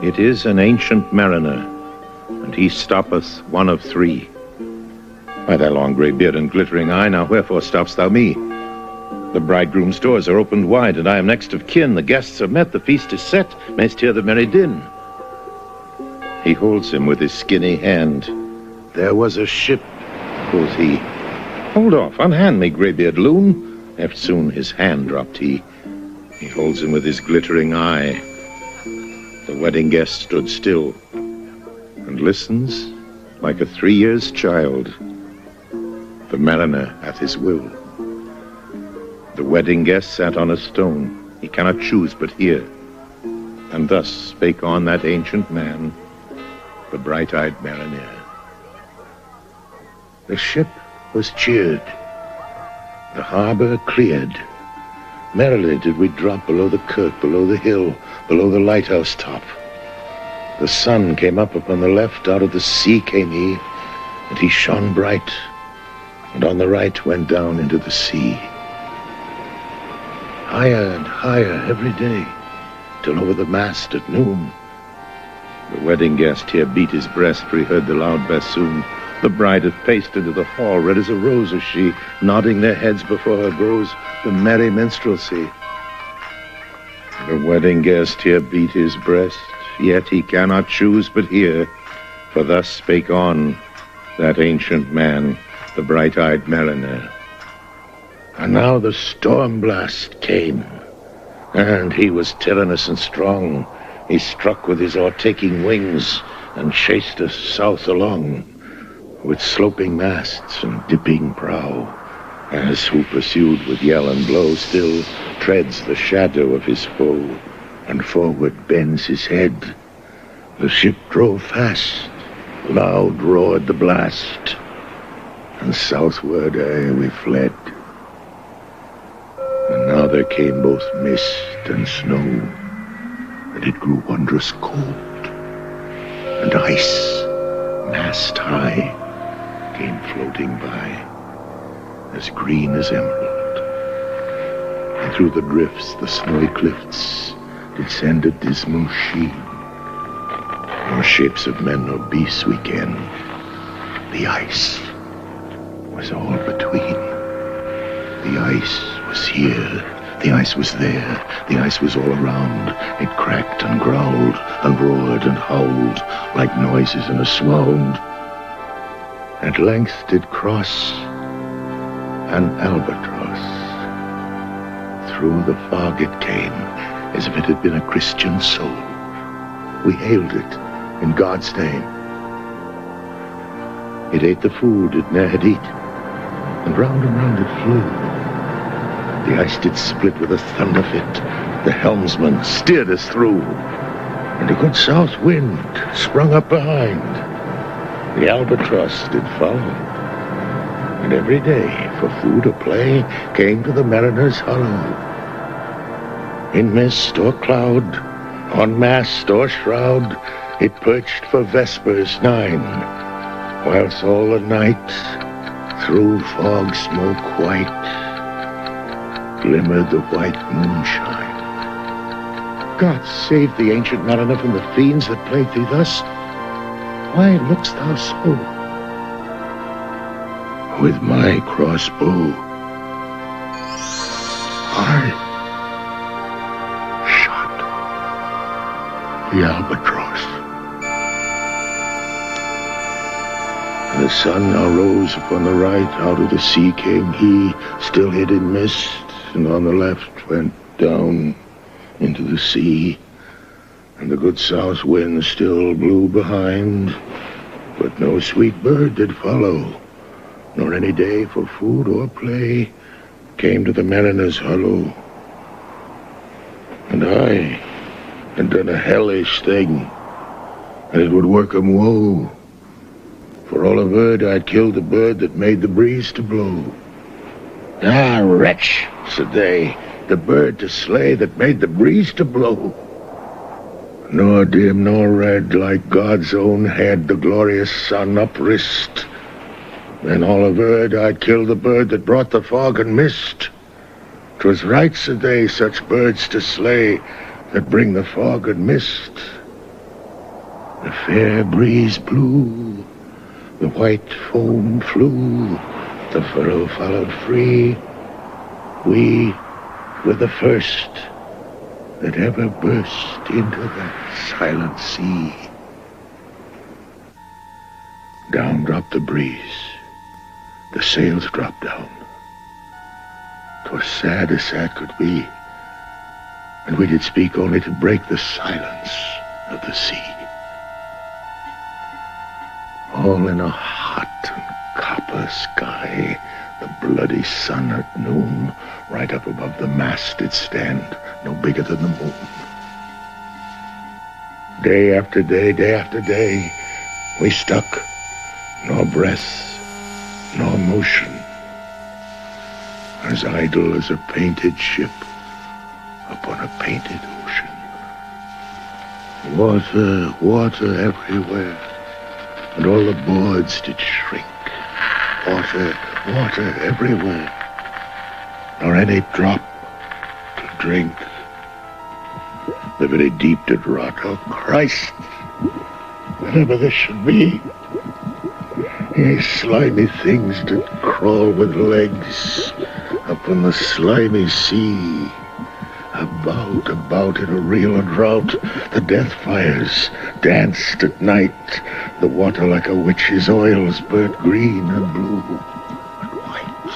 It is an ancient mariner, and he stoppeth one of three. By thy long grey beard and glittering eye, now wherefore stopp'st thou me? The bridegroom's doors are opened wide, and I am next of kin. The guests are met, the feast is set, mayst hear the merry din. He holds him with his skinny hand. There was a ship, quoth he. Hold off, unhand me, greybeard loon. Eftsoon his hand dropped he. He holds him with his glittering eye. The wedding guest stood still, and listens like a 3 years child. The mariner hath his will. The wedding guest sat on a stone. He cannot choose but hear. And thus spake on that ancient man, the bright-eyed mariner. The ship was cheered, the harbor cleared. Merrily did we drop below the kirk, below the hill, below the lighthouse top. The sun came up upon the left, out of the sea came he, and he shone bright, and on the right went down into the sea. Higher and higher every day, till over the mast at noon. The wedding guest here beat his breast, for he heard the loud bassoon. The bride hath paced into the hall, red as a rose is she, nodding their heads before her goes the merry minstrelsy. The wedding guest here beat his breast, yet he cannot choose but hear, for thus spake on that ancient man, the bright-eyed mariner. And now the storm blast came, and he was tyrannous and strong. He struck with his o'ertaking wings, and chased us south along, with sloping masts and dipping prow, as who pursued with yell and blow still treads the shadow of his foe, and forward bends his head. The ship drove fast, loud roared the blast, and southward we fled. And now there came both mist and snow, and it grew wondrous cold, and ice, mast high, came floating by, as green as emerald. And through the drifts, the snowy cliffs, did send a dismal sheen. Nor shapes of men nor beasts we ken. The ice was all between. The ice was here, the ice was there, the ice was all around. It cracked and growled, and roared and howled, like noises in a swound. At length did cross an albatross. Through the fog it came, as if it had been a Christian soul. We hailed it in God's name. It ate the food it ne'er had eat, and round it flew. The ice did split with a thunder fit. The helmsman steered us through, and a good south wind sprung up behind. The albatross did follow, and every day for food or play came to the mariner's hollow. In mist or cloud, on mast or shroud, it perched for vespers 9, whilst all the night through fog smoke white glimmered the white moonshine. God save the ancient mariner from the fiends that plague thee thus. Why look'st thou so? With my crossbow I shot the albatross. The sun now rose upon the right, out of the sea came he, still hid in mist, and on the left went down into the sea. And the good south wind still blew behind, but no sweet bird did follow, nor any day for food or play came to the mariner's hollow. And I had done a hellish thing, and it would work 'em woe. For all averred I'd killed the bird that made the breeze to blow. Ah, wretch, said they, the bird to slay that made the breeze to blow. Nor dim nor red, like God's own head, the glorious sun uprist. Then all averred I'd killed the bird that brought the fog and mist. 'Twas right, said they, such birds to slay that bring the fog and mist. The fair breeze blew, the white foam flew, the furrow followed free. We were the first that ever burst into that silent sea. Down dropped the breeze, the sails dropped down. 'Twas sad as sad could be, and we did speak only to break the silence of the sea. All in a hot and copper sky, the bloody sun at noon, right up above the mast did stand, no bigger than the moon. Day after day, we stuck, nor breath, nor motion, as idle as a painted ship upon a painted ocean. Water, water everywhere, and all the boards did shrink. Water, water everywhere, nor any drop to drink. The very deep did rot. Oh, Christ, whatever this should be. These slimy things did crawl with legs upon the slimy sea. About in a reel of drought, the death fires danced at night. The water like a witch's oils burnt green and blue and white.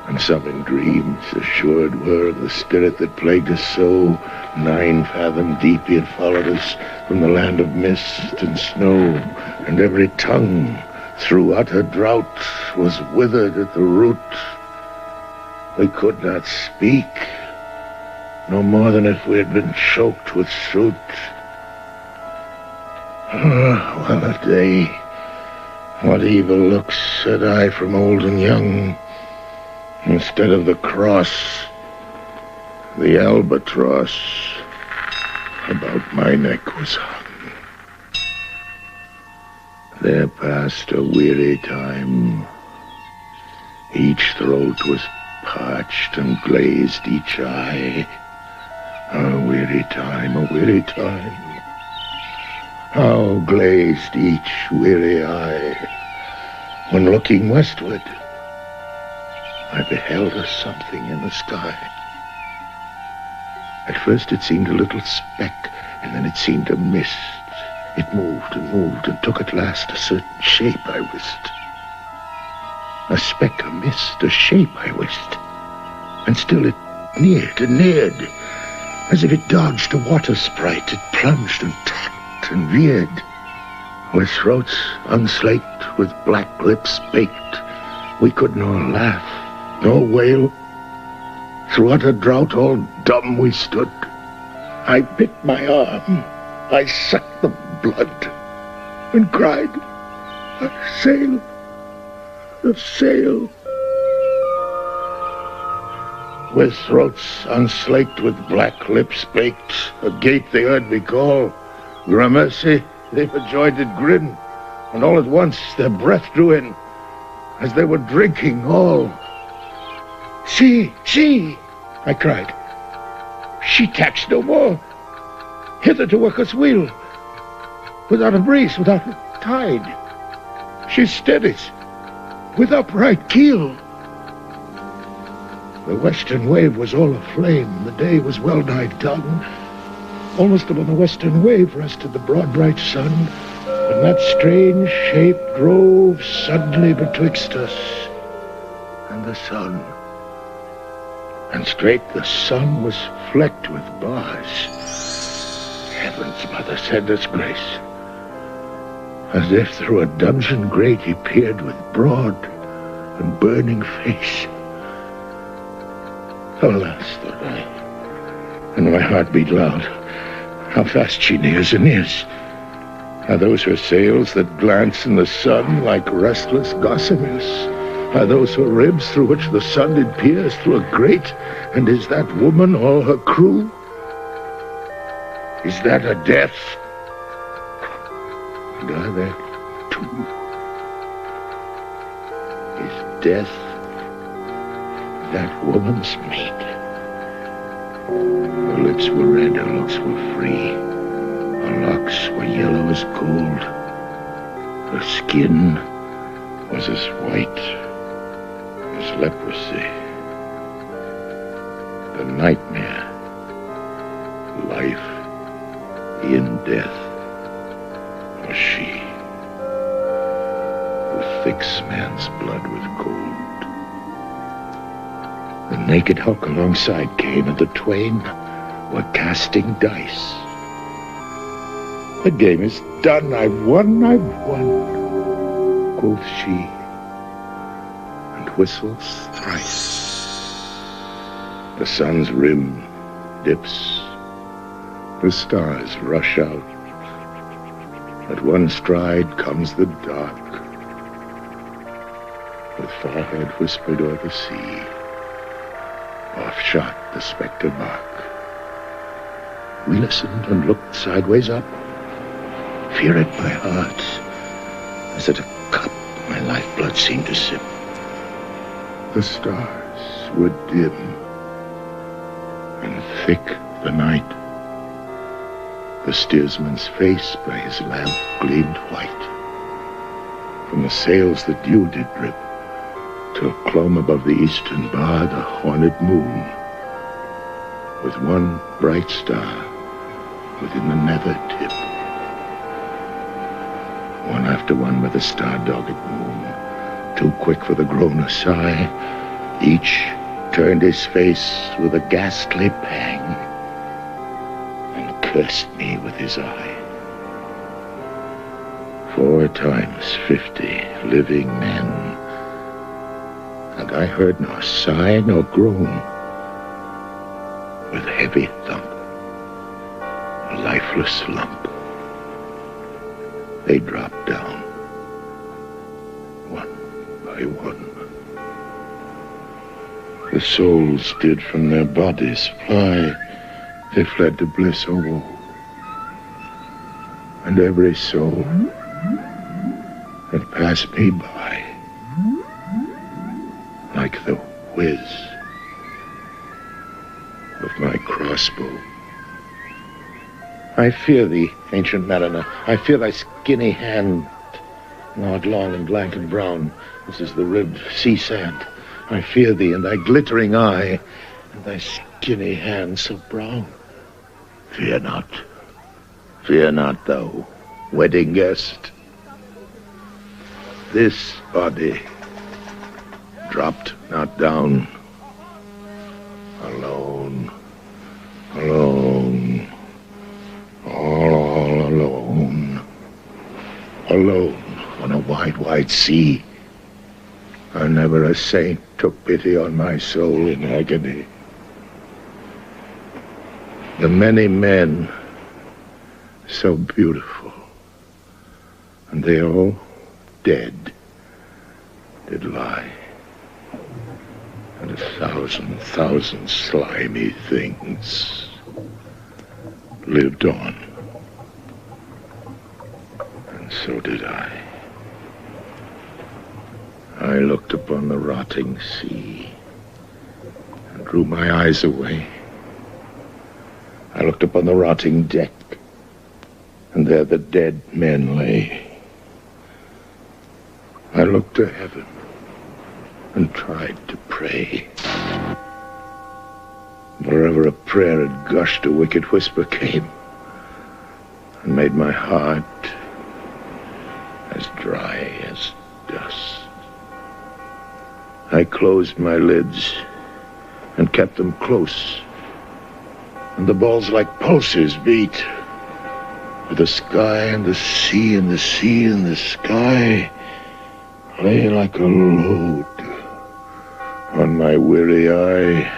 And some in dreams assured were of the spirit that plagued us so. 9 fathom deep he had followed us from the land of mist and snow, and every tongue through utter drought was withered at the root. We could not speak, no more than if we had been choked with soot. Well a day, what evil looks said I from old and young. Instead of the cross, the albatross about my neck was hung. There passed a weary time. Each throat was parched and glazed each eye. A weary time, a weary time. How glazed each weary eye, when looking westward, I beheld a something in the sky. At first it seemed a little speck, and then it seemed a mist. It moved and moved, and took at last a certain shape I wist. A speck, a mist, a shape I wist. And still it neared and neared, as if it dodged a water sprite. It plunged and tacked and veered, with throats unslaked, with black lips baked. We could nor laugh, nor wail. Through utter drought, all dumb we stood. I bit my arm, I sucked the blood, and cried, "A sail, a sail." With throats unslaked, with black lips baked, agape they heard me call. Gramercy, they for joy did grin, and all at once their breath drew in, as they were drinking all. See, I cried. She tacks no more. Hither to work us wheel, without a breeze, without a tide. She steadies, with upright keel. The western wave was all aflame. The day was well nigh done. Almost upon the western wave rested the broad bright sun, and that strange shape drove suddenly betwixt us and the sun. And straight the sun was flecked with bars. Heaven's mother send us grace. As if through a dungeon grate he peered with broad and burning face. Alas, thought I, and my heart beat loud. How fast she nears and nears. Are those her sails that glance in the sun like restless gossamers? Are those her ribs through which the sun did pierce through a grate? And is that woman all her crew? Is that a death? And are there two? Is death that woman's mate? Her lips were red, her looks were free. Her locks were yellow as gold. Her skin was as white as leprosy. The nightmare, life in death, was she, who thicks man's blood with gold. The naked hulk alongside came, and the twain were casting dice. The game is done. I've won, quoth she, and whistles thrice. The sun's rim dips. The stars rush out. At one stride comes the dark, with forehead whispered o'er the sea. Off shot the spectre bark. We listened and looked sideways up. Fear at my heart, as at a cup my lifeblood seemed to sip. The stars were dim, and thick the night. The steersman's face by his lamp gleamed white. From the sails the dew did drip, till clomb above the eastern bar the horned moon, with one bright star within the nether tip. One after one with the star-dogged moon, too quick for the groan or sigh, each turned his face with a ghastly pang, and cursed me with his eye. 4 times 50 living men, and I heard nor sigh nor groan. With heavy thump, a lifeless lump, they dropped down, one by one. The souls did from their bodies fly. They fled to bliss or woe. And every soul had passed me by, like the whiz of my crossbow. I fear thee, ancient mariner. I fear thy skinny hand, gnawed long and blank and brown. This is the ribbed sea sand. I fear thee, and thy glittering eye, and thy skinny hand so brown. Fear not, thou wedding guest. This body dropped not down. Alone, alone, all alone. Alone on a wide, wide sea. And never a saint took pity on my soul in agony. The many men, so beautiful, and they all dead, did lie. And 1,000 slimy things lived on. And so did I. I looked upon the rotting sea and drew my eyes away. I looked upon the rotting deck, and there the dead men lay. I looked to heaven and tried to pray. Wherever a prayer had gushed, a wicked whisper came and made my heart as dry as dust. I closed my lids and kept them close, and the balls like pulses beat. But the sky and the sea and the sea and the sky lay like a load on my weary eye,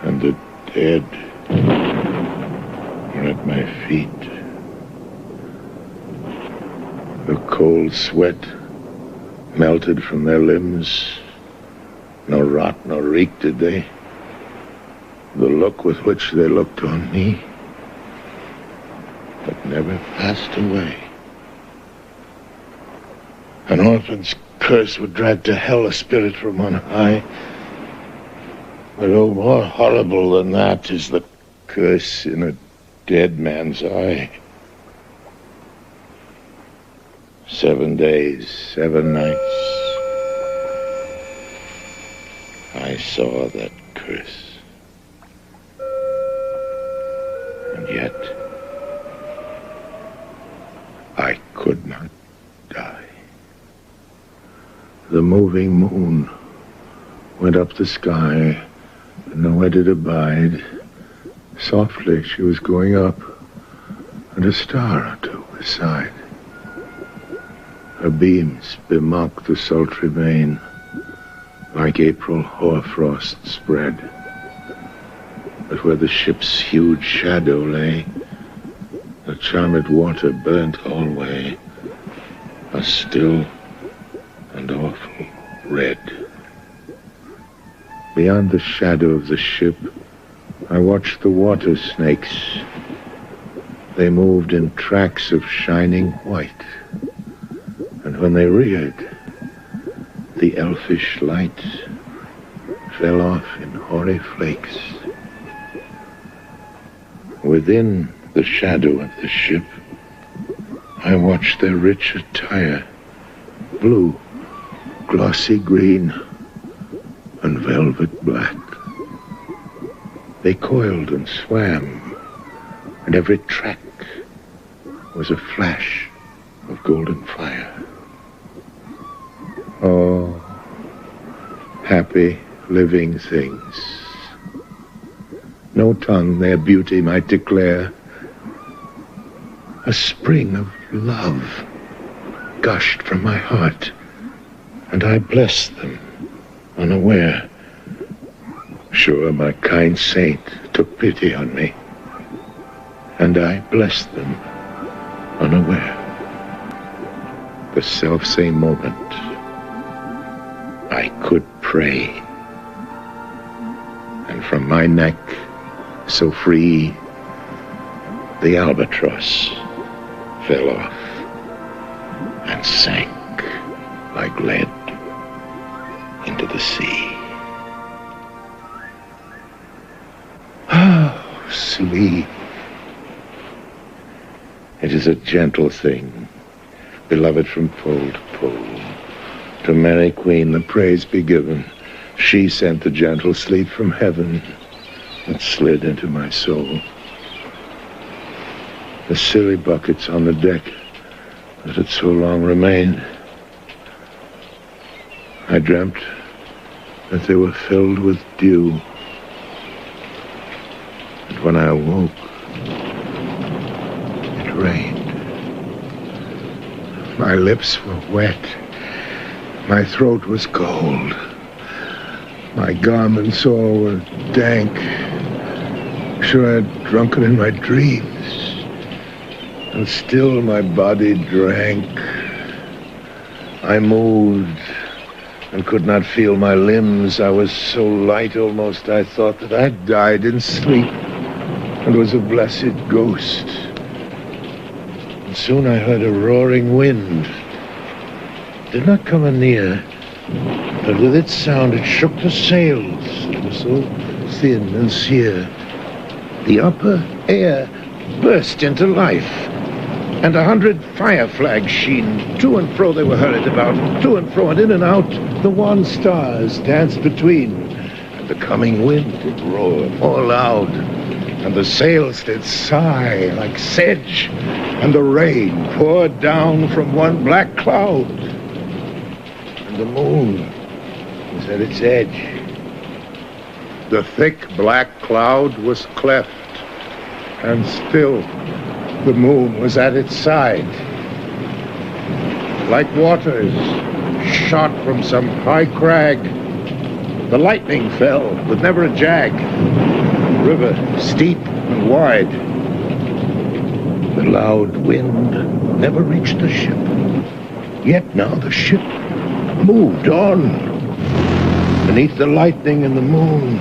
and the dead were at my feet. The cold sweat melted from their limbs. No rot nor reek did they. The look with which they looked on me, but never passed away. An orphan's curse would drag to hell a spirit from on high. But oh, more horrible than that is the curse in a dead man's eye. 7 days, 7 nights, I saw that curse. And yet, I could not die. The moving moon went up the sky, and nowhere did abide. Softly she was going up, and a star or two beside. Her beams bemocked the sultry main, like April hoarfrost spread. But where the ship's huge shadow lay, the charmed water burnt alway, a still and awful red. Beyond the shadow of the ship, I watched the water snakes. They moved in tracks of shining white. And when they reared, the elfish light fell off in hoary flakes. Within the shadow of the ship, I watched their rich attire, blue, glossy green, and velvet black. They coiled and swam, and every track was a flash of golden fire. Oh, happy living things. No tongue their beauty might declare. A spring of love gushed from my heart, and I blessed them unaware. Sure, my kind saint took pity on me, and I blessed them unaware. The selfsame moment, I could pray, and from my neck, so free, the albatross fell off and sank like lead into the sea. Oh, sleep. It is a gentle thing, beloved from pole to pole. To Mary Queen the praise be given. She sent the gentle sleep from heaven that slid into my soul. The silly buckets on the deck that had so long remained, I dreamt that they were filled with dew. And when I awoke, it rained. My lips were wet. My throat was cold. My garments all were dank. Sure, I'd drunken in my dreams. And still my body drank. I moved and could not feel my limbs. I was so light almost I thought that I'd died in sleep and was a blessed ghost. And soon I heard a roaring wind. It did not come anear, but with its sound it shook the sails that were so thin and sere. The upper air burst into life, and 100 fire flags sheen. To and fro they were hurried about, to and fro and in and out. The wan stars danced between, and the coming wind did roar more loud, and the sails did sigh like sedge, and the rain poured down from one black cloud, and the moon was at its edge. The thick black cloud was cleft, and still the moon was at its side. Like waters shot from some high crag, the lightning fell with never a jag. The river steep and wide. The loud wind never reached the ship. Yet now the ship moved on. Beneath the lightning and the moon,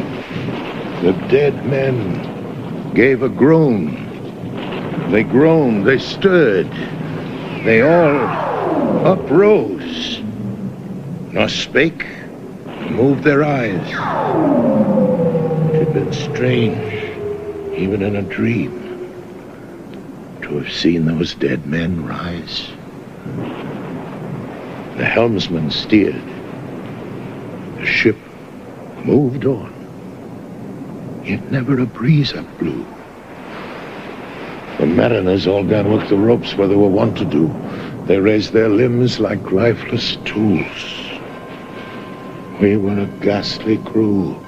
the dead men gave a groan. They groaned, they stirred, they all uprose, nor spake, moved their eyes. It had been strange, even in a dream, to have seen those dead men rise. The helmsman steered. The ship moved on. Yet never a breeze up blew. The mariners all down with the ropes where they were wont to do. They raised their limbs like lifeless tools. We were a ghastly crew.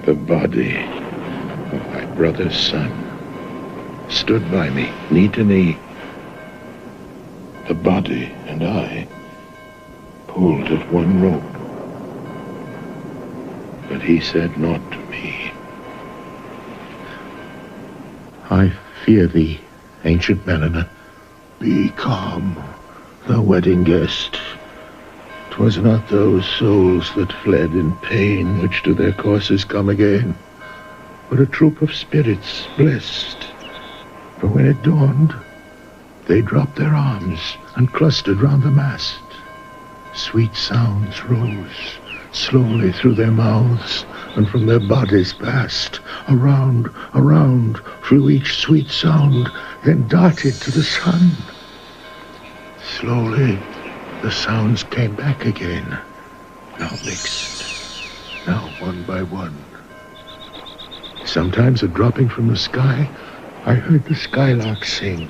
The body of my brother's son stood by me, knee to knee. The body and I pulled at one rope. But he said naught to me. I fear thee, ancient mariner. Be calm, the wedding guest. 'Twas not those souls that fled in pain which to their courses come again, but a troop of spirits blessed. For when it dawned, they dropped their arms and clustered round the mast. Sweet sounds rose slowly through their mouths, and from their bodies passed. Around, around, flew each sweet sound, then darted to the sun. Slowly, the sounds came back again, now mixed, now one by one. Sometimes a dropping from the sky, I heard the skylark sing.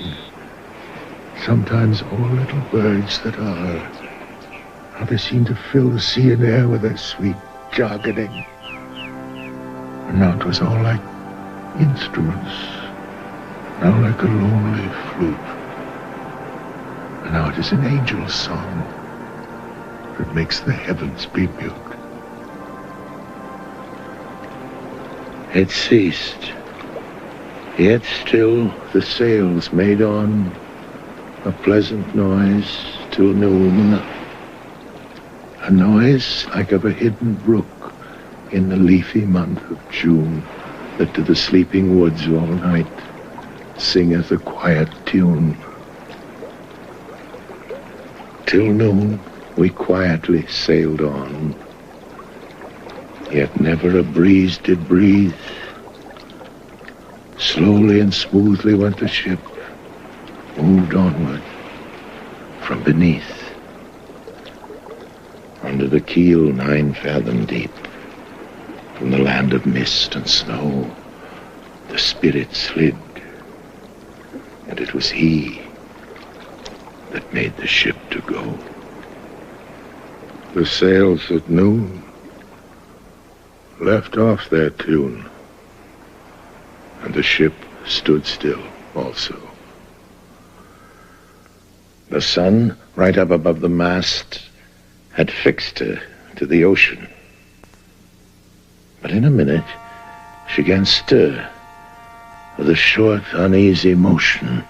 Sometimes all little birds that are, how they seem to fill the sea and air with their sweet jargoning. And now it was all like instruments, now like a lonely flute. And now it is an angel's song that makes the heavens be mute. It ceased, yet still the sails made on a pleasant noise till noon. A noise like of a hidden brook in the leafy month of June, that to the sleeping woods all night singeth a quiet tune. Till noon we quietly sailed on, yet never a breeze did breathe. Slowly and smoothly went the ship, moved onward from beneath. Under the keel 9 fathom deep, from the land of mist and snow, the spirit slid, and it was he that made the ship to go. The sails at noon left off their tune, and the ship stood still also. The sun, right up above the mast, had fixed her to the ocean. But in a minute, she began stir with a short, uneasy motion,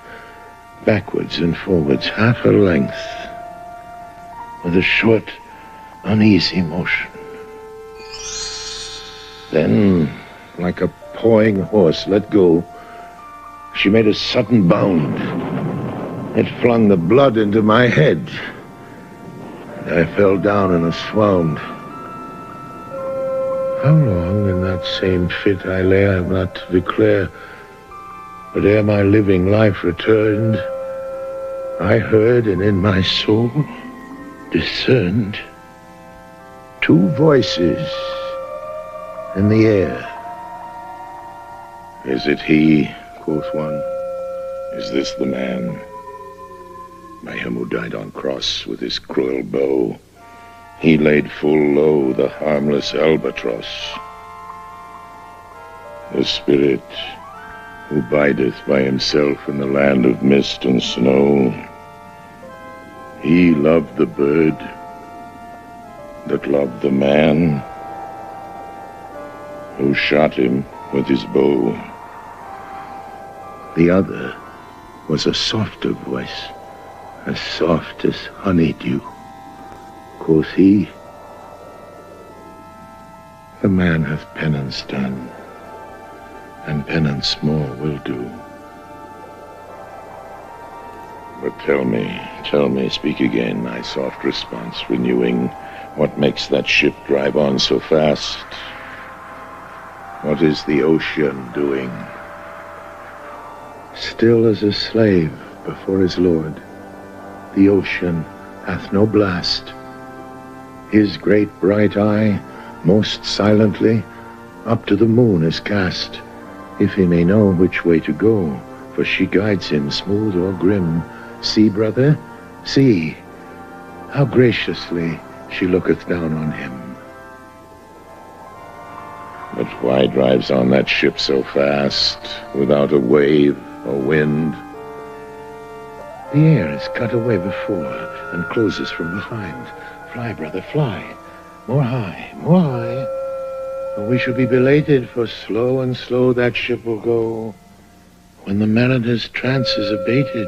backwards and forwards, half her length, with a short, uneasy motion. Then, like a pawing horse let go, she made a sudden bound. It flung the blood into my head. I fell down in a swoon. How long in that same fit I lay, I have not to declare. But ere my living life returned, I heard and in my soul discerned 2 voices in the air. Is it he, quoth one? Is this the man? By him who died on cross with his cruel bow, he laid full low the harmless albatross. The spirit who bideth by himself in the land of mist and snow, he loved the bird that loved the man who shot him with his bow. The other was a softer voice, as soft as honeydew. Quoth he, the man hath penance done, and penance more will do. But tell me, speak again, my soft response renewing, what makes that ship drive on so fast? What is the ocean doing? Still as a slave before his lord. The ocean hath no blast. His great bright eye, most silently, up to the moon is cast, if he may know which way to go, for she guides him smooth or grim. See, brother, see, how graciously she looketh down on him. But why drives on that ship so fast, without a wave or wind? The air is cut away before, and closes from behind. Fly, brother, fly, more high, or we shall be belated, for slow and slow that ship will go, when the mariner's trance is abated.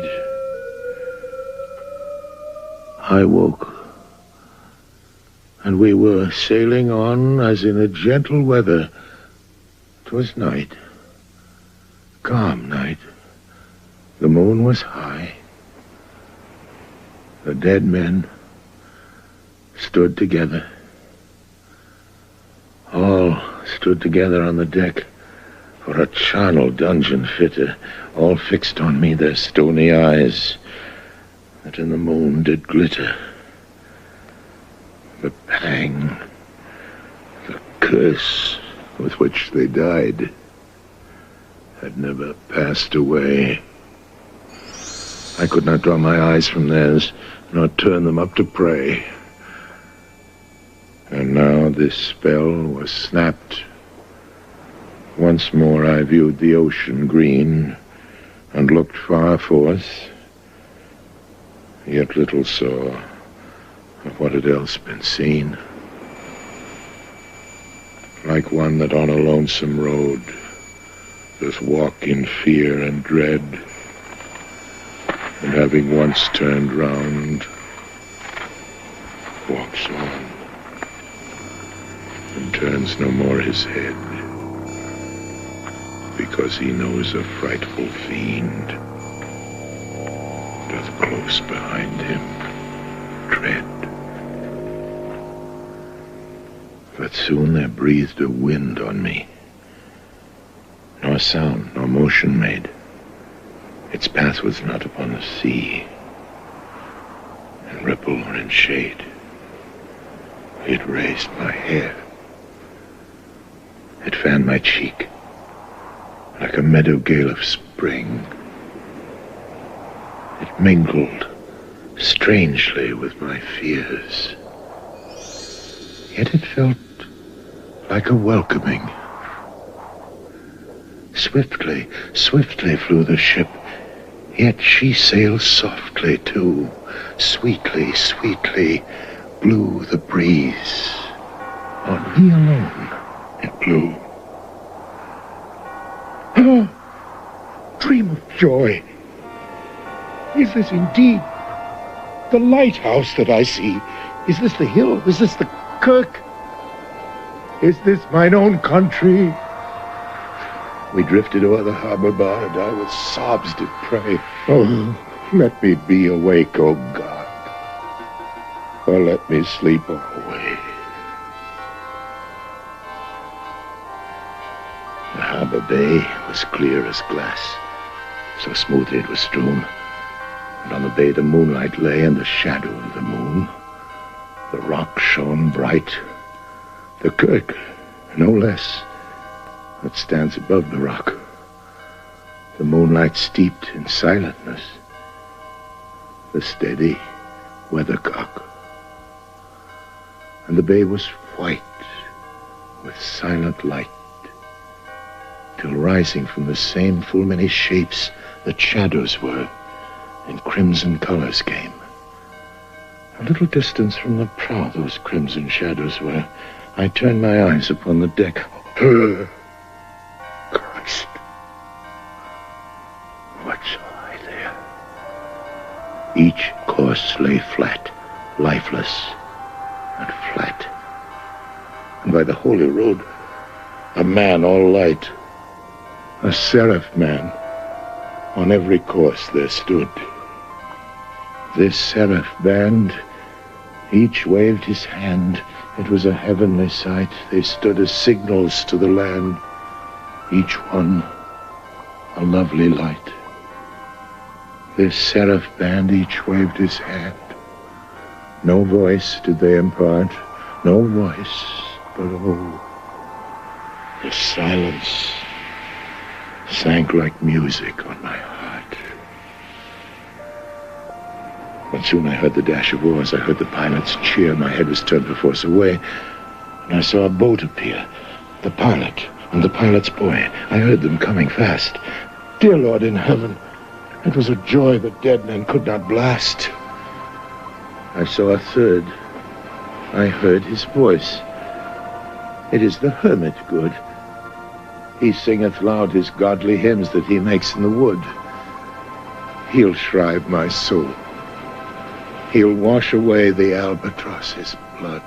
I woke, and we were sailing on as in a gentle weather. 'Twas night, calm night. The moon was high. The dead men stood together. All stood together on the deck, for a charnel dungeon fitter, all fixed on me their stony eyes, that in the moon did glitter. The pang, the curse with which they died, had never passed away. I could not draw my eyes from theirs, nor turn them up to pray. And now this spell was snapped. Once more I viewed the ocean green, and looked far forth, yet little saw of what had else been seen. Like one that on a lonesome road does walk in fear and dread, and having once turned round, walks on, and turns no more his head, because he knows a frightful fiend doth close behind him tread. But soon there breathed a wind on me, nor sound nor motion made. Its path was not upon the sea, in ripple or in shade. It raised my hair. It fanned my cheek like a meadow gale of spring. It mingled strangely with my fears. Yet it felt like a welcoming. Swiftly, swiftly flew the ship, yet she sailed softly too. Sweetly, sweetly blew the breeze. On me alone it blew. Oh, dream of joy! Is this indeed the lighthouse that I see? Is this the hill? Is this the kirk? Is this mine own country? We drifted o'er the harbor bar, and I with sobs did pray, oh, let me be awake, O God, or let me sleep away. The harbor bay was clear as glass, so smoothly it was strewn, and on the bay the moonlight lay in the shadow of the moon. The rock shone bright, the kirk no less, that stands above the rock, the moonlight steeped in silentness, the steady weathercock. And the bay was white with silent light, till rising from the same full many shapes that shadows were, in crimson colors came. A little distance from the prow those crimson shadows were. I turned my eyes upon the deck. Christ! What saw I there? Each course lay flat, lifeless, and flat. And by the holy road, a man all light, a seraph man, on every course there stood. This seraph band, each waved his hand. It was a heavenly sight. They stood as signals to the land, each one a lovely light. This seraph band each waved his hand. No voice did they impart, no voice, but oh, the silence sank like music on my heart. But soon I heard the dash of oars, I heard the pilot's cheer, my head was turned perforce away, and I saw a boat appear, the pilot and the pilot's boy. I heard them coming fast. Dear Lord in heaven, it was a joy that dead men could not blast. I saw a third. I heard his voice. It is the hermit good. He singeth loud his godly hymns that he makes in the wood. He'll shrive my soul. He'll wash away the albatross's blood.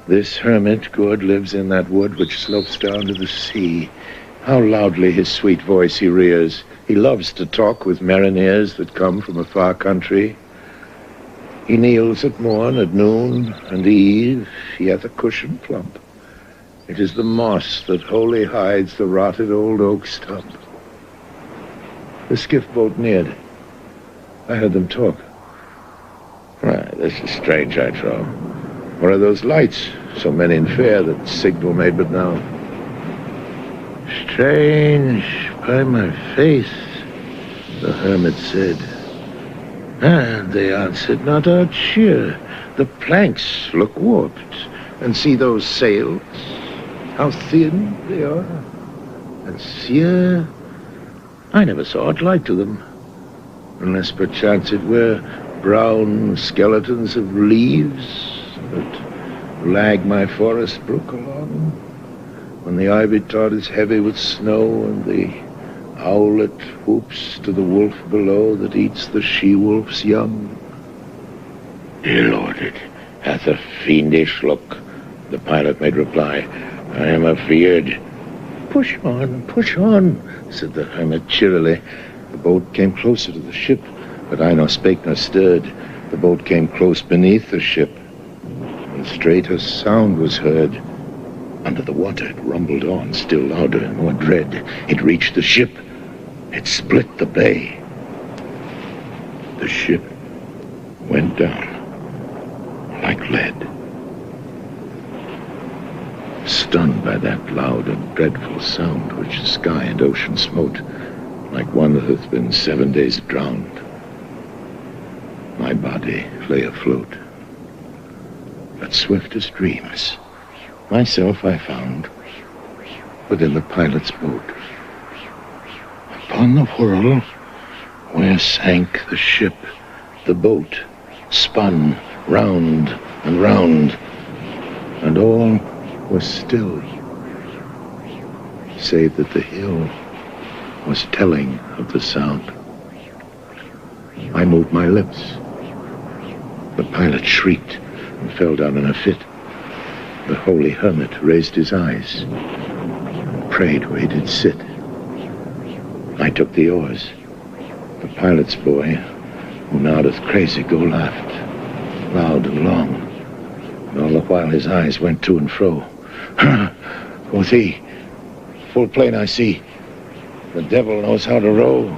This hermit good lives in that wood which slopes down to the sea. How loudly his sweet voice he rears. He loves to talk with mariners that come from a far country. He kneels at morn, at noon, and eve. He hath a cushion plump. It is the moss that wholly hides the rotted old oak stump. The skiff boat neared. I heard them talk. Why, this is strange, I trow. What are those lights, so many and fair, that signal made but now? Strange, by my faith, the hermit said. And they answered not our cheer. The planks look warped, and see those sails, how thin they are, and sere. I never saw aught like to them, unless perchance it were brown skeletons of leaves that lag my forest brook along, when the ivy tod is heavy with snow, and the owlet whoops to the wolf below that eats the she-wolf's young. Dear Lord, it hath a fiendish look, the pilot made reply. I am afeard. Push on, said the hermit cheerily. The boat came closer to the ship, but I nor spake nor stirred. The boat came close beneath the ship, and straight a sound was heard. Under the water it rumbled on, still louder, more dread. It reached the ship. It split the bay. The ship went down like lead. Stunned by that loud and dreadful sound which sky and ocean smote, like one that hath been 7 days drowned, my body lay afloat. But swift as dreams, myself I found within the pilot's boat. Upon the whirl where sank the ship, the boat spun round and round, and all was still, save that the hill was telling of the sound. I moved my lips. The pilot shrieked and fell down in a fit. The holy hermit raised his eyes and prayed where he did sit. I took the oars. The pilot's boy, who now doth crazy go, laughed, loud and long, and all the while his eyes went to and fro. Quoth he, full plain I see, the devil knows how to row.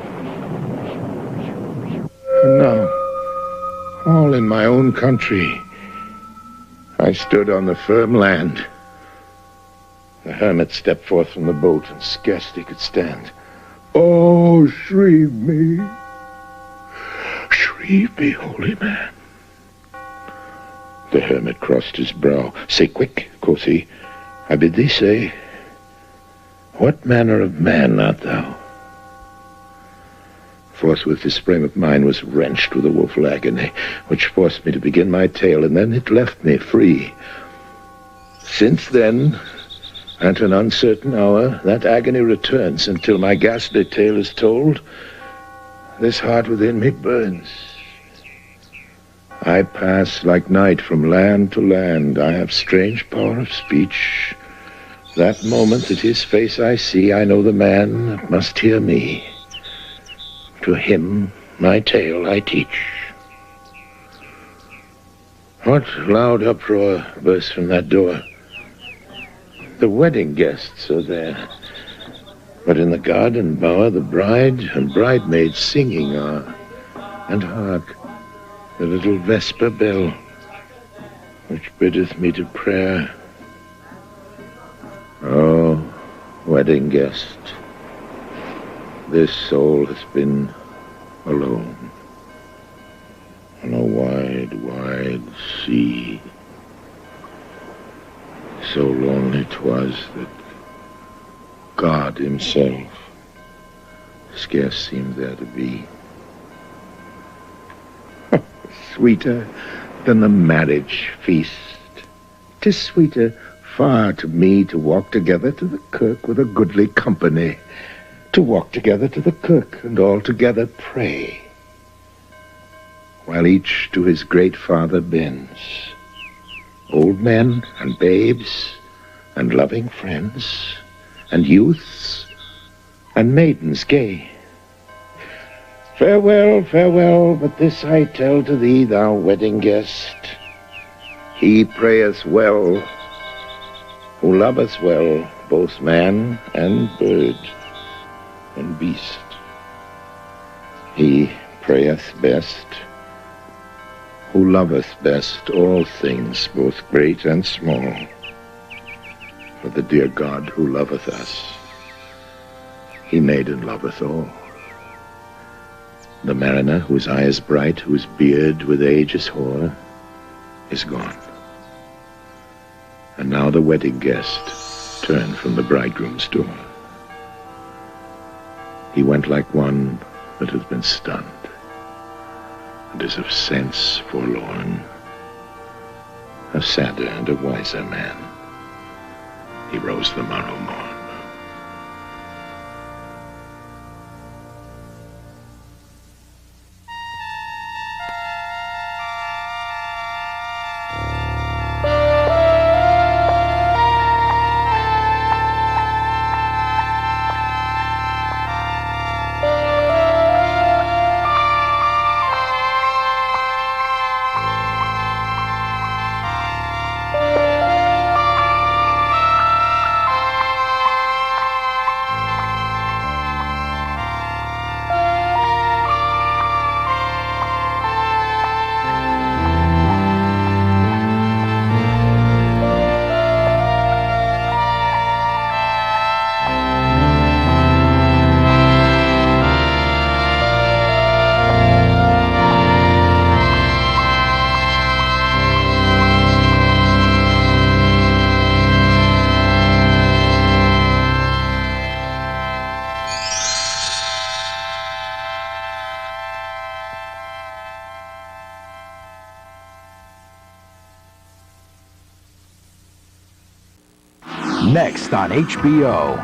And now, all in my own country, I stood on the firm land. The hermit stepped forth from the boat, and scarcely could stand. Oh, shrieve me, holy man. The hermit crossed his brow. Say quick, quoth he, I bid thee say, what manner of man art thou? Forthwith this frame of mine was wrenched with a woeful agony, which forced me to begin my tale, and then it left me free. Since then, at an uncertain hour, that agony returns, until my ghastly tale is told. This heart within me burns. I pass like night from land to land. I have strange power of speech. That moment that his face I see, I know the man that must hear me. To him my tale I teach. What loud uproar bursts from that door? The wedding guests are there. But in the garden bower the bride and bridemaids singing are, and hark, the little vesper bell, which biddeth me to prayer. Oh, wedding guest, this soul has been alone on a wide, wide sea. So lonely 'twas that God himself scarce seemed there to be. Sweeter than the marriage feast. 'Tis sweeter far to me to walk together to the kirk with a goodly company, to walk together to the kirk and all together pray, while each to his great Father bends, old men and babes and loving friends and youths and maidens gay. Farewell, farewell, but this I tell to thee, thou wedding guest. He prayeth well, who loveth well both man and bird and beast. He prayeth best, who loveth best all things, both great and small, for the dear God who loveth us, he made and loveth all. The mariner, whose eye is bright, whose beard with age is hoar, is gone. And now the wedding guest turned from the bridegroom's door. He went like one that hath been stunned, and is of sense forlorn, a sadder and a wiser man. He rose the morrow morn. Next on HBO.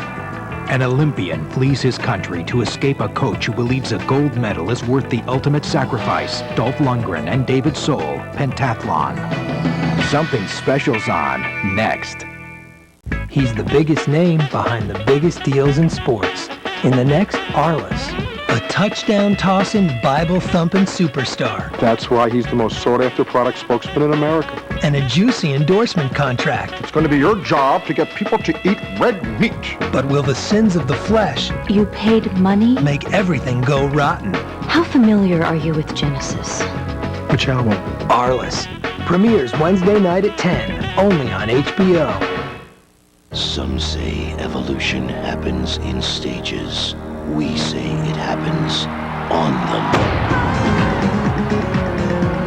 An Olympian flees his country to escape a coach who believes a gold medal is worth the ultimate sacrifice. Dolph Lundgren and David Soul, Pentathlon. Something special's on next. He's the biggest name behind the biggest deals in sports. In the next, Arliss, a touchdown-tossing, Bible-thumping superstar. That's why he's the most sought-after product spokesman in America. And a juicy endorsement contract. It's going to be your job to get people to eat red meat. But will the sins of the flesh... You paid money? ...make everything go rotten? How familiar are you with Genesis? Which album? Arliss. Premieres Wednesday night at 10, only on HBO. Some say evolution happens in stages. We say it happens on them.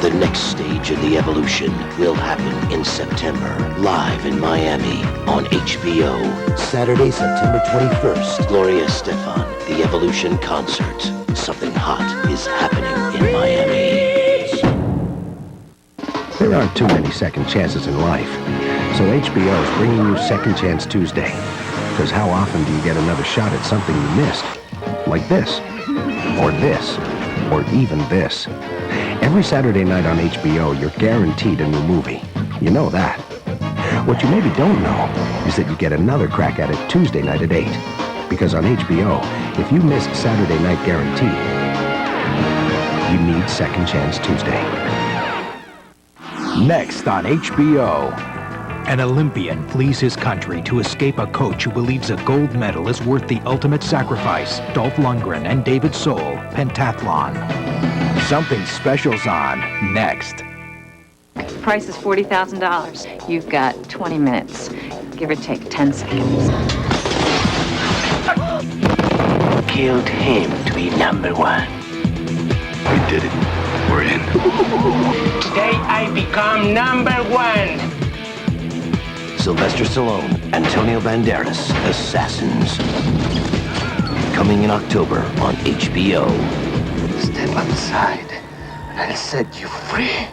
The next stage of the evolution will happen in September, live in Miami on HBO. Saturday, September 21st. Gloria Estefan, the Evolution Concert. Something hot is happening in Miami. There aren't too many second chances in life, so HBO is bringing you Second Chance Tuesday. Because how often do you get another shot at something you missed? Like this, or even this. Every Saturday night on HBO, you're guaranteed a new movie. You know that. What you maybe don't know is that you get another crack at it Tuesday night at 8. Because on HBO, if you missed Saturday Night Guarantee, you need Second Chance Tuesday. Next on HBO. An Olympian flees his country to escape a coach who believes a gold medal is worth the ultimate sacrifice. Dolph Lundgren and David Soul, Pentathlon. Something Special's on next. Price is $40,000. You've got 20 minutes, give or take 10 seconds. Killed him to be number one. We did it. We're in. Today I become number one. Sylvester Stallone, Antonio Banderas, Assassins. Coming in October on HBO. Step outside. I'll set you free.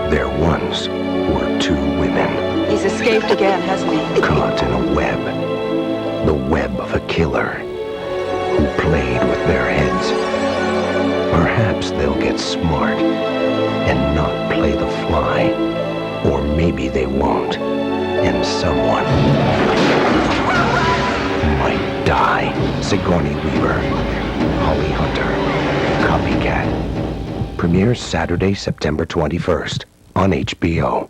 There once were two women. He's escaped again, hasn't he? Caught in a web. The web of a killer who played with their heads. Perhaps they'll get smart and not play the fly. Or maybe they won't. And someone might die. Sigourney Weaver, Holly Hunter, Copycat. Premieres Saturday, September 21st on HBO.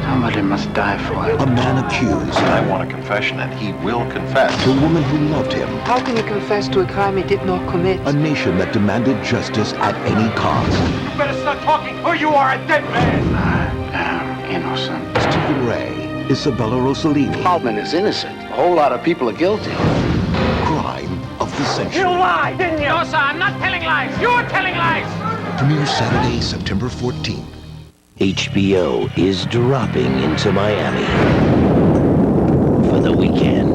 Somebody must die for it. A man accused. I want a confession, and he will confess. The woman who loved him. How can you confess to a crime he did not commit? A nation that demanded justice at any cost. You better start talking or you are a dead man. I am innocent. Stephen Ray, Isabella Rossellini. Altman is innocent. A whole lot of people are guilty. Crime of the century. You lied, didn't you? No, sir, I'm not telling lies. You're telling lies. Premieres Saturday, September 14th. HBO is dropping into Miami for the weekend.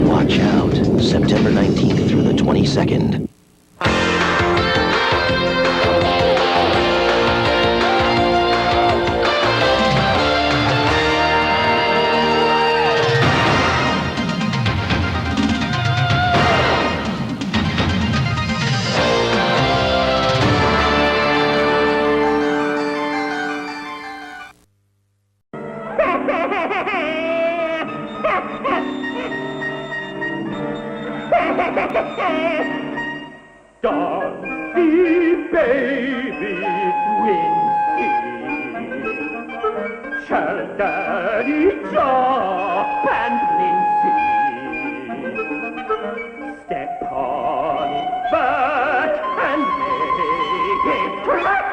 Watch out, September 19th through the 22nd. Dali, baby, Winky. Shall Daddy chop and Lindsay step on its back and make it crack?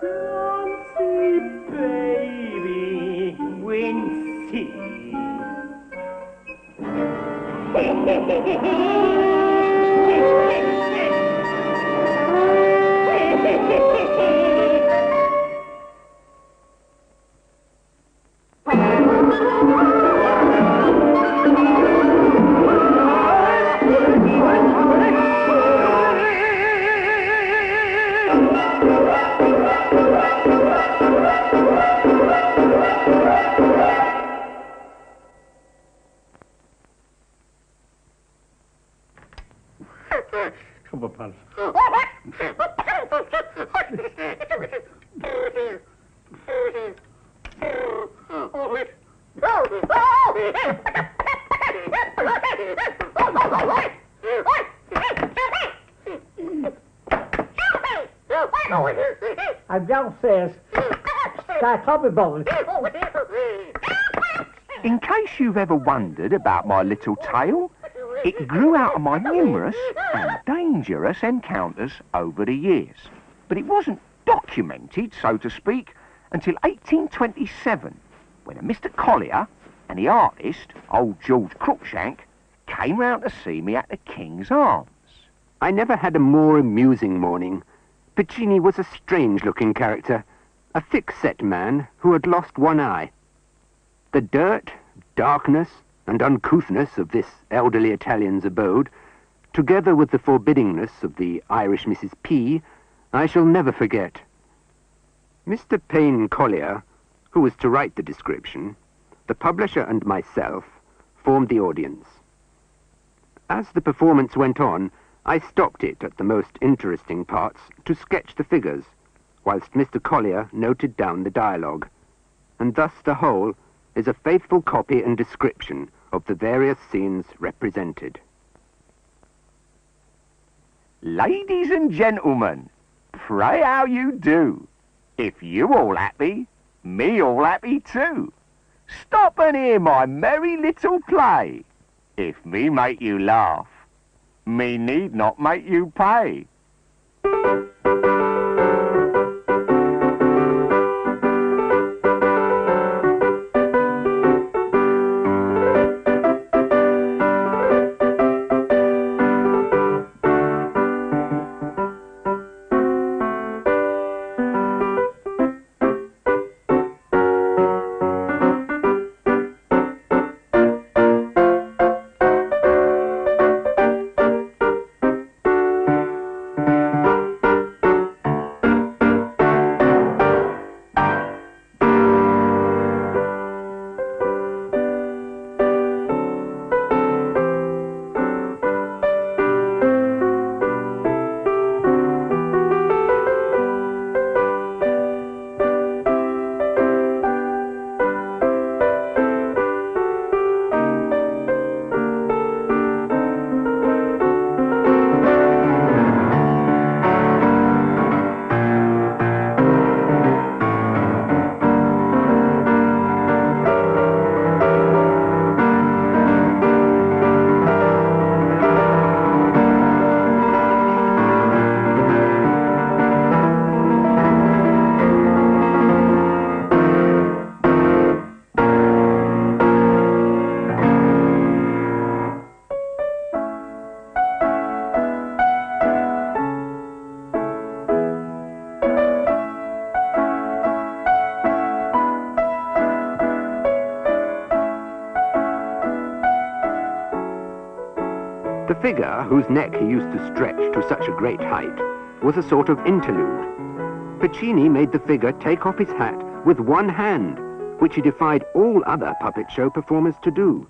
Nancy, baby, Wincy. Come on, pal. I'm downstairs. Start clubbing bowling. In case you've ever wondered about my little tale, it grew out of my numerous and dangerous encounters over the years. But it wasn't documented, so to speak, until 1827, when a Mr. Collier and the artist, old George Cruikshank, came round to see me at the King's Arms. I never had a more amusing morning. Piccini was a strange-looking character, a thick-set man who had lost one eye. The dirt, darkness, and uncouthness of this elderly Italian's abode, together with the forbiddingness of the Irish Mrs. P, I shall never forget. Mr. Payne Collier, who was to write the description, the publisher and myself, formed the audience. As the performance went on, I stopped it at the most interesting parts to sketch the figures, whilst Mr. Collier noted down the dialogue, and thus the whole is a faithful copy and description of the various scenes represented. Ladies and gentlemen, pray how you do. If you all happy, me all happy too. Stop and hear my merry little play. If me make you laugh, me need not make you pay. The figure, whose neck he used to stretch to such a great height, was a sort of interlude. Puccini made the figure take off his hat with one hand, which he defied all other puppet show performers to do.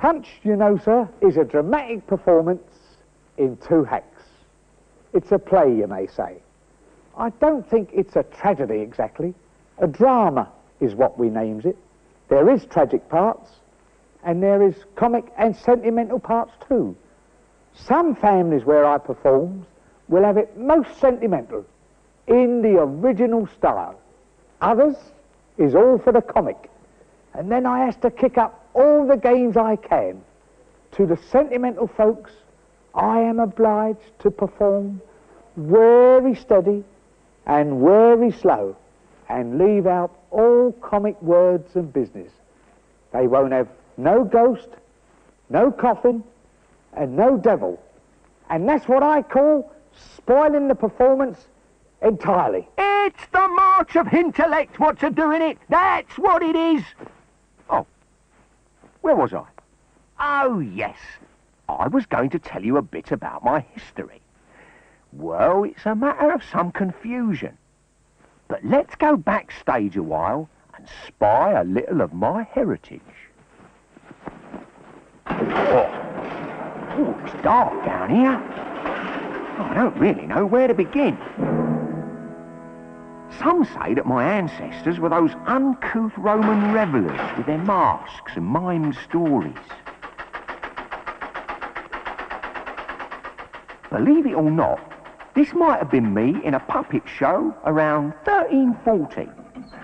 Punch, you know, sir, is a dramatic performance in 2 acts. It's a play, you may say. I don't think it's a tragedy exactly. A drama is what we names it. There is tragic parts, and there is comic and sentimental parts too. Some families where I perform will have it most sentimental, in the original style. Others is all for the comic. And then I has to kick up all the gains I can. To the sentimental folks, I am obliged to perform very steady and very slow, and leave out all comic words and business. They won't have no ghost, no coffin, and no devil. And that's what I call spoiling the performance entirely. It's the march of intellect what's a-doing it. That's what it is. Oh, where was I? Oh, yes. I was going to tell you a bit about my history. Well, it's a matter of some confusion. But let's go backstage a while and spy a little of my heritage. Oh, it's dark down here. I don't really know where to begin. Some say that my ancestors were those uncouth Roman revellers with their masks and mimed stories. Believe it or not, this might have been me in a puppet show around 1340.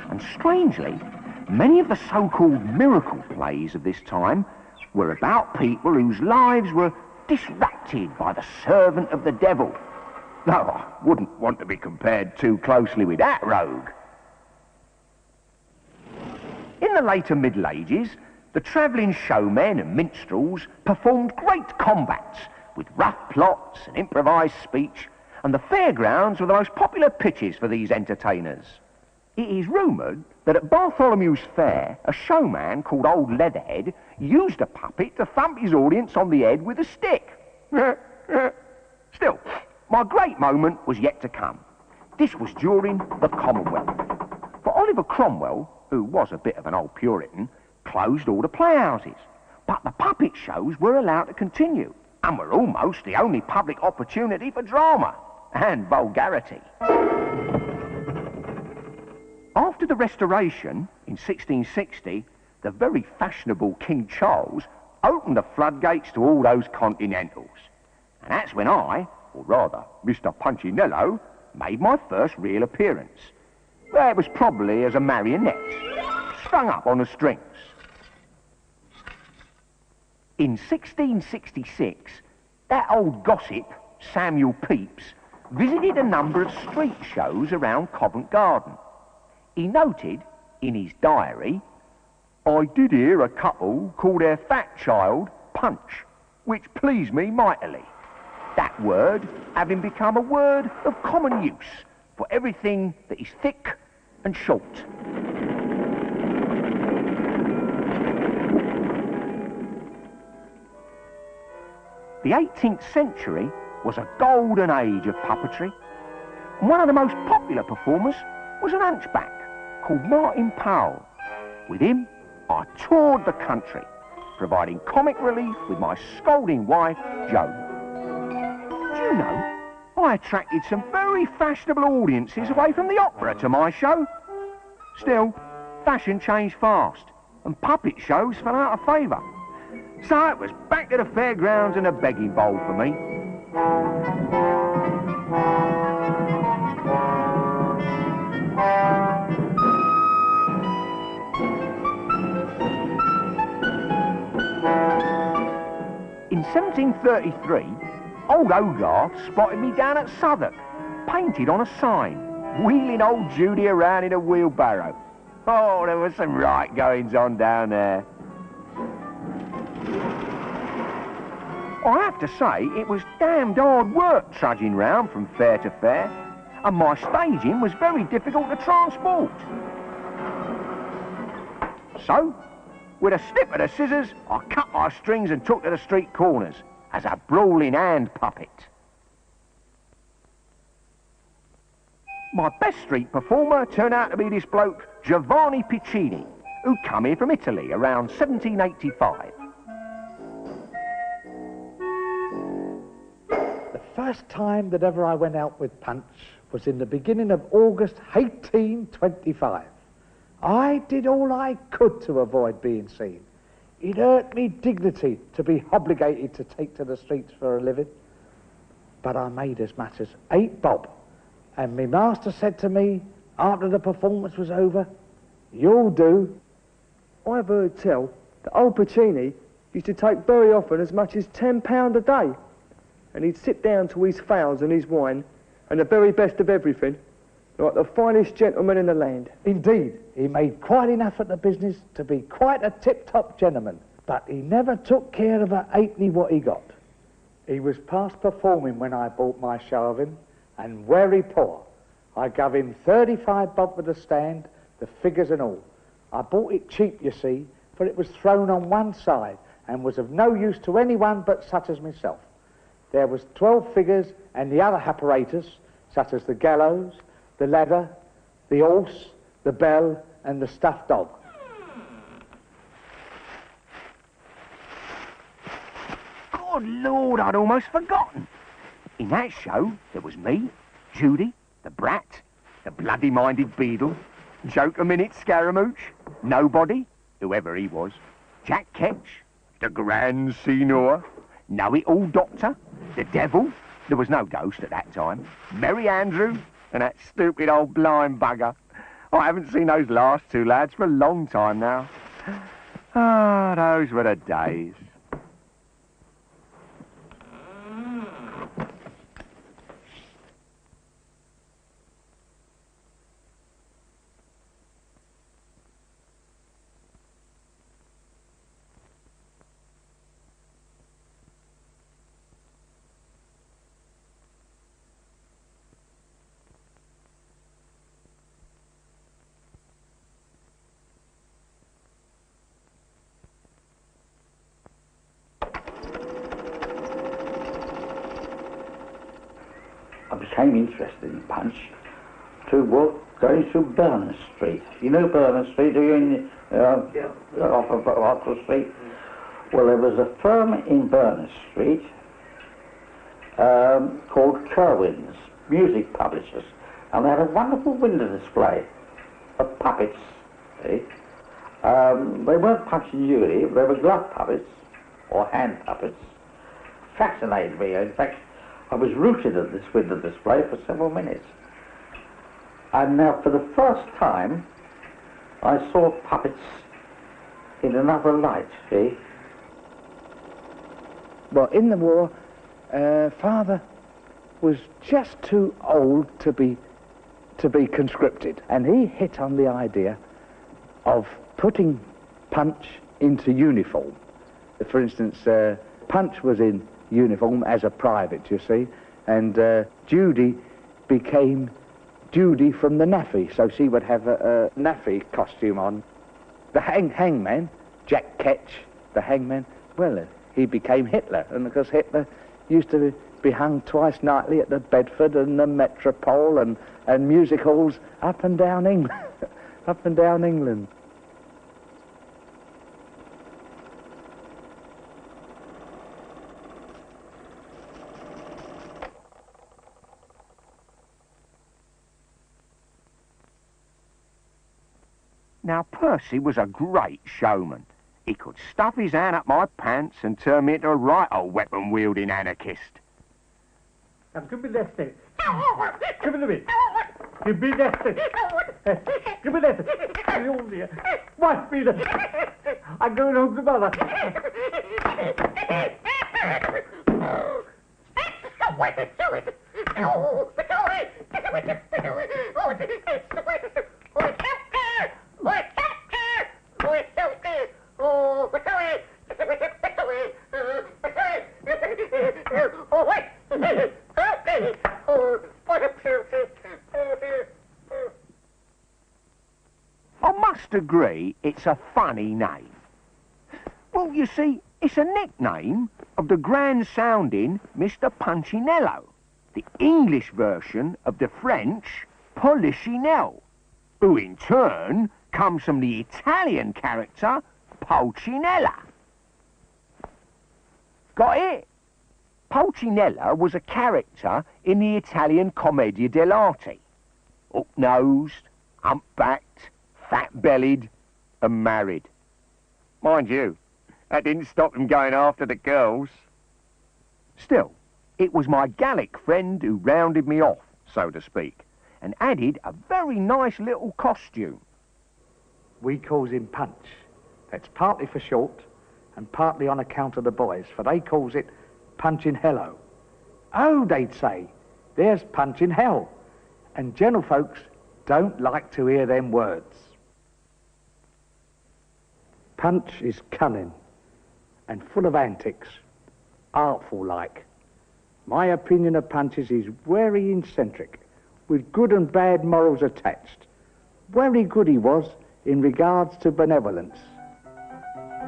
And strangely, many of the so-called miracle plays of this time were about people whose lives were disrupted by the servant of the devil. No, I wouldn't want to be compared too closely with that rogue. In the later Middle Ages, the travelling showmen and minstrels performed great combats with rough plots and improvised speech, and the fairgrounds were the most popular pitches for these entertainers. It is rumoured that at Bartholomew's Fair, a showman called Old Leatherhead used a puppet to thump his audience on the head with a stick. Still, my great moment was yet to come. This was during the Commonwealth. For Oliver Cromwell, who was a bit of an old Puritan, closed all the playhouses. But the puppet shows were allowed to continue, and were almost the only public opportunity for drama and vulgarity. After the Restoration, in 1660, the very fashionable King Charles opened the floodgates to all those continentals. And that's when I, or rather, Mr. Punchinello, made my first real appearance. Well, it was probably as a marionette, strung up on the strings. In 1666, that old gossip, Samuel Pepys, visited a number of street shows around Covent Garden. He noted, in his diary, "I did hear a couple call their fat child Punch, which pleased me mightily." That word having become a word of common use for everything that is thick and short. The 18th century was a golden age of puppetry, and one of the most popular performers was an hunchback called Martin Powell. With him, I toured the country, providing comic relief with my scolding wife, Joan. Do you know, I attracted some very fashionable audiences away from the opera to my show. Still, fashion changed fast, and puppet shows fell out of favour. So it was back to the fairgrounds and a begging bowl for me. In 1733, old Hogarth spotted me down at Southwark, painted on a sign, wheeling old Judy around in a wheelbarrow. Oh, there was some right goings on down there. I have to say, it was damned hard work trudging round from fair to fair, and my staging was very difficult to transport. So, with a snip of the scissors, I cut my strings and took to the street corners as a brawling hand puppet. My best street performer turned out to be this bloke, Giovanni Piccini, who come here from Italy around 1785. first time that ever I went out with Punch was in the beginning of August 1825. I did all I could to avoid being seen. It hurt me dignity to be obligated to take to the streets for a living. But I made as much as 8 bob, and me master said to me, after the performance was over, "You'll do." I've heard tell that old Puccini used to take very often as much as £10 a day, and he'd sit down to his fowls and his wine, and the very best of everything, like the finest gentleman in the land. Indeed, he made quite enough at the business to be quite a tip-top gentleman, but he never took care of a halfpenny what he got. He was past performing when I bought my show of him, and very poor. I gave him 35 bob for the stand, the figures and all. I bought it cheap, you see, for it was thrown on one side and was of no use to anyone but such as myself. There was 12 figures and the other apparatus, such as the gallows, the ladder, the horse, the bell, and the stuffed dog. Good Lord, I'd almost forgotten. In that show, there was me, Judy, the brat, the bloody-minded beadle, Joker-Minute Scaramouche, Nobody, whoever he was, Jack Ketch, the Grand Signor, Know-It-All Doctor, the Devil, there was no ghost at that time, Merry Andrew, and that stupid old blind bugger. I haven't seen those last 2 lads for a long time now. Ah, those were the days. I became interested in Punch going through Berners Street. You know Berners Street, do you? Off of Oxford Street? Well, there was a firm in Berners Street called Kerwin's Music Publishers, and they had a wonderful window display of puppets. See? They weren't punching Judy, they were glove puppets, or hand puppets. Fascinated me. In fact, I was rooted at this window display for several minutes. And now, for the first time, I saw puppets in another light, see? Well, in the war, Father was just too old to be conscripted, and he hit on the idea of putting Punch into uniform. For instance, Punch was in uniform as a private, you see, and Judy became Judy from the Nave, so she would have a Nave costume on. The hangman, Jack Ketch, the hangman, well, he became Hitler, and because Hitler used to be hung twice nightly at the Bedford and the Metropole and music halls up and down England. Up and down England. Now, Percy was a great showman. He could stuff his hand up my pants and turn me into a right old weapon-wielding anarchist. Now, give me that thing. Give it to me. Give me that thing. Give me that thing. Oh, dear. Watch me. I'm going home to Mother. I must agree it's a funny name. Well, you see, it's a nickname of the grand-sounding Mr. Punchinello, the English version of the French Polichinelle, who in turn comes from the Italian character Pulcinella. Got it? Pulcinella was a character in the Italian Commedia dell'arte. Up-nosed, hump-backed, fat-bellied, and married. Mind you, that didn't stop him going after the girls. Still, it was my Gallic friend who rounded me off, so to speak, and added a very nice little costume. We calls him Punch. That's partly for short and partly on account of the boys, for they calls it Punchin' Hello. Oh, they'd say, there's Punch in Hell. And gentlefolks don't like to hear them words. Punch is cunning and full of antics, artful like. My opinion of Punch is he's very eccentric, with good and bad morals attached. Very good he was in regards to benevolence.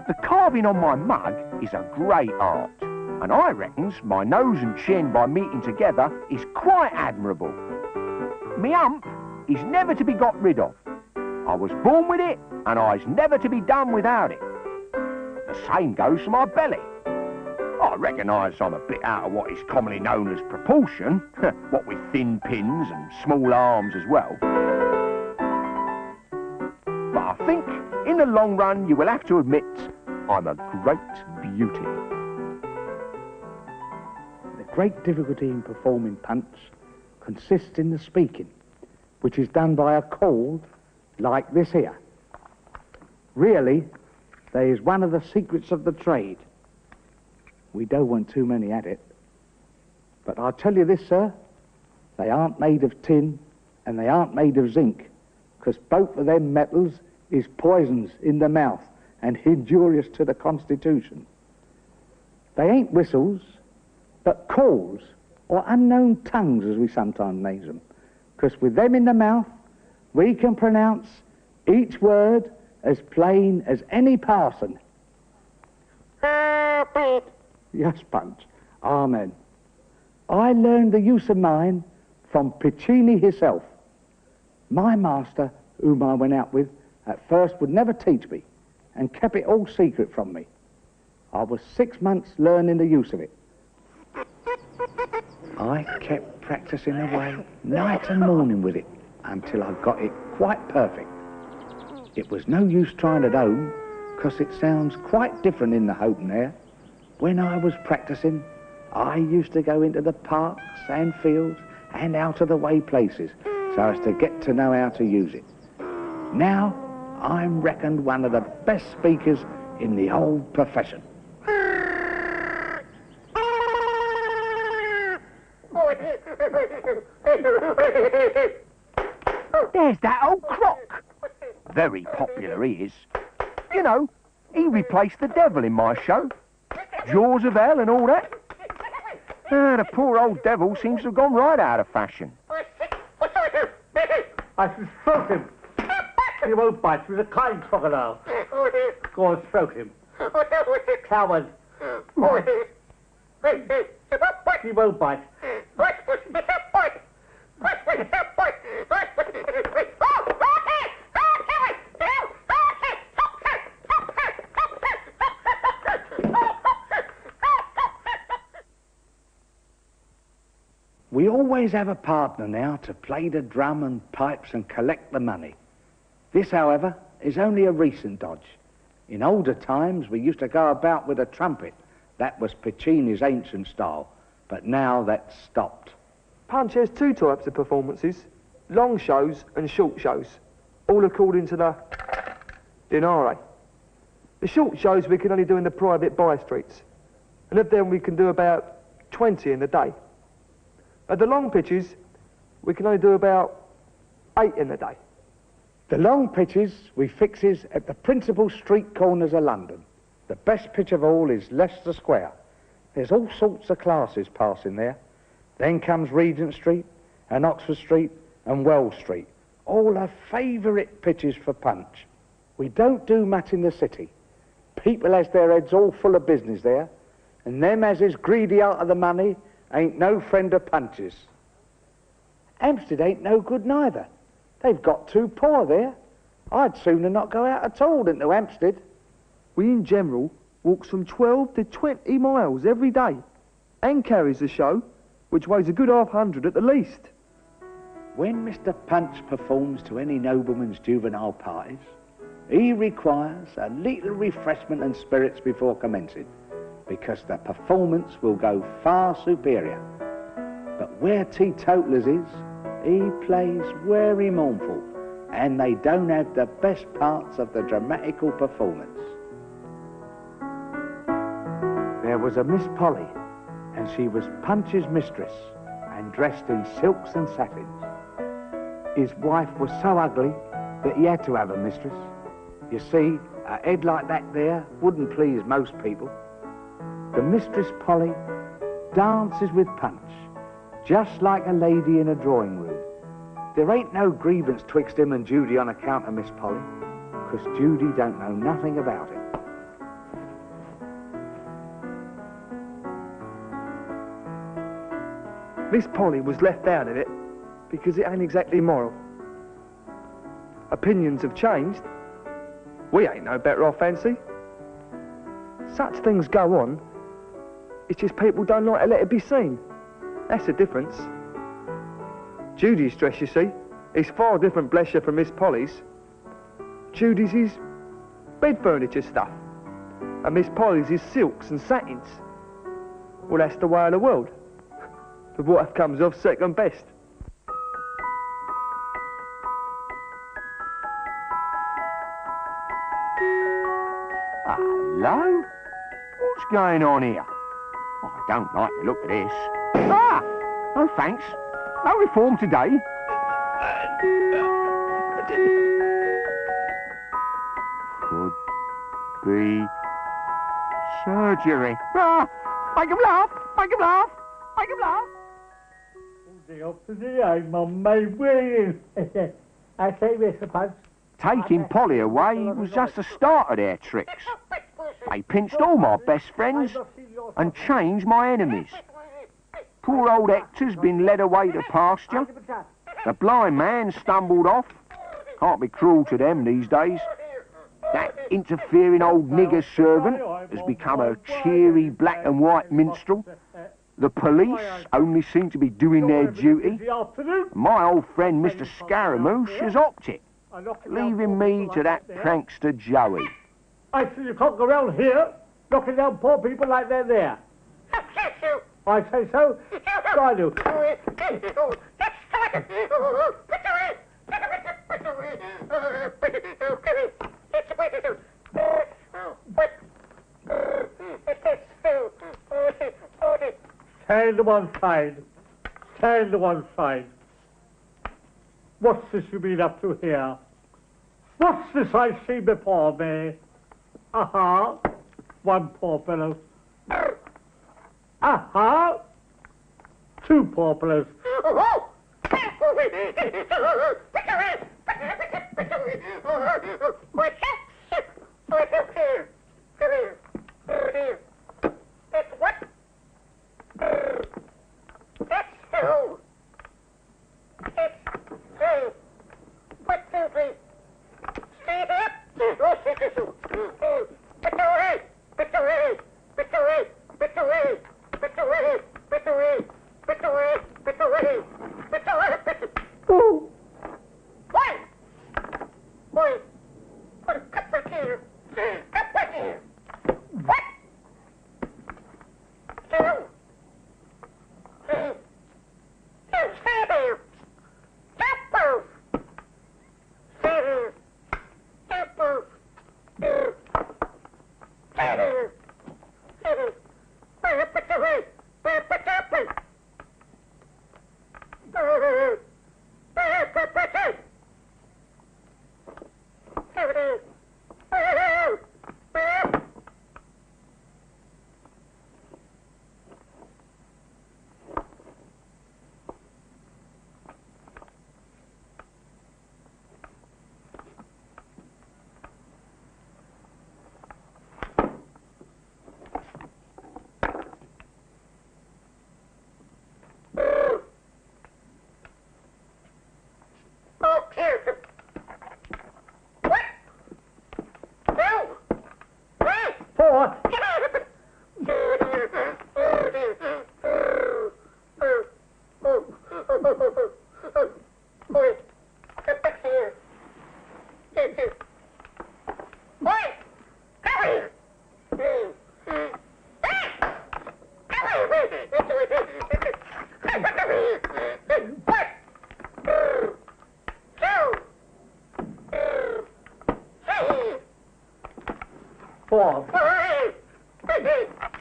The carving on my mug is a great art, and I reckons my nose and chin by meeting together is quite admirable. Me hump is never to be got rid of. I was born with it, and I's never to be done without it. The same goes for my belly. I recognise I'm a bit out of what is commonly known as proportion, what with thin pins and small arms as well. But I think, in the long run, you will have to admit I'm a great beauty. The great difficulty in performing Punch consists in the speaking, which is done by a call like this here. Really, there is one of the secrets of the trade. We don't want too many at it. But I'll tell you this, sir, they aren't made of tin and they aren't made of zinc, because both of them metals is poisons in the mouth and injurious to the constitution. They ain't whistles, but calls, or unknown tongues as we sometimes name them, because with them in the mouth, we can pronounce each word as plain as any parson. Yes, Punch. Amen. I learned the use of mine from Piccini himself. My master, whom I went out with, at first would never teach me, and kept it all secret from me. I was 6 months learning the use of it. I kept practicing away night and morning with it until I got it quite perfect. It was no use trying at home, because it sounds quite different in the open air. When I was practicing, I used to go into the parks and fields and out-of-the-way places so as to get to know how to use it. Now, I'm reckoned one of the best speakers in the whole profession. There's that old croc. Very popular he is. You know, he replaced the devil in my show. Jaws of Hell and all that. The poor old devil seems to have gone right out of fashion. I should stroke him. He won't bite with a kind crocodile. Go and stroke him. Coward. He won't bite. We always have a partner now to play the drum and pipes and collect the money. This, however, is only a recent dodge. In older times, we used to go about with a trumpet. That was Piccini's ancient style, but now that's stopped. Punch has two types of performances, long shows and short shows, all according to the denare. The short shows we can only do in the private by streets, and of them we can do about 20 in a day. At the long pitches, we can only do about 8 in a day. The long pitches we fixes at the principal street corners of London. The best pitch of all is Leicester Square. There's all sorts of classes passing there. Then comes Regent Street and Oxford Street and Wells Street. All are favourite pitches for Punch. We don't do much in the city. People has their heads all full of business there, and them as is greedy out of the money ain't no friend of Punch's. Hampstead ain't no good neither. They've got too poor there. I'd sooner not go out at all into Hampstead. We in general walks from 12 to 20 miles every day. and carries the show, which weighs a good 100 at the least. When Mr. Punch performs to any nobleman's juvenile parties, he requires a little refreshment and spirits before commencing, because the performance will go far superior. But where teetotalers is, he plays very mournful, and they don't have the best parts of the dramatical performance. There was a Miss Polly, and she was Punch's mistress, and dressed in silks and satins. His wife was so ugly that he had to have a mistress. You see, a head like that there wouldn't please most people. The Mistress Polly dances with Punch, just like a lady in a drawing room. There ain't no grievance twixt him and Judy on account of Miss Polly, 'cause Judy don't know nothing about it. Miss Polly was left out of it because it ain't exactly moral. Opinions have changed. We ain't no better off, fancy. Such things go on. It's just people don't like to let it be seen. That's the difference. Judy's dress, you see, is far different, bless you, from Miss Polly's. Judy's is bed furniture stuff, and Miss Polly's is silks and satins. Well, that's the way of the world. But what comes off second best? Hello? What's going on here? Oh, I don't like the look of this. Ah! No thanks. No reform today. Could be surgery. Ah! Make him laugh! Make him laugh! Make him laugh! I'm on my way. I say, Mr. Punch. Taking Polly away was just the start of their tricks. They pinched all my best friends and changed my enemies. Poor old Hector's been led away to pasture. The blind man stumbled off. Can't be cruel to them these days. That interfering old nigger servant has become a cheery black and white minstrel. The police only seem to be doing their duty. My old friend Mr. Scaramouche has opted, leaving me to that prankster Joey. I see you can't go around here knocking down poor people like they're there. I say so, so I do. Stand to one side. Stand to one side. What's this you've been up to here? What's this I see before me? Aha! One poor fellow. Aha! Two poor fellows. Four.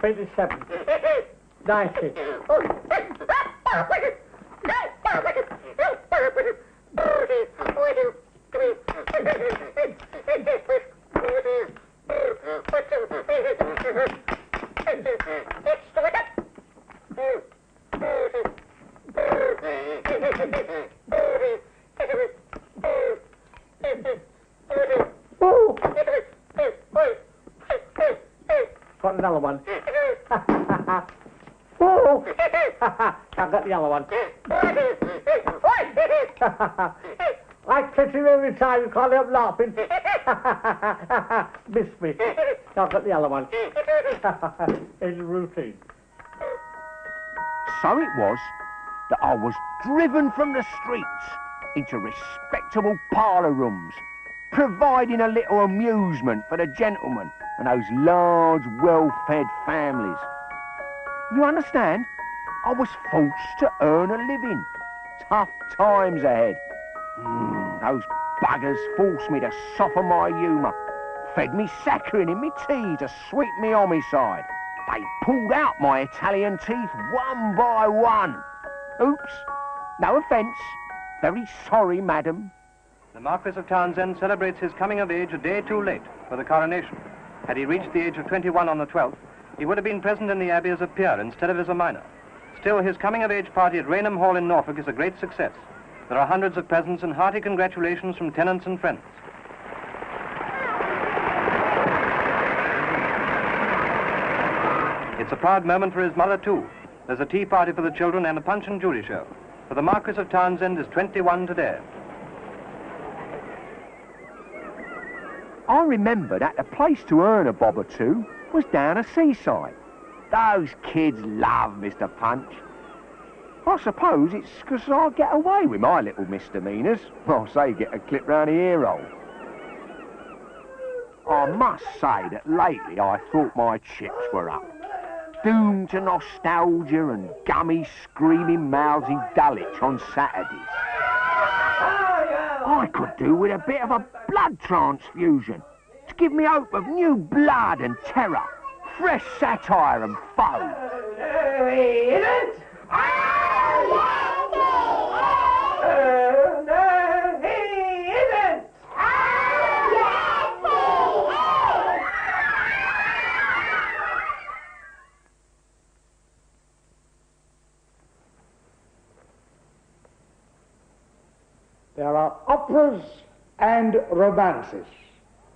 27. 90. Got another one. Oh! I got the other one. I catch him every time, you can't help laughing. Miss me. I got the other one. It's routine. So it was that I was driven from the streets into respectable parlour rooms, providing a little amusement for the gentlemen and those large, well-fed families. You understand? I was forced to earn a living. Tough times ahead. Those buggers forced me to soften my humour, fed me saccharin in me tea to sweeten me homicide. They pulled out my Italian teeth one by one. Oops, no offence. Very sorry, madam. The Marquis of Townsend celebrates his coming of age a day too late for the coronation. Had he reached the age of 21 on the 12th, he would have been present in the Abbey as a peer instead of as a minor. Still, his coming-of-age party at Raynham Hall in Norfolk is a great success. There are hundreds of presents and hearty congratulations from tenants and friends. It's a proud moment for his mother, too. There's a tea party for the children and a Punch and Judy show. For the Marquis of Townsend is 21 today. I remember that the place to earn a bob or two was down a seaside. Those kids love Mr. Punch. I suppose it's because I get away with my little misdemeanours. I'll say get a clip round the ear hole. I must say that lately I thought my chips were up. Doomed to nostalgia and gummy screaming mouths in Dulwich on Saturdays. I could do with a bit of a blood transfusion to give me hope of new blood and terror, fresh satire and foe. There are operas and romances.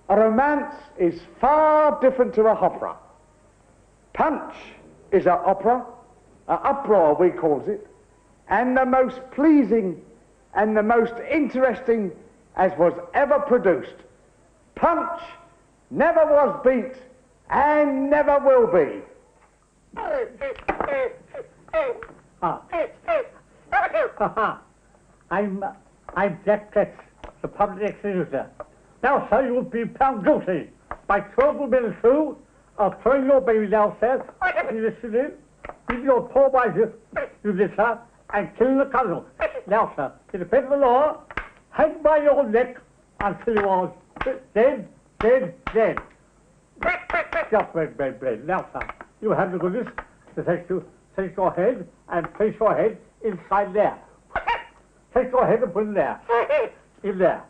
A romance is far different to a opera. Punch is an opera, an uproar we calls it, and the most pleasing and the most interesting as was ever produced. Punch never was beat and never will be. I'm Jack Ketch, the public executioner. Now, sir, you will be found guilty by 12 minutes through of throwing your baby downstairs, you listen in, leaving your poor wife, you did, sir, and killing the cousin. Now, sir, in the face of the law, hang by your neck until you are dead. Just dead. Now, sir, you have the goodness to take your head and place your head inside there. Take your head and put it there. In there.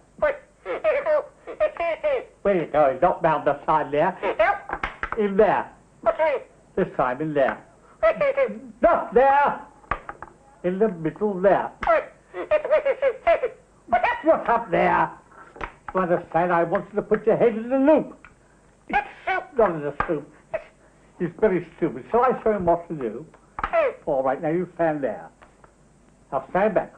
Where you going? Not round the side there. In there. This time in there. Not there. In the middle there. Just up there. You understand? I want you to put your head in the loop. Not in the soup. He's very stupid. Shall I show him what to do? All right, now you stand there. Now stand back.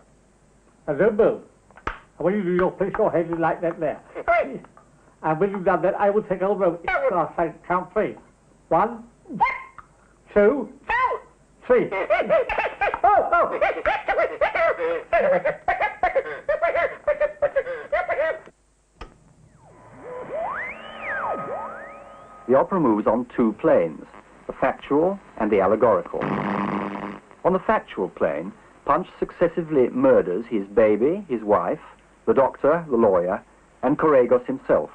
And don't move. And when you do, you'll place your head in like that there. And when you've done that, I will take over. I'll say count 3. 1, 2, 3. The opera moves on two planes, the factual and the allegorical. On the factual plane, Punch successively murders his baby, his wife, the doctor, the lawyer, and Corregos himself,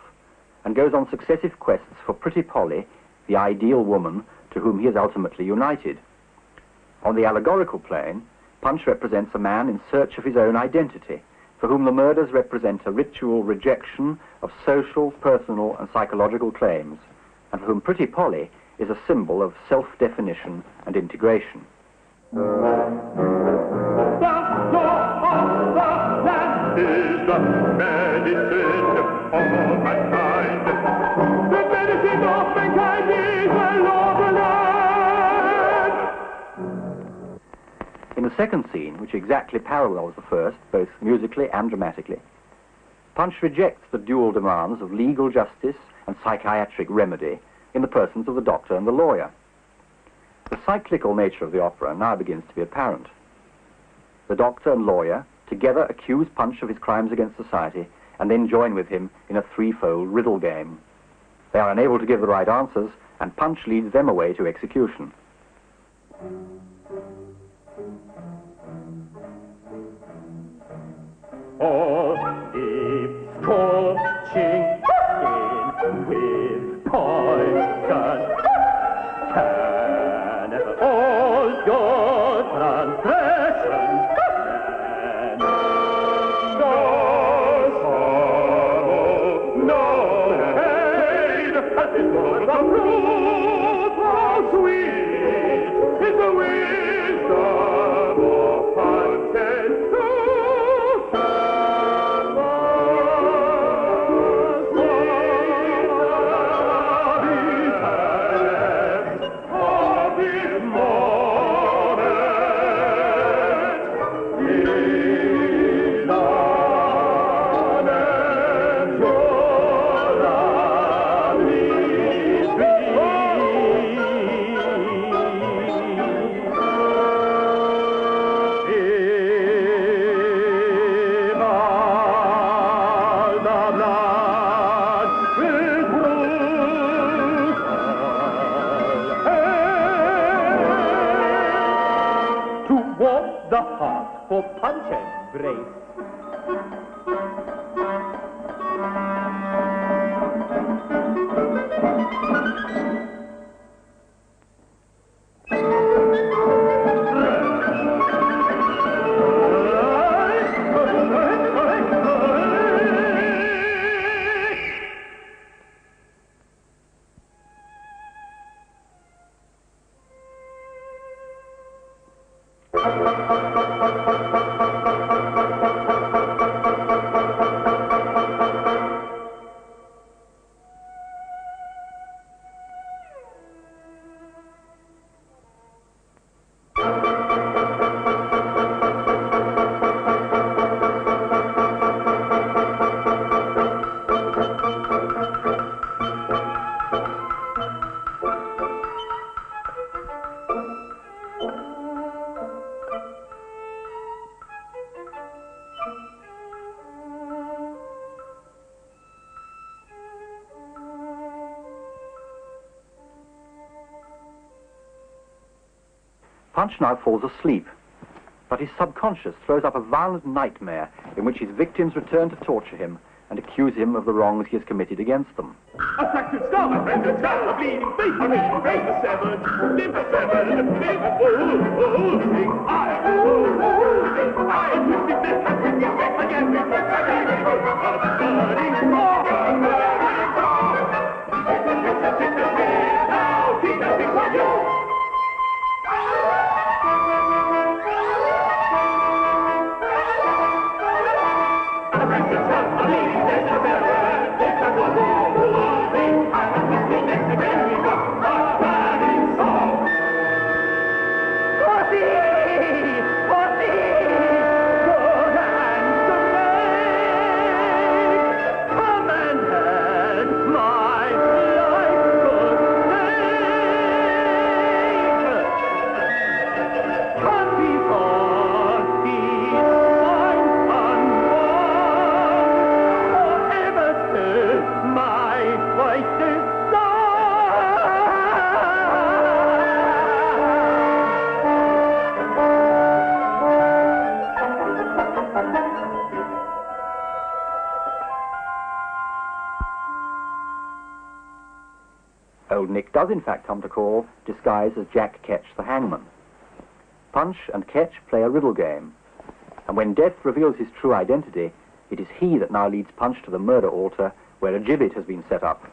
and goes on successive quests for Pretty Polly, the ideal woman to whom he is ultimately united. On the allegorical plane, Punch represents a man in search of his own identity, for whom the murders represent a ritual rejection of social, personal, and psychological claims, and for whom Pretty Polly is a symbol of self-definition and integration. The is the medicine of mankind. The medicine of mankind is the Wonderland. In the second scene, which exactly parallels the first, both musically and dramatically, Punch rejects the dual demands of legal justice and psychiatric remedy in the persons of the doctor and the lawyer. The cyclical nature of the opera now begins to be apparent. The doctor and lawyer together accuse Punch of his crimes against society and then join with him in a threefold riddle game. They are unable to give the right answers, and Punch leads them away to execution. All deep scorching skin with poison can all your transgressions end. No sorrow, no pain, as it was the fruit, how sweet is the wisdom of Punch's the heart for Punch and Brace. Punch now falls asleep, but his subconscious throws up a violent nightmare in which his victims return to torture him and accuse him of the wrongs he has committed against them. A fractured skull, a fractured skull, a bleeding face, a bleeding face, a severed limb, a severed limb, oozing eye, oozing eye, twisted neck, a twisted neck, again, a burning saw, a burning saw. Now, see nothing for you. old Nick does in fact come to call, disguised as Jack Ketch the hangman. Punch and Ketch play a riddle game, and when Death reveals his true identity, it is he that now leads Punch to the murder altar where a gibbet has been set up.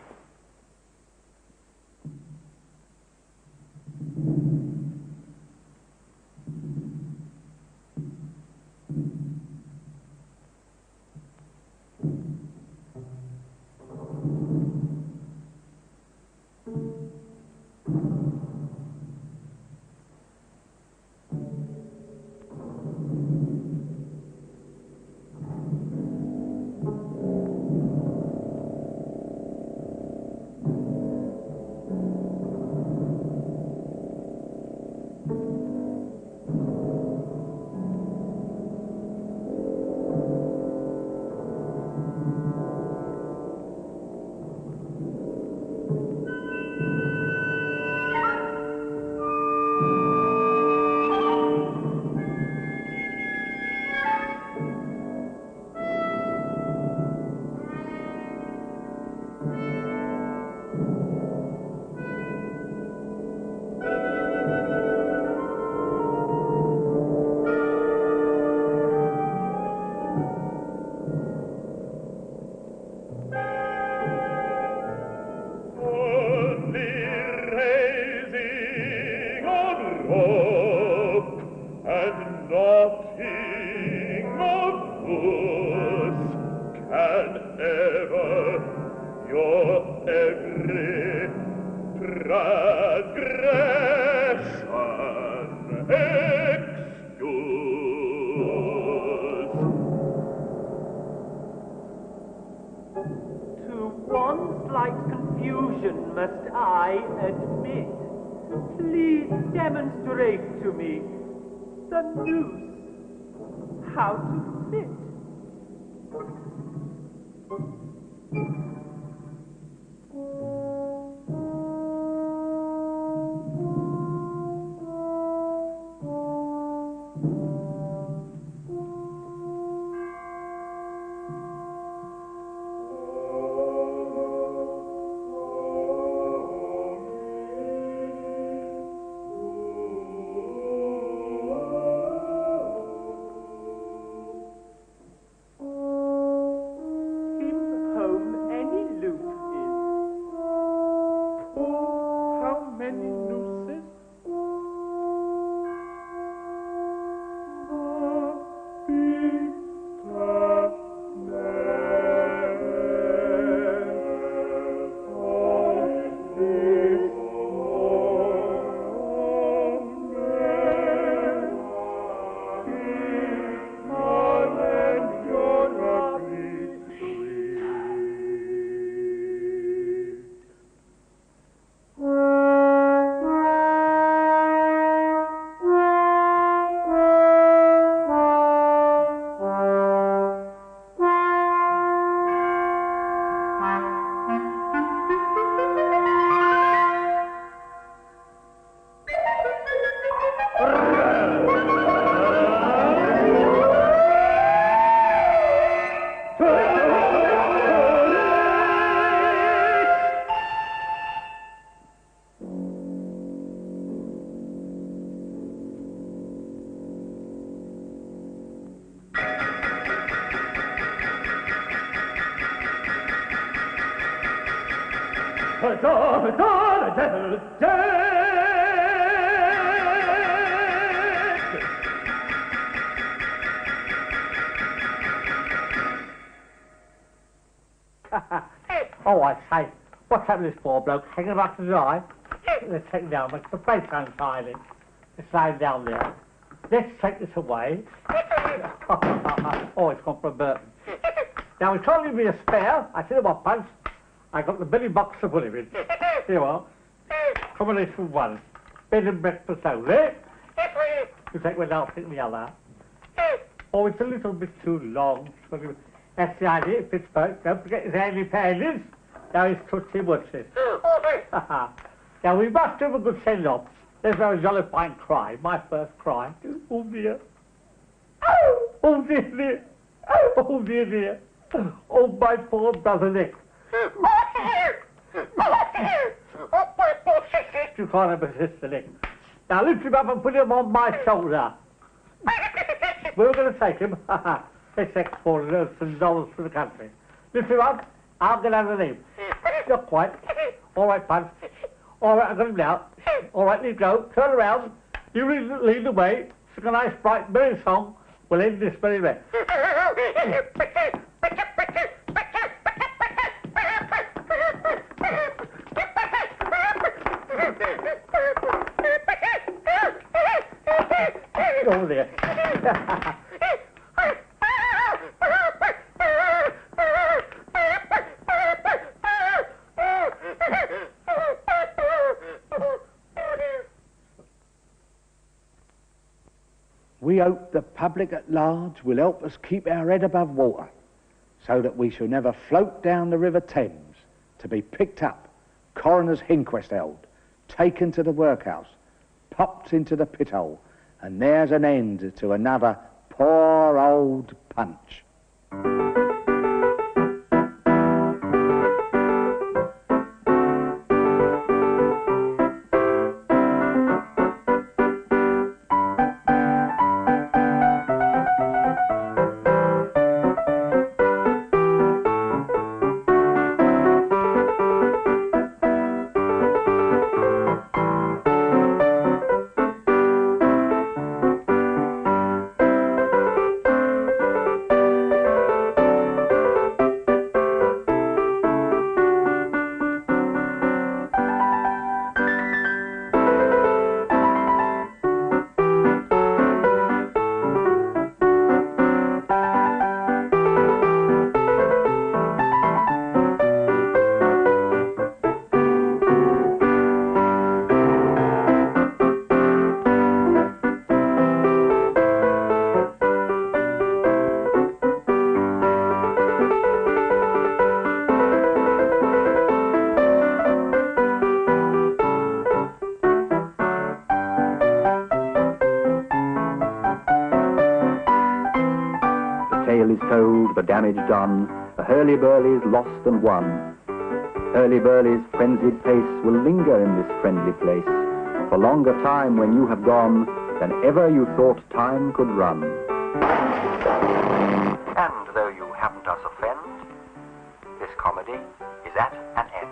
How to fit. Oh, I say, what's happened to this poor bloke hanging about to dry? Let's take him down, make the place untidy. Let's lay him down there. Let's take this away. Oh, it's gone for a burden. Now, he's trying to give me a spare. I tell you what, Punch, I got the Billy box to put him in. Here you are. Combination one. Bed and breakfast only. You take one, I'll take the other. Oh, it's a little bit too long. That's the idea, it fits both. Don't forget his handy panties. Now he's Tootsie Wootsie. Now we must have a good send-off. There's no jolly fine cry, my first cry. Oh dear. Oh dear dear. Oh dear dear. Oh my poor brother Nick. Oh, my You can't resist the leg. Now lift him up and put him on my shoulder. We're going to take him. Let's export some dollars to the country. Lift him up. I'll get underneath. You're quiet. All right, Punch. All right, I've got him now. All right, let's go. Turn around. You lead the way. Sing a nice, bright, merry song. We'll end this very way. Over there. We hope the public at large will help us keep our head above water, so that we shall never float down the River Thames to be picked up, coroner's inquest held, taken to the workhouse, popped into the pit hole, and there's an end to another poor old Punch. The damage done, the hurly-burly's lost and won. Hurly-burly's frenzied pace will linger in this friendly place for longer time when you have gone than ever you thought time could run. And though you haven't us offend, this comedy is at an end.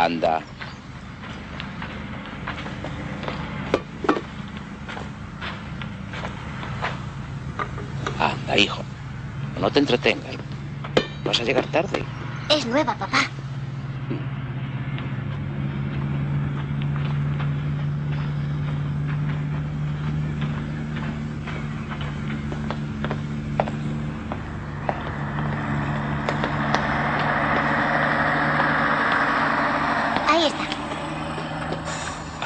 Anda. Anda, hijo. No te entretengas. Vas a llegar tarde. Es nueva, papá. Ahí está.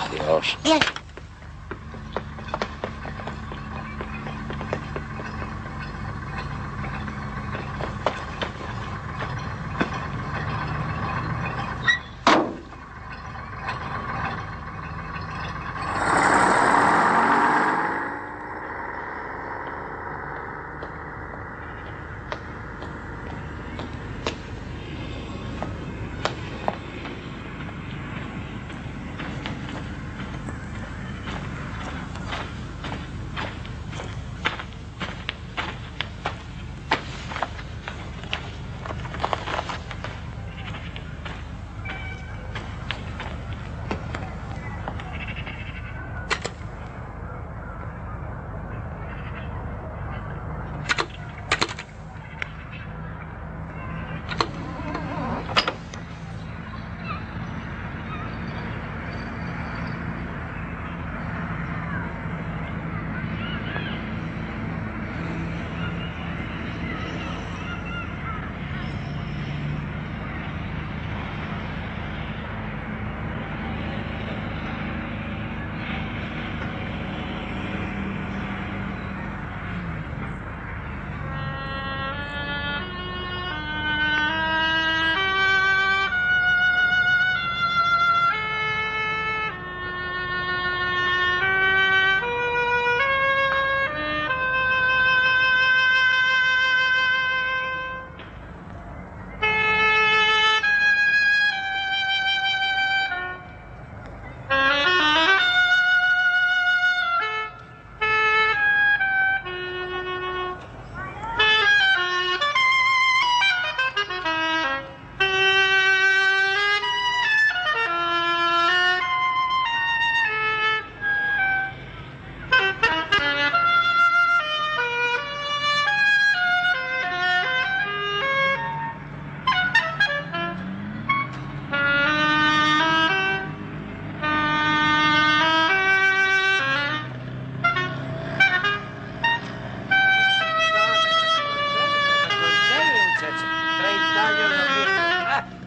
Adiós. Bien.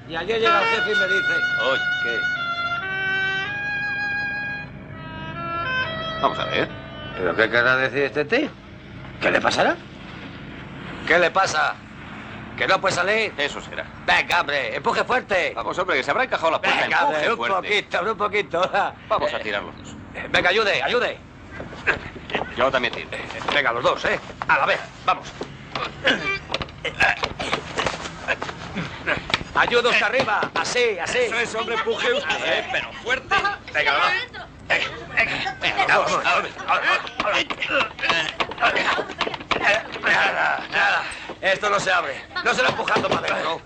Y ayer llega el jefe y me dice... Oye, ¿qué? Vamos a ver. ¿Pero qué querrá decir este tío? ¿Qué le pasará? ¿Qué le pasa? ¿Que no puede salir? Eso será. Venga, hombre, empuje fuerte. Vamos, hombre, que se habrá encajado la puerta. Venga, Empuje hombre, fuerte. un poquito. Vamos a tirar los dos. Venga, ayude. Yo también tiro. Venga, los dos, ¿eh? A la vez, vamos. Ayuda usted arriba, así. Eso es, hombre, empuje usted, pero fuerte. Venga, va. Venga, vamos. Nada. Esto no se abre. No se lo empujando para adentro.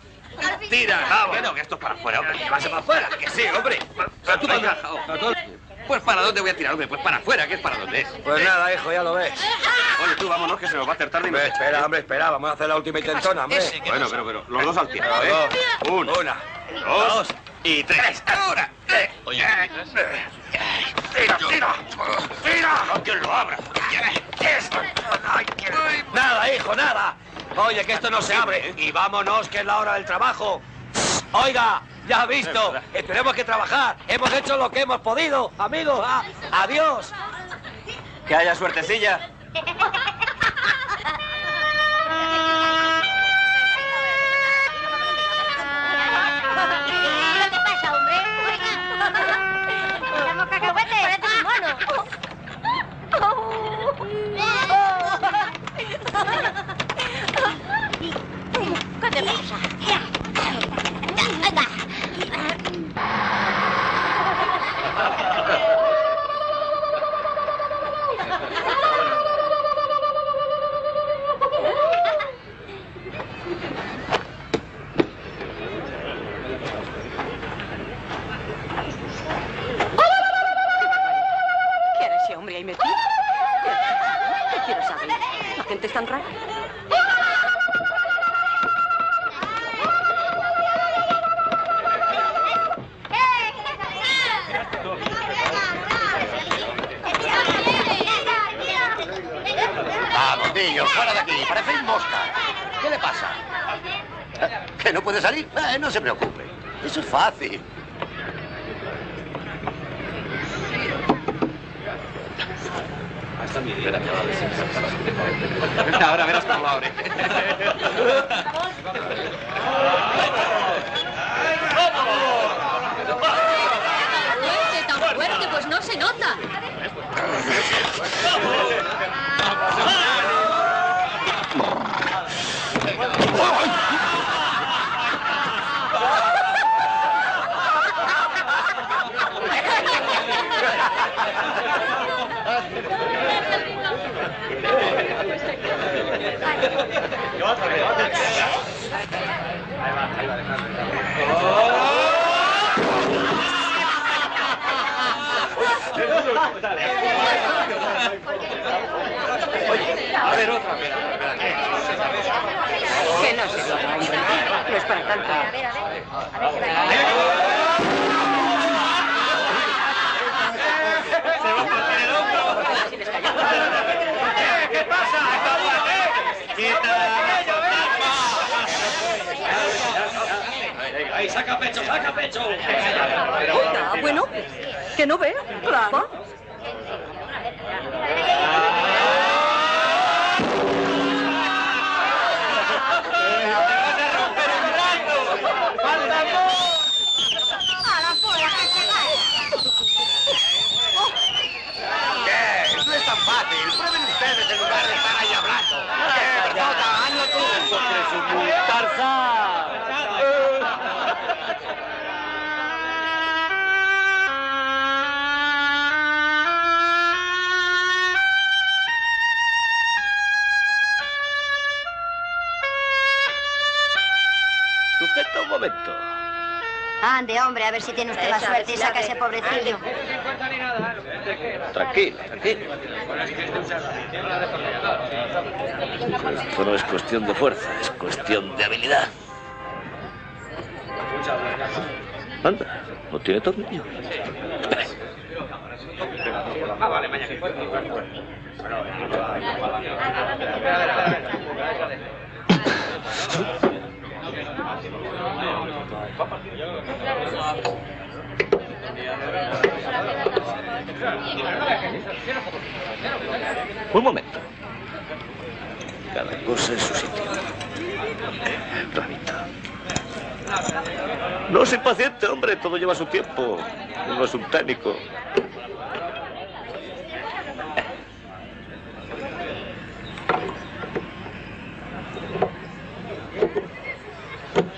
Tira. Vamos. Que no, que esto es para afuera, hombre. Que vaya para afuera. Que sí, hombre. Pero tú Venga. venga. Pues ¿para dónde voy a tirar, hombre? Pues para afuera, que es para dónde es. Pues nada, hijo, ya lo ves. Oye, tú, vámonos, que se nos va a hacer tarde y me... Espera. Vamos a hacer la última intentona, hombre. Bueno, pero los dos al tiempo, Los ¿eh? dos. Una. Dos. Y tres. Ahora. Oye, Tira. que lo abra. Nada, hijo, nada. Oye, que esto no se abre. Y vámonos, que es la hora del trabajo. Oiga, ya ha visto. Tenemos que trabajar. Hemos hecho lo que hemos podido, amigos. Adiós. Que haya suertecilla. ¿Qué te pasa, hombre? ¡Estamos cacahuetes! ¡Parece un mono! ¿Qué te pasa? Venga. tan raro. Vamos, niño, fuera de aquí. Parecéis moscas. ¿Qué le pasa? ¿Que no puede salir? No se preocupe. Eso es fácil. Ahora verás cómo lo abre. ¡Fuerte, tan fuerte! Pues no se nota. A ver, otra. Que no se nota, hombre. No es para tanto. ¿Qué pasa? ¡Ahí, saca pecho, saca pecho! Oiga, bueno, que no veo. Claro. ¿Qué? No es tan fácil. Prueben ustedes en lugar de estar ahí hablando. ¿Qué? Jota, hazlo tú. Porque es un muy Tarzán. Sujeta un momento. Ande, hombre, a ver si tiene usted la suerte y saca a ese pobrecillo. Tranquila, tranquila. Esto no es cuestión de fuerza, es cuestión de habilidad. Anda, no tiene tornillo. Un momento. Cada cosa en su sitio. Ramita. No soy paciente, hombre. Todo lleva su tiempo. No es un técnico.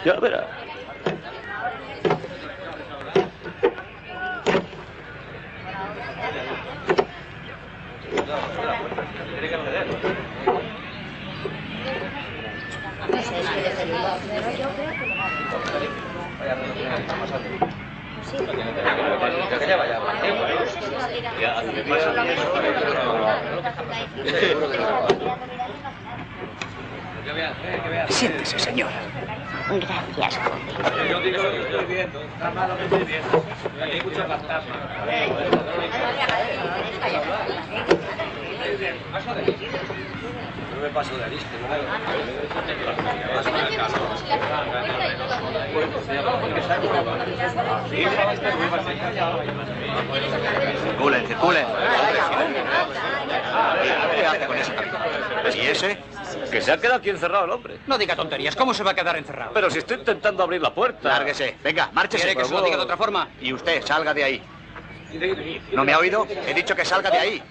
Ya verá. Siéntese, señora. Gracias, joven. Yo digo lo que estoy viendo. Está mal lo que estoy viendo. Hay muchos fantasmas. No me paso de arista. Circulen, circulen. ¿Qué hace con ese camino? ¿Y ese? Que se ha quedado aquí encerrado el hombre. No diga tonterías, ¿cómo se va a quedar encerrado? Pero si estoy intentando abrir la puerta. Lárguese, venga, márchese. ¿Quiere que se lo diga de otra forma? Y usted, salga de ahí. ¿No me ha oído? He dicho que salga de ahí.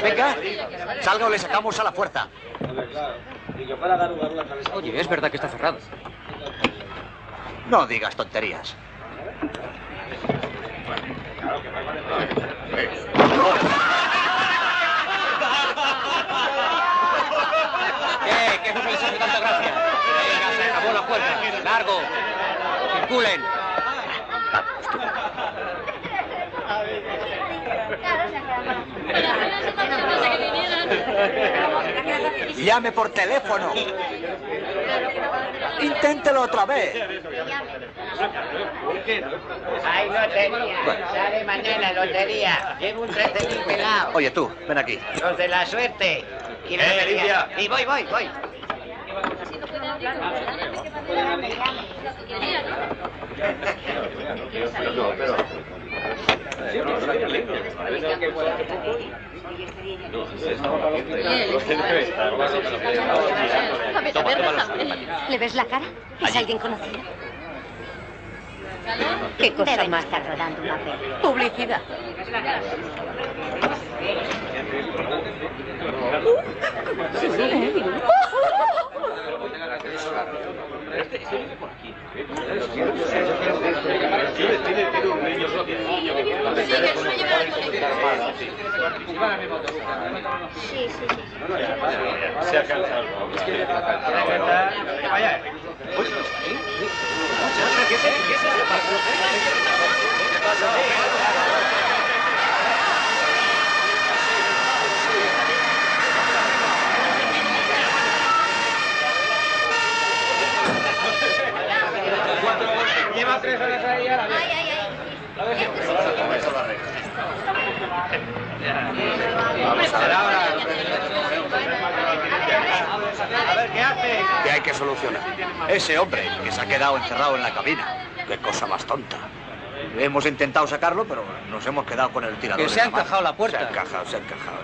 Venga, salga o le sacamos a la fuerza. Oye, es verdad que está cerrado. No digas tonterías. ¿Qué no se les hace tanta gracia? Venga, se acabó la puerta. Largo. Circulen. Llame por teléfono. Inténtelo otra vez. Hay lotería. Sale mañana lotería. Llevo un 13.000 pelado. Oye, tú, ven aquí. Los de la suerte. ¿Quién lotería? Y voy. A ver, ¿le ves la cara? ¿Es alguien conocido? ¿Qué cosa Deben más? estar rodando una peli. Publicidad. Sí. Se ha cansado. Vaya. ¿Qué es eso? ¿Qué pasa? Lleva 3 horas ahí a la vez. Vamos a ver ahora. A ver, ¿qué hace? ¿Qué hay que solucionar? Ese hombre que se ha quedado encerrado en la cabina. Qué cosa más tonta. Hemos intentado sacarlo, pero nos hemos quedado con el tirador. Que se ha encajado la puerta. Se ha encajado.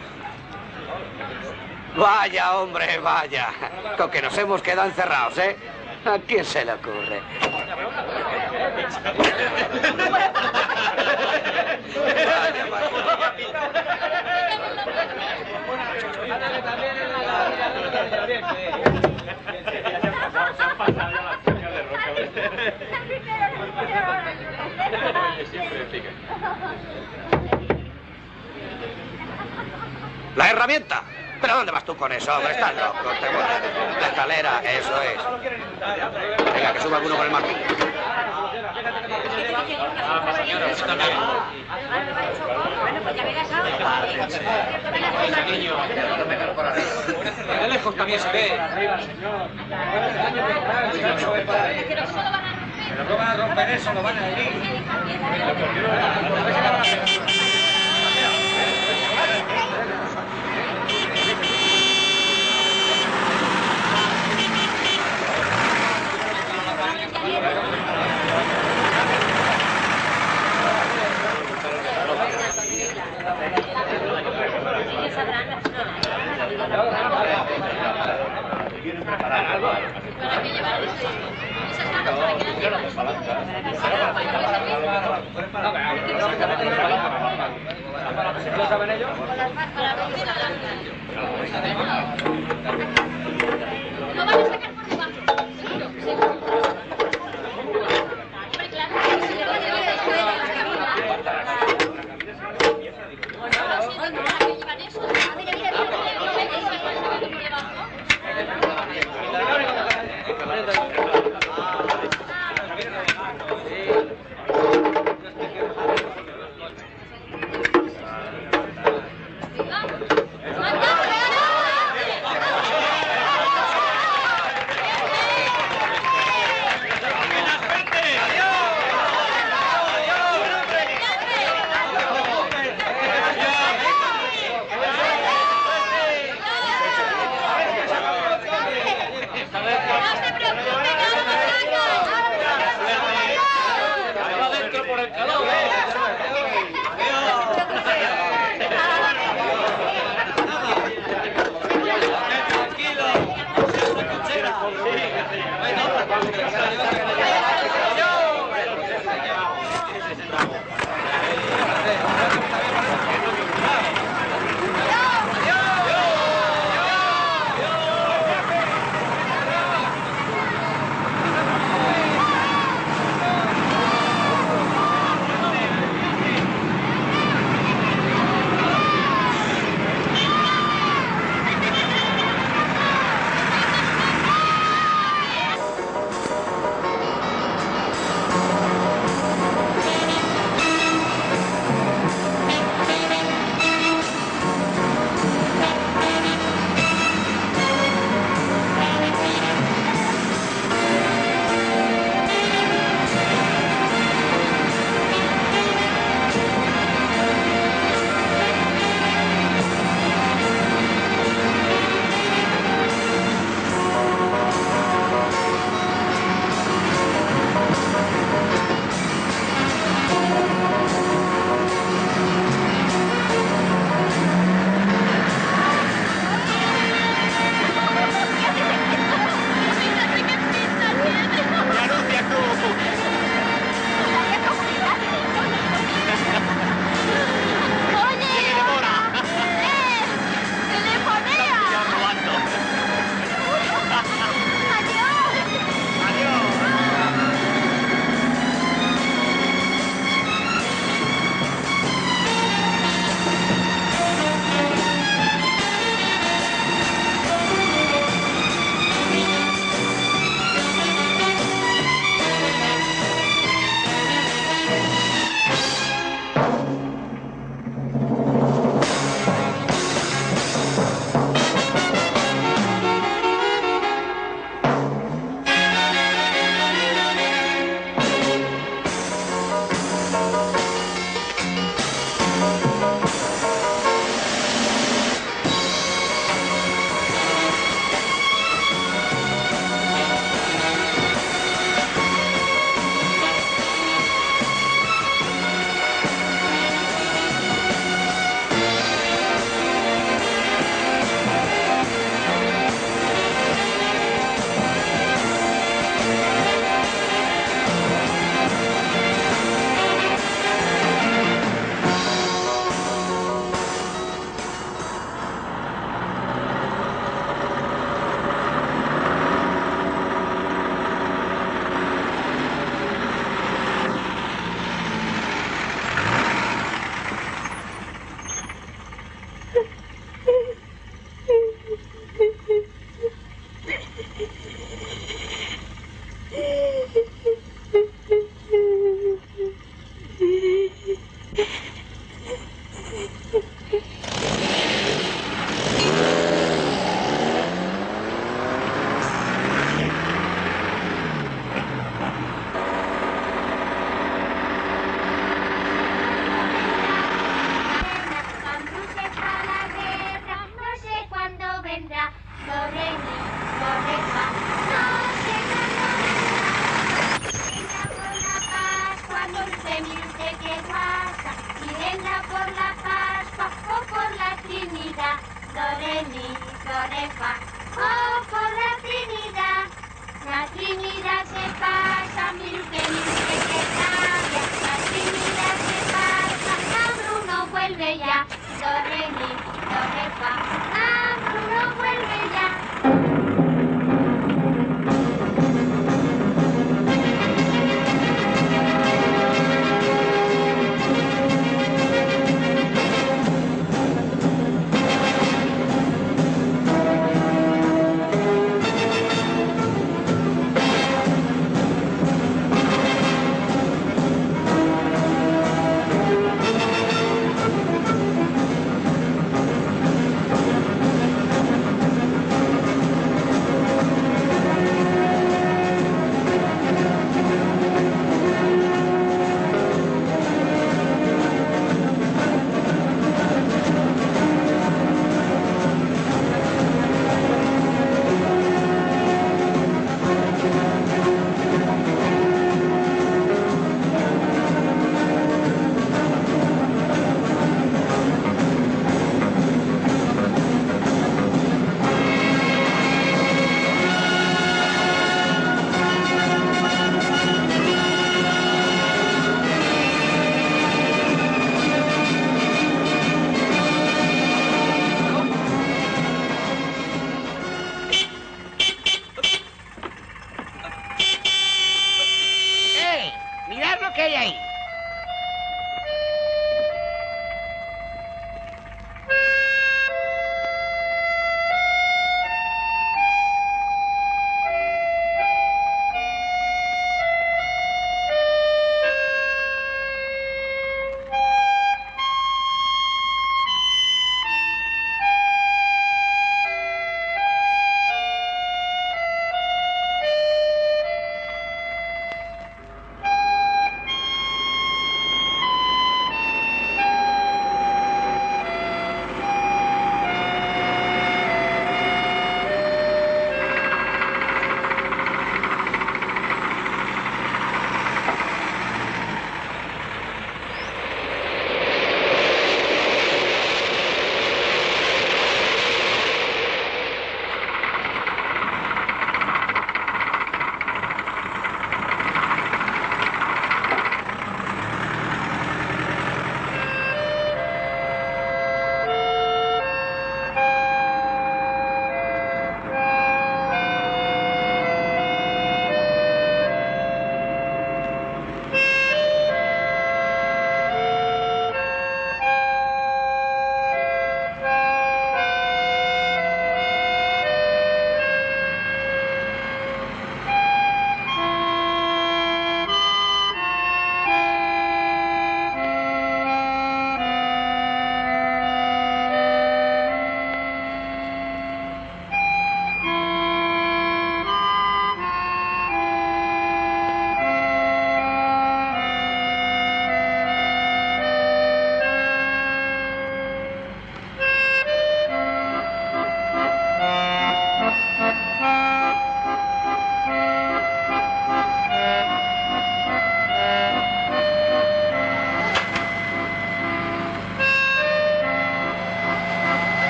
Vaya, hombre, vaya. Con que nos hemos quedado encerrados, ¿eh? ¿A quién se le ocurre? ¡La herramienta! ¿Pero dónde vas tú con eso, hombre? Estás loco. La escalera, eso es. Venga, que suba alguno con el martillo. De lejos también se ve. Pero no van a romper eso, lo van a herir. ¿Lo saben ellos? Lo van a sacar por debajo. do, re, mi, do, re, fa. No se venga por la Pascua, dulce mirte que pasa. Si venga por la Pascua o por la Trinidad. Do, re, mi, do, re, fa. O por la Trinidad. La Trinidad se pasa, mirte que cambia. La Trinidad se pasa, a Bruno vuelve ya. Do, re, mi, do, re, fa. A Bruno vuelve ya.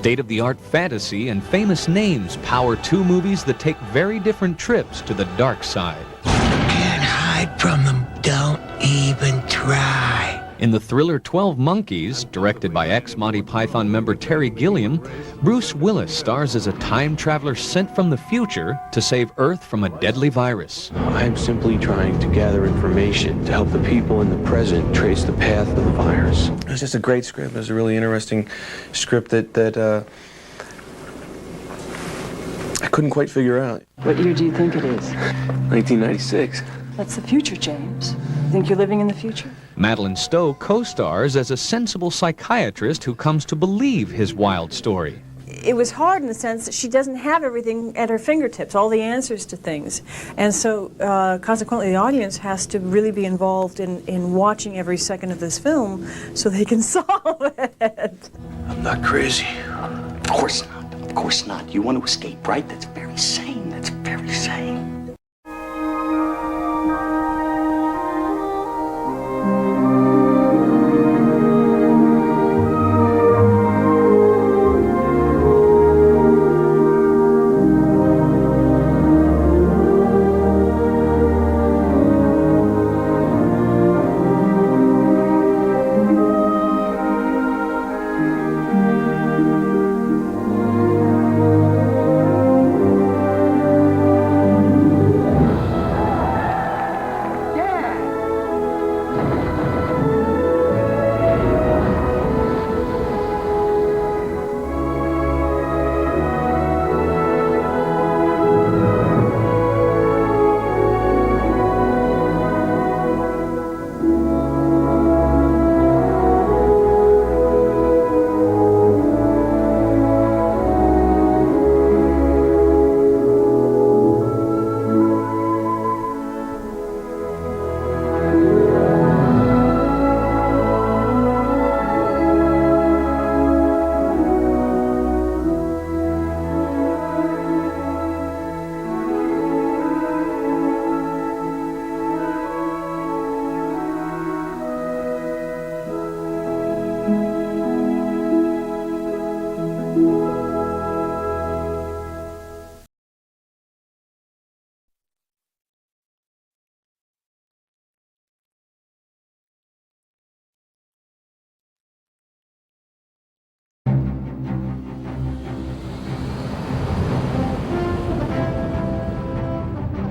State-of-the-art fantasy and famous names power two movies that take very different trips to the dark side. Can't hide from them. Don't even try. In the thriller 12 Monkeys, directed by ex-Monty Python member Terry Gilliam, Bruce Willis stars as a time traveler sent from the future to save Earth from a deadly virus. I'm simply trying to gather information to help the people in the present trace the path of the virus. It was just a great script. It was a really interesting script that I couldn't quite figure out. What year do you think it is? 1996. That's the future, James. Think you're living in the future? Madeline Stowe co-stars as a sensible psychiatrist who comes to believe his wild story. It was hard in the sense that she doesn't have everything at her fingertips, all the answers to things. And so, consequently, the audience has to really be involved in watching every second of this film so they can solve it. I'm not crazy. Of course not. Of course not. You want to escape, right? That's very sane. That's very sane.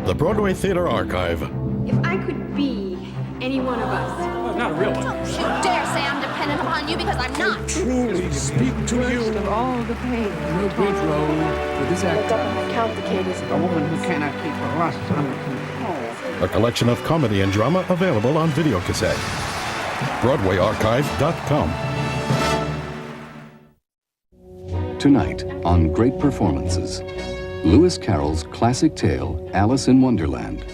The Broadway Theater Archive. If I could be any one of us. Oh, not a real one. Don't you dare say I'm dependent upon you because I'm not. Truly speak to you. Of all the pain. No bridge role for this Look actor. up and count the cables. A woman who cannot keep her lust under control. A collection of comedy and drama available on video cassette. BroadwayArchive.com. Tonight on Great Performances, Lewis Carroll's classic tale, Alice in Wonderland,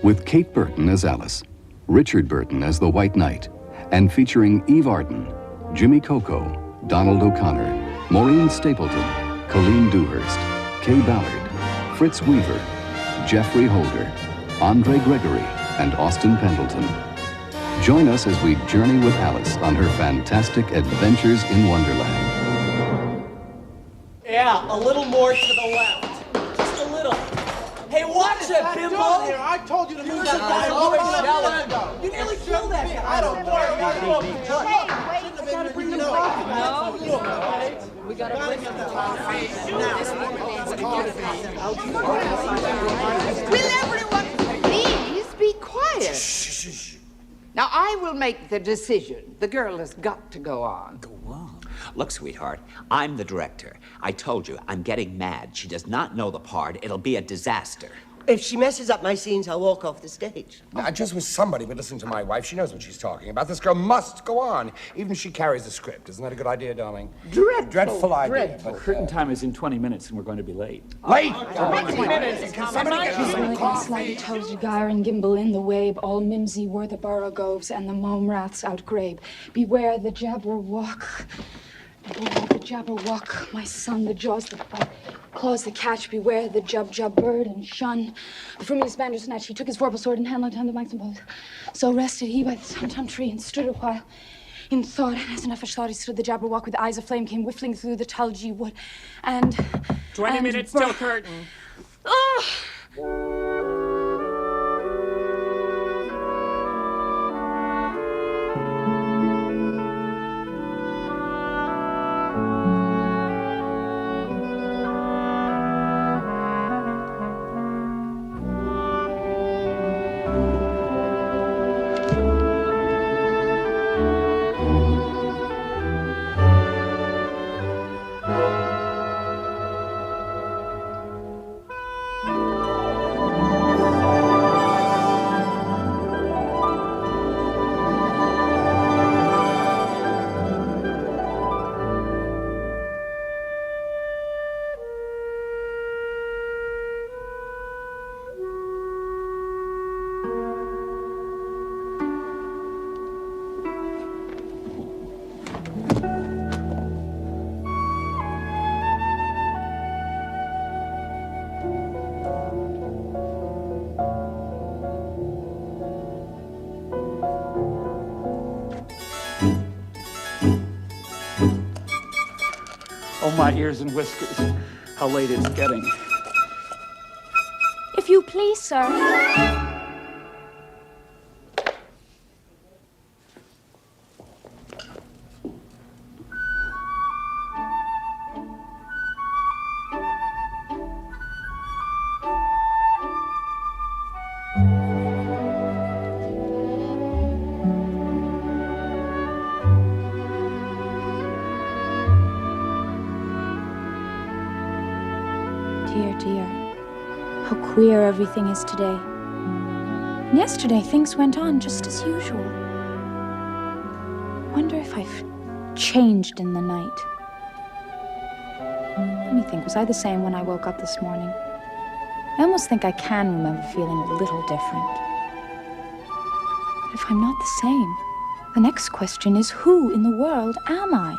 with Kate Burton as Alice, Richard Burton as the White Knight, and featuring Eve Arden, Jimmy Coco, Donald O'Connor, Maureen Stapleton, Colleen Dewhurst, Kay Ballard, Fritz Weaver, Jeffrey Holder, Andre Gregory, and Austin Pendleton. Join us as we journey with Alice on her fantastic adventures in Wonderland. Yeah, a little more to the left. Just a little. Hey, watch it, Bimbo! I told you to move that guy over over the the You nearly killed that guy. I don't care. I gotta bring him back. No, we gotta bring him back. Will everyone please be quiet? Now, I will make the decision. The girl has got to go on. Go on? Look, sweetheart, I'm the director. I told you, I'm getting mad. She does not know the part. It'll be a disaster. If she messes up my scenes, I'll walk off the stage. I just wish somebody would listen to my wife. She knows what she's talking about. This girl must go on, even if she carries the script. Isn't that a good idea, darling? Dreadful idea. But, curtain time is in 20 minutes, and we're going to be late. Late? 20 minutes? Can somebody get me some coffee? Tells you gyre and gimble in the wabe, all mimsy were the borogoves and the momraths outgrabe. Beware the jabberwock. Beware the jabberwock, my son, the jaws that bite, claws that catch, beware the jub bird and shun. The frumious banjo snatch, he took his vorpal sword in hand, like time the Maximoto. So rested he by the tum-tum tree and stood a while. In thought, and as enough as thought, he stood the Jabberwock with eyes aflame, came whiffling through the Tulgee wood, and... 20 minutes till curtain. Oh! Oh, my ears and whiskers. How late it's getting. If you please, sir. Dear, how queer everything is today. And yesterday, things went on just as usual. Wonder if I've changed in the night. Let me think, was I the same when I woke up this morning? I almost think I can remember feeling a little different. But if I'm not the same, the next question is, who in the world am I?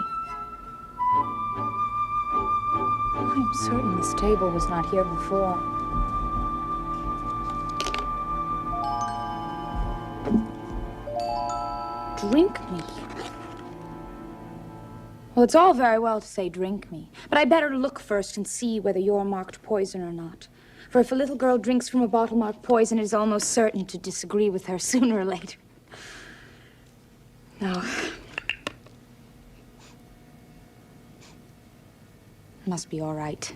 I'm certain this table was not here before. Drink me. Well, it's all very well to say drink me, but I better look first and see whether you're marked poison or not. For if a little girl drinks from a bottle marked poison, it is almost certain to disagree with her sooner or later. Now, must be all right.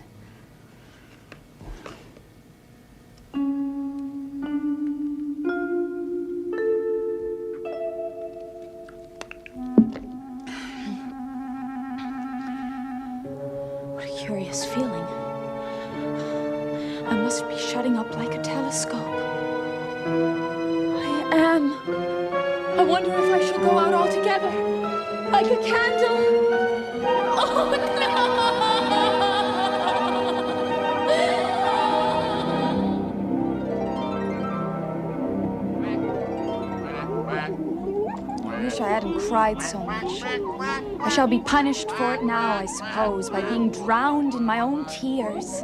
What a curious feeling. I must be shutting up like a telescope. I am. I wonder if I shall go out altogether, like a candle. Oh, no! I wish I hadn't cried so much. I shall be punished for it now, I suppose, by being drowned in my own tears.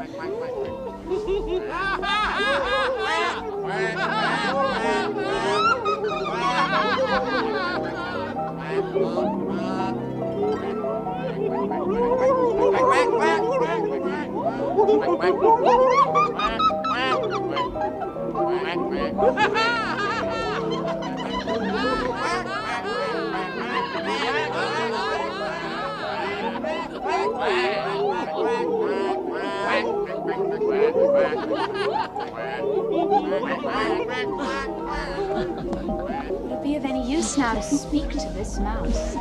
Would it be of any use now to speak to this mouse?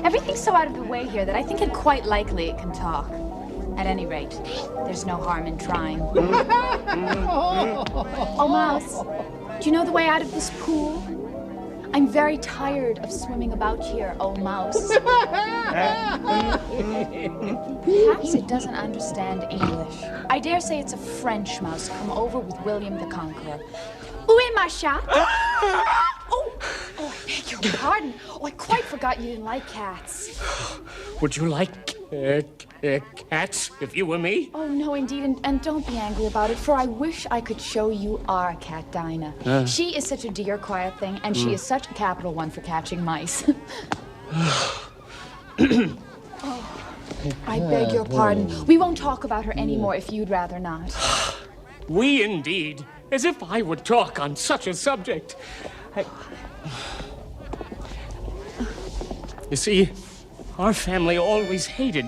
Everything's so out of the way here that I think it quite likely it can talk. At any rate, there's no harm in trying. Oh, Mouse, do you know the way out of this pool? I'm very tired of swimming about here, oh Mouse. Perhaps it doesn't understand English. I dare say it's a French mouse come over with William the Conqueror. Où est ma chatte? Oh, I beg your pardon. Oh, I quite forgot you didn't like cats. Would you like cats if you were me? Oh, no, indeed, and don't be angry about it, for I wish I could show you our cat, Dinah. She is such a dear, quiet thing, and she is such a capital one for catching mice. I beg your pardon. We won't talk about her anymore if you'd rather not. We indeed. As if I would talk on such a subject. You see, our family always hated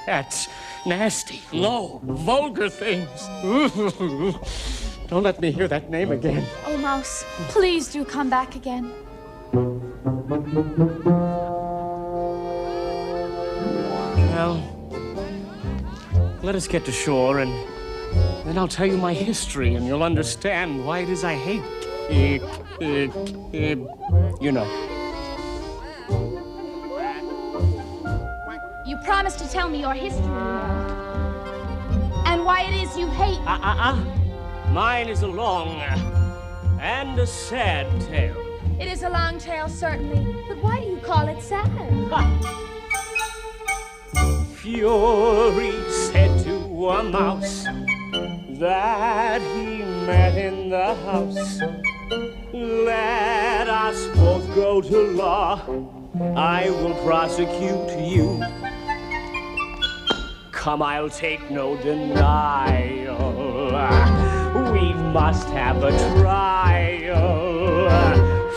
cats. Nasty, low, vulgar things. Don't let me hear that name again. Oh, Mouse, please do come back again. Well, let us get to shore, and then I'll tell you my history, and you'll understand why it is I hate you know. You promised to tell me your history, and why it is you hate. Mine is a long and a sad tale. It is a long tale, certainly, but why do you call it sad? Fury said to a mouse that he met in the house, let us both go to law. I will prosecute you. Come, I'll take no denial. We must have a trial.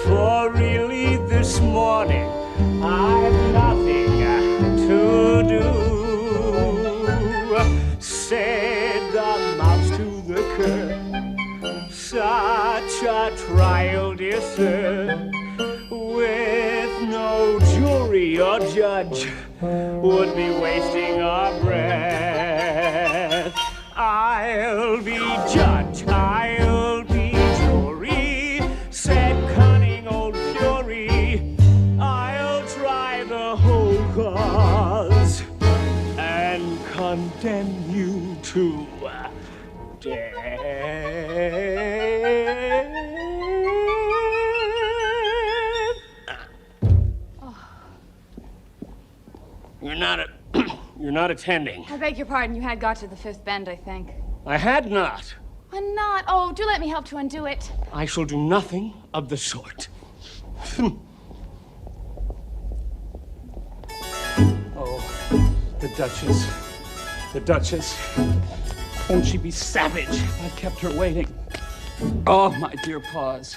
For really this morning I've nothing to do. Said the mouse to the cur, such a trial, dear sir, with no jury or judge, would be wasting our breath. I'll be judge, I'll be jury, said cunning old fury. I'll try the whole cause and condemn you to death. You're not attending. I beg your pardon, you had got to the fifth bend, I think. I had not. Why not? Oh, do let me help to undo it. I shall do nothing of the sort. Oh, the Duchess. The Duchess. Won't she be savage? I kept her waiting. Oh, my dear paws.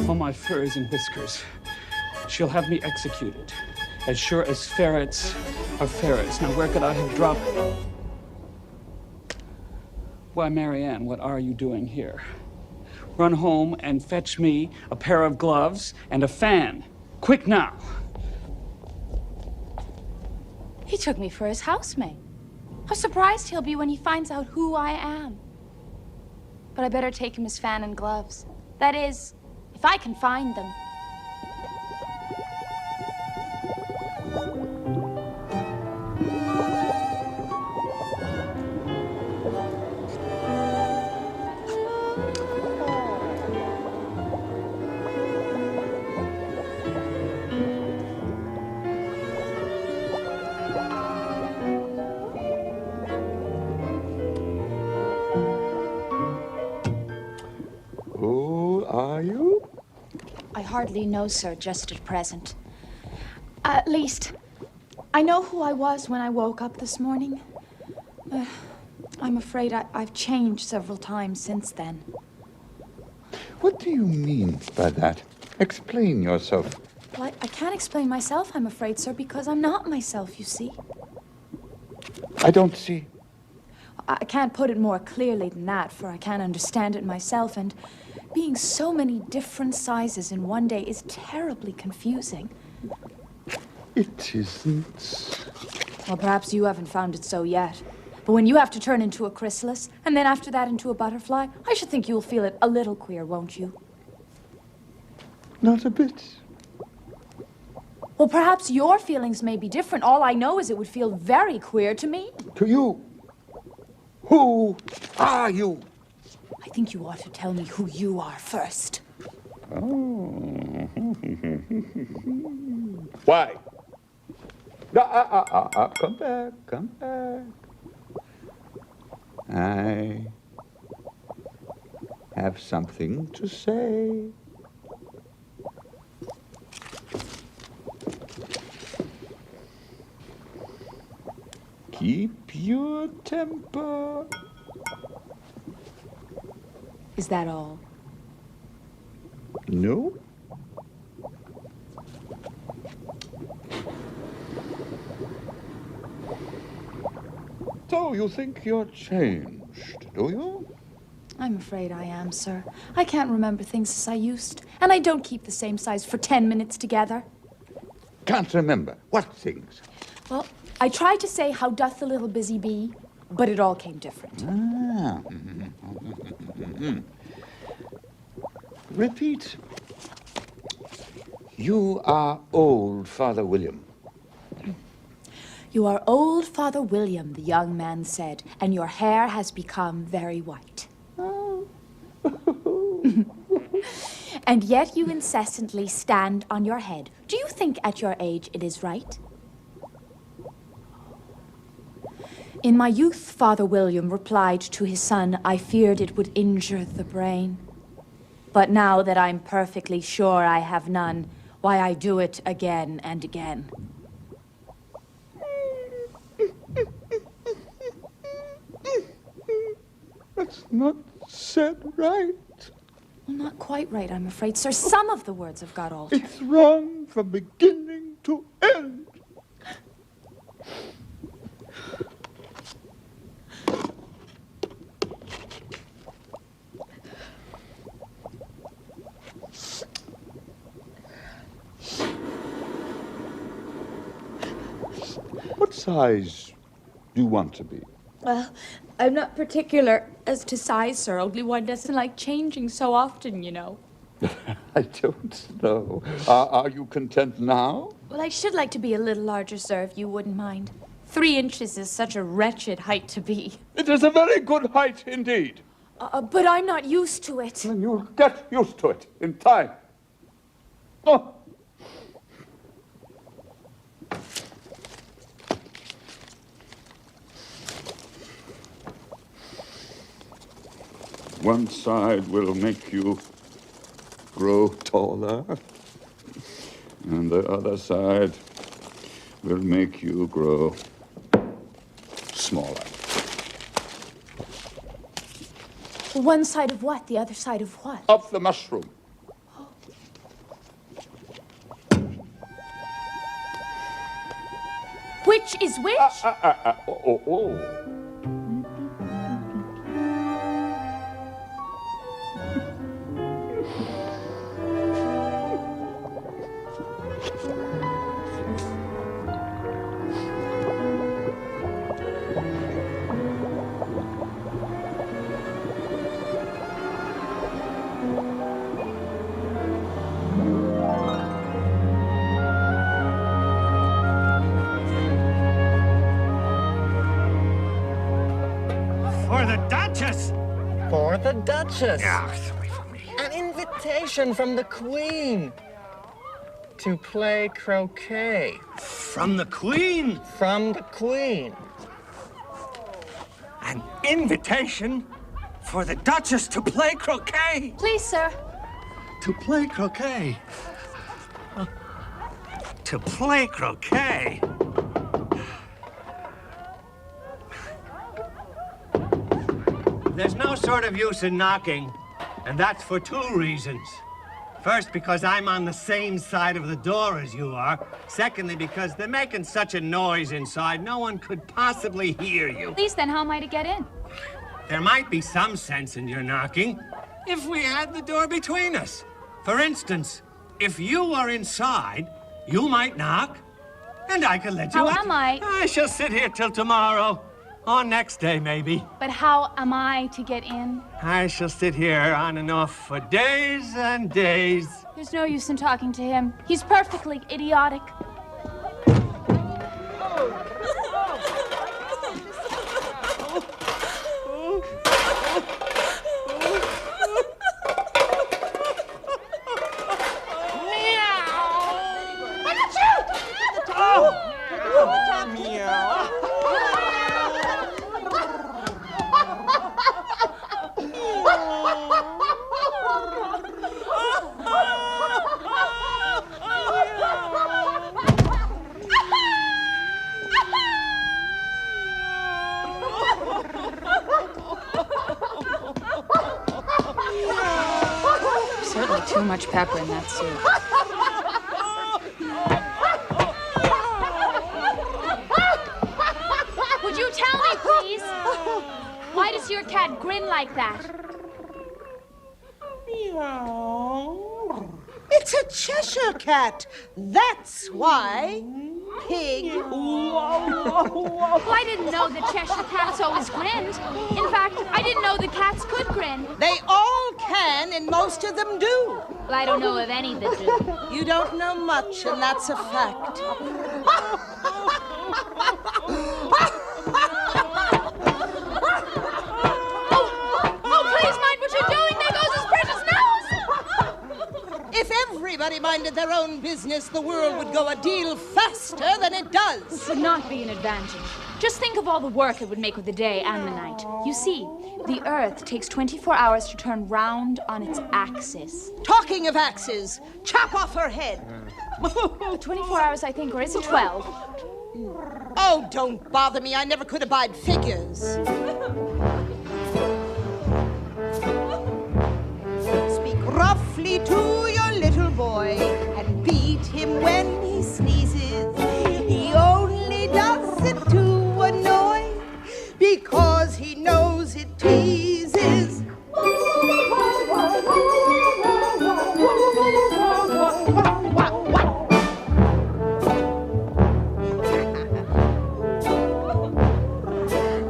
Oh, my furs and whiskers. She'll have me executed. As sure as ferrets are ferrets. Now, where could I have dropped? Why, Marianne, what are you doing here? Run home and fetch me a pair of gloves and a fan. Quick now. He took me for his housemaid. How surprised he'll be when he finds out who I am. But I better take him his fan and gloves. That is, if I can find them. I hardly know, sir, just at present. At least, I know who I was when I woke up this morning. I'm afraid I've changed several times since then. What do you mean by that? Explain yourself. Well, I can't explain myself, I'm afraid, sir, because I'm not myself, you see. I don't see. I can't put it more clearly than that, for I can't understand it myself, and being so many different sizes in one day is terribly confusing. It isn't. Well, perhaps you haven't found it so yet. But when you have to turn into a chrysalis, and then after that into a butterfly, I should think you'll feel it a little queer, won't you? Not a bit. Well, perhaps your feelings may be different. All I know is it would feel very queer to me. To you? Who are you? I think you ought to tell me who you are first. Oh. Why? Come back, come back. I have something to say. Keep your temper. Is that all? No? So you think you're changed, do you? I'm afraid I am, sir. I can't remember things as I used, and I don't keep the same size for 10 minutes together. Can't remember. What things? Well, I tried to say how doth the little busy bee, but it all came different. Ah. Repeat. You are old, Father William. You are old, Father William, the young man said, and your hair has become very white. And yet you incessantly stand on your head. Do you think at your age it is right? In my youth, Father William replied to his son, I feared it would injure the brain. But now that I'm perfectly sure I have none, why I do it again and again. That's not said right. Well, not quite right, I'm afraid, sir. Some of the words have got altered. It's wrong from beginning to end. What size do you want to be? Well, I'm not particular as to size, sir. Only one doesn't like changing so often, you know. I don't know. Are you content now? Well, I should like to be a little larger, sir, if you wouldn't mind. 3 inches is such a wretched height to be. It is a very good height indeed. But I'm not used to it. Then you'll get used to it in time. Oh. One side will make you grow taller, and the other side will make you grow smaller. One side of what? The other side of what? Of the mushroom. Which is which? Oh. For the Duchess! For the Duchess! Yeah, it's away from me. An invitation from the Queen to play croquet. From the Queen? From the Queen. An invitation for the Duchess to play croquet? Please, sir. To play croquet? To play croquet? There's no sort of use in knocking, and that's for 2 reasons. First, because I'm on the same side of the door as you are. Secondly, because they're making such a noise inside, no one could possibly hear you. Please, then, how am I to get in? There might be some sense in your knocking if we had the door between us. For instance, if you were inside, you might knock, and I could let you How out. am I? I shall sit here till tomorrow, or next day, maybe. But how am I to get in? I shall sit here on and off for days and days. There's no use in talking to him. He's perfectly idiotic. much pepper in that soup. Would you tell me, please? Why does your cat grin like that? It's a Cheshire cat. That's why. Pig. Well, I didn't know that Cheshire cats always grinned. In fact, I didn't know the cats could grin. They all can, and most of them do. Well, I don't know of any that do. You don't know much, and that's a fact. Oh, please mind what you're doing. There goes his precious nose. If everybody minded their own business, the world would go a deal faster than it does. This would not be an advantage. Just think of all the work it would make with the day and the night. You see, the Earth takes 24 hours to turn round on its axis. Talking of axes, chop off her head. 24 hours, I think, or is it 12? Oh, don't bother me. I never could abide figures. Speak roughly to your little boy and beat him when he sneezes. He only does it to annoy because he knows it teases.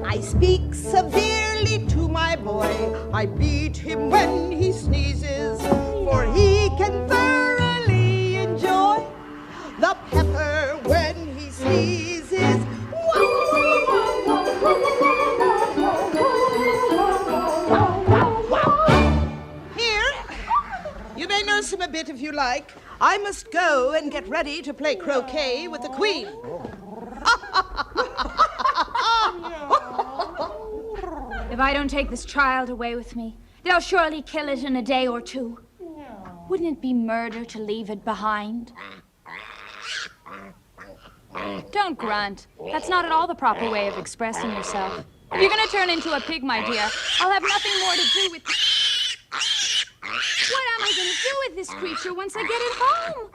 I speak severely to my boy. I beat him when he sneezes, for he can thoroughly enjoy the pepper when he sneezes. Here, you may nurse him a bit if you like. I must go and get ready to play croquet with the Queen. If I don't take this child away with me, they'll surely kill it in a day or two. Wouldn't it be murder to leave it behind? Don't grunt. That's not at all the proper way of expressing yourself. If you're going to turn into a pig, my dear, I'll have nothing more to do with... What am I going to do with this creature once I get it home?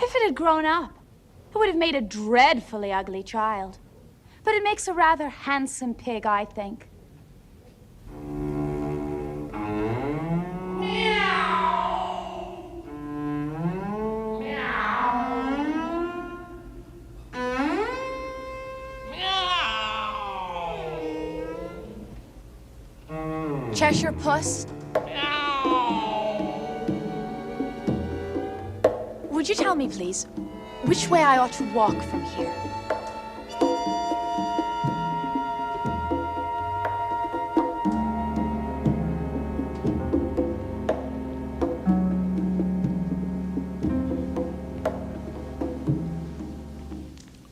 If it had grown up, it would have made a dreadfully ugly child. But it makes a rather handsome pig, I think. Cheshire Puss? Would you tell me, please, which way I ought to walk from here?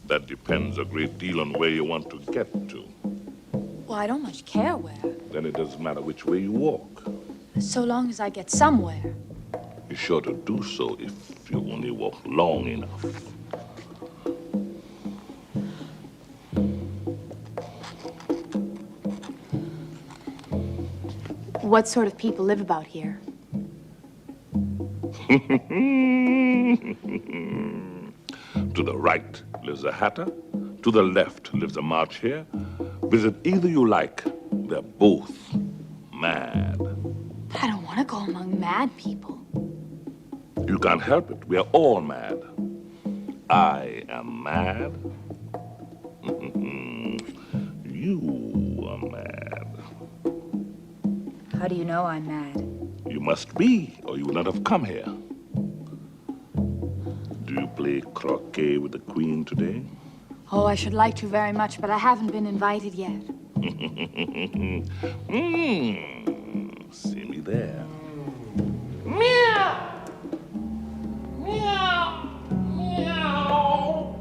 That depends a great deal on where you want to get to. Well, I don't much care where, Then it doesn't matter which way you walk. so long as I get somewhere. You're sure to do so if you only walk long enough. What sort of people live about here? To the right lives a hatter. To the left lives a March hare. Visit either you like. They're both mad. But I don't want to go among mad people. You can't help it. We are all mad. I am mad. You are mad. How do you know I'm mad? You must be, or you would not have come here. Do you play croquet with the Queen today? Oh, I should like to very much, but I haven't been invited yet. See me there. Meow! Meow! Meow!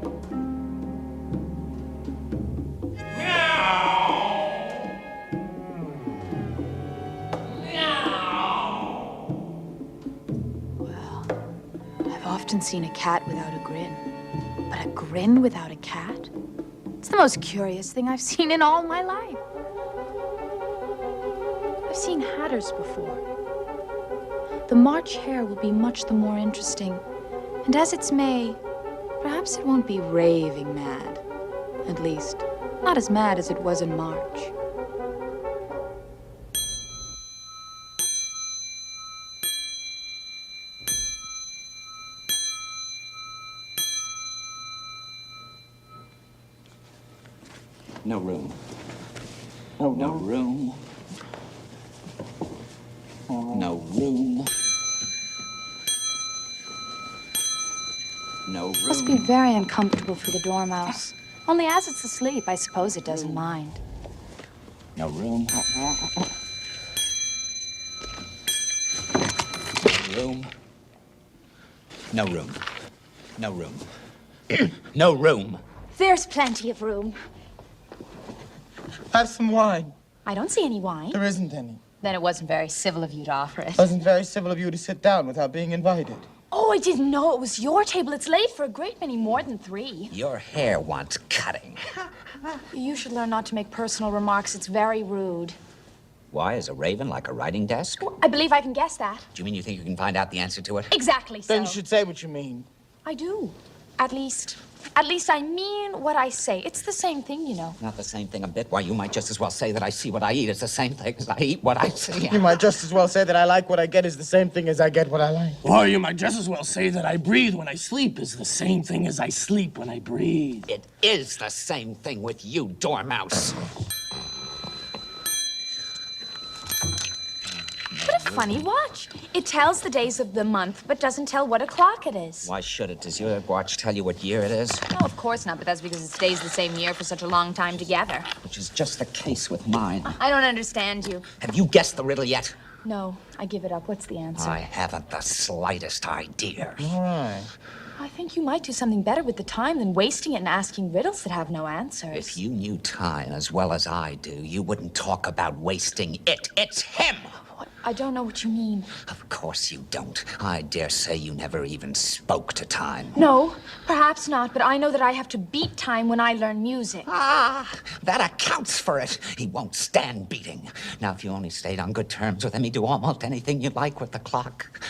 I've often seen a cat without a grin. But a grin without a cat? It's the most curious thing I've seen in all my life. I've seen hatters before. The March hare will be much the more interesting. And as it's May, perhaps it won't be raving mad. At least, not as mad as it was in March. No room. No room. No room. No room. Must be very uncomfortable for the dormouse. Only as it's asleep, I suppose it doesn't mind. No room. Room. No room. No room. No room. There's plenty of room. Have some wine. I don't see any wine. There isn't any. Then it wasn't very civil of you to offer it. It wasn't very civil of you to sit down without being invited. Oh, I didn't know it was your table. It's late for a great many more than 3. Your hair wants cutting. You should learn not to make personal remarks. It's very rude. Why, is a raven like a writing desk? I believe I can guess that. Do you mean you think you can find out the answer to it? Exactly so. Then you should say what you mean. I do. At least I mean what I say. It's the same thing, you know. Not the same thing a bit. Why, you might just as well say that I see what I eat. It's the same thing as I eat what I see. You might just as well say that I like what I get is the same thing as I get what I like. Or you might just as well say that I breathe when I sleep is the same thing as I sleep when I breathe. It is the same thing with you, dormouse. What a funny watch. It tells the days of the month, but doesn't tell what o'clock it is. Why should it? Does your watch tell you what year it is? No, of course not, but that's because it stays the same year for such a long time together. Which is just the case with mine. I don't understand you. Have you guessed the riddle yet? No, I give it up. What's the answer? I haven't the slightest idea. All right. I think you might do something better with the time than wasting it and asking riddles that have no answers. If you knew time as well as I do, you wouldn't talk about wasting it. It's him! What? I don't know what you mean. Of course you don't. I dare say you never even spoke to time. No, perhaps not, but I know that I have to beat time when I learn music. Ah, that accounts for it. He won't stand beating. Now, if you only stayed on good terms with him, he'd do almost anything you like with the clock.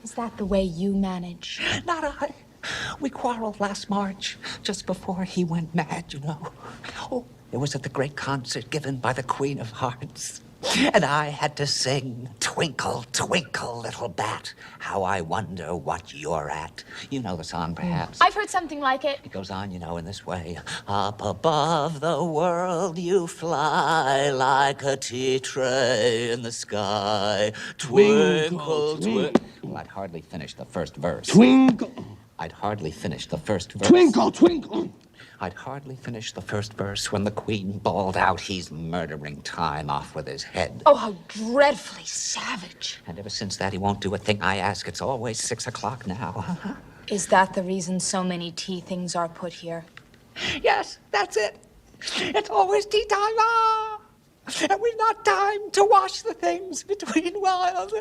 Is that the way you manage? Not I. We quarreled last March, just before he went mad, you know. Oh, it was at the great concert given by the Queen of Hearts. And I had to sing, "Twinkle, twinkle, little bat, how I wonder what you're at." You know the song, perhaps. I've heard something like it. It goes on, you know, in this way. Up above the world you fly like a tea tray in the sky. Twinkle, twinkle. Well, I'd hardly finished the first verse. Twinkle. I'd hardly finished the first verse. Twinkle, twinkle. I'd hardly finished the first verse when the Queen bawled out, "He's murdering time off with his head." Oh, how dreadfully savage. And ever since that, he won't do a thing I ask. It's always 6 o'clock now. Is that the reason so many tea things are put here? Yes, that's it. It's always tea time. Ah! And we've not time to wash the things between whiles.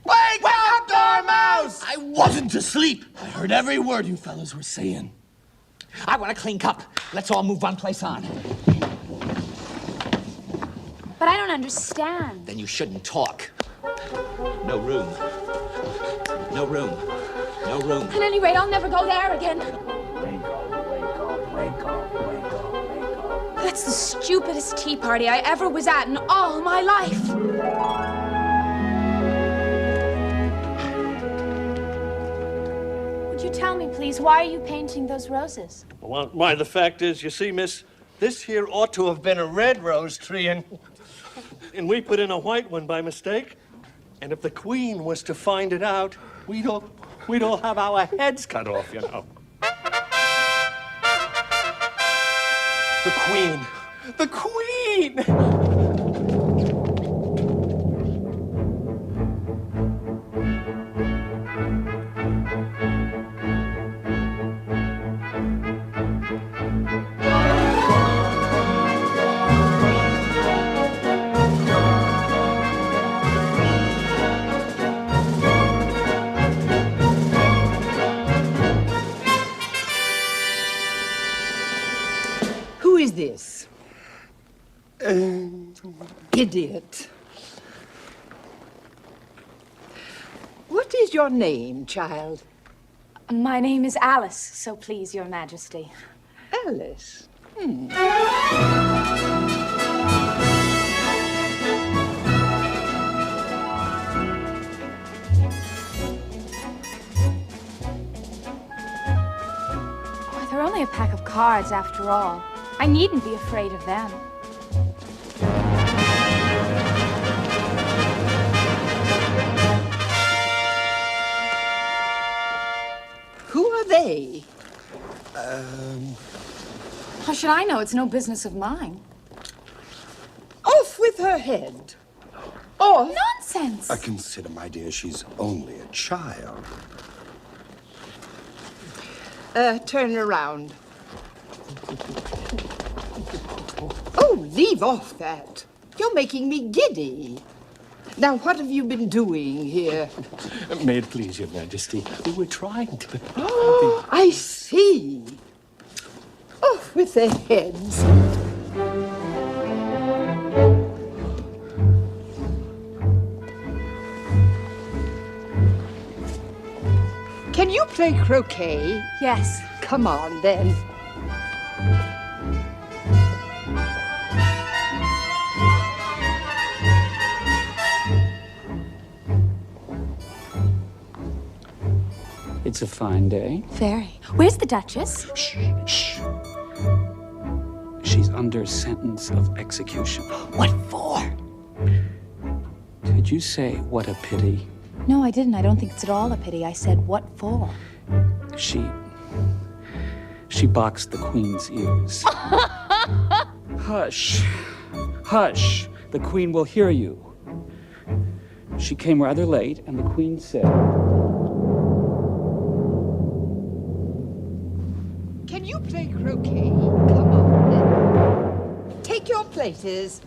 Wake up, Dormouse! I wasn't asleep. I heard every word you fellas were saying. I want a clean cup. Let's all move one place on. But I don't understand. Then you shouldn't talk. No room. No room. No room. At any rate, I'll never go there again. That's the stupidest tea party I ever was at in all my life. Tell me, please, why are you painting those roses? Well, why, the fact is, you see, miss, this here ought to have been a red rose tree, and we put in a white one by mistake. And if the Queen was to find it out, we'd all have our heads cut off, you know. The Queen! The Queen! Who is this? Idiot. What is your name, child? My name is Alice, so please, Your Majesty. Alice? Oh, they're only a pack of cards, after all. I needn't be afraid of them. Who are they? How should I know? It's no business of mine. Off with her head. Off. Nonsense. Consider, my dear, she's only a child. Turn around. Oh, leave off that. You're making me giddy. Now, what have you been doing here? May it please Your Majesty, we were trying to prepare Oh, I see. Off with their heads. Can you play croquet? Yes. Come on, then. It's a fine day. Very. Where's the Duchess? Shh. She's under sentence of execution. What for? Did you say, what a pity? No, I didn't. I don't think it's at all a pity. I said, what for? She boxed the Queen's ears. Hush. Hush. The Queen will hear you. She came rather late, and the Queen said... Can you play croquet? Come on, then. Take your places.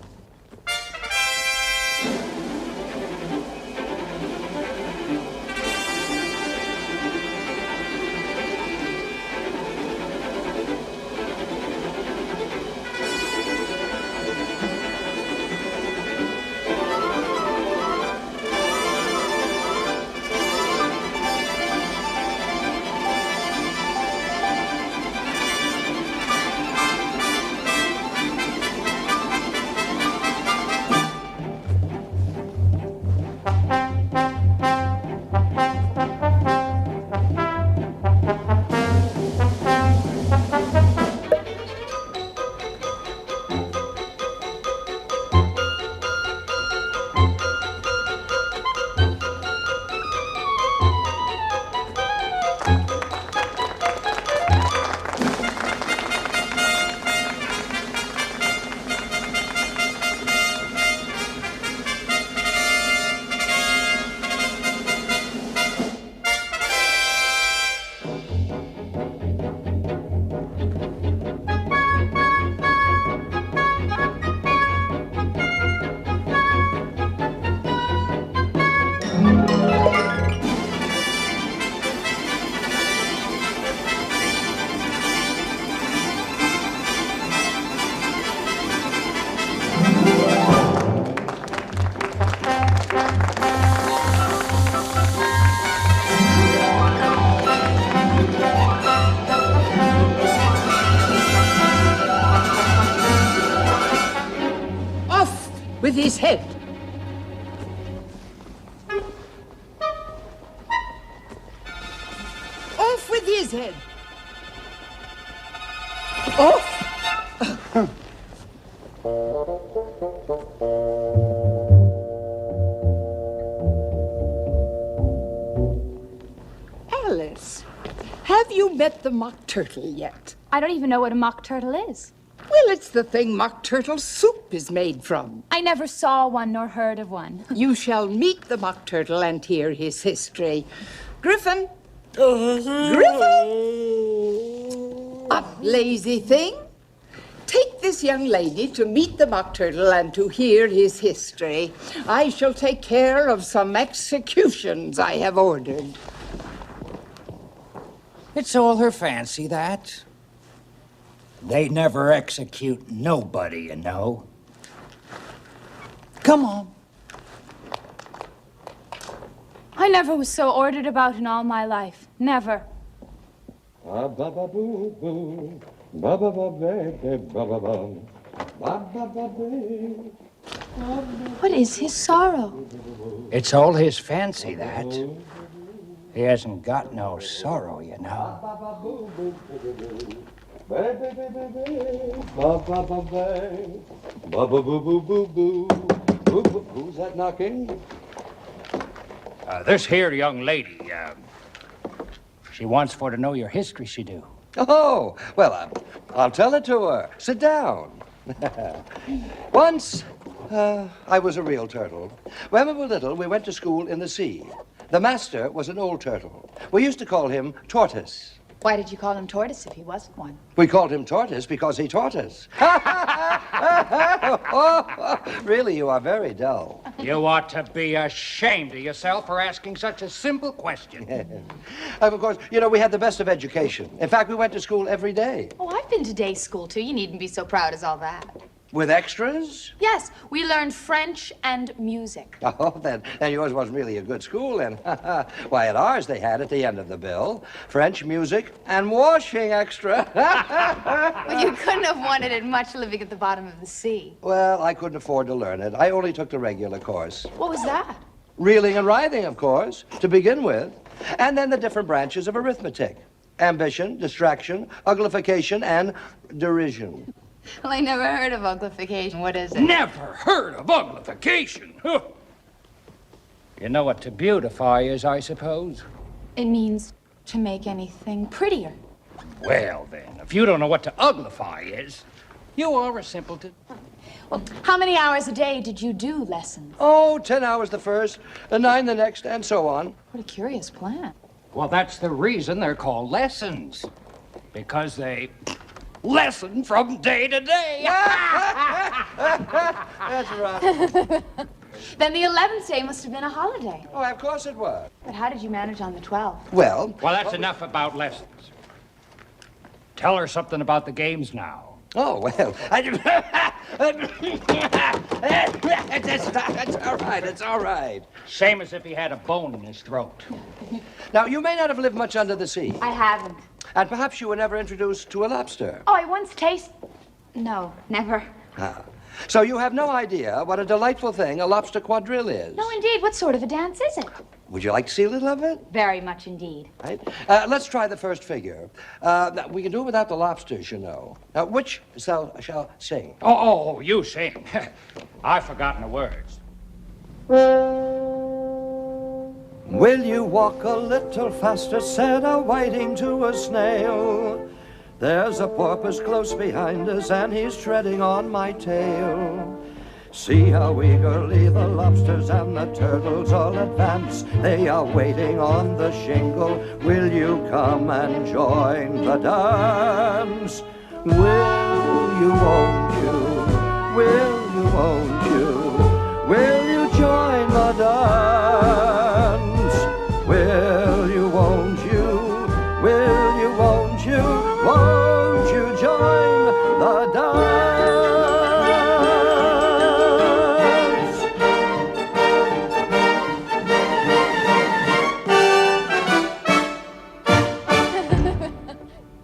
With his head. Off with his head. Off. Alice, have you met the mock turtle yet? I don't even know what a mock turtle is. Well, it's the thing mock turtle soup is made from. I never saw one nor heard of one. You shall meet the mock turtle and hear his history. Griffin! Griffin! Up, lazy thing. Take this young lady to meet the mock turtle and to hear his history. I shall take care of some executions I have ordered. It's all her fancy, that. They never execute nobody, you know. Come on. I never was so ordered about in all my life. Never. What is his sorrow? It's all his fancy, that. He hasn't got no sorrow, you know. Who's that knocking? This here young lady, she wants for to know your history, she do. Oh, well, I'll tell it to her. Sit down. Once, I was a real turtle. When we were little, we went to school in the sea. The master was an old turtle. We used to call him Tortoise. Why did you call him Tortoise if he wasn't one? We called him Tortoise because he taught us. Really, you are very dull. You ought to be ashamed of yourself for asking such a simple question. Of course, you know, we had the best of education. In fact, we went to school every day. Oh, I've been to day school, too. You needn't be so proud as all that. With extras? Yes, we learned French and music. Oh, then yours wasn't really a good school, then. Why, at ours they had, at the end of the bill, French, music, and washing extra. Well, you couldn't have wanted it much living at the bottom of the sea. Well, I couldn't afford to learn it. I only took the regular course. What was that? Reeling and writhing, of course, to begin with. And then the different branches of arithmetic. Ambition, distraction, uglification, and derision. Well, I never heard of uglification. What is it? Never heard of uglification. Huh. You know what to beautify is, I suppose? It means to make anything prettier. Well, then, if you don't know what to uglify is, you are a simpleton. Well, how many hours a day did you do lessons? Oh, 10 hours the first, 9 the next, and so on. What a curious plan. Well, that's the reason they're called lessons. Because they lesson from day to day. That's right. Then the 11th day must have been a holiday. Oh, of course it was. But how did you manage on the 12th? Well, that's enough about lessons. Tell her something about the games now. Oh, well, it's all right, it's all right. Same as if he had a bone in his throat. Now, you may not have lived much under the sea. I haven't. And perhaps you were never introduced to a lobster. Oh, I once tasted... No, never. Ah. So you have no idea what a delightful thing a lobster quadrille is. No, indeed. What sort of a dance is it? Would you like to see a little of it? Very much indeed. Right. Let's try the first figure. We can do it without the lobsters, you know. Now, which shall sing? Oh, you sing. I've forgotten the words. Will you walk a little faster, said a whiting to a snail. There's a porpoise close behind us, and he's treading on my tail. See how eagerly the lobsters and the turtles all advance. They are waiting on the shingle. Will you come and join the dance? Will you, won't you? Will you, won't you? Will you join the dance? Will you, won't you? Will you, won't you? Won't you join the dance?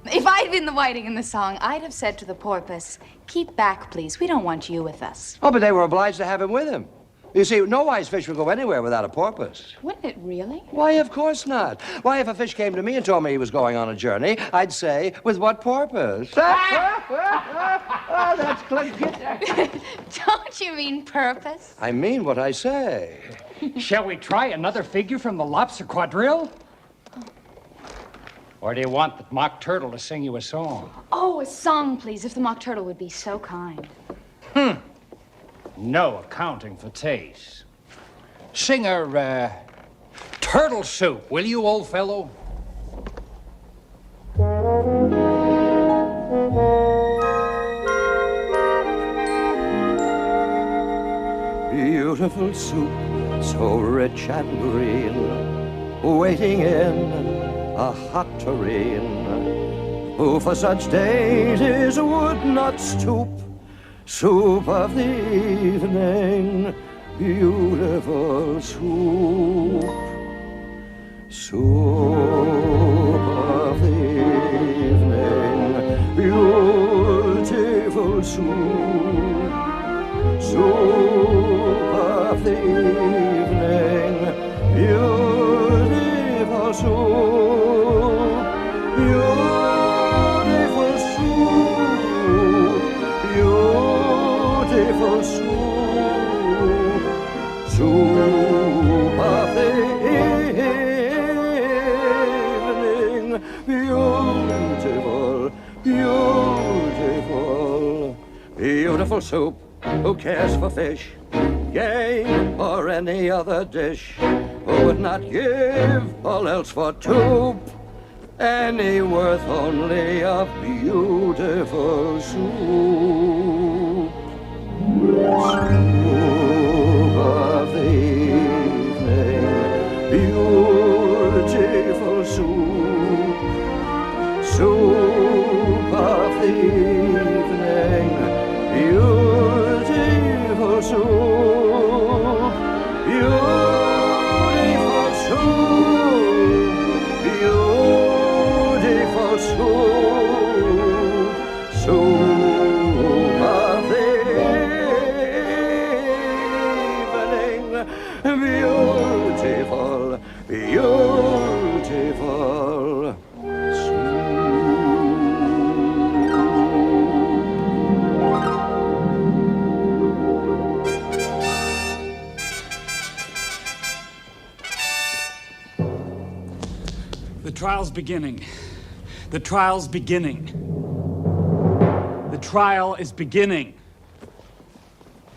If I'd been the whiting in the song, I'd have said to the porpoise, "Keep back, please. We don't want you with us." Oh, but they were obliged to have him with him. You see, no wise fish would go anywhere without a porpoise. Wouldn't it really? Why, of course not. Why, if a fish came to me and told me he was going on a journey, I'd say, with what porpoise? Oh, that's clever. Don't you mean purpose? I mean what I say. Shall we try another figure from the lobster quadrille? Or do you want the mock turtle to sing you a song? Oh, a song, please, if the mock turtle would be so kind. No accounting for taste. Sing her, turtle soup, will you, old fellow? Beautiful soup, so rich and green, waiting in a hot tureen. Who for such dainties would not stoop? Soup of the evening, beautiful soup, soup of the evening, beautiful soup, soup of the evening, beautiful soup, beautiful soup, beautiful soup, soup of the evening, beautiful, beautiful, beautiful soup. Who cares for fish, game, or any other dish? Who would not give all else for soup? Any worth only of beautiful soup. Soup of the evening, beautiful soup. Soup of the evening, beautiful soup. Beautiful soup. Beautiful soup. Soup of the evening, beautiful, beautiful The trial's beginning. The trial's beginning. The trial is beginning.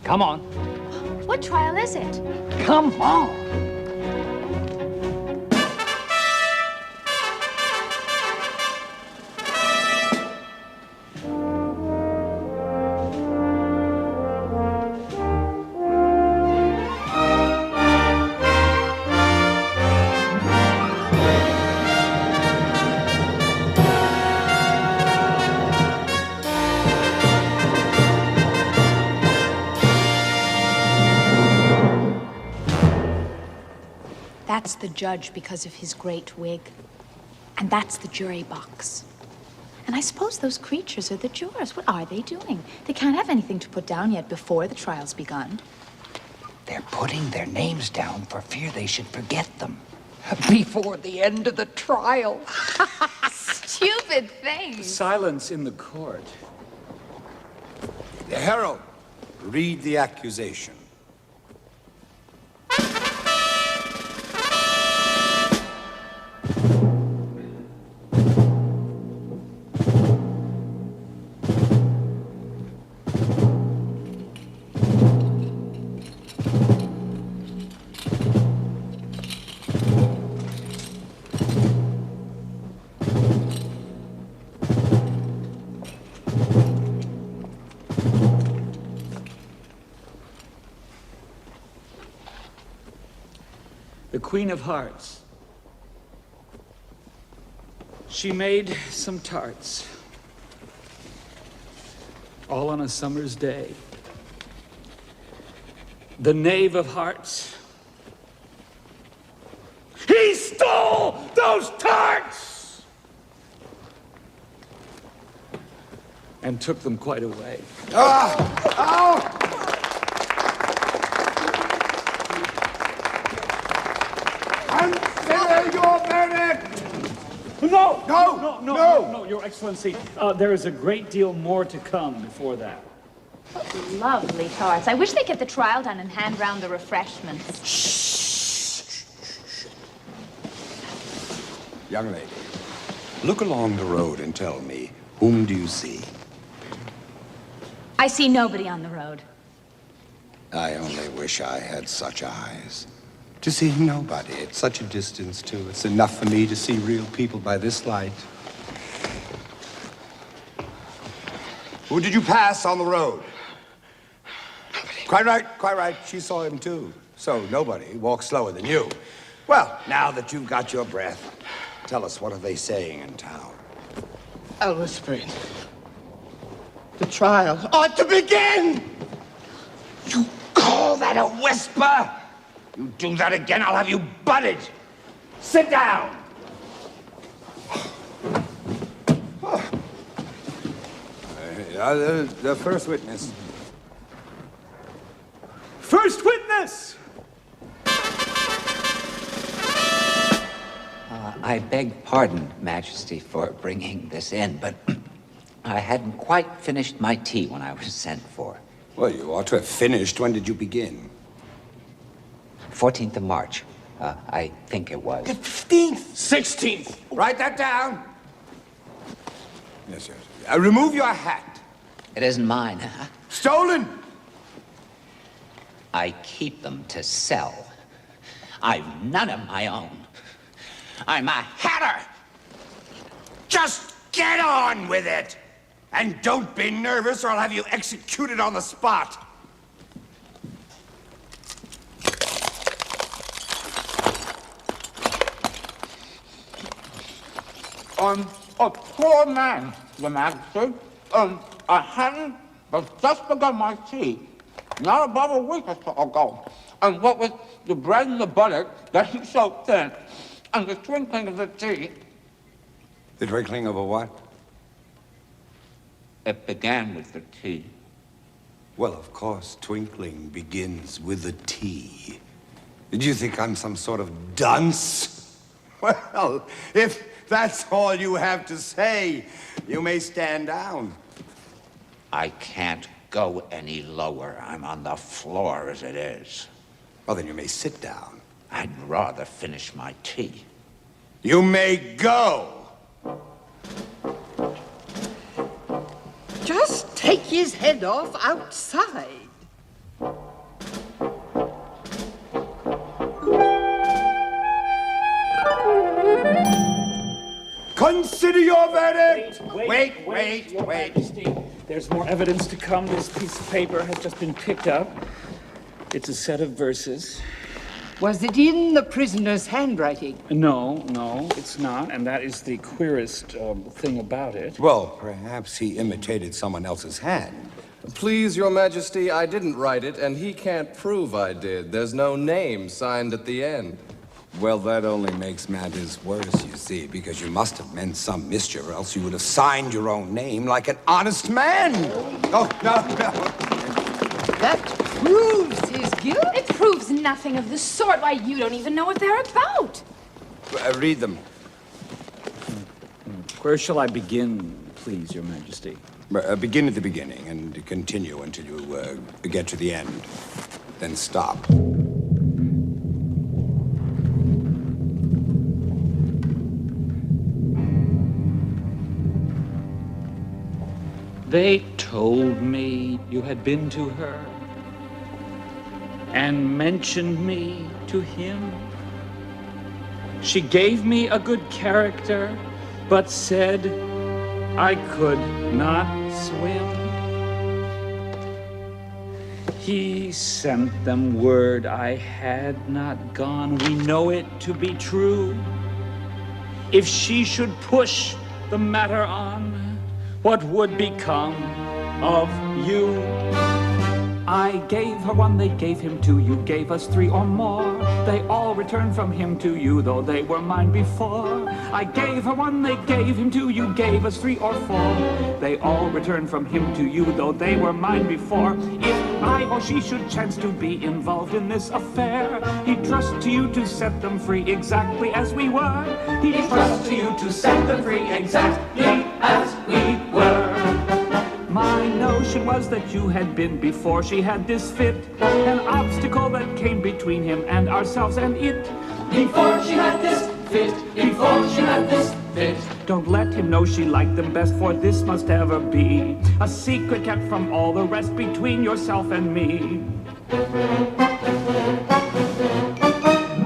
Come on. What trial is it? Come on. That's the judge because of his great wig. And that's the jury box. And I suppose those creatures are the jurors. What are they doing? They can't have anything to put down yet before the trial's begun. They're putting their names down for fear they should forget them before the end of the trial. Stupid thing. Silence in the court. The herald, read the accusation. The Queen of Hearts. She made some tarts, all on a summer's day. The Knave of Hearts. He stole those tarts! And took them quite away. Consider your verdict! No, Your Excellency. There is a great deal more to come before that. Lovely tarts. I wish they'd get the trial done and hand round the refreshments. Shh. Young lady, look along the road and tell me, whom do you see? I see nobody on the road. I only wish I had such eyes. To see nobody at such a distance, too. It's enough for me to see real people by this light. Who did you pass on the road? Nobody. Quite right. She saw him, too. So nobody walks slower than you. Well, now that you've got your breath, tell us, what are they saying in town? I'll whisper it. The trial ought to begin! You call that a whisper? You do that again, I'll have you butted. Sit down. The first witness. First witness! I beg pardon, Majesty, for bringing this in, but I hadn't quite finished my tea when I was sent for. Well, you ought to have finished. When did you begin? 14th of March, I think it was. 15th. 16th. Write that down. Yes, yes. Remove your hat. It isn't mine, huh? Stolen. I keep them to sell. I've none of my own. I'm a hatter. Just get on with it. And don't be nervous or I'll have you executed on the spot. A poor man, Your Majesty. I hadn't just begun my tea, not above a week or so ago. And what with the bread and the butter getting so thin, and the twinkling of the tea. The twinkling of a what? It began with the tea. Well, of course, twinkling begins with the tea. Did you think I'm some sort of dunce? Well, if that's all you have to say, you may stand down. I can't go any lower. I'm on the floor as it is. Well, then you may sit down. I'd rather finish my tea. You may go. Just take his head off outside. Consider your verdict. Wait. Your Majesty. There's more evidence to come. This piece of paper has just been picked up. It's a set of verses. Was it in the prisoner's handwriting? No, it's not, and that is the queerest thing about it. Well, perhaps he imitated someone else's hand. Please, Your Majesty, I didn't write it, and he can't prove I did. There's no name signed at the end. Well, that only makes matters worse, you see, because you must have meant some mischief, or else you would have signed your own name like an honest man. Oh, no. That proves his guilt. It proves nothing of the sort. Why, you don't even know what they're about. Read them. Where shall I begin, please, Your Majesty? Begin at the beginning and continue until you get to the end. Then stop. They told me you had been to her and mentioned me to him. She gave me a good character, but said I could not swim. He sent them word I had not gone. We know it to be true. If she should push the matter on, what would become of you? I gave her one, they gave him two, you gave us three or more. They all returned from him to you, though they were mine before. I gave her one, they gave him two, you gave us three or four. They all returned from him to you, though they were mine before. If I or she should chance to be involved in this affair, he'd trust to you to set them free exactly as we were. He'd trust to you to set them free exactly as we were. My notion was that you had been before she had this fit, an obstacle that came between him and ourselves and it. Before she had this fit, before she had this fit. Don't let him know she liked them best, for this must ever be a secret kept from all the rest between yourself and me.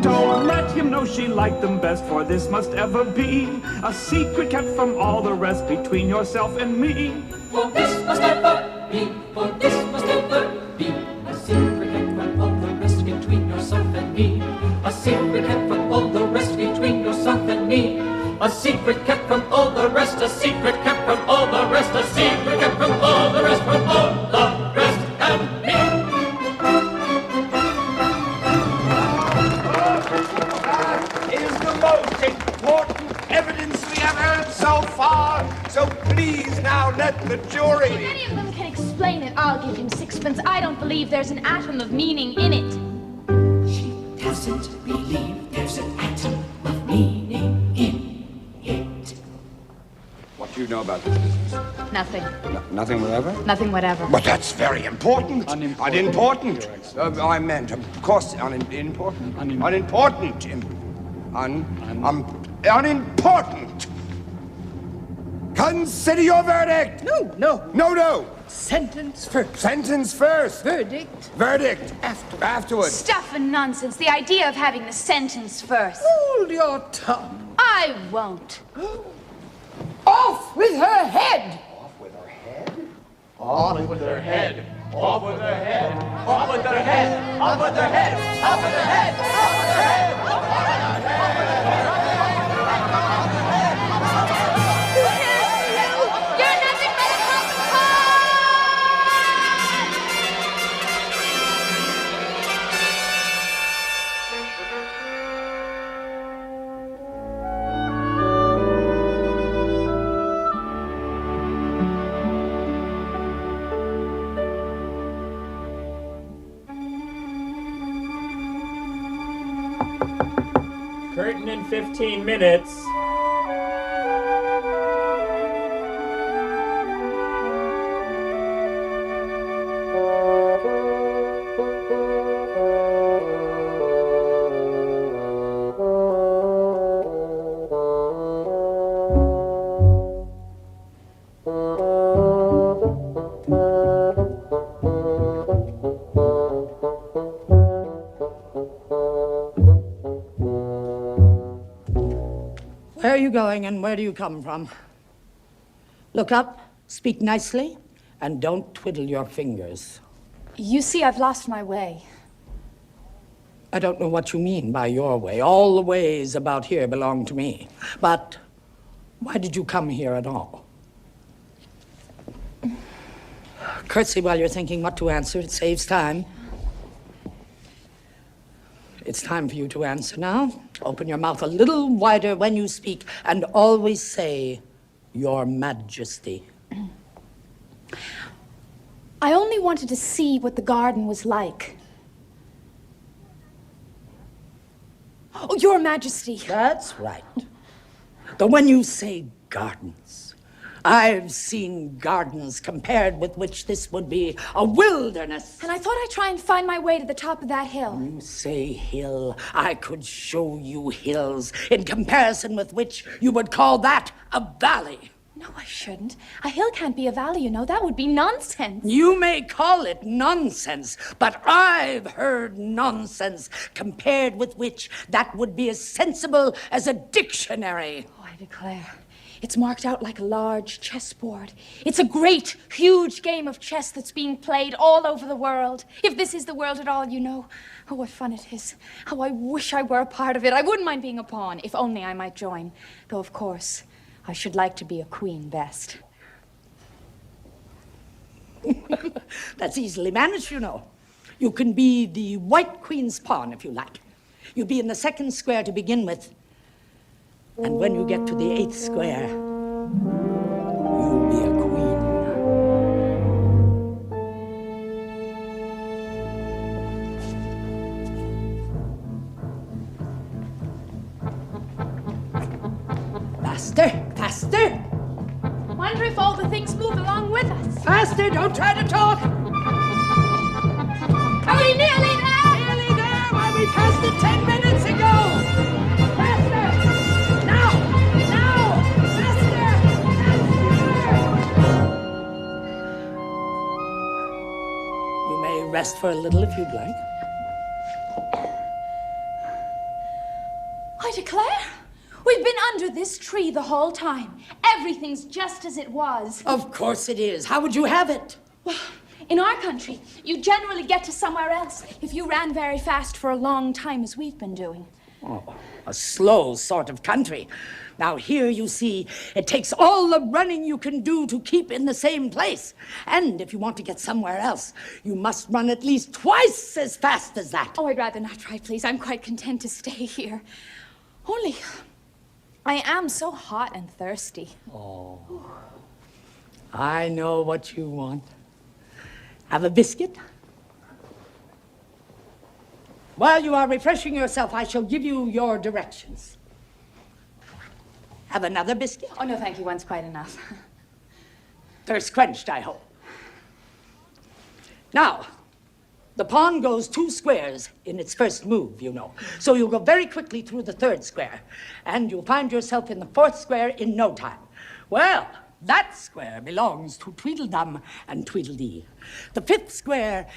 Don't let him know she liked them best, for this must ever be a secret kept from all the rest between yourself and me. For this must ever be, for this must ever be a secret kept from all the rest between yourself and me. A secret kept from all the rest between yourself and me. A secret kept from all the rest, a secret kept from all the rest, a secret kept from all the rest, from all the rest and me. the jury. If any of them can explain it, I'll give him sixpence. I don't believe there's an atom of meaning in it. She doesn't believe there's an atom of meaning in it. What do you know about this business? Nothing. Nothing whatever? Nothing whatever. But that's very important. Unimportant. I meant, of course, unimportant. Unimportant. Unimportant. Consider your verdict. No. Sentence first. Sentence first. Verdict. Verdict. Afterwards. Stuff and nonsense. The idea of having the sentence first. Hold your tongue. I won't. Off with her head. Off with her head. Off with her head. Off with her head. Off with her head. Off with her head. Off with her head. Off with her head. Off with her head. Off with her head. You're nothing but a common Curtain in 15 minutes. Where are you going and where do you come from? Look up, speak nicely, and don't twiddle your fingers. You see, I've lost my way. I don't know what you mean by your way. All the ways about here belong to me. But why did you come here at all? Curtsy while you're thinking what to answer. It saves time. It's time for you to answer now. Open your mouth a little wider when you speak, and always say, Your Majesty. I only wanted to see what the garden was like. Oh, Your Majesty. That's right. But when you say gardens, I've seen gardens compared with which this would be a wilderness. And I thought I'd try and find my way to the top of that hill. You say hill. I could show you hills in comparison with which you would call that a valley. No, I shouldn't. A hill can't be a valley, you know. That would be nonsense. You may call it nonsense, but I've heard nonsense compared with which that would be as sensible as a dictionary. Oh, I declare. It's marked out like a large chessboard. It's a great, huge game of chess that's being played all over the world. If this is the world at all, you know. Oh, what fun it is. How I wish I were a part of it. I wouldn't mind being a pawn, if only I might join. Though, of course, I should like to be a queen best. That's easily managed, you know. You can be the White Queen's pawn, if you like. You'll be in the second square to begin with. And when you get to the 8th square, you'll be a queen. Faster, faster! Wonder if all the things move along with us. Faster, don't try to talk! Are we nearly there? Nearly there! Why, we passed it 10 minutes ago! Faster! Now! Now! Faster! Faster! You may rest for a little if you'd like. I declare, we've been under this tree the whole time. Everything's just as it was. Of course it is. How would you have it? Well, in our country, you generally get to somewhere else if you ran very fast for a long time, as we've been doing. Oh, a slow sort of country. Now here, you see, it takes all the running you can do to keep in the same place. And if you want to get somewhere else, you must run at least twice as fast as that. Oh, I'd rather not try, please. I'm quite content to stay here. Only, I am so hot and thirsty. Oh. I know what you want. Have a biscuit? While you are refreshing yourself, I shall give you your directions. Have another biscuit? Oh, no, thank you. One's quite enough. Thirst quenched, I hope. Now, the pawn goes 2 squares in its first move, you know. So you'll go very quickly through the 3rd square, and you'll find yourself in the 4th square in no time. Well, that square belongs to Tweedledum and Tweedledee. The 5th square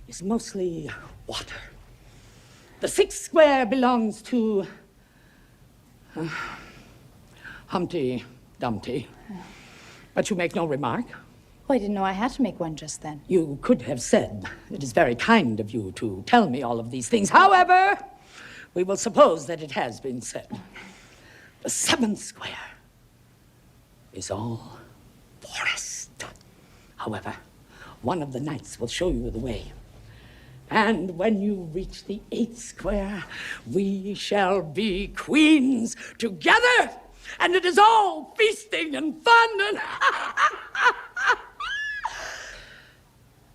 is mostly water. The 6th square belongs to Humpty Dumpty. But you make no remark. Oh, I didn't know I had to make one just then. You could have said, it is very kind of you to tell me all of these things. However, we will suppose that it has been said. The 7th square is all forest. However, one of the knights will show you the way. And when you reach the 8th square, we shall be queens together. And it is all feasting and fun and...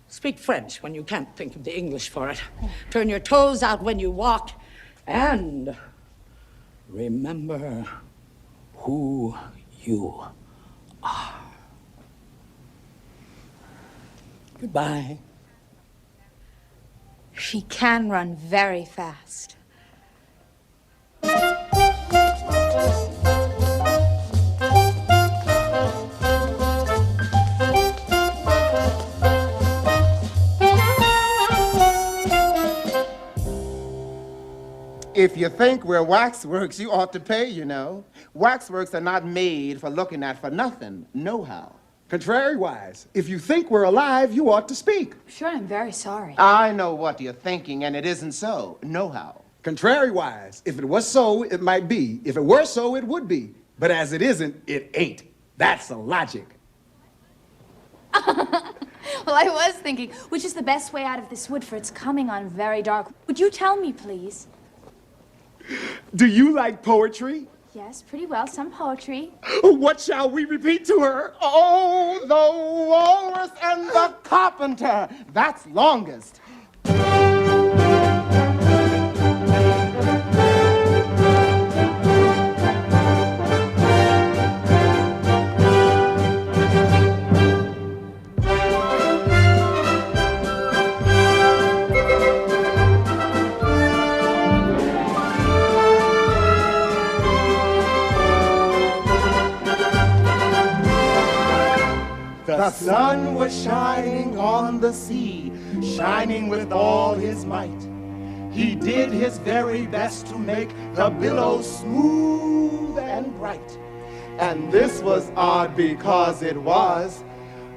Speak French when you can't think of the English for it. Turn your toes out when you walk. And remember who you are. Goodbye. She can run very fast. If you think we're waxworks, you ought to pay, you know. Waxworks are not made for looking at for nothing. Know-how. Contrariwise, if you think we're alive, you ought to speak. Sure, I'm very sorry. I know what you're thinking, and it isn't so. Know-how. Contrariwise, if it was so, it might be. If it were so, it would be. But as it isn't, it ain't. That's the logic. Well, I was thinking, which is the best way out of this wood, for it's coming on very dark. Would you tell me, please? Do you like poetry? Yes, pretty well. Some poetry. What shall we repeat to her? Oh, the walrus and the carpenter. That's longest. The sun was shining on the sea, shining with all his might. He did his very best to make the billows smooth and bright. And this was odd because it was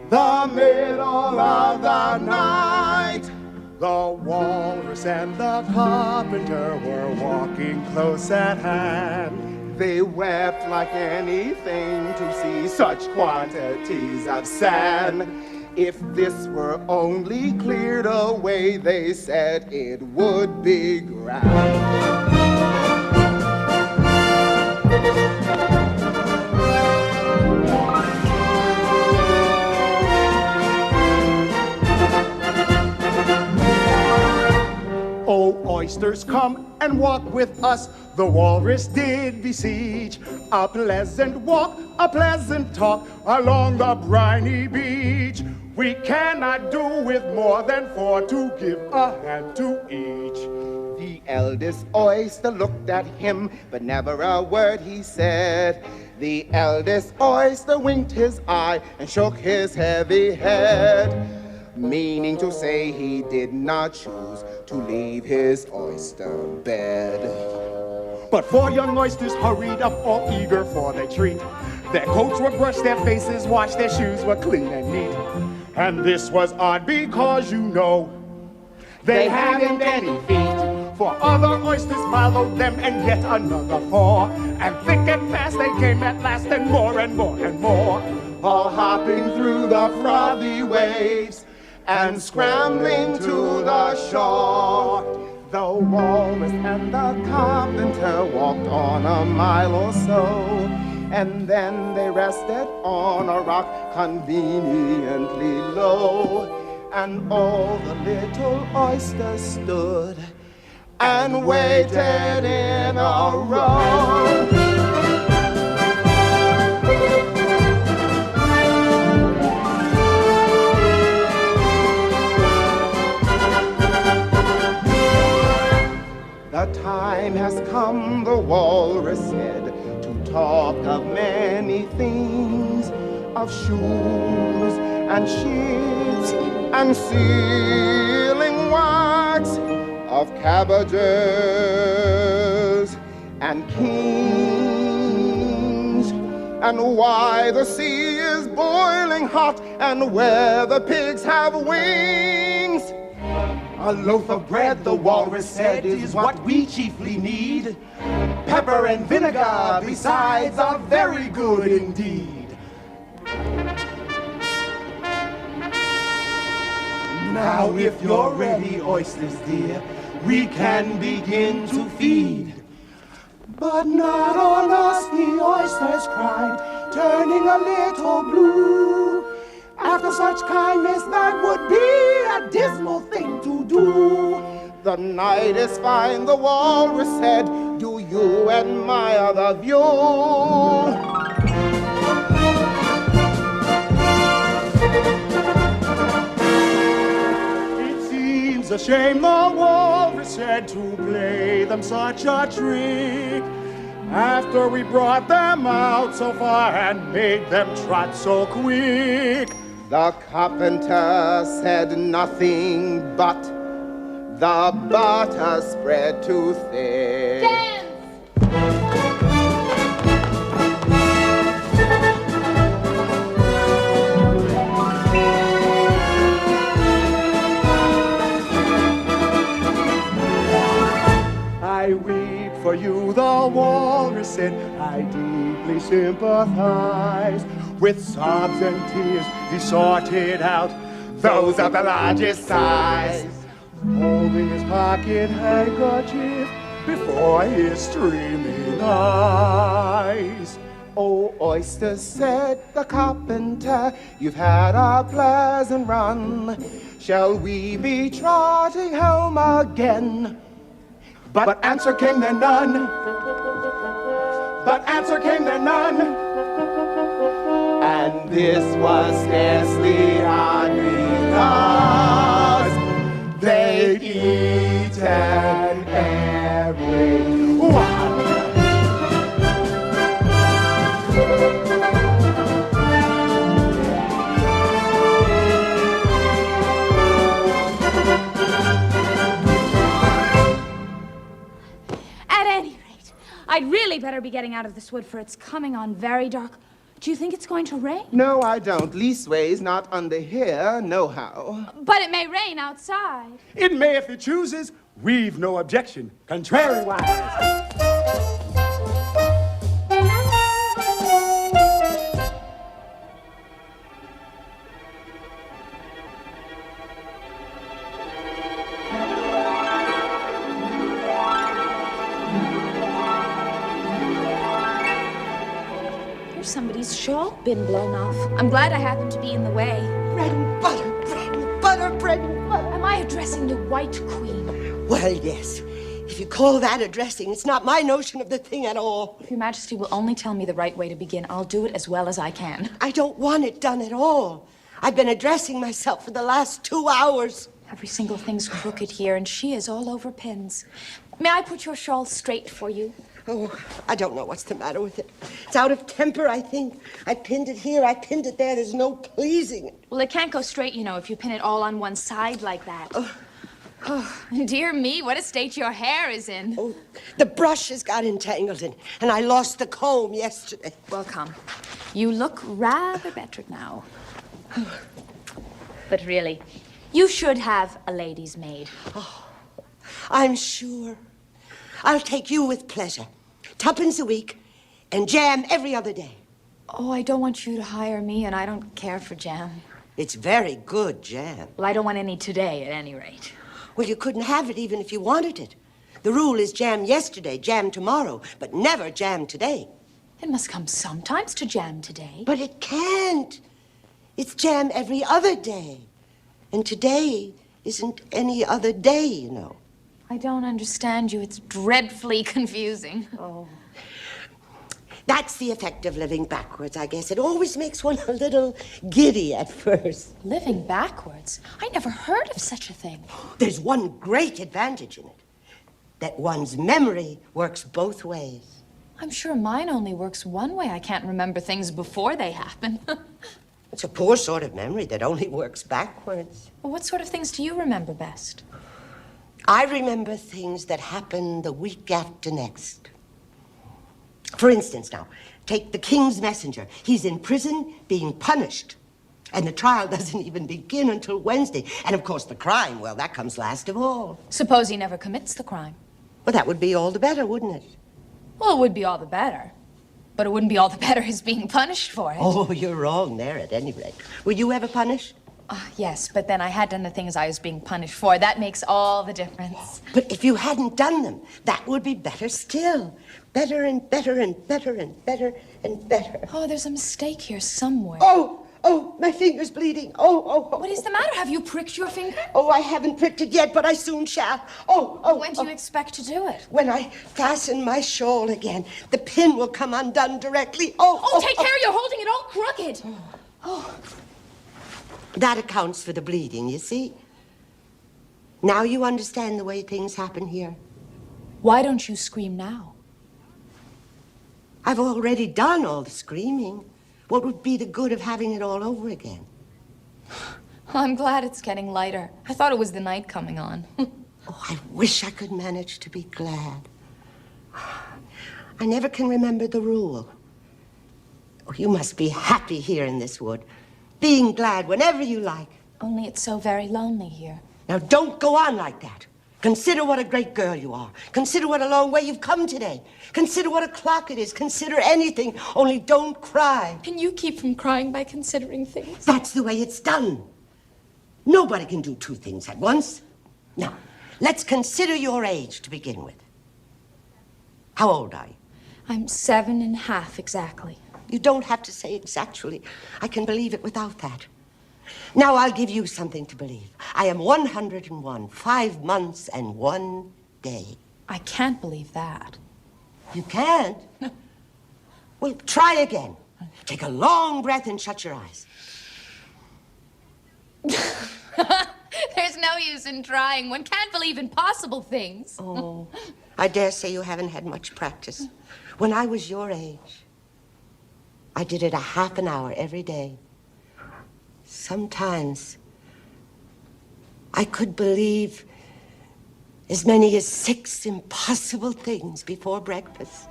the middle of the night. The walrus and the carpenter were walking close at hand. They wept like anything to see such quantities of sand. If this were only cleared away, they said it would be grand. Oh, oysters, come and walk with us. The walrus did beseech. A pleasant walk, a pleasant talk along the briny beach. We cannot do with more than 4 to give a hand to each. The eldest oyster looked at him, but never a word he said. The eldest oyster winked his eye and shook his heavy head, meaning to say he did not choose to leave his oyster bed. But 4 young oysters hurried up, all eager for their treat. Their coats were brushed, their faces washed, their shoes were clean and neat. And this was odd because, you know, they hadn't any feet. For other oysters followed them, and yet another 4. And thick and fast they came at last, and more and more and more. All hopping through the frothy waves and scrambling to the shore. The walrus and the carpenter walked on a mile or so. and then they rested on a rock conveniently low, and all the little oysters stood and waited in a row. The time has come, the walrus said, to talk of many things, of shoes and sheets and sealing wax, of cabbages and kings, and why the sea is boiling hot and where the pigs have wings. A loaf of bread, the walrus said, is what we chiefly need. Pepper and vinegar, besides, are very good indeed. Now, if you're ready, oysters dear, we can begin to feed. But not on us, the oysters cried, turning a little blue. After such kindness, that would be a dismal thing to do. The night is fine, the walrus said, do you admire the view? It seems a shame, the walrus said, to play them such a trick, after we brought them out so far and made them trot so quick. The carpenter said nothing but the butter spread too thick. I weep for you, the walrus said, I deeply sympathize. With sobs and tears, he sorted out those of the largest size, holding his pocket handkerchief before his streaming eyes. Oh, oysters, said the carpenter, you've had a pleasant run. Shall we be trotting home again? But answer came there none. But answer came there none. And this was scarcely odd because they'd eaten every one. At any rate, I'd really better be getting out of this wood, for it's coming on very dark. Do you think it's going to rain? No, I don't. Leastways, not under here, nohow. But it may rain outside. It may if it chooses. We've no objection, contrariwise. Somebody's shawl been blown off. I'm glad I happened to be in the way. Bread and butter, bread and butter, bread and butter. Am I addressing the White Queen? Well, yes. If you call that addressing, it's not my notion of the thing at all. If Your Majesty will only tell me the right way to begin, I'll do it as well as I can. I don't want it done at all. I've been addressing myself for the last 2 hours. Every single thing's crooked here, and she is all over pins. May I put your shawl straight for you? Oh, I don't know what's the matter with it. It's out of temper, I think. I pinned it here, I pinned it there. There's no pleasing it. Well, it can't go straight, you know, if you pin it all on one side like that. Oh, dear me, what a state your hair is in. Oh, the brush has got entangled in, and I lost the comb yesterday. Well, come. You look rather better now. But really, you should have a lady's maid. Oh, I'm sure. I'll take you with pleasure. 2pence a week, and jam every other day. Oh, I don't want you to hire me, and I don't care for jam. It's very good jam. Well, I don't want any today, at any rate. Well, you couldn't have it even if you wanted it. The rule is jam yesterday, jam tomorrow, but never jam today. It must come sometimes to jam today. But it can't. It's jam every other day. And today isn't any other day, you know. I don't understand you. It's dreadfully confusing. Oh. That's the effect of living backwards, I guess. It always makes one a little giddy at first. Living backwards? I never heard of such a thing. There's one great advantage in it. That one's memory works both ways. I'm sure mine only works one way. I can't remember things before they happen. It's a poor sort of memory that only works backwards. Well, what sort of things do you remember best? I remember things that happen the week after next. For instance, now, take the king's messenger. He's in prison being punished. And the trial doesn't even begin until Wednesday. And, of course, the crime, well, that comes last of all. Suppose he never commits the crime. Well, that would be all the better, wouldn't it? Well, it would be all the better. But it wouldn't be all the better his being punished for it. Oh, you're wrong there, at any rate. Were you ever punished? Yes, but then I had done the things I was being punished for. That makes all the difference. But if you hadn't done them, that would be better still. Better and better and better and better and better. Oh, there's a mistake here somewhere. Oh, my finger's bleeding. Oh. What is the matter? Have you pricked your finger? Oh, I haven't pricked it yet, but I soon shall. When do you expect to do it? When I fasten my shawl again. The pin will come undone directly. Take care, you're holding it all crooked. That accounts for the bleeding, you see? Now you understand the way things happen here. Why don't you scream now? I've already done all the screaming. What would be the good of having it all over again? I'm glad it's getting lighter. I thought it was the night coming on. I wish I could manage to be glad. I never can remember the rule. Oh, you must be happy here in this wood. Being glad whenever you like. Only it's so very lonely here. Now, don't go on like that. Consider what a great girl you are. Consider what a long way you've come today. Consider what o'clock it is. Consider anything, only don't cry. Can you keep from crying by considering things? That's the way it's done. Nobody can do two things at once. Now, let's consider your age to begin with. How old are you? I'm 7.5 exactly. You don't have to say exactly. I can believe it without that. Now I'll give you something to believe. I am 101, 5 months and 1 day. I can't believe that. You can't? No. Well, try again. Take a long breath and shut your eyes. There's no use in trying. One can't believe impossible things. Oh, I dare say you haven't had much practice. When I was your age, I did it a half an hour every day. Sometimes I could believe as many as 6 impossible things before breakfast.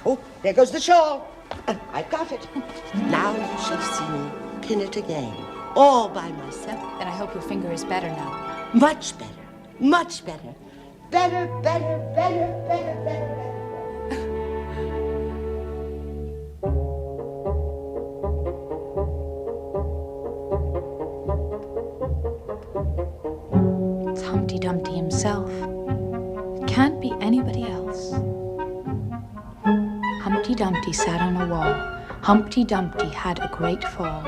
Oh, there goes the shawl. I've got it. Now you shall see me pin it again, all by myself. Then I hope your finger is better now. Much better, much better. Better, better, better, better, better, better. Humpty Dumpty himself. It can't be anybody else. Humpty Dumpty sat on a wall. Humpty Dumpty had a great fall.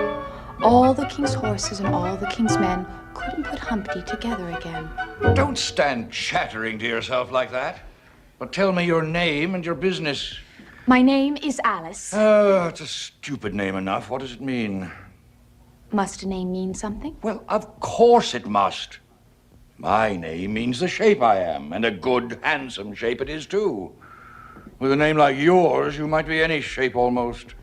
All the king's horses and all the king's men couldn't put Humpty together again. Don't stand chattering to yourself like that. But tell me your name and your business. My name is Alice. Oh, it's a stupid name enough. What does it mean? Must a name mean something? Well, of course it must. My name means the shape I am, and a good, handsome shape it is, too. With a name like yours, you might be any shape almost.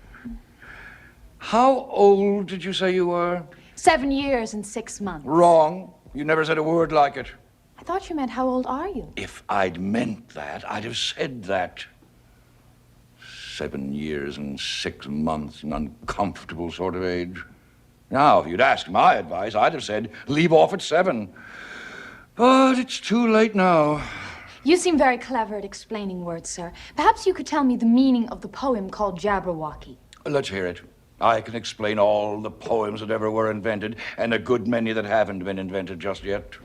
How old did you say you were? 7 years and 6 months. Wrong. You never said a word like it. I thought you meant how old are you? If I'd meant that, I'd have said that. 7 years and 6 months, an uncomfortable sort of age. Now, if you'd asked my advice, I'd have said, leave off at 7. But it's too late now. You seem very clever at explaining words, sir. Perhaps you could tell me the meaning of the poem called Jabberwocky. Let's hear it. I can explain all the poems that ever were invented, and a good many that haven't been invented just yet.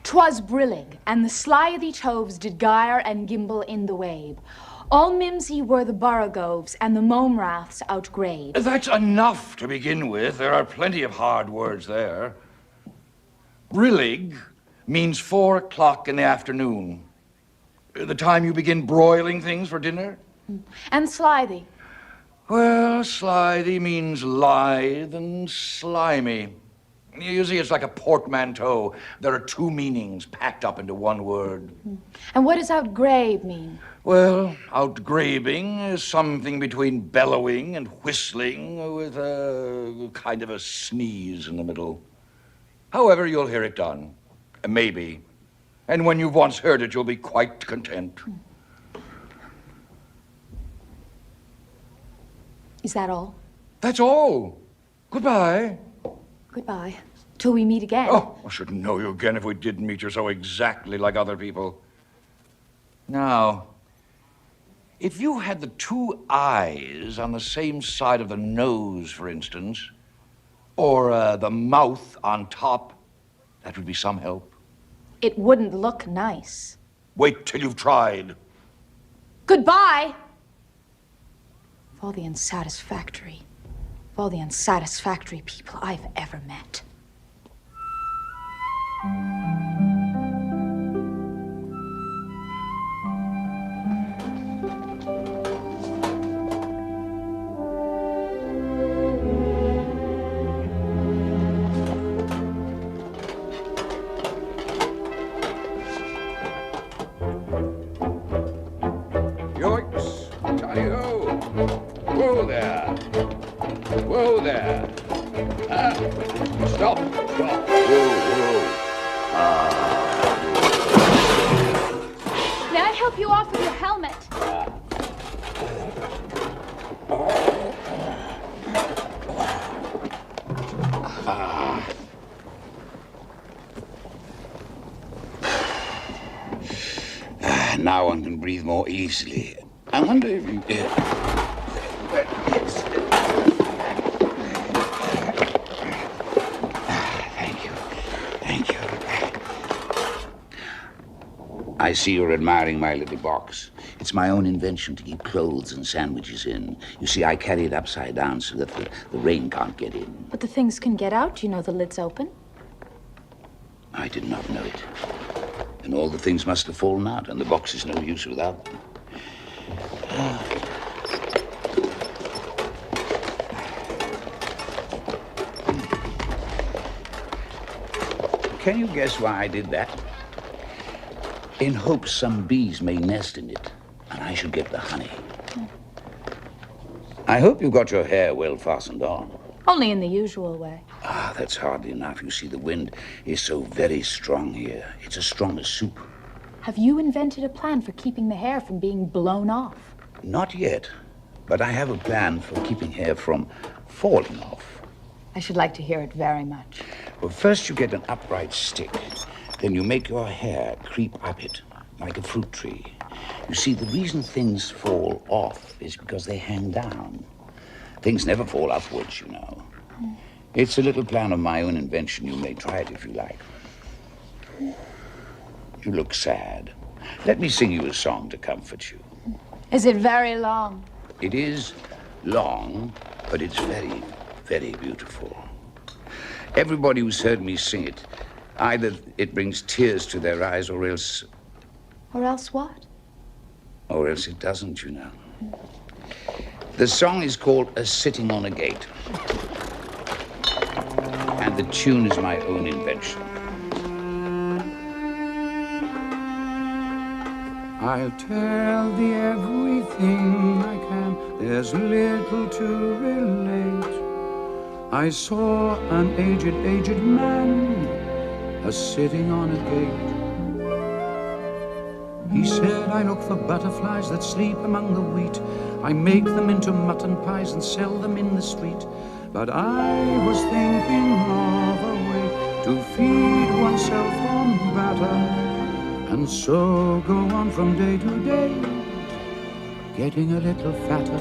'Twas brillig, and the sly of the toves did gyre and gimble in the wabe. All Mimsy were the Borogoves and the Momraths outgrade. That's enough to begin with. There are plenty of hard words there. Brillig means 4 o'clock in the afternoon. The time you begin broiling things for dinner. And Slithy. Well, slithy means lithe and slimy. You see, it's like a portmanteau. There are 2 meanings packed up into one word. And what does outgrabe mean? Well, outgrabing is something between bellowing and whistling with a kind of a sneeze in the middle. However, you'll hear it done. Maybe. And when you've once heard it, you'll be quite content. Is that all? That's all. Goodbye. Goodbye. Till we meet again. Oh, I shouldn't know you again if we didn't meet you so exactly like other people. Now, if you had the 2 eyes on the same side of the nose, for instance, or the mouth on top, that would be some help. It wouldn't look nice. Wait till you've tried. Goodbye! Of all the unsatisfactory people I've ever met. Yoicks! Tally-ho! Whoa there! Whoa there! Stop! Stop! Whoa! May I help you off with your helmet? Now one can breathe more easily. I wonder if you... Thank you. I see you're admiring my little box. It's my own invention to keep clothes and sandwiches in. You see, I carry it upside down so that the rain can't get in. But the things can get out. You know the lid's open. I did not know it. And all the things must have fallen out, and the box is no use without them. Can you guess why I did that? In hopes some bees may nest in it, and I should get the honey. I hope you've got your hair well fastened on. Only in the usual way. Ah, that's hardly enough. You see, the wind is so very strong here. It's as strong as soup. Have you invented a plan for keeping the hair from being blown off? Not yet, but I have a plan for keeping hair from falling off. I should like to hear it very much. Well, first you get an upright stick. Then you make your hair creep up it, like a fruit tree. You see, the reason things fall off is because they hang down. Things never fall upwards, you know. It's a little plan of my own invention. You may try it if you like. You look sad. Let me sing you a song to comfort you. Is it very long? It is long, but it's very, very beautiful. Everybody who's heard me sing it, either it brings tears to their eyes or else... Or else what? Or else it doesn't, you know. The song is called A Sitting on a Gate. And the tune is my own invention. I'll tell thee everything I can, there's little to relate. I saw an aged man a-sitting on a gate. He said, I look for butterflies that sleep among the wheat. I make them into mutton pies and sell them in the street. But I was thinking of a way to feed oneself on batter, and so go on from day to day, getting a little fatter.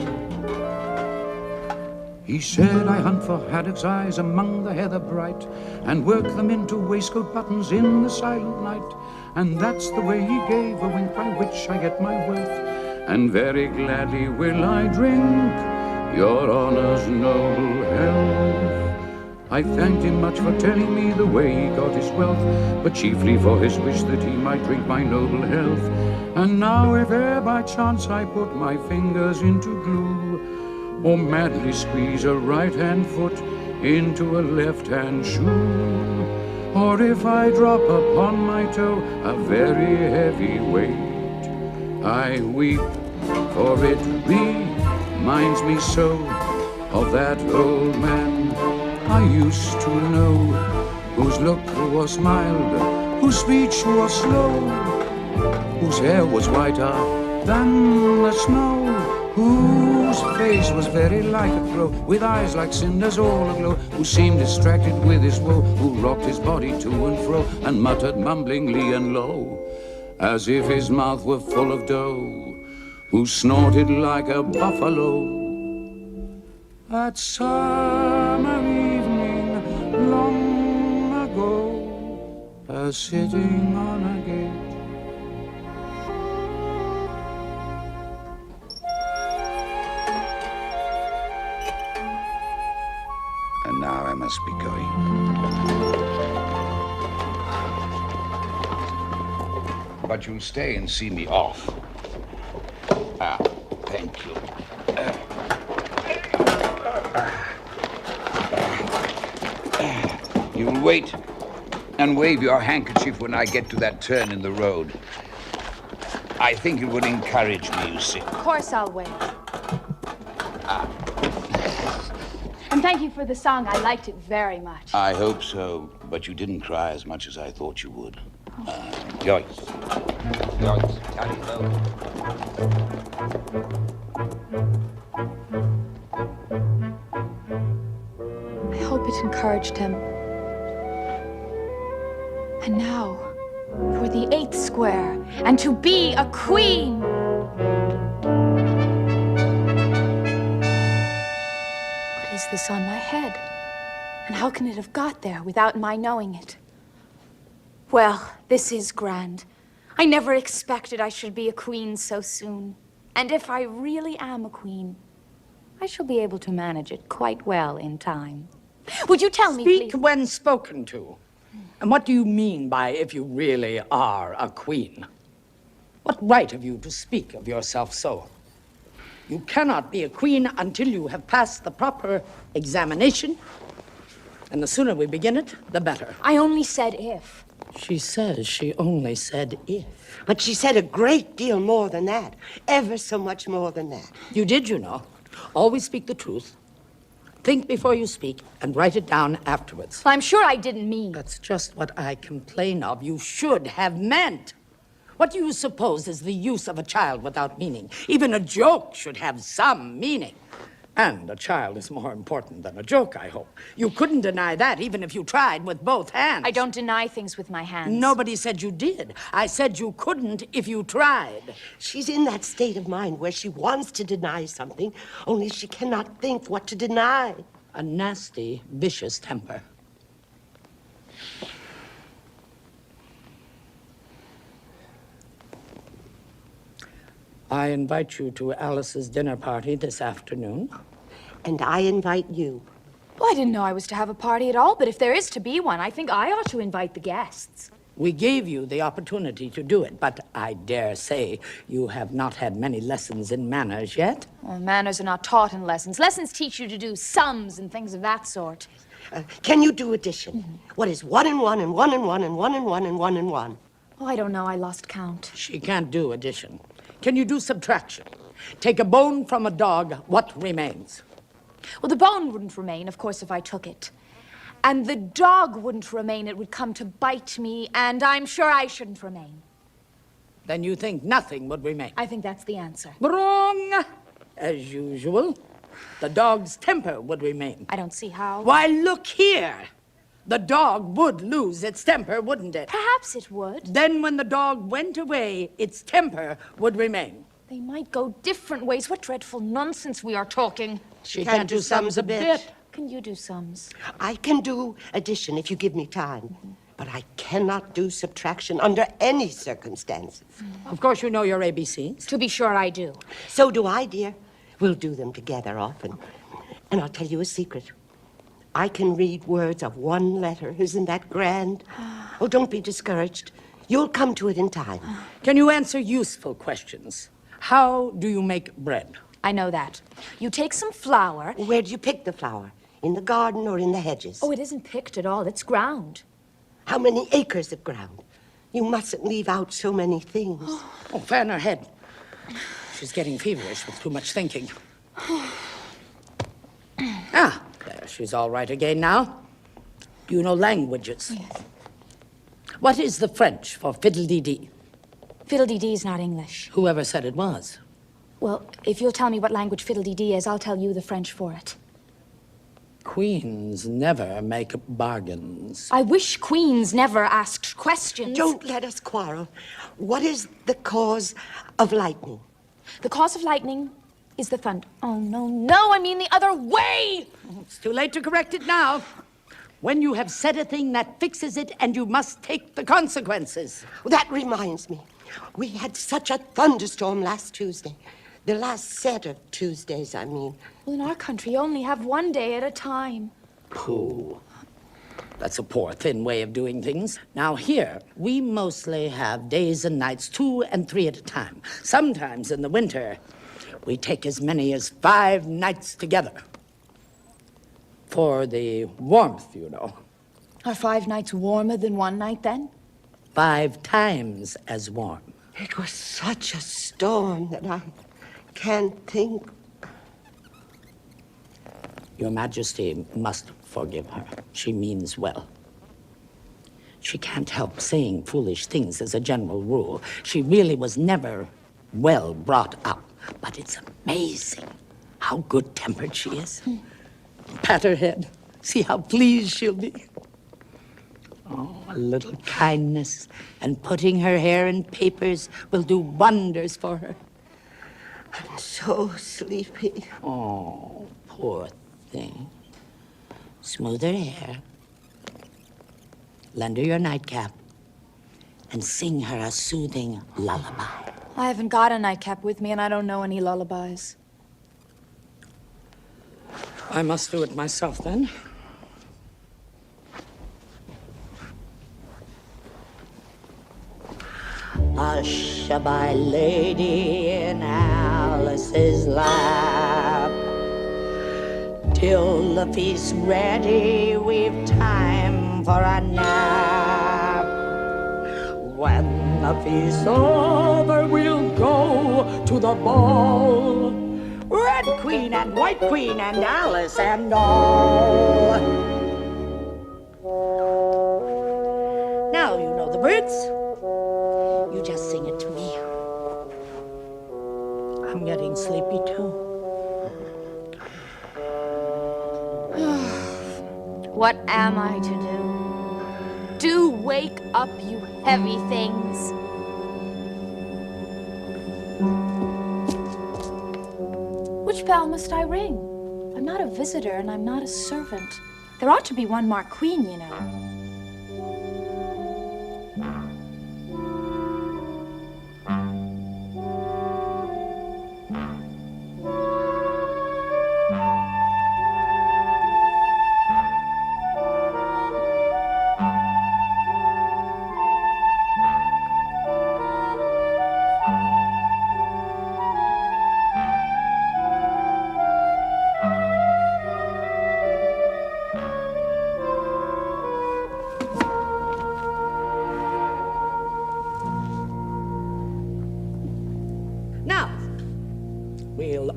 He said, I hunt for haddock's eyes among the heather bright, and work them into waistcoat buttons in the silent night. And that's the way he gave a wink by which I get my wealth. and very gladly will I drink your honor's noble health. I thanked him much for telling me the way he got his wealth, but chiefly for his wish that he might drink my noble health. And now if e'er by chance I put my fingers into glue, or madly squeeze a right-hand foot into a left-hand shoe, or if I drop upon my toe a very heavy weight, I weep, for it reminds me so of that old man I used to know, whose look was mild, whose speech was slow, whose hair was whiter than the snow, whose face was very like a crow, with eyes like cinders all aglow, who seemed distracted with his woe, who rocked his body to and fro, and muttered mumblingly and low, as if his mouth were full of dough, who snorted like a buffalo. That summer evening long ago, sitting on a gate. And now I must be going. But you'll stay and see me off. Ah, thank you. You'll wait and wave your handkerchief when I get to that turn in the road. I think it would encourage me, you see. Of course I'll wait. And thank you for the song. I liked it very much. I hope so, but you didn't cry as much as I thought you would. Yoiks. Yoiks. I hope it encouraged him. And now, for the 8th square, and to be a queen! What is this on my head? And how can it have got there without my knowing it? Well, this is grand. I never expected I should be a queen so soon. And if I really am a queen, I shall be able to manage it quite well in time. Would you tell me, please? Speak when spoken to. And what do you mean by if you really are a queen? What right have you to speak of yourself so? You cannot be a queen until you have passed the proper examination. And the sooner we begin it, the better. I only said if. She says she only said if. But she said a great deal more than that. Ever so much more than that. You did, you know. Always speak the truth. Think before you speak, and write it down afterwards. Well, I'm sure I didn't mean. That's just what I complain of. You should have meant. What do you suppose is the use of a child without meaning? Even a joke should have some meaning. And a child is more important than a joke, I hope. You couldn't deny that, even if you tried with both hands. I don't deny things with my hands. Nobody said you did. I said you couldn't if you tried. She's in that state of mind where she wants to deny something, only she cannot think what to deny. A nasty, vicious temper. I invite you to Alice's dinner party this afternoon. And I invite you. Well, I didn't know I was to have a party at all, but if there is to be one, I think I ought to invite the guests. We gave you the opportunity to do it, but I dare say you have not had many lessons in manners yet. Well, manners are not taught in lessons. Lessons teach you to do sums and things of that sort. Can you do addition? What is 1 and 1 and 1 and 1 and 1 and 1 and 1 and 1? Oh, I don't know. I lost count. She can't do addition. Can you do subtraction? Take a bone from a dog, what remains? Well, the bone wouldn't remain, of course, if I took it. And the dog wouldn't remain. It would come to bite me, and I'm sure I shouldn't remain. Then you think nothing would remain? I think that's the answer. Wrong! As usual, the dog's temper would remain. I don't see how. Why, look here! The dog would lose its temper, wouldn't it? Perhaps it would. Then when the dog went away, its temper would remain. They might go different ways. What dreadful nonsense we are talking. She can't do sums a bit. Can you do sums? I can do addition if you give me time. But I cannot do subtraction under any circumstances. Of course you know your ABCs. To be sure I do. So do I, dear. We'll do them together often. And I'll tell you a secret. I can read words of one letter. Isn't that grand? Oh, don't be discouraged. You'll come to it in time. Can you answer useful questions? How do you make bread? I know that. You take some flour. Where do you pick the flour? In the garden or in the hedges? Oh, it isn't picked at all. It's ground. How many acres of ground? You mustn't leave out so many things. Oh, fan her head. She's getting feverish with too much thinking. Ah, there, she's all right again now. Do you know languages? Yes. What is the French for fiddle-dee-dee? Fiddle-dee-dee is not English. Whoever said it was? Well, if you'll tell me what language fiddle-dee-dee is, I'll tell you the French for it. Queens never make bargains. I wish queens never asked questions. Don't let us quarrel. What is the cause of lightning? The cause of lightning is the thunder. Oh, no, I mean the other way! It's too late to correct it now. When you have said a thing, that fixes it, and you must take the consequences. That reminds me. We had such a thunderstorm last Tuesday. The last set of Tuesdays, I mean. Well, in our country, you only have one day at a time. Pooh. That's a poor, thin way of doing things. Now, here, we mostly have days and nights, 2 and 3 at a time. Sometimes in the winter, we take as many as 5 nights together. For the warmth, you know. Are 5 nights warmer than one night, then? 5 times as warm. It was such a storm that I can't think. Your Majesty must forgive her. She means well. She can't help saying foolish things as a general rule. She really was never well brought up. But it's amazing how good-tempered she is. Pat her head. See how pleased she'll be. Oh, a little kindness and putting her hair in papers will do wonders for her. I'm so sleepy. Oh, poor thing. Smooth her hair. Lend her your nightcap. And sing her a soothing lullaby. I haven't got a nightcap with me, and I don't know any lullabies. I must do it myself, then. Hush-a-bye, lady, in Alice's lap. Till the feast's ready, we've time for a nap. When the feast's over, we'll go to the ball. Red Queen and White Queen and Alice and all. Now you know the words. You just sing it to me. I'm getting sleepy too. What am I to do? Do wake up, you heavy things. Which bell must I ring? I'm not a visitor and I'm not a servant. There ought to be one marked Queen, you know.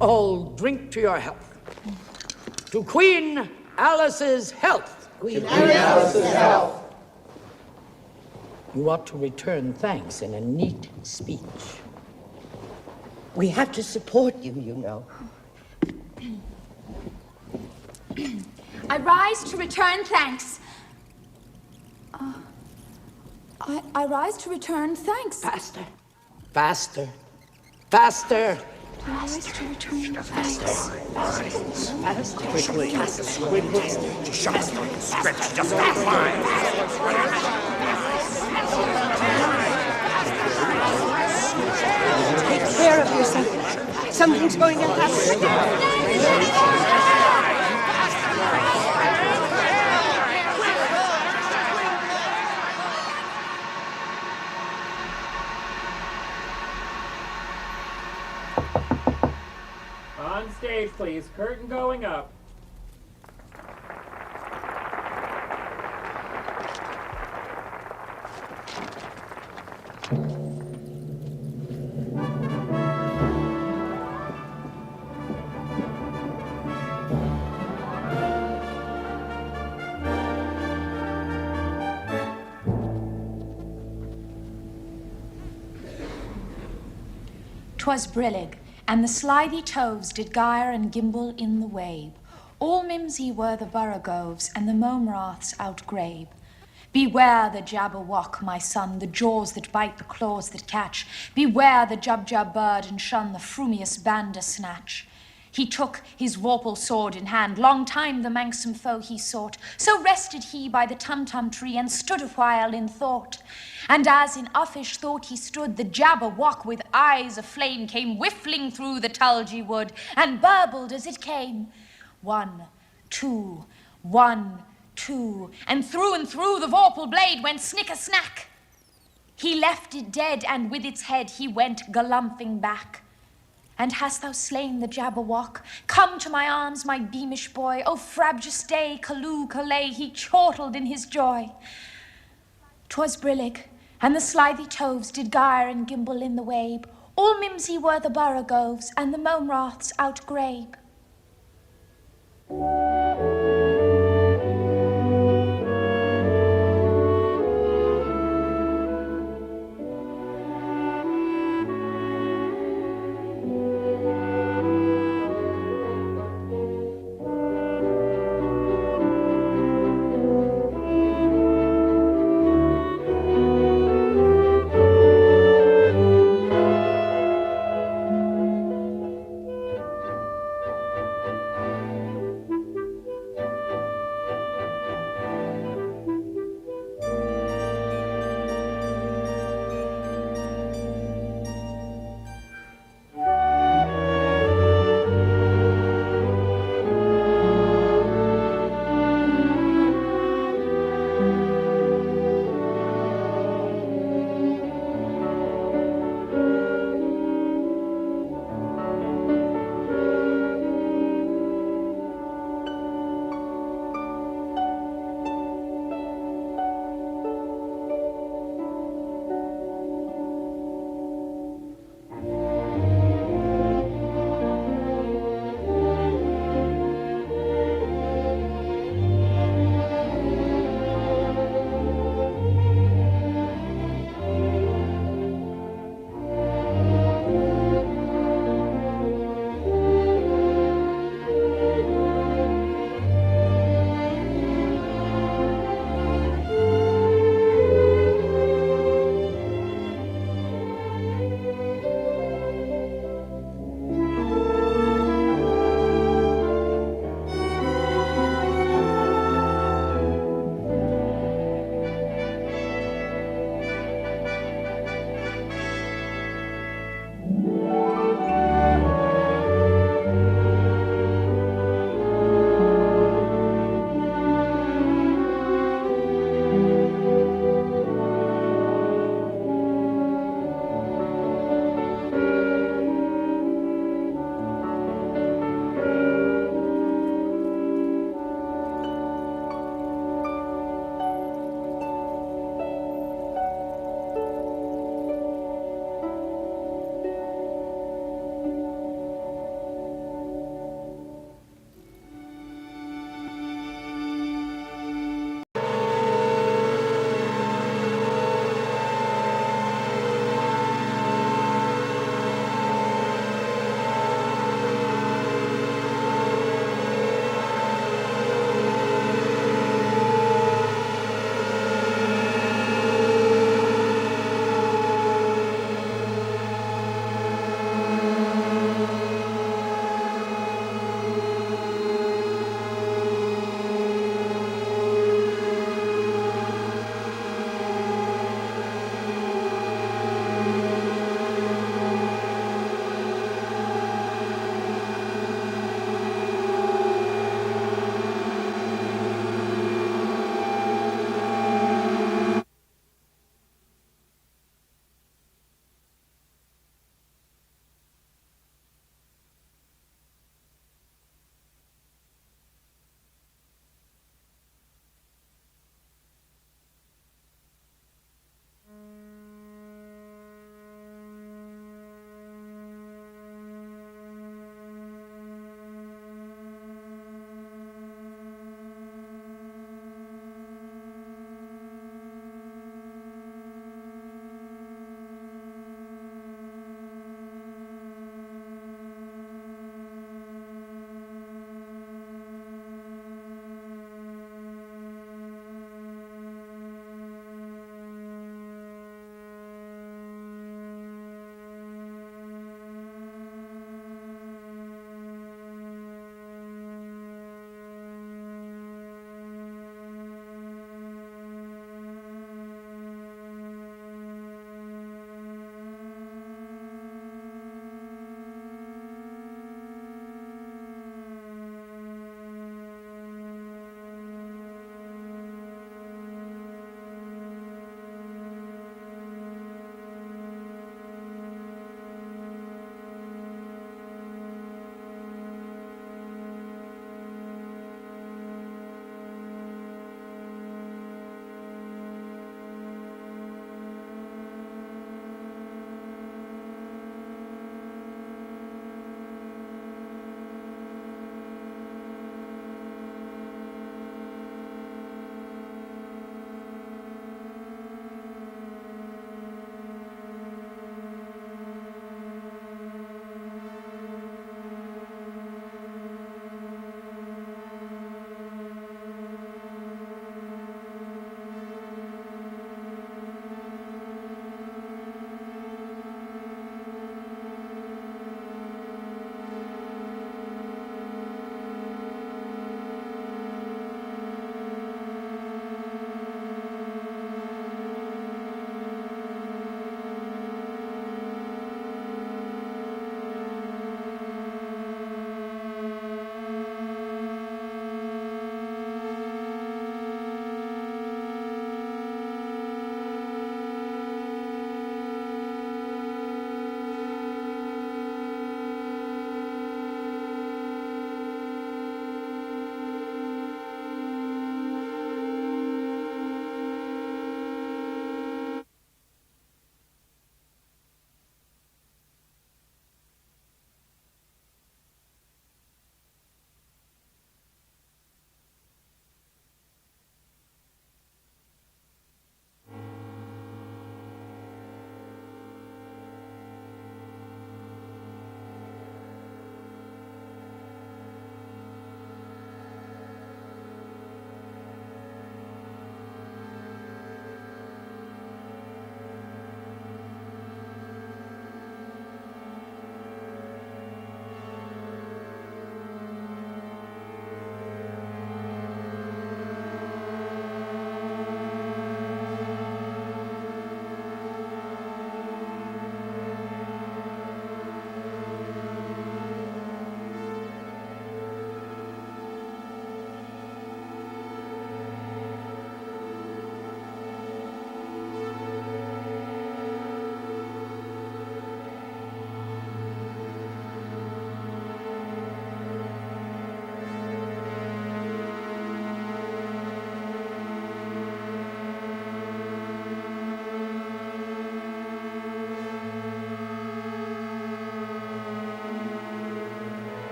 All drink to your health. To Queen Alice's health. Queen Alice's health. You ought to return thanks in a neat speech. We have to support you, you know. I rise to return thanks. I rise to return thanks. Faster. Faster. Faster. I rise to return thanks. Faster. Quickly. Just stretch. Just that line. Something's going to happen. On stage, please. Curtain going up. "'Twas brillig, and the slithy toves did gyre and gimble in the wabe. All mimsy were the borogoves, and the Mommarths outgrabe. Beware the Jabberwock, my son, the jaws that bite, the claws that catch. Beware the Jubjub bird, and shun the frumious Bandersnatch. He took his vorpal sword in hand, long time the manxome foe he sought. So rested he by the tumtum tree, and stood a while in thought. And as in uffish thought he stood, the Jabberwock with eyes aflame came whiffling through the tulgey wood, and burbled as it came. 1, 2, 1, 2, and through the vorpal blade went snicker-snack. He left it dead, and with its head he went galumphing back. And hast thou slain the Jabberwock? Come to my arms, my beamish boy. O frabjous day, Callooh, Calais, he chortled in his joy. 'Twas brillig, and the slithy toves did gyre and gimble in the wabe. All mimsy were the borogoves, and the Mommarths outgrabe.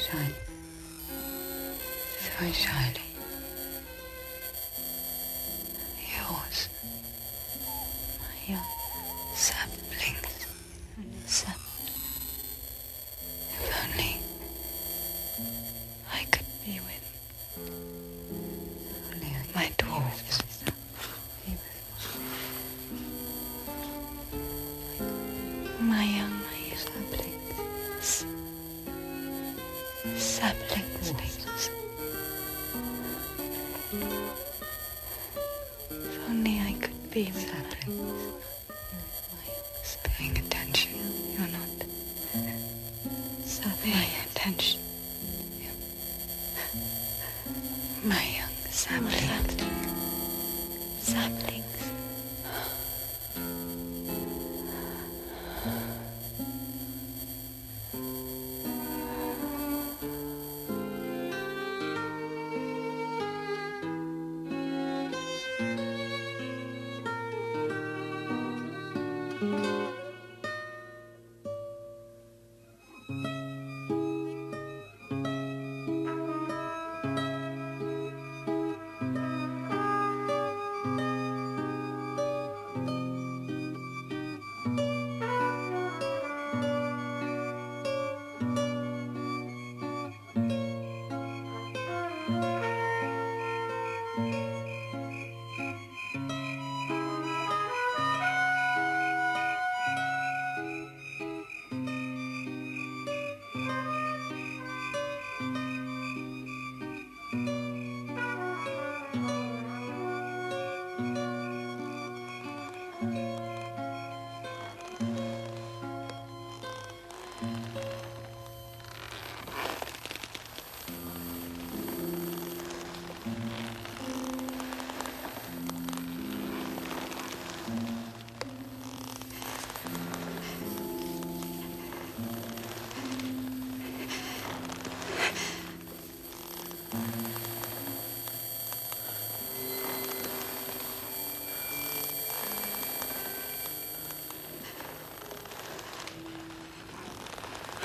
Shiny. So shiny. Yours. My young saplings. If only I could be with my dwarfs. My young saplings. Saplings. If only I could be with saplings. Paying attention. You're not. Paying attention. My young saplings. Saplings.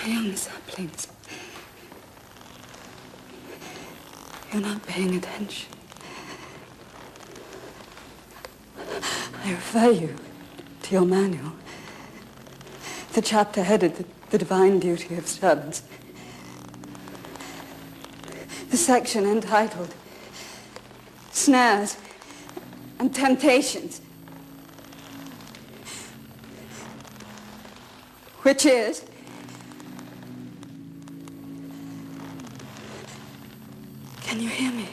Young saplings. You're not paying attention. I refer you to your manual. The chapter headed The Divine Duty of Servants. The section entitled Snares and Temptations. Which is Can you hear me?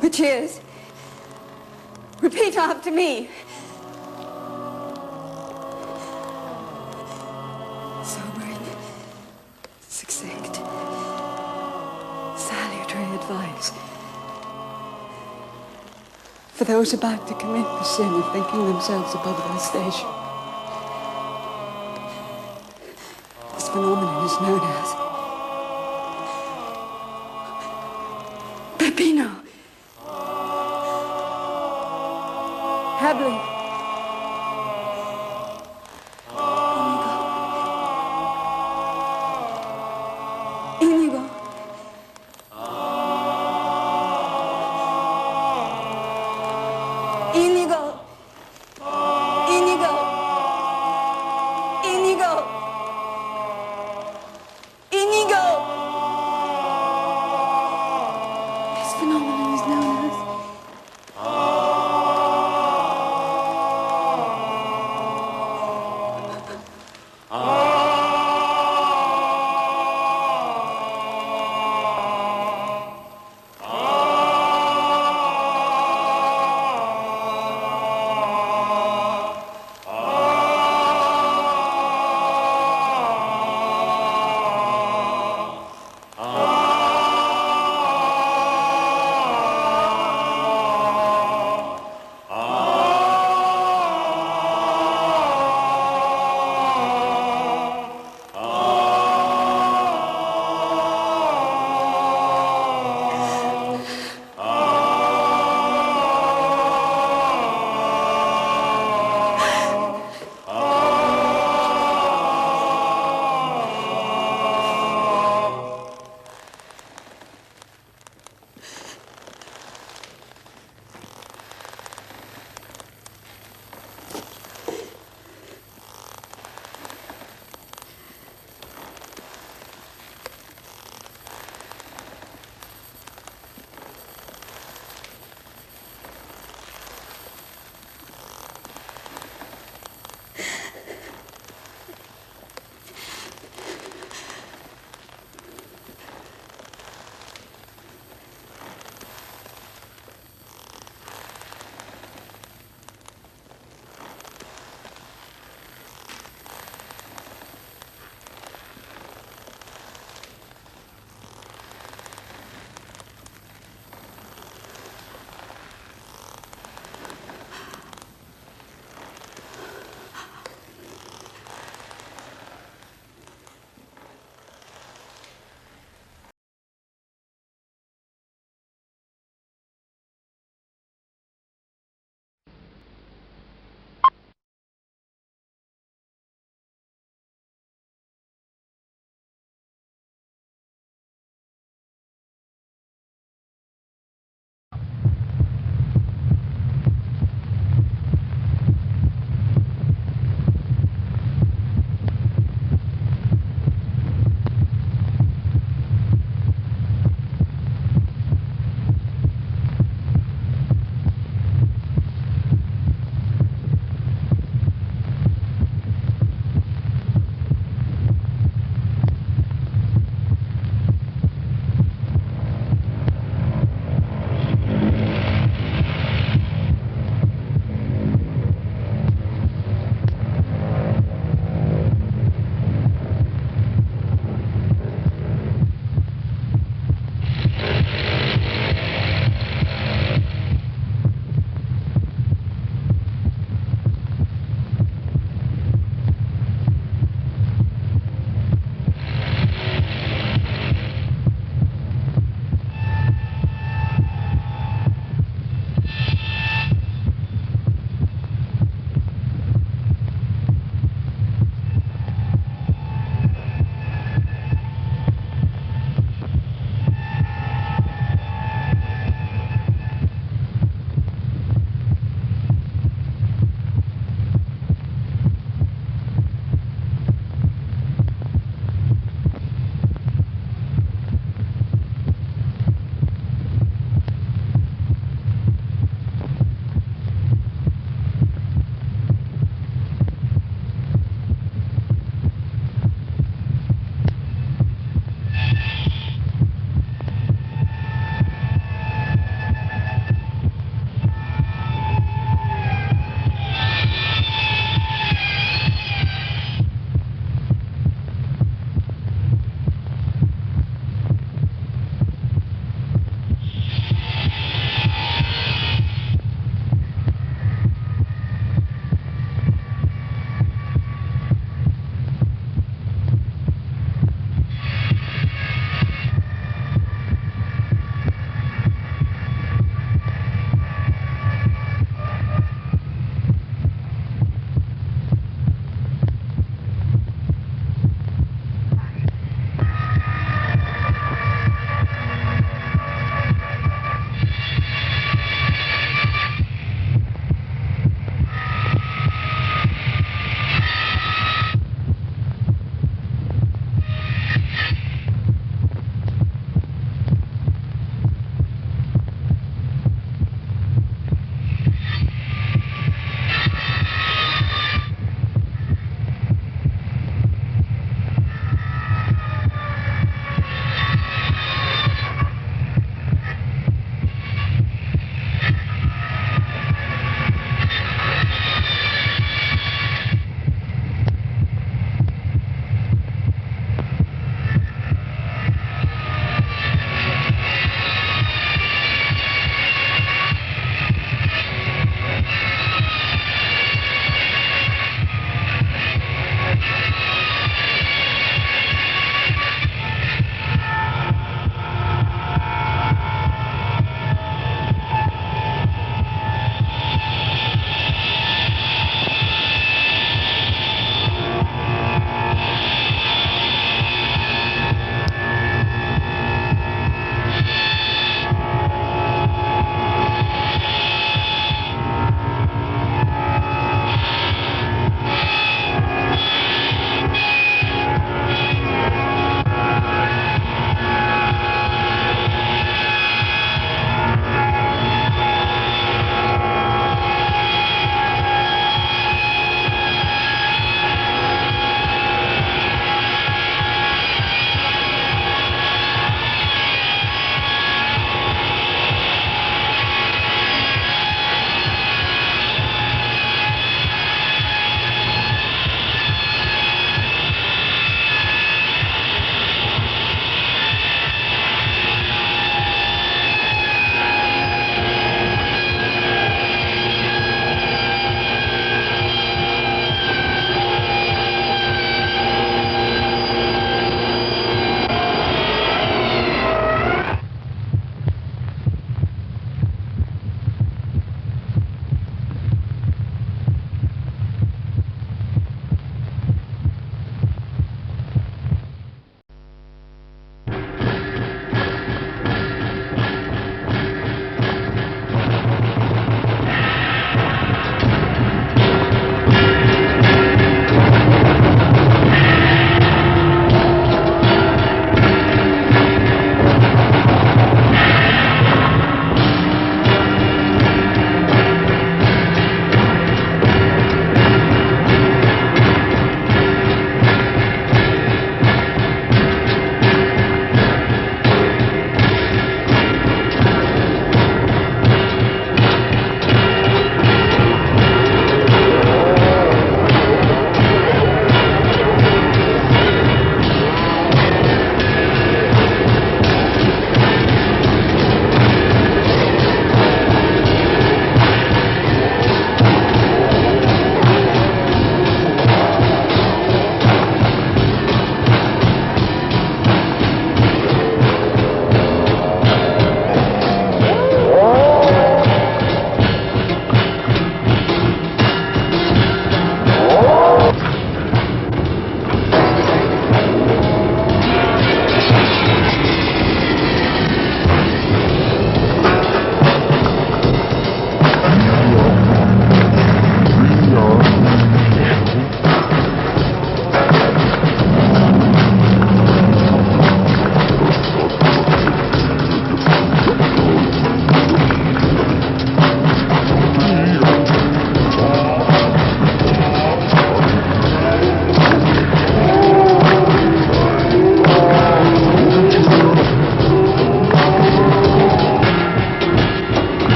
Which is, repeat after me. Sobering, succinct, salutary advice. For those about to commit the sin of thinking themselves above their station. This phenomenon is known as Cabina. Heavily. Inigo. Inigo. Inigo. Inigo. Inigo. This phenomenon is known as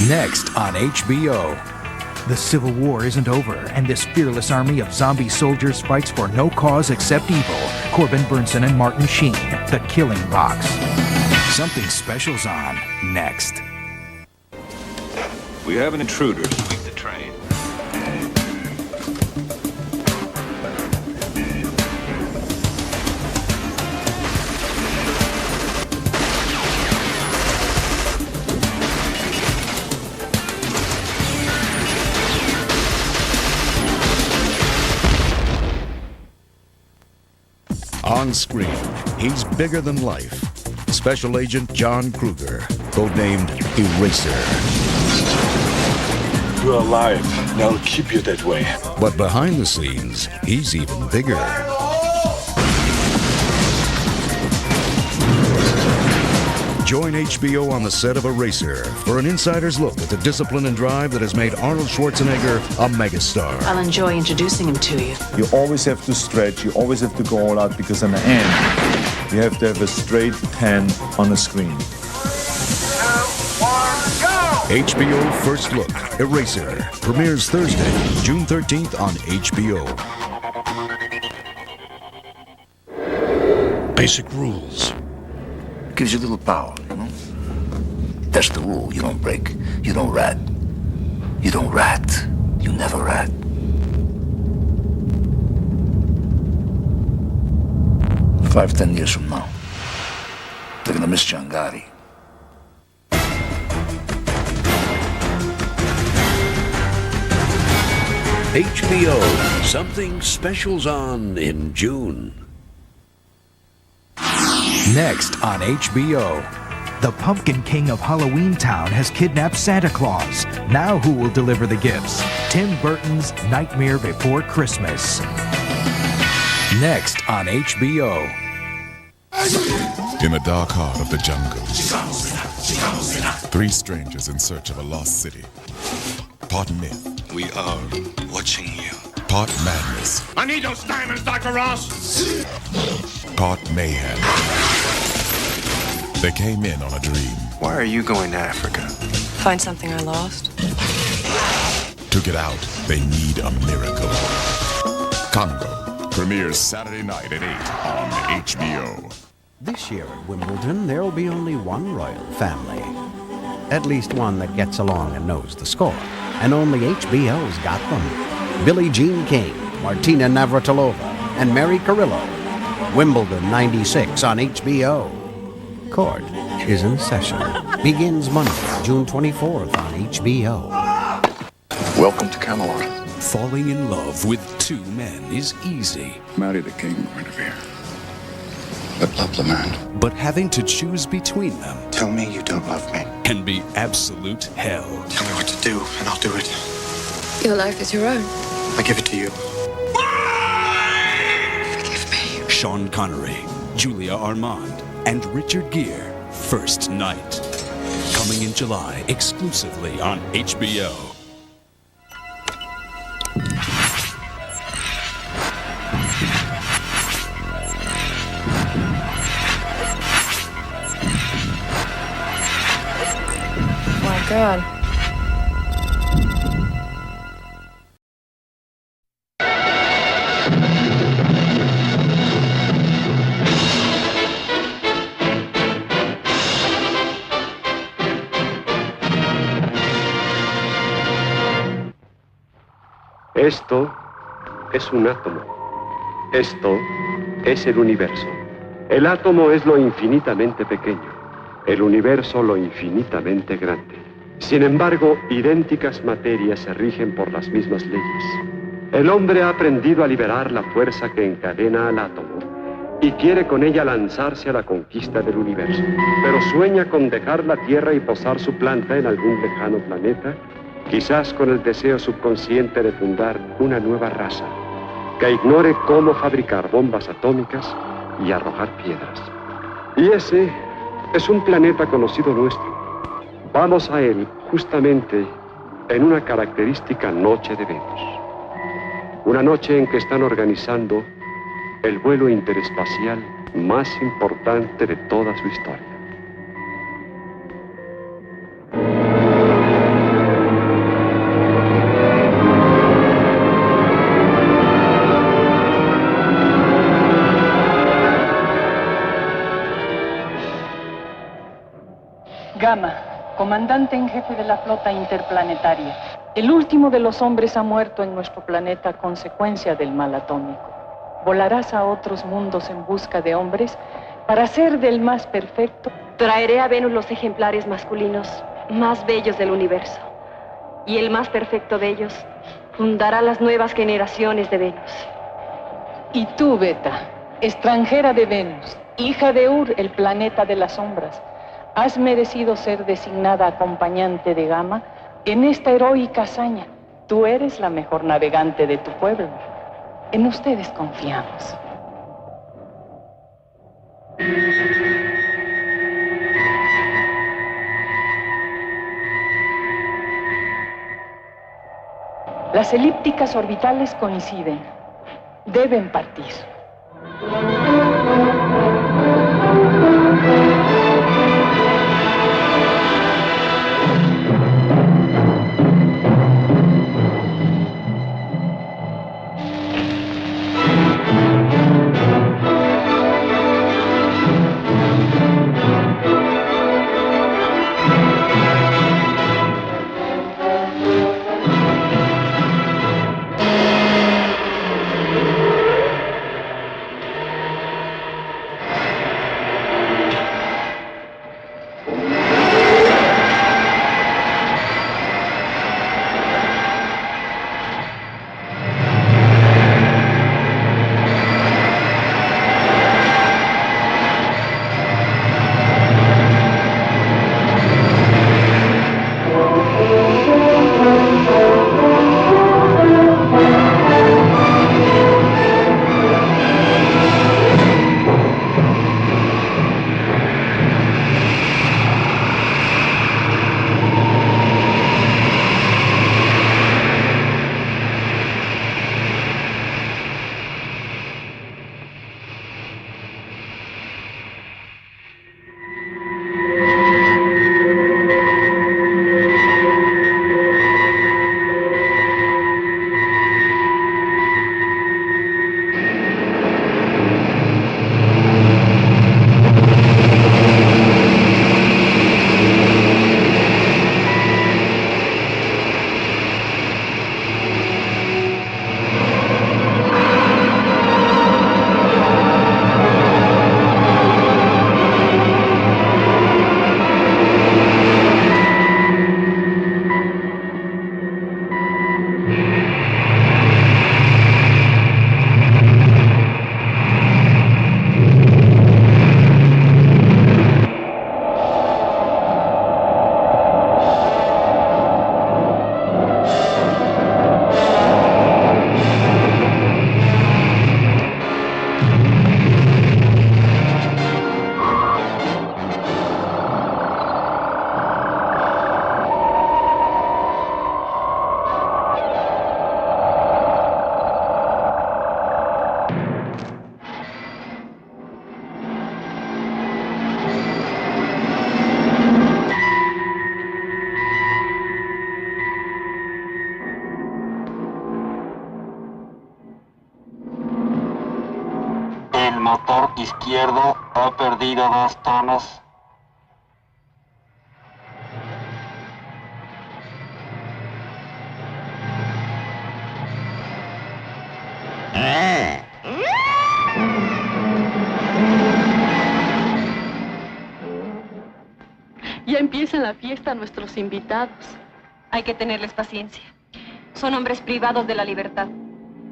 Next on HBO. The Civil War isn't over, and this fearless army of zombie soldiers fights for no cause except evil. Corbin Burnson and Martin Sheen, The Killing Box. Something Special's on next. We have an intruder. Sweep the train. On screen, he's bigger than life. Special Agent John Kruger, codenamed Eraser. You're alive, and I'll keep you that way. But behind the scenes, he's even bigger. Join HBO on the set of Eraser for an insider's look at the discipline and drive that has made Arnold Schwarzenegger a megastar. I'll enjoy introducing him to you. You always have to stretch, you always have to go all out, because in the end, you have to have a straight 10 on the screen. HBO First Look, Eraser, premieres Thursday, June 13th on HBO. Basic rules. Gives you a little power, you know? That's the rule. You don't break. You don't rat. You don't rat. You never rat. 5-10 years from now, they're gonna miss Giangari. HBO, Something Special's on in June. Next on HBO. The Pumpkin King of Halloween Town has kidnapped Santa Claus. Now who will deliver the gifts? Tim Burton's Nightmare Before Christmas. Next on HBO. In the dark heart of the jungle, 3 strangers in search of a lost city. Part myth. We are watching you. Part madness. I need those diamonds, Dr. Ross! Part mayhem. They came in on a dream. Why are you going to Africa? Find something I lost. To get out, they need a miracle. Congo premieres Saturday night at 8 on HBO. This year at Wimbledon, there'll be only one royal family. At least one that gets along and knows the score. And only HBO's got them. Billie Jean King, Martina Navratilova, and Mary Carrillo. Wimbledon 96 on HBO. Court is in session. Begins Monday, June 24th on HBO. Welcome to Camelot. Falling in love with 2 men is easy. Marry the king, Guinevere. But love the man. But having to choose between them... Tell me you don't love me. ...can be absolute hell. Tell me what to do, and I'll do it. Your life is your own. I give it to you. Forgive me. Sean Connery, Julia Armand, and Richard Gere. First Night. Coming in July, exclusively on HBO. God. Esto es un átomo. Esto es el universo. El átomo es lo infinitamente pequeño, el universo lo infinitamente grande. Sin embargo, idénticas materias se rigen por las mismas leyes. El hombre ha aprendido a liberar la fuerza que encadena al átomo y quiere con ella lanzarse a la conquista del universo. Pero sueña con dejar la Tierra y posar su planta en algún lejano planeta, quizás con el deseo subconsciente de fundar una nueva raza que ignore cómo fabricar bombas atómicas y arrojar piedras. Y ese es un planeta conocido nuestro. Vamos a él justamente en una característica noche de Venus. Una noche en que están organizando el vuelo interespacial más importante de toda su historia. Gama, comandante en jefe de la flota interplanetaria. El último de los hombres ha muerto en nuestro planeta a consecuencia del mal atómico. Volarás a otros mundos en busca de hombres para ser del más perfecto. Traeré a Venus los ejemplares masculinos más bellos del universo. Y el más perfecto de ellos fundará las nuevas generaciones de Venus. Y tú, Beta, extranjera de Venus, hija de Ur, el planeta de las sombras, has merecido ser designada acompañante de Gama en esta heroica hazaña. Tú eres la mejor navegante de tu pueblo. En ustedes confiamos. Las elípticas orbitales coinciden. Deben partir. El motor izquierdo ha perdido 2 tonos. Ya empieza la fiesta nuestros invitados. Hay que tenerles paciencia. Son hombres privados de la libertad.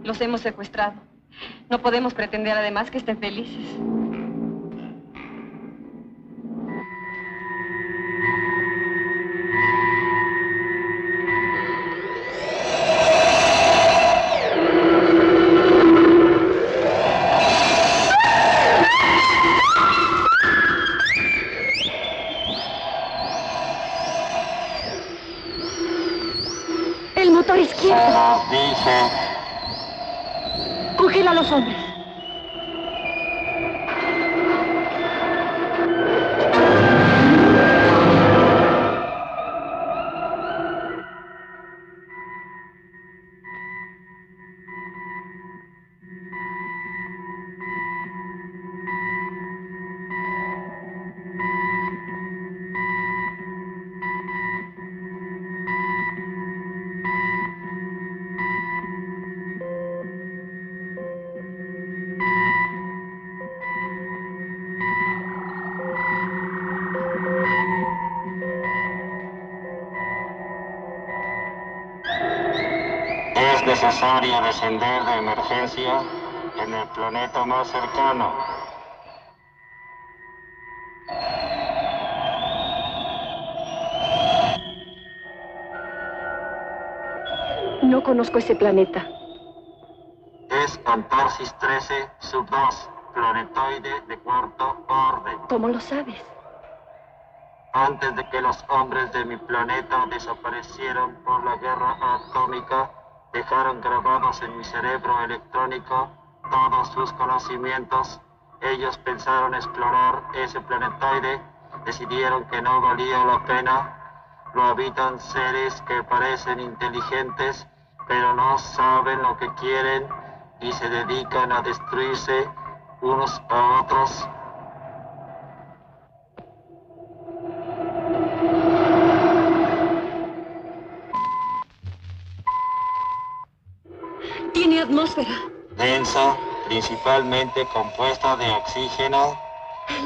Los hemos secuestrado. No podemos pretender además que estén felices. El motor izquierdo. Dije. Congela a los hombres. necesario descender de emergencia en el planeta más cercano. No conozco ese planeta. Es Antarsis 13, sub 2, planetoide de cuarto orden. ¿Cómo lo sabes? Antes de que los hombres de mi planeta desaparecieran por la guerra atómica, dejaron grabados en mi cerebro electrónico todos sus conocimientos. Ellos pensaron explorar ese planetoide, decidieron que no valía la pena. Lo habitan seres que parecen inteligentes, pero no saben lo que quieren y se dedican a destruirse unos a otros. Tiene atmósfera. Densa, principalmente compuesta de oxígeno.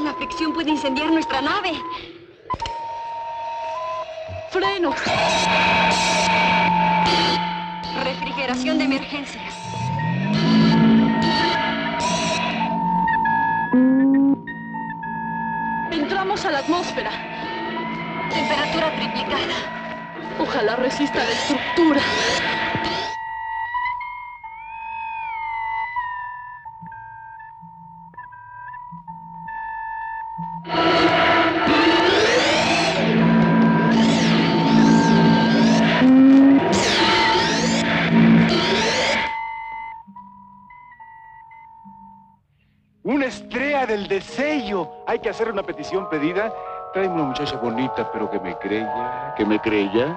La fricción puede incendiar nuestra nave. ¡Frenos! Refrigeración de emergencia. Entramos a la atmósfera. Temperatura triplicada. Ojalá resista la estructura. Una estrella del deseo. Hay que hacer una petición pedida. Tráeme una muchacha bonita, pero que me creya. Que me creya.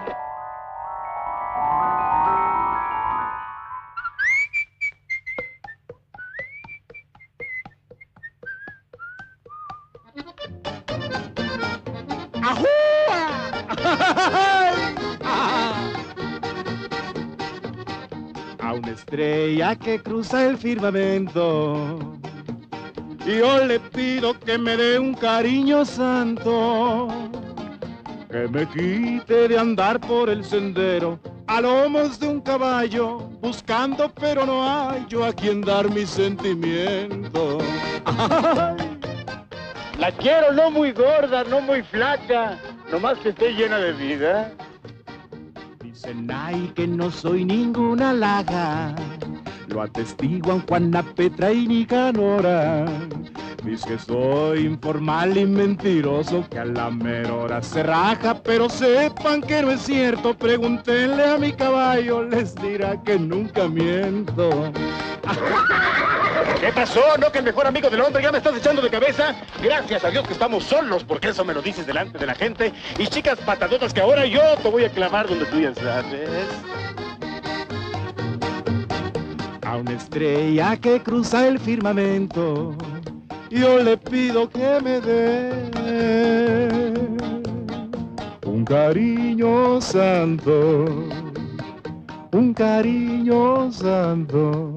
A una estrella que cruza el firmamento, yo le pido que me dé un cariño santo, que me quite de andar por el sendero a lomos de un caballo, buscando pero no hallo a quien dar mi sentimiento. La quiero no muy gorda, no muy flaca, nomás que esté llena de vida. Dicen ay que no soy ninguna laga, lo atestiguan Juana, Petra y Nicanora. Dice que soy informal y mentiroso, que a la mera hora se raja, pero sepan que no es cierto. Pregúntenle a mi caballo, les dirá que nunca miento. ¿Qué pasó? ¿No que el mejor amigo del hombre ya me estás echando de cabeza? Gracias a Dios que estamos solos, porque eso me lo dices delante de la gente. Y chicas patadotas que ahora yo te voy a clamar donde tú ya sabes. A una estrella que cruza el firmamento, yo le pido que me dé un cariño santo, un cariño santo.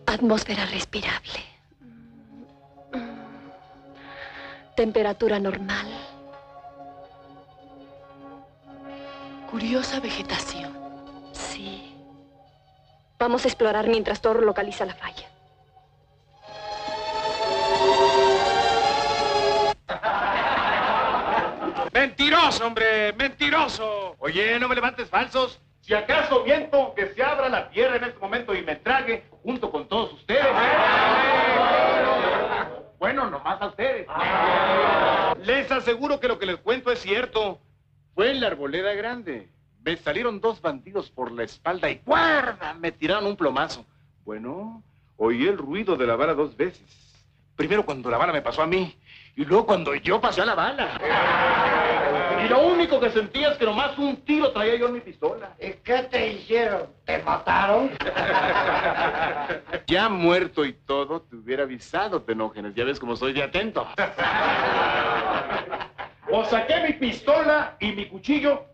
Atmósfera respirable. Temperatura normal. Curiosa vegetación. Sí. Vamos a explorar mientras Thor localiza la falla. ¡Mentiroso, hombre! ¡Mentiroso! Oye, no me levantes falsos. Si acaso miento, que se abra la tierra en este momento y me trague junto con todos ustedes. Bueno, nomás a ustedes. Les aseguro que lo que les cuento es cierto. Fue en la arboleda grande. Me salieron 2 bandidos por la espalda y ¡guarda! Me tiraron un plomazo. Bueno, oí el ruido de la bala 2 veces. Primero cuando la bala me pasó a mí y luego cuando yo pasé a la bala. Y lo único que sentía es que nomás un tiro traía yo en mi pistola. ¿Y qué te hicieron? ¿Te mataron? Ya muerto y todo, te hubiera avisado, Tenógenes. Ya ves cómo soy de atento. O saqué mi pistola y mi cuchillo,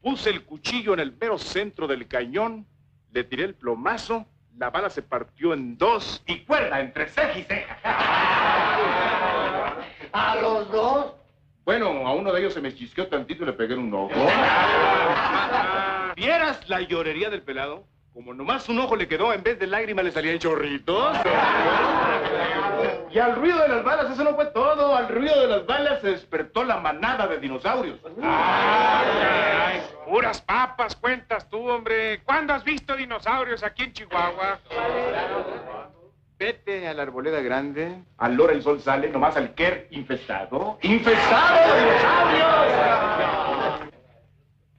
puse el cuchillo en el mero centro del cañón, le tiré el plomazo, la bala se partió en 2 y cuerda entre ceja y ceja. ¿A los 2? Bueno, a uno de ellos se me chisqueó tantito y le pegué en un ojo. ¿Vieras la llorería del pelado? Como nomás un ojo le quedó, en vez de lágrimas le salían chorritos. Y al ruido de las balas, eso no fue todo. Al ruido de las balas se despertó la manada de dinosaurios. Ay, puras papas cuentas tú, hombre. ¿Cuándo has visto dinosaurios aquí en Chihuahua? Vete a la arboleda grande, a la hora el sol sale, nomás al quer infestado. ¡Infestado de dinosaurios!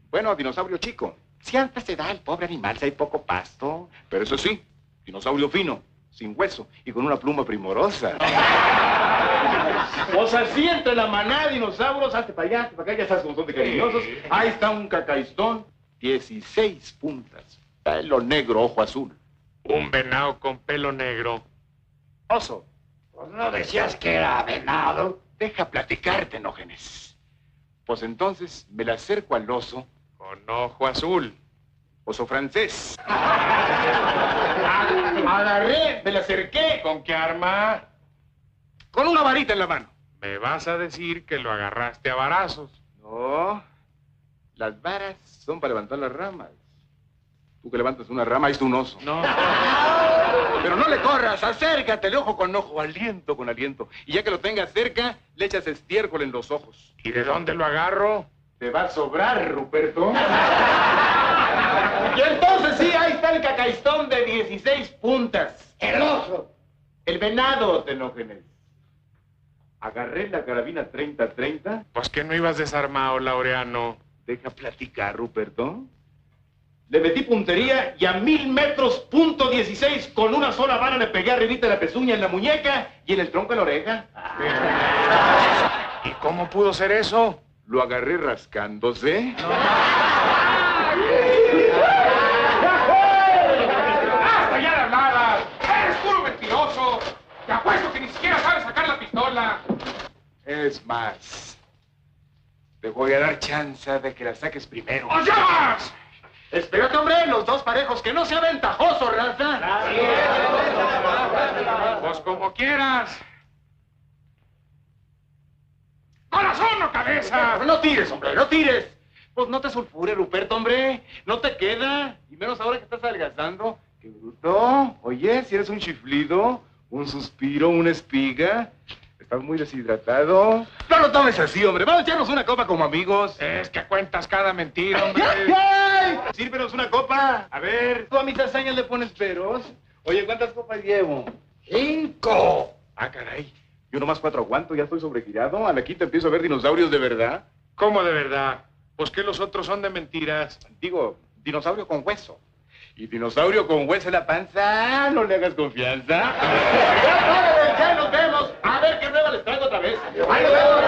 Bueno, dinosaurio chico. Si antes se da al pobre animal si hay poco pasto. Pero eso sí, dinosaurio fino, sin hueso y con una pluma primorosa. Pues así entre la manada de dinosaurios, hazte para allá, hazte para acá, ya sabes cómo son de cariñosos. Ahí está un cacaistón, 16 puntas, pelo negro, ojo azul. Un venado con pelo negro. Oso. Pues no decías que era venado. Deja platicarte, Tenógenes. Pues entonces me le acerco al oso. Con ojo azul. Oso francés. Agarré, me le acerqué. ¿Con qué arma? Con una varita en la mano. Me vas a decir que lo agarraste a varazos. No. Las varas son para levantar las ramas. Tú que levantas una rama, ahí está un oso. No. Pero no le corras, acércate, ojo con ojo, aliento con aliento. Y ya que lo tengas cerca, le echas estiércol en los ojos. ¿Y de dónde lo agarro? Te va a sobrar, Ruperto. Y entonces sí, ahí está el cacaistón de 16 puntas. El oso. El venado, Tenógenes. Agarré la carabina 30-30. Pues que no ibas desarmado, Laureano. Deja platicar, Ruperto. Le metí puntería y a 1000 metros, punto 16, con una sola bala le pegué arribita de la pezuña en la muñeca y en el tronco de la oreja. ¿Y cómo pudo ser eso? Lo agarré rascándose. ¡Basta ya de habladas! ¡Eres puro mentiroso! Te apuesto que ni siquiera sabes sacar la pistola. Es más, te voy a dar chance de que la saques primero. ¡O llamas! Espérate, hombre, los 2 parejos, que no sea ventajoso, raza. Pues como quieras. ¡Corazón o cabeza! No tires, hombre, no tires. Pues no te sulfures, Ruperto, hombre. No te queda. Y menos ahora que estás adelgazando. ¡Qué bruto! Oye, si eres un chiflido, un suspiro, una espiga. Estás muy deshidratado. No lo tomes así, hombre. Vamos a echarnos una copa como amigos. Es que cuentas cada mentira, hombre. ¡Ay! Sírvenos una copa. A ver, tú a mis hazañas le pones peros. Oye, ¿cuántas copas llevo? 5. Ah, caray. Yo nomás 4 aguanto, ya estoy sobregirado. A la quinta empiezo a ver dinosaurios de verdad. ¿Cómo de verdad? Pues que los otros son de mentiras. Digo, dinosaurio con hueso. Y dinosaurio con hueso en la panza, no le hagas confianza. Ya nos vemos. A ver qué nueva les traigo otra vez. ¡Ahí nos vemos!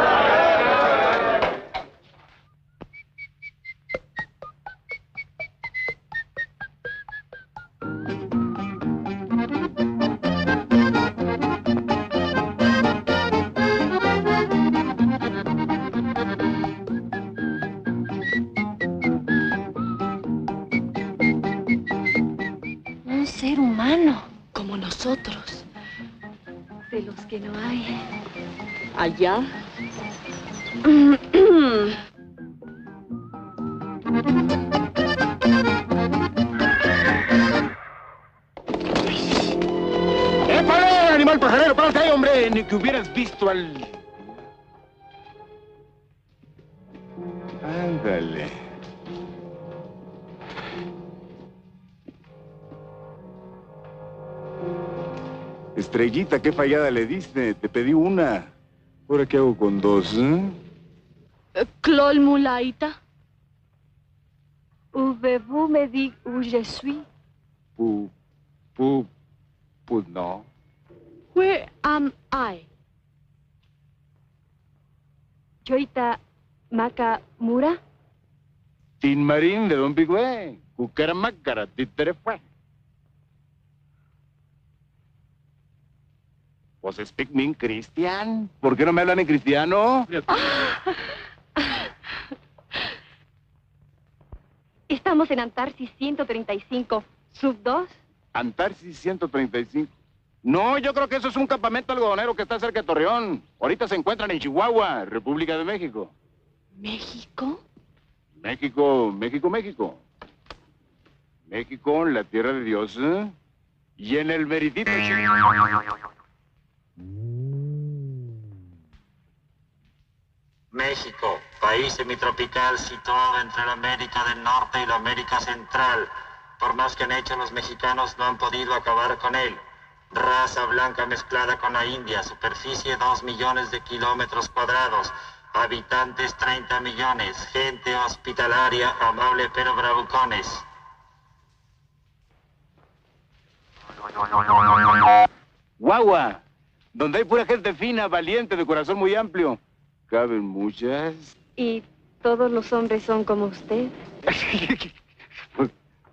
Un ser humano, como nosotros. De los que no hay. Allá. ¡Épale, animal pajarero! ¡Párate ahí, hombre! Ni que hubieras visto al... Ándale. Estrellita, qué fallada le diste. Te pedí una. ¿Ahora qué hago con dos, Clol mulaita. Pouvez-vous me dire où je suis? Pues no. Where am I? Choita Makamura. Tin Marín de Don Pigüé. Cucaramácara, títere fue. Pues speak me in Christian. ¿Por qué no me hablan en cristiano? Estamos en Antarsis 135, sub 2. Antarsis 135. No, yo creo que eso es un campamento algodonero que está cerca de Torreón. Ahorita se encuentran en Chihuahua, República de México. ¿México? México. México, la tierra de Dios. Y en el meritito. México, país semitropical situado entre la América del Norte y la América Central. Por más que han hecho los mexicanos, no han podido acabar con él. Raza blanca mezclada con la India, superficie 2 millones de kilómetros cuadrados, habitantes 30 millones, gente hospitalaria, amable pero bravucones. Guagua, donde hay pura gente fina, valiente, de corazón muy amplio. Caben muchas. ¿Y todos los hombres son como usted?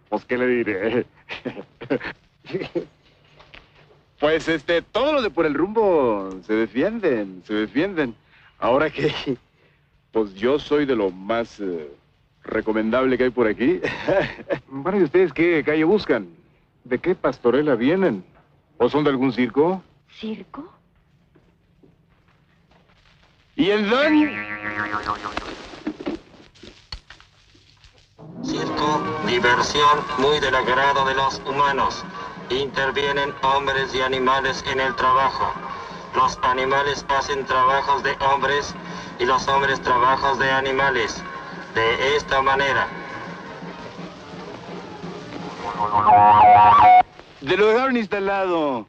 Pues, ¿qué le diré? Pues, todos los de por el rumbo se defienden. Ahora que, pues yo soy de lo más recomendable que hay por aquí. Bueno, ¿y ustedes qué calle buscan? ¿De qué pastorela vienen? ¿O son de algún circo? ¿Circo? ¿Y en dónde? Circo, diversión muy del agrado de los humanos. Intervienen hombres y animales en el trabajo. Los animales hacen trabajos de hombres y los hombres trabajos de animales. De esta manera. De lo dejaron instalado.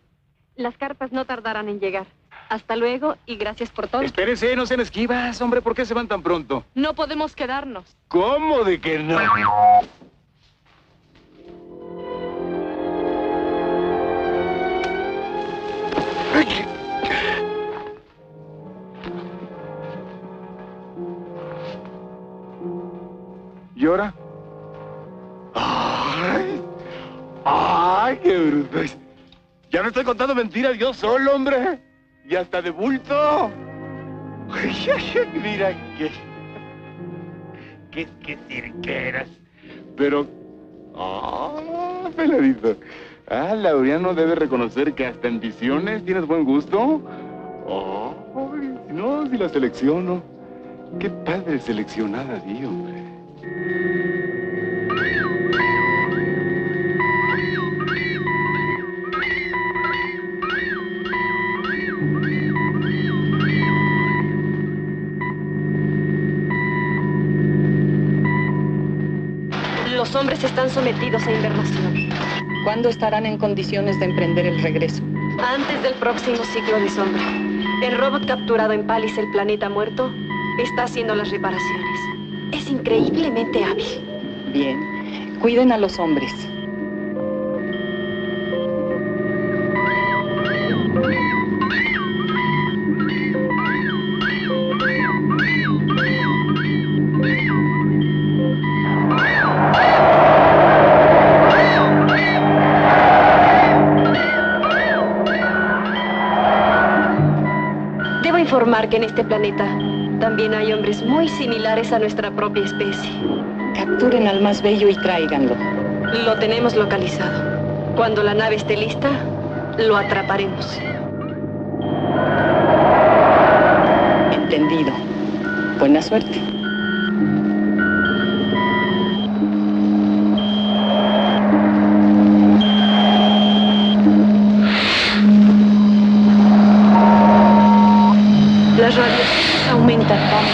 Las cartas no tardarán en llegar. Hasta luego y gracias por todo. Espérese, no sean esquivas, hombre, ¿por qué se van tan pronto? No podemos quedarnos. ¿Cómo de que no? ¿Y ahora? ¡Ay, qué bruto! Ya no estoy contando mentiras yo solo, hombre. Y hasta de bulto. Mira qué cirqueras. Pero... peladito. Laureano debe reconocer que hasta en visiones tienes buen gusto. Si la selecciono. Qué padre seleccionada, di, hombre. Los hombres están sometidos a invernación. ¿Cuándo estarán en condiciones de emprender el regreso? Antes del próximo ciclo de sombra. El robot capturado en Palis, el planeta muerto, está haciendo las reparaciones. Es increíblemente hábil. Bien. Cuiden a los hombres. Informar que en este planeta también hay hombres muy similares a nuestra propia especie. Capturen al más bello y tráiganlo. Lo tenemos localizado. Cuando la nave esté lista, lo atraparemos. Entendido. Buena suerte. Las radiaciones aumentan tanto.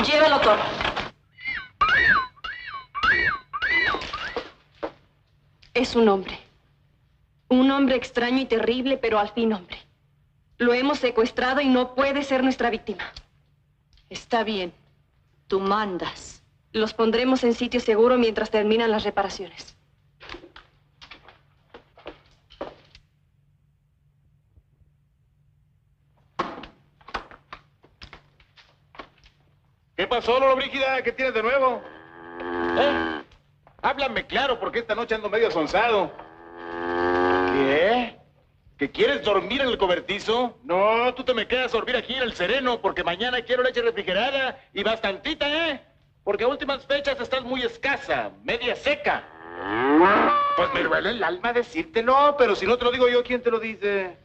Llévalo, Thor. es un hombre. Un hombre extraño y terrible, pero al fin hombre. Lo hemos secuestrado y no puede ser nuestra víctima. Está bien. Tú mandas. Los pondremos en sitio seguro mientras terminan las reparaciones. ¿Qué pasó, Lolo Brígida? ¿Qué tienes de nuevo? ¿Eh? Háblame claro, porque esta noche ando medio sonsado. ¿Qué? ¿Que quieres dormir en el cobertizo? No, tú te me quedas a dormir aquí en el sereno, porque mañana quiero leche refrigerada y bastantita, ¿eh? Porque a últimas fechas estás muy escasa, media seca. Pues me duele el alma decírtelo, pero si no te lo digo yo, ¿quién te lo dice?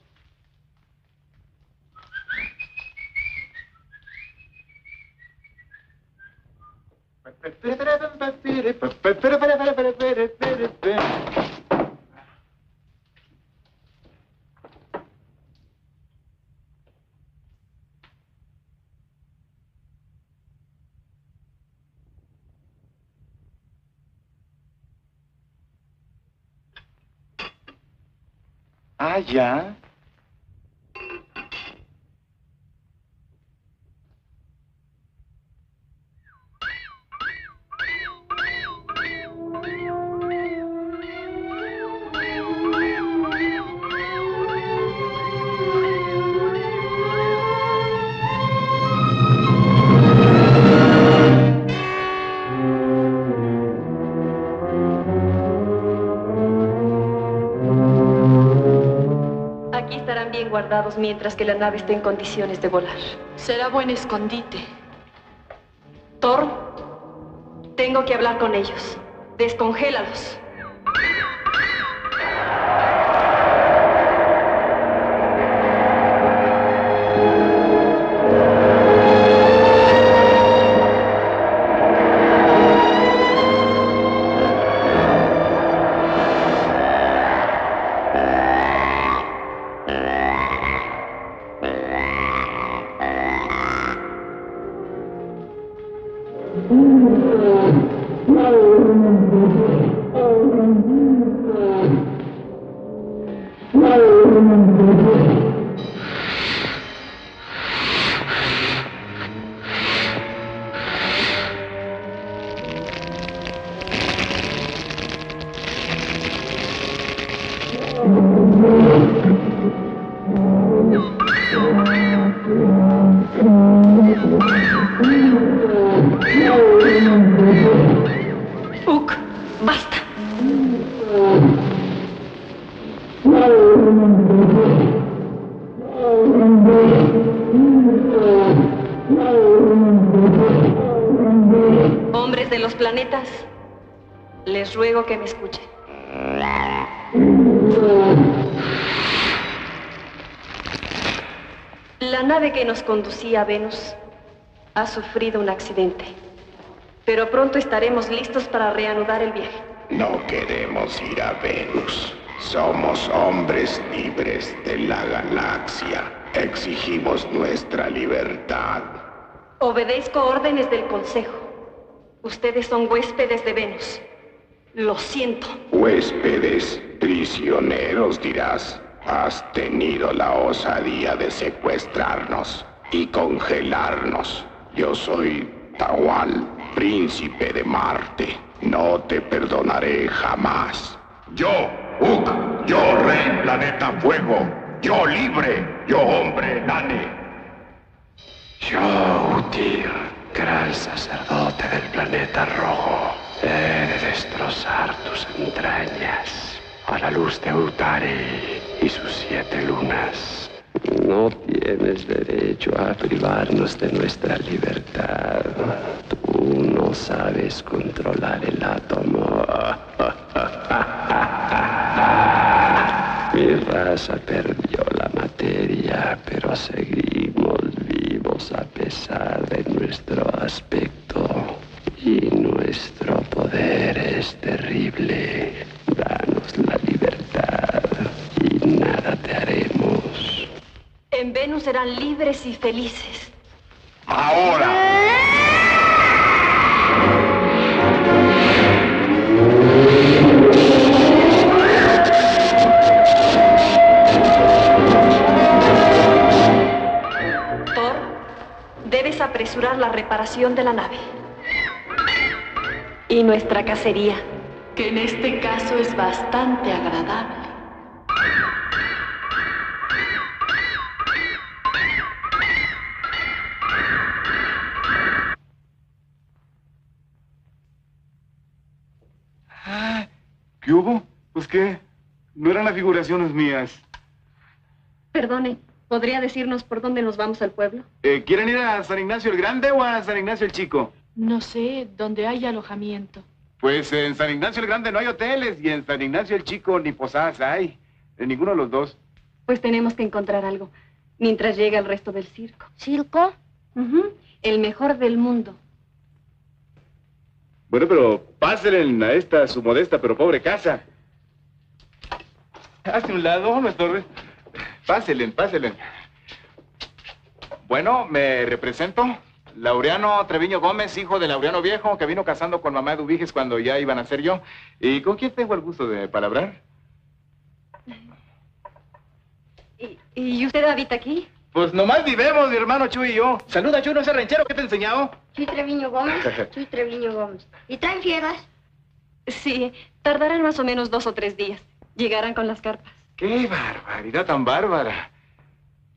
Ah, ya. Guardados mientras que la nave esté en condiciones de volar. Será buen escondite. Thor, tengo que hablar con ellos. Descongélalos. Basta. Hombres de los planetas, les ruego que me escuchen. La nave que nos conducía a Venus ha sufrido un accidente, pero pronto estaremos listos para reanudar el viaje. No queremos ir a Venus. Somos hombres libres de la galaxia. Exigimos nuestra libertad. Obedezco órdenes del Consejo. Ustedes son huéspedes de Venus. Lo siento. Huéspedes, prisioneros, dirás. Has tenido la osadía de secuestrarnos y congelarnos. Yo soy Tawal, príncipe de Marte. No te perdonaré jamás. Yo, Uk, yo rey planeta fuego. Yo libre, yo hombre Nane. Yo, Utir, gran sacerdote del planeta rojo, he de destrozar tus entrañas a la luz de Utari y sus 7 lunas. No tienes derecho a privarnos de nuestra libertad. Tú no sabes controlar el átomo. Mi raza perdió la materia, pero seguimos vivos a pesar de nuestro aspecto. Y nuestro poder es terrible. Danos la libertad y nada te haremos. En Venus serán libres y felices. ¡Ahora! es apresurar la reparación de la nave. Y nuestra cacería. Que en este caso es bastante agradable. ¿Qué hubo? Pues qué, no eran las figuraciones mías. Perdone, ¿podría decirnos por dónde nos vamos al pueblo? ¿Quieren ir a San Ignacio el Grande o a San Ignacio el Chico? No sé, donde hay alojamiento. Pues en San Ignacio el Grande no hay hoteles y en San Ignacio el Chico ni posadas hay. En ninguno de los dos. Pues tenemos que encontrar algo, mientras llega el resto del circo. ¿Circo? El mejor del mundo. Bueno, pero pásenle a esta su modesta pero pobre casa. Hazte un lado, no estorbes. Pásenle. Bueno, me represento. Laureano Treviño Gómez, hijo de Laureano Viejo, que vino casando con mamá de Ubiges cuando ya iban a ser yo. ¿Y con quién tengo el gusto de palabrar? ¿Y usted habita aquí? Pues nomás vivemos, mi hermano Chuy y yo. Saluda, Chuy, ese ranchero que te he enseñado. Soy Treviño Gómez. Soy Treviño Gómez. ¿Y traen fieras? Sí, tardarán más o menos 2 o 3 días. Llegarán con las carpas. ¡Qué barbaridad tan bárbara!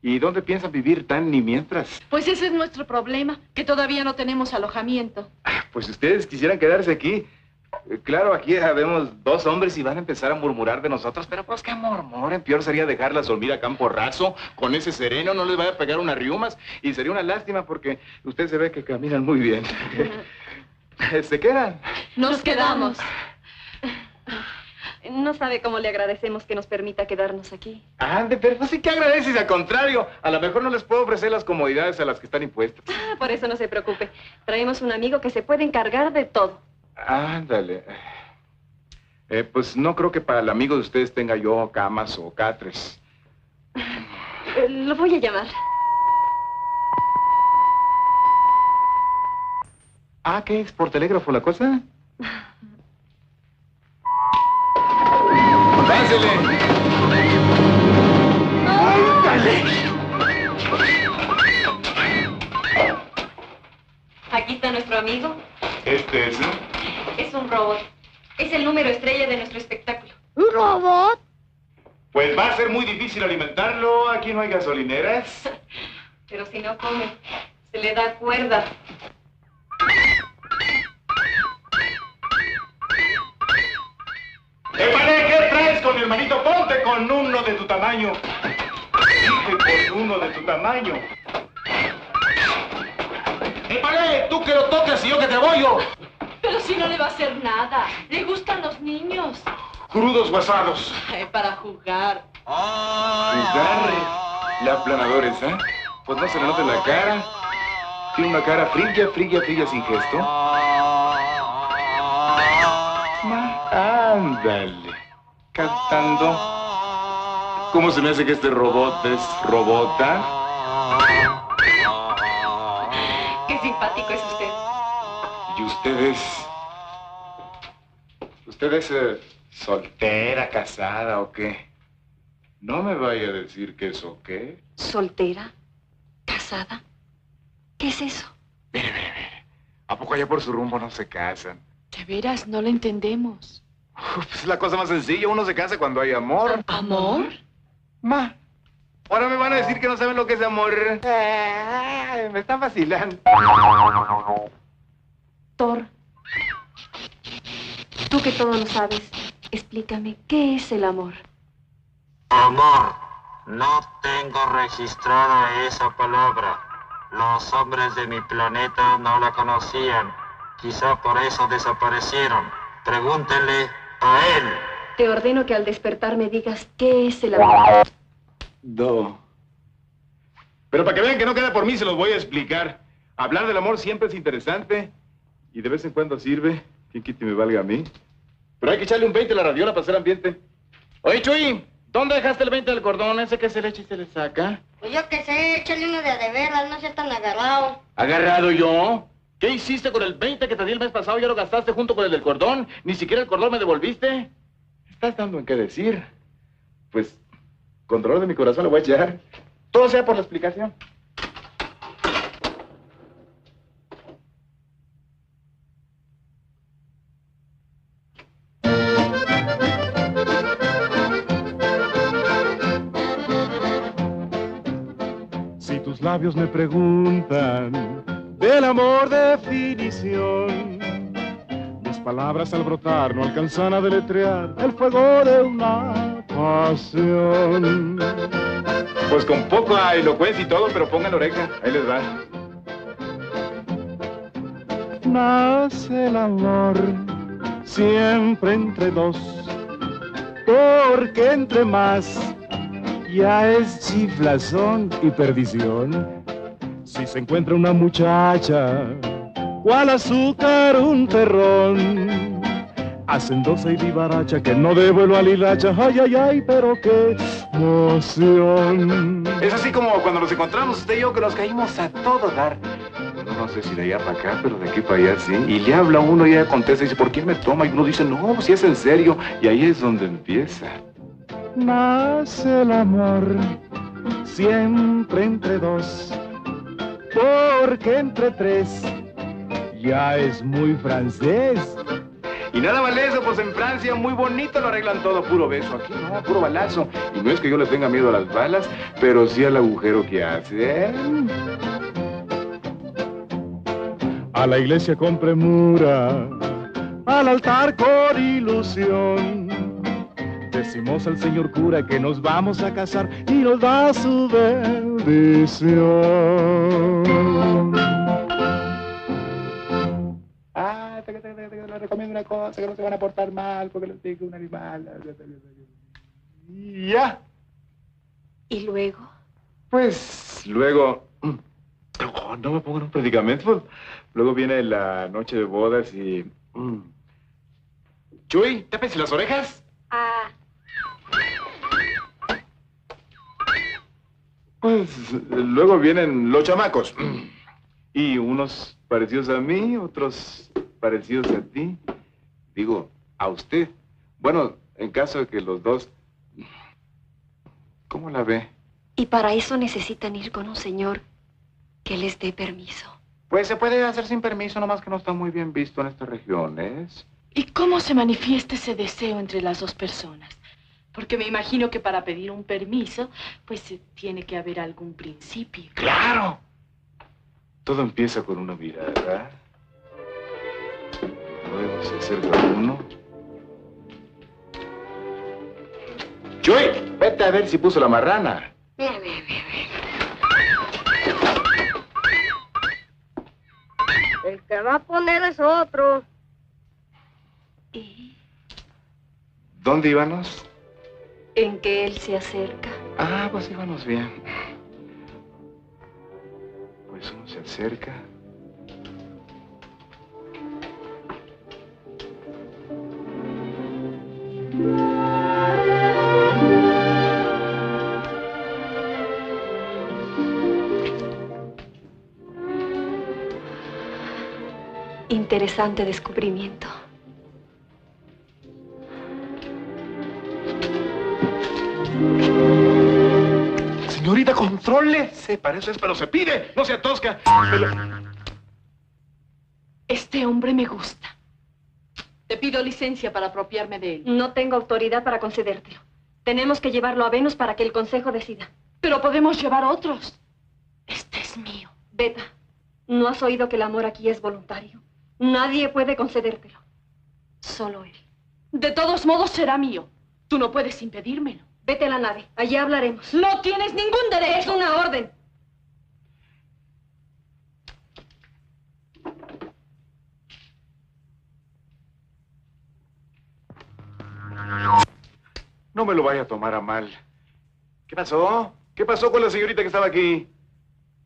¿Y dónde piensan vivir tan ni mientras? Pues ese es nuestro problema, que todavía no tenemos alojamiento. Pues ustedes quisieran quedarse aquí. Claro, aquí habemos 2 hombres y van a empezar a murmurar de nosotros, pero pues que murmuren. Peor sería dejarlas dormir a campo raso, con ese sereno, no les vaya a pegar unas riumas, y sería una lástima porque usted se ve que caminan muy bien. ¿Se quedan? Nos quedamos. No sabe cómo le agradecemos que nos permita quedarnos aquí. Ande, pero pues sí que agradeces, al contrario. A lo mejor no les puedo ofrecer las comodidades a las que están impuestas. Por eso no se preocupe. Traemos un amigo que se puede encargar de todo. Ándale. Pues no creo que para el amigo de ustedes tenga yo camas o catres. Lo voy a llamar. ¿Qué es? ¿Por telégrafo la cosa? ¡Pásele! ¡Ándale! Aquí está nuestro amigo. ¿Este es? Es un robot. Es el número estrella de nuestro espectáculo. ¿Un robot? Pues va a ser muy difícil alimentarlo. Aquí no hay gasolineras. Pero si no come, se le da cuerda. ¡Épale! ¿Qué traes con mi hermanito? Ponte con uno de tu tamaño. Dije con uno de tu tamaño. ¡Épale! Tú que lo tocas y yo que te abollo. Pero si no le va a hacer nada. Le gustan los niños. Crudos o asados. Para jugar. Jugar. La aplanadores, ¿eh? Pues no se le nota en la cara. Tiene una cara fría sin gesto. Ándale. Cantando. ¿Cómo se me hace que este robot es robota? Qué simpático es usted. ¿Y ustedes? ¿Usted es soltera, casada o qué? No me vaya a decir que eso qué. ¿Soltera? ¿Casada? ¿Qué es eso? Mire. ¿A poco allá por su rumbo no se casan? De veras, no lo entendemos. Pues es la cosa más sencilla. Uno se casa cuando hay amor. ¿Amor? Ahora me van a decir que no saben lo que es amor. Me están vacilando. Thor, tú que todo lo sabes, explícame, ¿qué es el amor? Amor. No tengo registrada esa palabra. Los hombres de mi planeta no la conocían. Quizá por eso desaparecieron. Pregúntenle a él. Te ordeno que al despertar me digas qué es el amor. No. Pero para que vean que no queda por mí, se los voy a explicar. Hablar del amor siempre es interesante y de vez en cuando sirve. Quien quite me valga a mí. Pero hay que echarle un 20 a la radiola para hacer ambiente. Oye, Chuy, ¿dónde dejaste el 20 del cordón? Ese que se le echa y se le saca. Pues yo qué sé, échale uno de veras, no sea tan agarrado. ¿Agarrado yo? ¿Qué hiciste con el 20 que te di el mes pasado? Ya lo gastaste junto con el del cordón. Ni siquiera el cordón me devolviste. ¿Estás dando en qué decir? Pues, con dolor de mi corazón le voy a echar. Todo sea por la explicación. tus labios me preguntan del amor definición. Mis palabras al brotar no alcanzan a deletrear el fuego de una pasión. Pues con poca elocuencia y todo, pero pongan oreja, ahí les va. Nace el amor siempre entre dos, porque entre más ya es chiflazón y perdición. Si se encuentra una muchacha o al azúcar un terrón, hacendosa y vivaracha que no de vuelo al hilacha, ay, ay, ay, pero qué emoción. Es así como cuando nos encontramos usted y yo, que nos caímos a todo dar. Bueno, no sé si de allá para acá, pero de aquí para allá sí. Y le habla uno y ella contesta y dice, ¿por qué me toma? Y uno dice, no, pues si es en serio. Y ahí es donde empieza. Nace el amor siempre entre dos, porque entre tres ya es muy francés. Y nada vale eso, pues en Francia muy bonito lo arreglan todo, puro beso. Aquí no, puro balazo. Y no es que yo le tenga miedo a las balas, pero sí al agujero que hacen. A la iglesia con premura, al altar con ilusión. Decimos al señor cura que nos vamos a casar y nos da su bendición. Les recomiendo una cosa, que no se van a portar mal porque les digo un animal. Y ya. ¿Y luego? Pues luego... Oh, no me pongan un predicamento. Pues, luego viene la noche de bodas y... Chuy, tápense las orejas. Ah. Pues luego vienen los chamacos. Y unos parecidos a mí, otros parecidos a ti. Digo, a usted. Bueno, en caso de que los dos... ¿Cómo la ve? Y para eso necesitan ir con un señor que les dé permiso. Pues se puede hacer sin permiso, nomás que no está muy bien visto en estas regiones. ¿Y cómo se manifiesta ese deseo entre las dos personas? Porque me imagino que para pedir un permiso, pues tiene que haber algún principio. ¡Claro! Todo empieza con una mirada. Luego se acerca uno. ¡Chuy! Vete a ver si puso la marrana. Mira. El que va a poner es otro. ¿Y ¿Dónde íbamos? en que él se acerca? Ah, pues íbamos bien. Pues uno se acerca. Interesante descubrimiento. Señorita, contrólese. Para eso es, pero se pide. No sea tosca. Pero... Este hombre me gusta. Te pido licencia para apropiarme de él. No tengo autoridad para concedértelo. Tenemos que llevarlo a Venus para que el consejo decida. Pero podemos llevar otros. Este es mío. Beta, ¿no has oído que el amor aquí es voluntario? Nadie puede concedértelo. Solo él. De todos modos será mío. Tú no puedes impedírmelo. Vete a la nave. Allí hablaremos. No tienes ningún derecho. Es una orden. No me lo vaya a tomar a mal. ¿Qué pasó? ¿Qué pasó con la señorita que estaba aquí?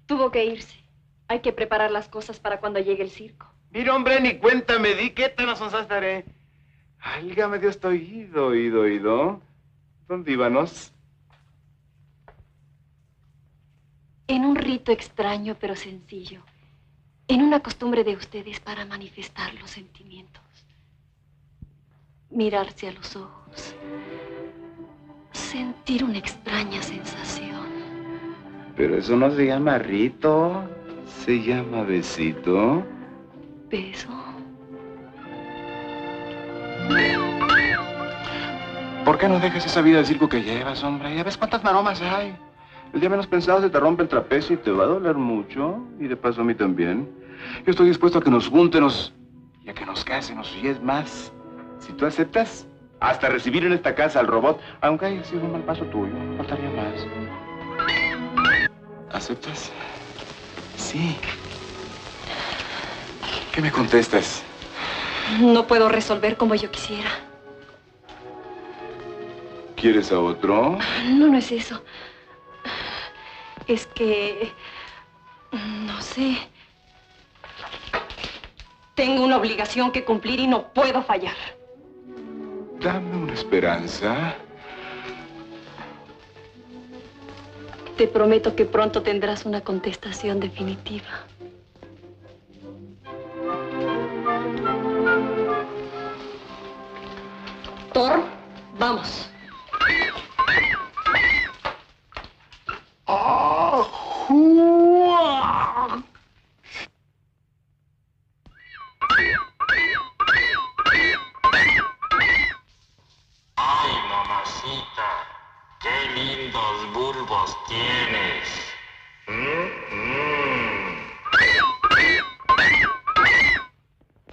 Tuvo que irse. Hay que preparar las cosas para cuando llegue el circo. Mira, hombre, ni cuenta me di. ¿Qué tan asonzastaré? Álgame Dios, estoy ido. ¿Dónde íbamos? En un rito extraño pero sencillo. En una costumbre de ustedes para manifestar los sentimientos. Mirarse a los ojos. Sentir una extraña sensación. Pero eso no se llama rito. Se llama besito. ¿Beso? ¿Por qué no dejas esa vida de circo que llevas, hombre? Ya ves cuántas maromas hay. El día menos pensado se te rompe el trapecio y te va a doler mucho. Y de paso a mí también. Yo estoy dispuesto a que nos junten y a que nos casemos. Y es más, si tú aceptas, hasta recibir en esta casa al robot, aunque haya sido un mal paso tuyo, no faltaría más. ¿Aceptas? Sí. ¿Qué me contestas? No puedo resolver como yo quisiera. ¿Quieres a otro? No es eso. Es que... no sé. Tengo una obligación que cumplir y no puedo fallar. Dame una esperanza. Te prometo que pronto tendrás una contestación definitiva. Thor, vamos. Ay, mamacita, qué lindos bulbos tienes.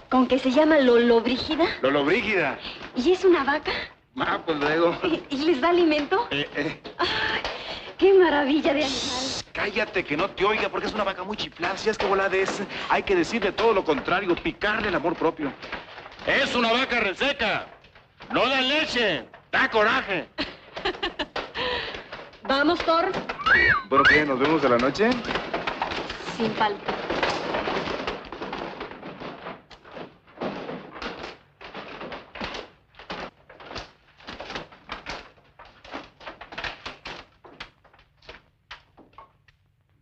¿Con qué se llama Lolobrígida? Lolobrígida. ¿Y es una vaca? Ah, pues luego. ¿Y les da alimento? Ay, ¡qué maravilla de animal! Cállate, que no te oiga, porque es una vaca muy chiflada. Si es que volada es, hay que decirle todo lo contrario, picarle el amor propio. Es una vaca reseca. No da leche, da coraje. ¿Vamos, Thor? ¿Bueno qué? ¿Nos vemos de la noche? Sin falta.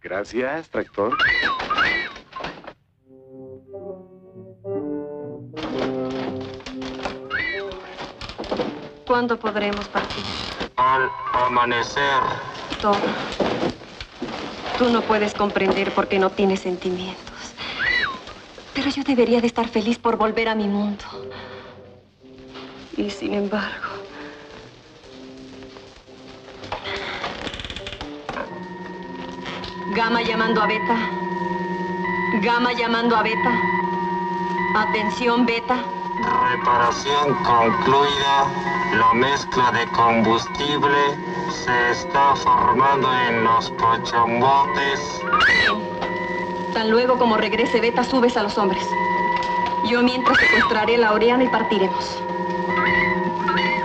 Gracias, tractor. ¿Cuándo podremos partir? Al amanecer. Thor, tú no puedes comprender por qué no tienes sentimientos. Pero yo debería de estar feliz por volver a mi mundo. Y sin embargo... Gamma llamando a Beta. Gamma llamando a Beta. Atención, Beta. Reparación concluida. La mezcla de combustible se está formando en los pochombotes. Tan luego como regrese Beta, subes a los hombres. Yo mientras secuestraré la Oreana y partiremos.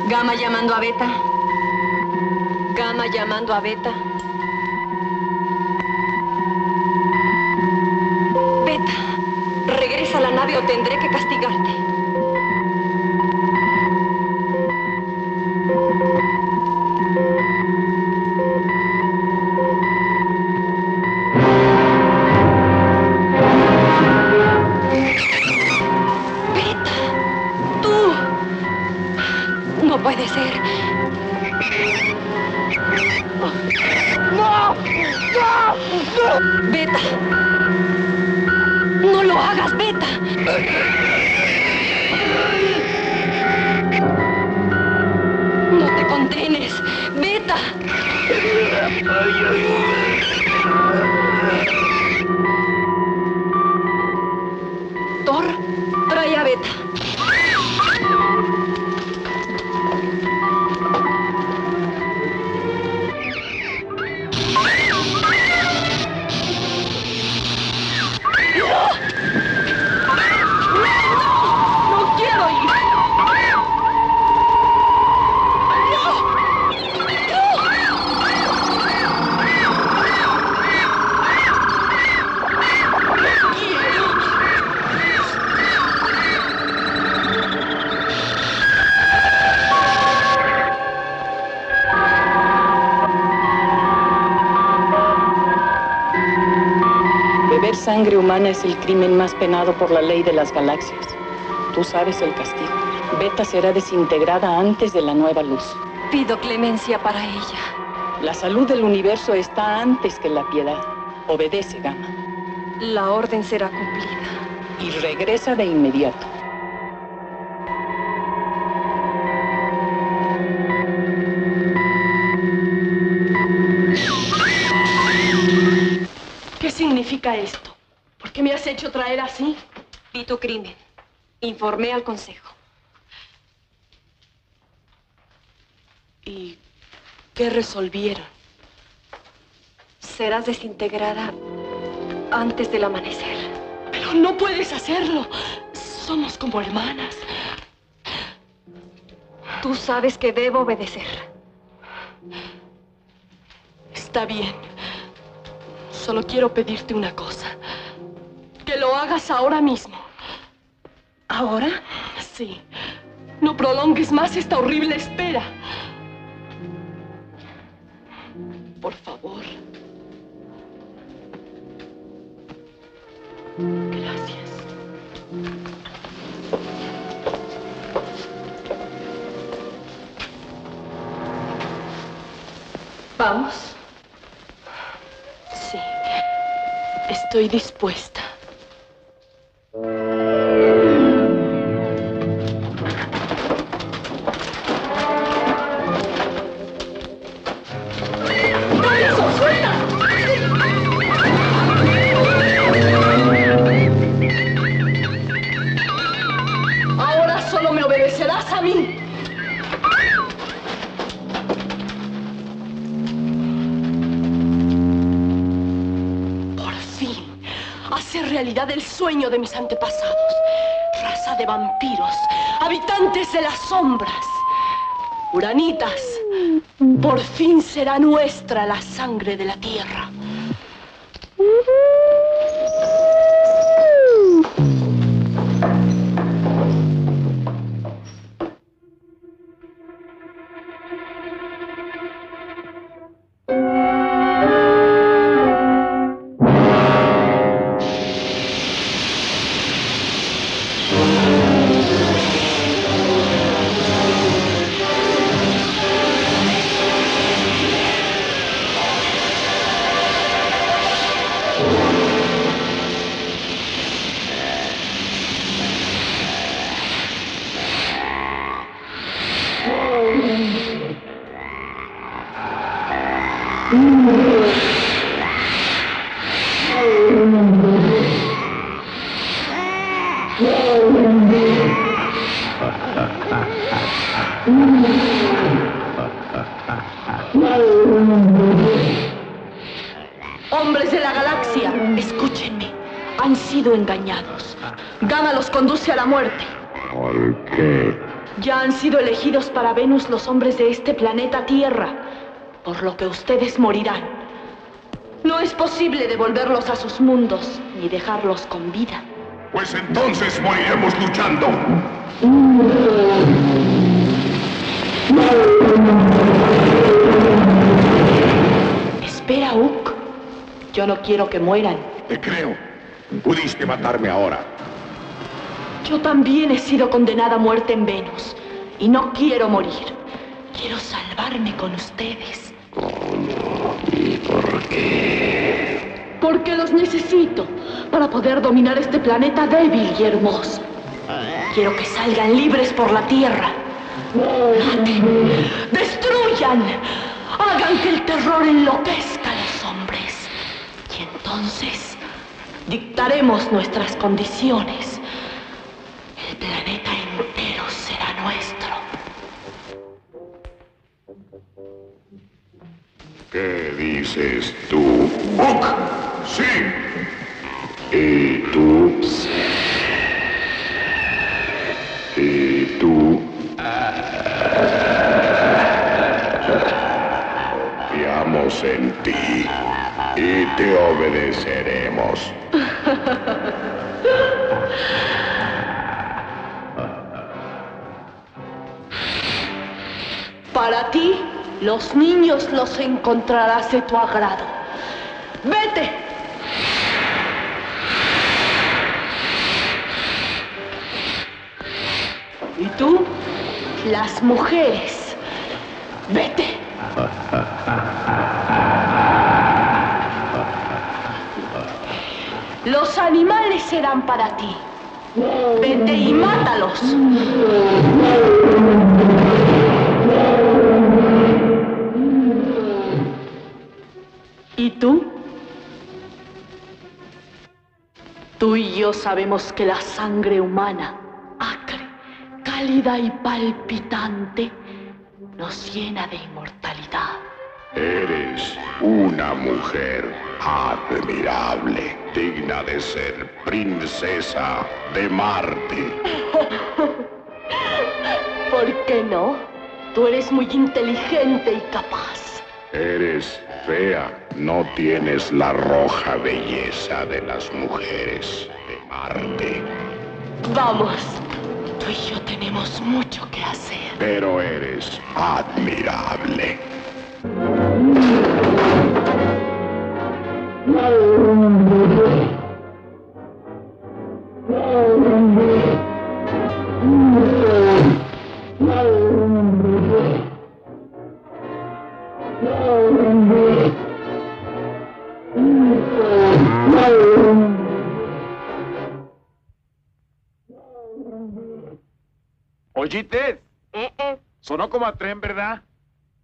Gamma llamando a Beta. Gamma llamando a Beta. Beta, regresa a la nave o tendré que castigarte. Beta, tú. No puede ser. ¡No! ¡No! Beta. ¡No lo hagas, Beta! ¡No te condenes! ¡Beta! Thor, trae a Beta. Beber sangre humana es el crimen más penado por la ley de las galaxias. Tú sabes el castigo. Beta será desintegrada antes de la nueva luz. Pido clemencia para ella. La salud del universo está antes que la piedad. Obedece, Gamma. La orden será cumplida. Y regresa de inmediato. significa esto? ¿Por qué me has hecho traer así? Vi tu crimen. Informé al consejo. ¿Y qué resolvieron? Serás desintegrada antes del amanecer. Pero no puedes hacerlo. Somos como hermanas. Tú sabes que debo obedecer. Está bien. Solo quiero pedirte una cosa. Que lo hagas ahora mismo. ¿Ahora? Sí. No prolongues más esta horrible espera. Por favor. Gracias. ¿Vamos? Sí. Estoy dispuesta. Del sueño de mis antepasados, raza de vampiros, habitantes de las sombras, uranitas, por fin será nuestra la sangre de la tierra. Hombres de la galaxia, escúchenme. Han sido engañados. Gama los conduce a la muerte. ¿Por qué? Ya han sido elegidos para Venus los hombres de este planeta Tierra, por lo que ustedes morirán. No es posible devolverlos a sus mundos, ni dejarlos con vida. Pues entonces moriremos luchando. Espera, Uck. Yo no quiero que mueran. Te creo. Pudiste matarme ahora. Yo también he sido condenada a muerte en Venus. Y no quiero morir. Quiero salvarme con ustedes. ¿Cómo? ¿Y por qué? Porque los necesito para poder dominar este planeta débil y hermoso. Quiero que salgan libres por la Tierra. Maten, destruyan, hagan que el terror enloquezca a los hombres. Y entonces dictaremos nuestras condiciones. El planeta entero será nuestro. ¿Qué dices tú? ¡Uck! ¡Sí! ¿Y tú? Sí. ¿Y tú? Confiamos en ti y te obedeceremos. Para ti, los niños los encontrarás de tu agrado. ¡Vete! ¿Y tú? Las mujeres. ¡Vete! Los animales serán para ti. Vete y mátalos. ¿Y tú? Tú y yo sabemos que la sangre humana, acre, cálida y palpitante, nos llena de inmortalidad. Eres una mujer admirable, digna de ser princesa de Marte. ¿Por qué no? Tú eres muy inteligente y capaz. Eres fea, no tienes la roja belleza de las mujeres de Marte. Vamos, tú y yo tenemos mucho que hacer. Pero eres admirable. ¿Oyites? Sonó como a tren, ¿verdad?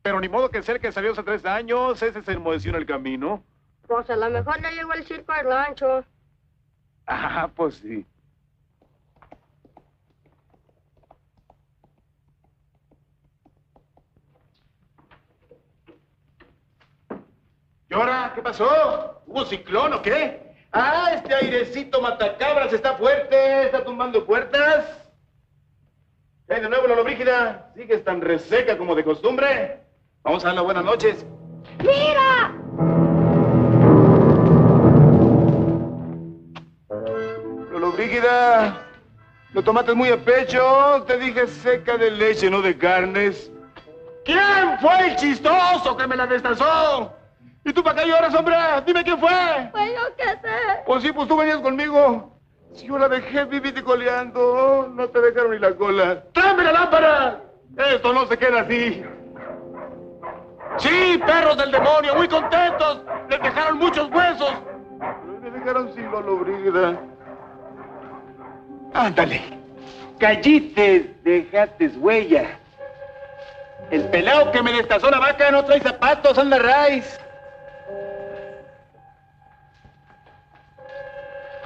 Pero ni modo que sea el que salió hace 3 años, ese se enmudeció en el camino. Pues a lo mejor le llegó el circo al rancho. Ah, pues sí. ¿Y ahora? ¿Qué pasó? ¿Hubo ciclón o qué? Ah, este airecito matacabras está fuerte, está tumbando puertas. ¿Qué hay de nuevo, Lolobrígida? ¿Sigues tan reseca como de costumbre? Vamos a dar las buenas noches. ¡Mira! Lolobrígida, lo tomaste muy a pecho. Te dije seca de leche, no de carnes. ¿Quién fue el chistoso que me la destazó? ¿Y tú para qué lloras, hombre? Dime quién fue. Pues yo qué sé. Pues sí, pues tú venías conmigo. Si yo la dejé vivir coleando, no te dejaron ni la cola. ¡Tráeme la lámpara! Esto no se queda así. Sí, perros del demonio, muy contentos. Les dejaron muchos huesos. Pero les dejaron sin Lolobrígida. Ándale. Callites, dejaste huella. El pelao que me destazó la vaca no trae zapatos, anda raíz.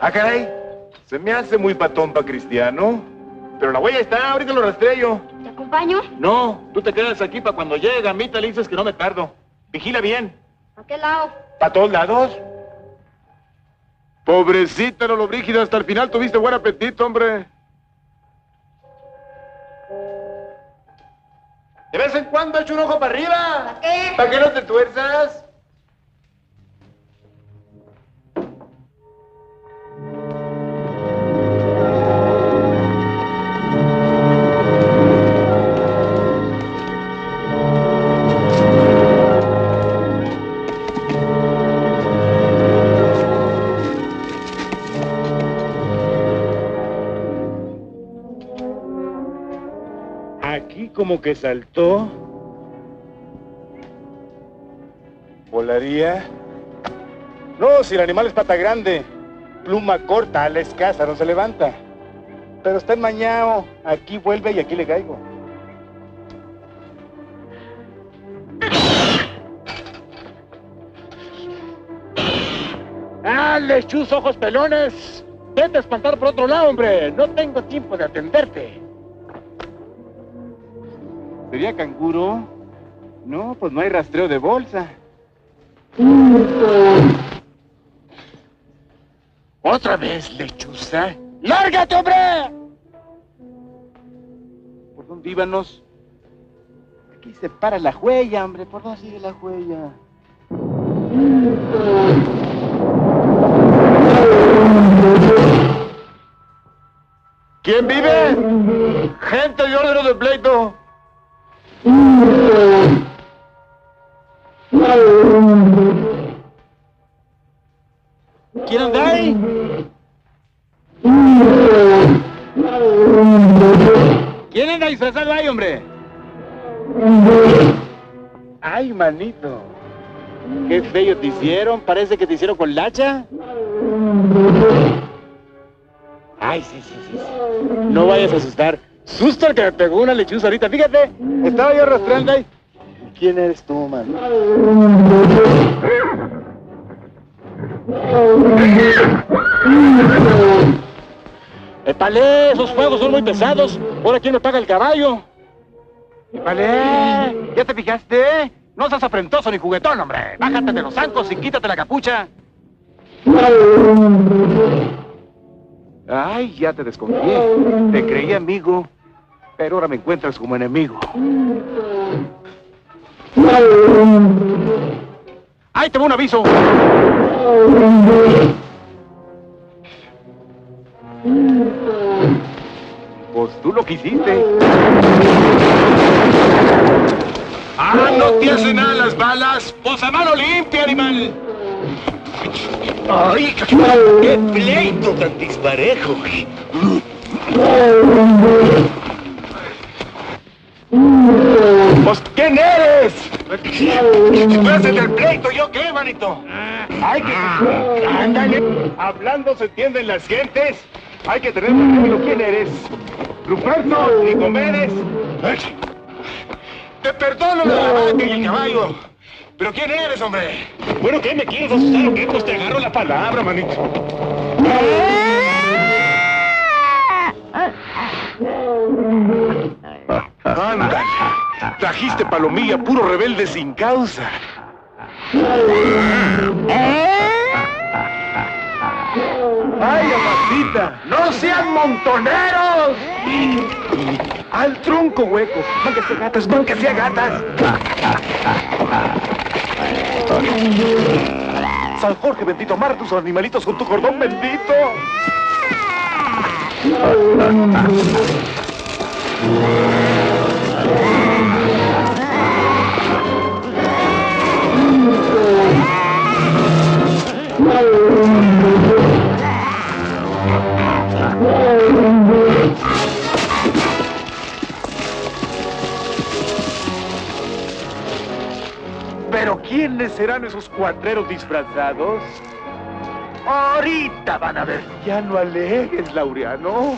Ah, caray. Se me hace muy patón pa' cristiano. Pero la huella está, ahorita lo rastreo. ¿Te acompaño? No, tú te quedas aquí para cuando llegue. A mí te le dices que no me tardo. Vigila bien. ¿A qué lado? ¿Para todos lados? Pobrecita Lolobrígida, hasta el final tuviste buen apetito, hombre. De vez en cuando echa un ojo para arriba. ¿Para qué? ¿Para qué no te tuerzas? Aquí como que saltó. ¿Volaría? No, si el animal es pata grande. Pluma corta, ala escasa, no se levanta. Pero está enmañado. Aquí vuelve y aquí le caigo. ¡Ah, lechuz, ojos pelones! Vete a espantar por otro lado, hombre. No tengo tiempo de atenderte. ¿Sería canguro? No, pues no hay rastreo de bolsa. ¿Otra vez, lechuza? ¡Lárgate, hombre! ¿Por dónde íbamos? Aquí se para la huella, hombre. ¿Por dónde sigue la huella? ¿Quién vive? Gente de órdenes de pleito. ¿Quién anda ahí? ¿Quién anda disfrazado ahí, hombre? Ay, manito. Qué feo te hicieron. Parece que te hicieron con lacha. Ay, sí. No vayas a asustar. Susto el que me pegó una lechuza ahorita. Fíjate, estaba yo arrastrando ahí. ¿Quién eres tú, man? ¡Épale! Esos fuegos son muy pesados. ¿Ahora quién me paga el caballo? ¡Épale! ¿Ya te fijaste? No seas afrentoso ni juguetón, hombre. Bájate de los zancos y quítate la capucha. Ay, ya te desconfié. Te creí amigo, pero ahora me encuentras como enemigo. ¡Ay, te va un aviso! Pues tú lo quisiste. ¡Ah, no te hacen nada las balas! ¡Pues a mano limpia, animal! ¡Ay, qué pleito tan disparejo! Pues, ¿quién eres? Tú haces el pleito, ¿yo qué, manito? Hay que... Ándale. Hablando se entienden las gentes. Hay que tener un término. ¿Quién eres? Ruperto Nicomedes. Te perdono la vaca y el caballo. ¿Pero quién eres, hombre? Bueno, ¿qué me quieres asustar o qué? Pues te agarro la palabra, manito. Ándale. Trajiste palomilla, puro rebelde sin causa. ¡Ay, amacita! ¡No sean montoneros! ¡Al tronco, hueco! ¡Mánquese gatas, mánquese gatas! San Jorge bendito, amarra tus animalitos con tu cordón bendito. ¿Pero quiénes serán esos cuatreros disfrazados? Ahorita van a ver. Ya no alegues, Laureano.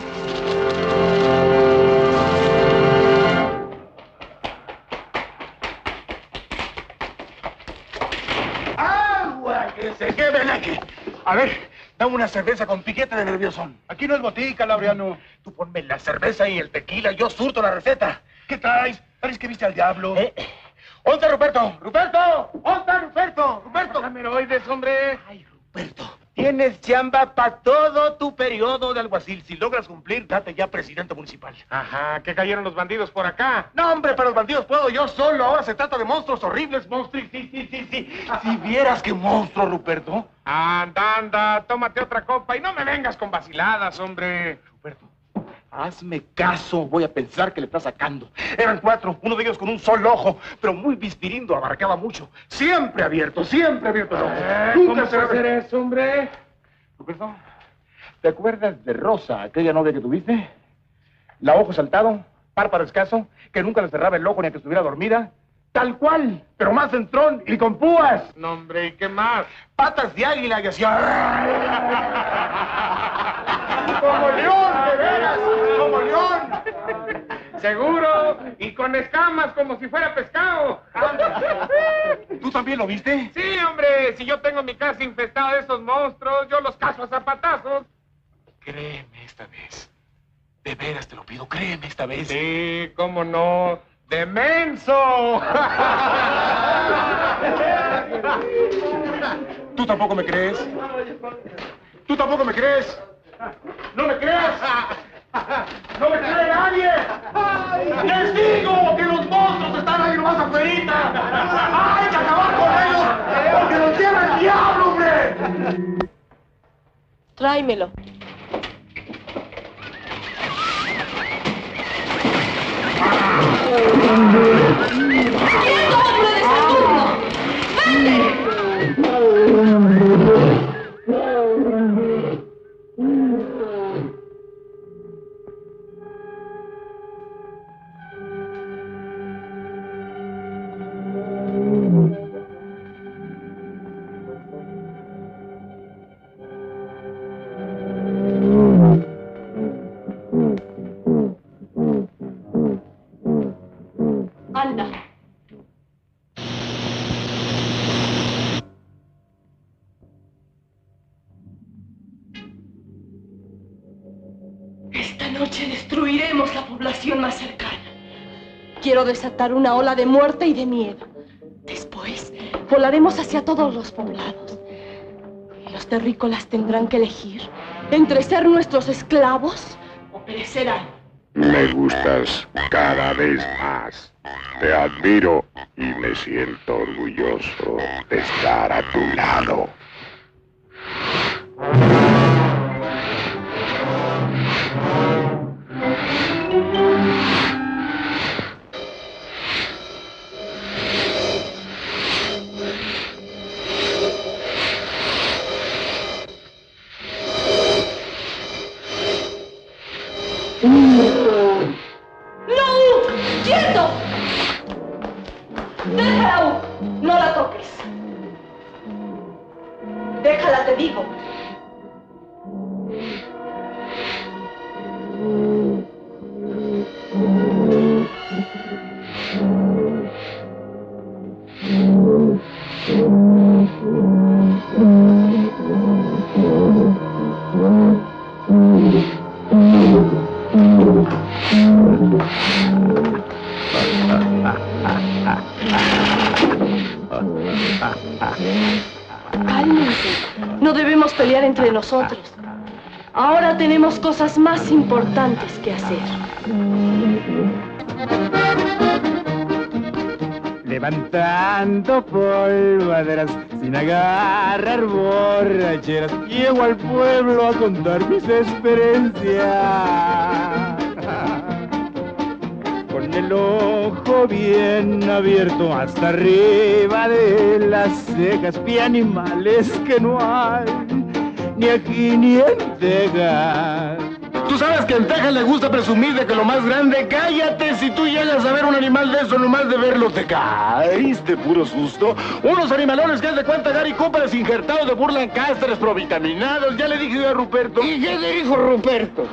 ¡Agua! ¡Que se quede aquí! A ver, dame una cerveza con piquete de nerviosón. Aquí no es botica, Laureano. Tú ponme la cerveza y el tequila, yo surto la receta. ¿Qué traes? ¿Sabes que viste al diablo? ¿Dónde está Ruperto? ¡Ruperto! ¿Dónde está Ruperto? ¡Ruperto! ¡Cameroides, hombre! ¡Ay, Ruperto! Tienes chamba para todo tu periodo de alguacil. Si logras cumplir, date ya presidente municipal. Ajá, ¿qué cayeron los bandidos por acá? No, hombre, para los bandidos puedo yo solo. Ahora se trata de monstruos horribles, monstruos. Sí. Si vieras qué monstruo, Ruperto. Anda, tómate otra copa y no me vengas con vaciladas, hombre. Ruperto, hazme caso. Voy a pensar que le estás sacando. Eran 4, uno de ellos con un solo ojo, pero muy bispirindo, abarcaba mucho. Siempre abierto los ojos. Nunca se va a hacer eso, hombre. Ruperto, ¿te acuerdas de Rosa, aquella novia que tuviste? La ojo saltado, párpado escaso, que nunca le cerraba el ojo ni a que estuviera dormida. Tal cual, pero más centrón y con púas. No, hombre, ¿y qué más? Patas de águila y hacía... ¡Como león, de veras! ¡Como león! Seguro, y con escamas como si fuera pescado. ¿Tú también lo viste? Sí, hombre, si yo tengo mi casa infestada de estos monstruos, yo los cazo a zapatazos. Créeme esta vez. De veras te lo pido, créeme esta vez. Sí, cómo no. ¡Demenso! ¿Tú tampoco me crees? ¿Tú tampoco me crees? ¿No me crees? ¡No me cree nadie! ¡Les digo que los monstruos están ahí nomás afuerita! ¡Hay que acabar con ellos! ¡Porque los lleva el diablo, hombre! Tráemelo. ¡Quieto, hombre de Saturno! ¡Vete! noche destruiremos la población más cercana. Quiero desatar una ola de muerte y de miedo. Después, volaremos hacia todos los poblados. Y los terrícolas tendrán que elegir entre ser nuestros esclavos o perecerán. Me gustas cada vez más. Te admiro y me siento orgulloso de estar a tu lado. ¡No! ¡Quieto! ¡Déjala, no la toques! ¡Déjala, te digo! Cálmense. No debemos pelear entre nosotros. Ahora tenemos cosas más importantes que hacer. Levantando polvaderas sin agarrar borracheras, llego al pueblo a contar mis experiencias. Con el ojo bien abierto hasta arriba de las cejas, vi animales que no hay ni aquí ni en Texas. Tú sabes que en Texas le gusta presumir de que lo más grande... ¡Cállate! Si tú llegas a ver un animal de eso, nomás de verlo te caes de puro susto. Unos animalones que es de cuenta Gary Cooper injertados de Burlancastres provitaminados. Ya le dije yo a Ruperto. ¿Y qué te dijo Ruperto?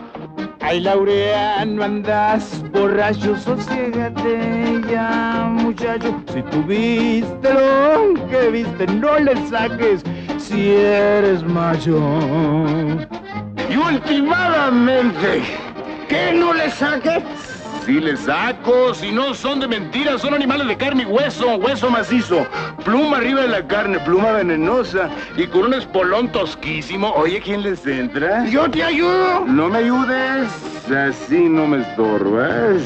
Ay, Laureano, andas borracho, sosiégate ya, muchacho. Si tú viste lo que viste, no le saques si eres macho. Y últimamente, ¿qué no le saques? Sí le saco, si no son de mentiras, son animales de carne y hueso, hueso macizo, pluma arriba de la carne, pluma venenosa y con un espolón tosquísimo. Oye, ¿quién les entra? ¡Yo te ayudo! No me ayudes, así no me estorbas.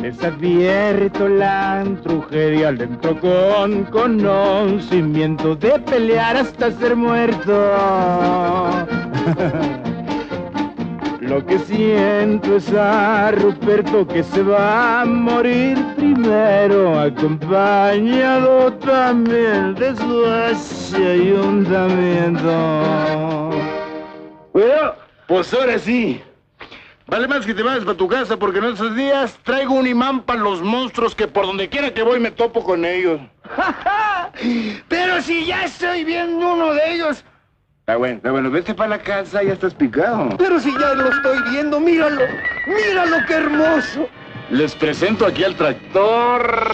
Les advierto la trujería al dentro con conocimiento de pelear hasta ser muerto. Lo que siento es a Ruperto que se va a morir primero, acompañado también de su ayuntamiento. Bueno, pues ahora sí. Vale más que te vayas para tu casa porque en esos días traigo un imán para los monstruos que por donde quiera que voy me topo con ellos. Pero si ya estoy viendo uno de ellos. Está bueno, vete para la casa, ya estás picado. Pero si ya lo estoy viendo, míralo, míralo qué hermoso. Les presento aquí al tractor.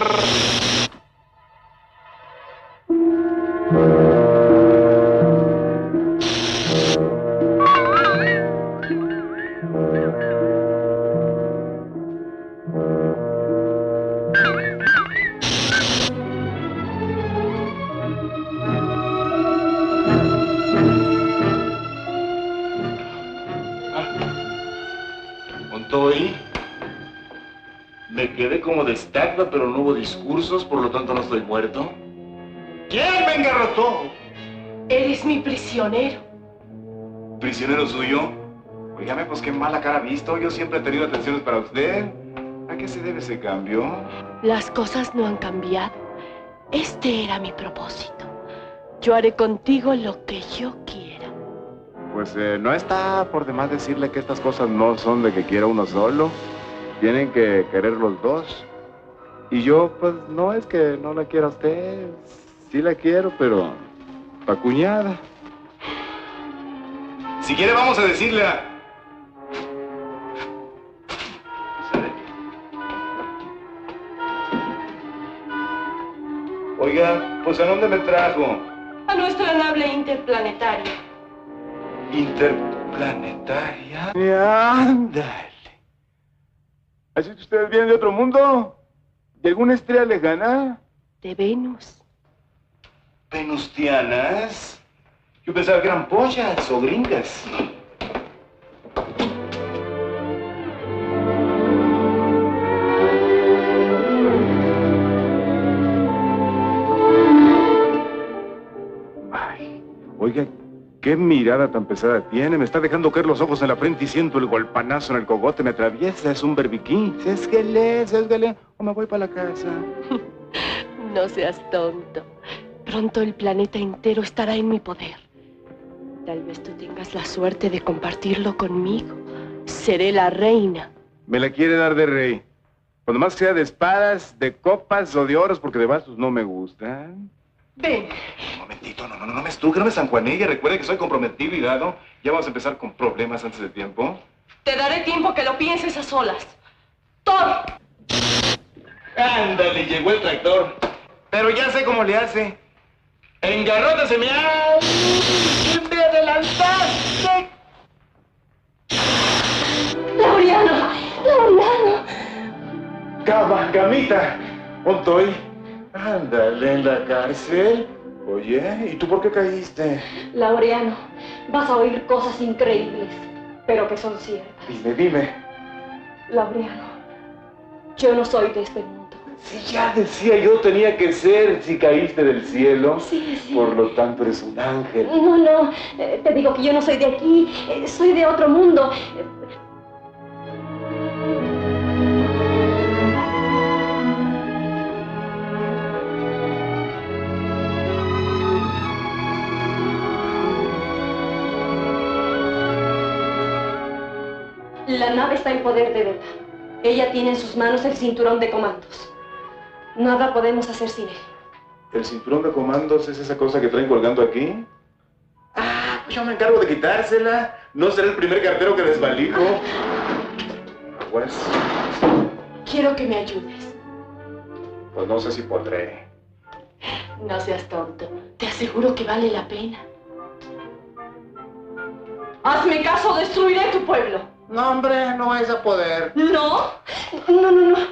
Hoy me quedé como de estatua, pero no hubo discursos, por lo tanto no estoy muerto. ¿Quién me engarrotó? Eres mi prisionero. ¿Prisionero suyo? Óigame, pues qué mala cara ha visto. Yo siempre he tenido atenciones para usted. ¿A qué se debe ese cambio? Las cosas no han cambiado. Este era mi propósito. Yo haré contigo lo que yo quiera. Pues no está por demás decirle que estas cosas no son de que quiera uno solo. Tienen que querer los dos. Y yo, pues, no es que no la quiera a usted. Sí la quiero, pero pa' cuñada. Si quiere, vamos a decirle a... Oiga, pues, ¿a dónde me trajo? A nuestra nave interplanetaria. planetaria. Ándale. ¿Así que ustedes vienen de otro mundo? ¿De alguna estrella lejana? De Venus. ¿Venustianas? Yo pensaba que eran pollas o gringas. Ay, oiga, qué mirada tan pesada tiene. Me está dejando caer los ojos en la frente y siento el golpanazo en el cogote. Me atraviesa, es un berbiquín. Sésgale, o me voy para la casa. No seas tonto. Pronto el planeta entero estará en mi poder. Tal vez tú tengas la suerte de compartirlo conmigo. Seré la reina. Me la quiere dar de rey. Cuando más sea de espadas, de copas o de oros, porque de bastos no me gustan. Ven. Un momentito, no me estruje, no me sanjuanille. Recuerde que soy comprometido y dado. Ya vamos a empezar con problemas antes de tiempo. Te daré tiempo que lo pienses a solas. ¡Thor! Ándale, llegó el tractor. Pero ya sé cómo le hace. ¡Engarrótese, me ¡me adelantaste! ¡Laureano! Camita, ¿dónde estoy? Ándale, en la cárcel. Oye, ¿y tú por qué caíste? Laureano, vas a oír cosas increíbles, pero que son ciertas. Dime. Laureano, yo no soy de este mundo. Si ya decía yo tenía que ser si caíste del cielo. Sí. Por lo tanto eres un ángel. No, te digo que yo no soy de aquí, soy de otro mundo. La nave está en poder de Beta. Ella tiene en sus manos el cinturón de comandos. Nada podemos hacer sin él. ¿El cinturón de comandos es esa cosa que traen colgando aquí? Ah, pues yo me encargo de quitársela. No seré el primer cartero que desvalijo. Aguas. Quiero que me ayudes. Pues no sé si podré. No seas tonto. Te aseguro que vale la pena. Hazme caso, destruiré tu pueblo. No, hombre, no vais a poder. ¿No?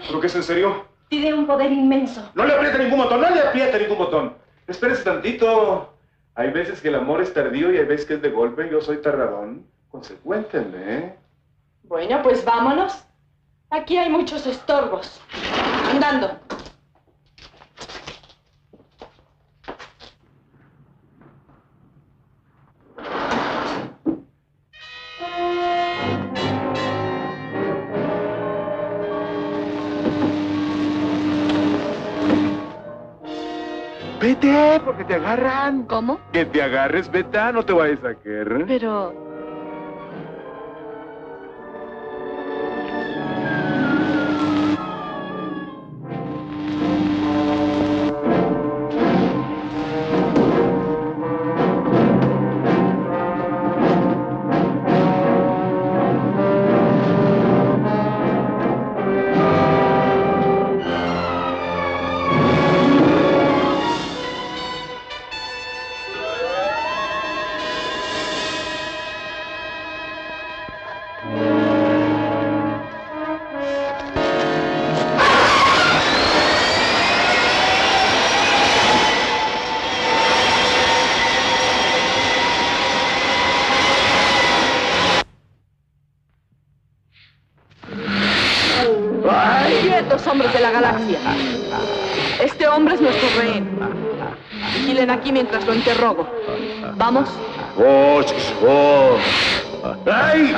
¿Pero qué es en serio? Tiene un poder inmenso. No le apriete ningún botón, Espérese tantito. Hay veces que el amor es tardío y hay veces que es de golpe. Yo soy tardadón. Consecuéntenme, ¿eh? Bueno, pues vámonos. Aquí hay muchos estorbos. Andando. Vete, porque te agarran. ¿Cómo? Que te agarres, Beta, no te vayas a caer. Pero... hombres de la galaxia. Este hombre es nuestro rehén. Vigilen aquí mientras lo interrogo. ¿Vamos? ¡Ay!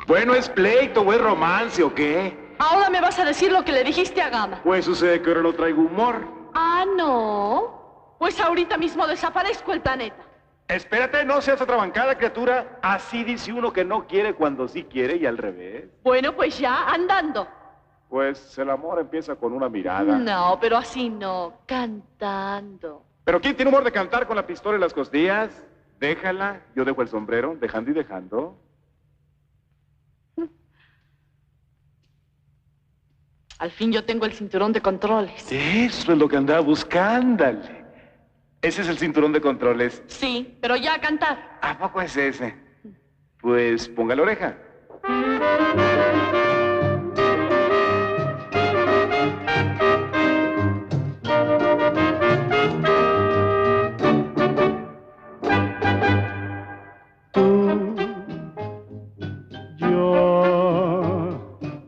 Bueno, ¿es pleito o es romance o qué? Ahora me vas a decir lo que le dijiste a Gama. Pues sucede que ahora no traigo humor. Ah, ¿no? Pues ahorita mismo desaparezco el planeta. Espérate, no seas atrabancada, criatura. Así dice uno que no quiere cuando sí quiere y al revés. Bueno, pues ya, andando. Pues el amor empieza con una mirada. No, pero así no, cantando. ¿Pero quién tiene humor de cantar con la pistola en las costillas? Déjala, yo dejo el sombrero, dejando y dejando. Al fin yo tengo el cinturón de controles. Eso es lo que andaba buscándole. Ese es el cinturón de controles. Sí, pero ya a cantar. ¿A poco es ese? Pues ponga la oreja.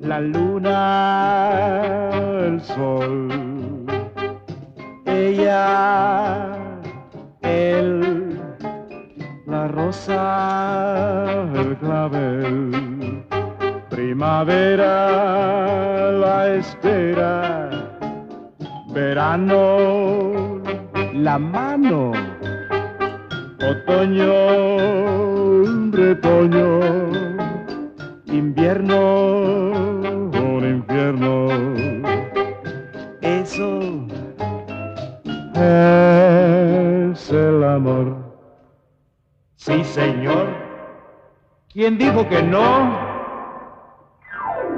La luna, el sol, ella, él, la rosa, el clavel, primavera, la espera, verano, la mano, otoño, retoño, invierno, un infierno. Eso es el amor. Sí, señor. ¿Quién dijo que no?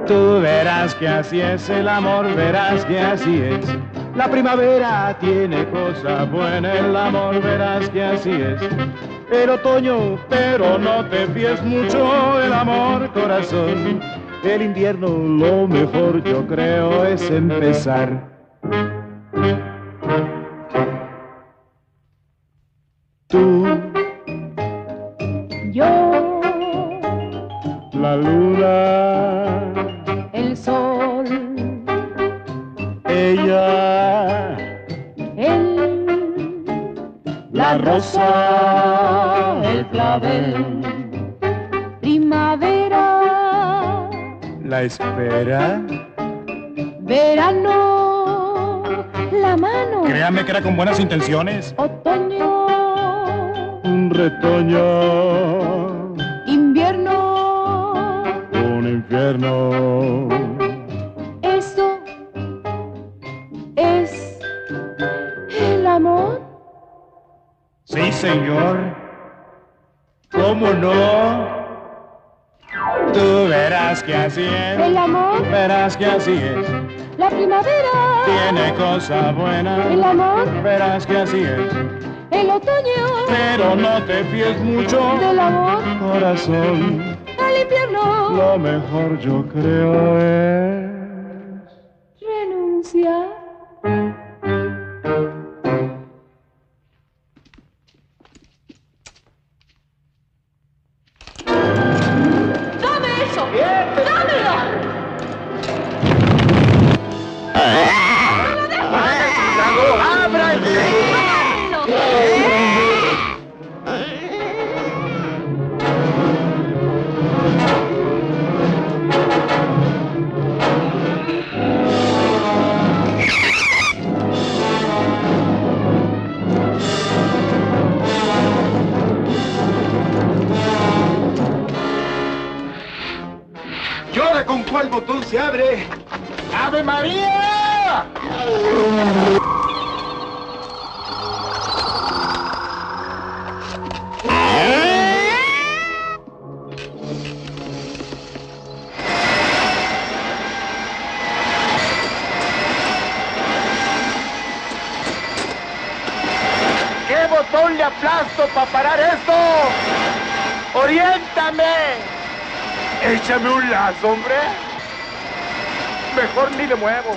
Tú verás que así es el amor, verás que así es. La primavera tiene cosa buena, el amor, verás que así es. El otoño, pero no te fíes mucho, el amor, corazón. El invierno, lo mejor yo creo es empezar. Tú, yo, la luna, el sol, ella, él, la rosa, el clavel, primavera, la espera. Verano, la mano. Créame que era con buenas intenciones. Otoño, un retoño, invierno, un infierno. Eso es el amor. Sí, señor. ¿Cómo no? Tú verás que así es. El amor. Verás que así es. La primavera. Tiene cosa buena. El amor. Verás que así es. El otoño. Pero no te fíes mucho del amor. Corazón. El invierno. Lo mejor yo creo es renunciar. ¿Con cuál botón se abre? ¡Ave María! ¿Qué botón le aplasto para parar esto? ¡Oriéntame! Échame un lazo, hombre. Mejor ni le muevo.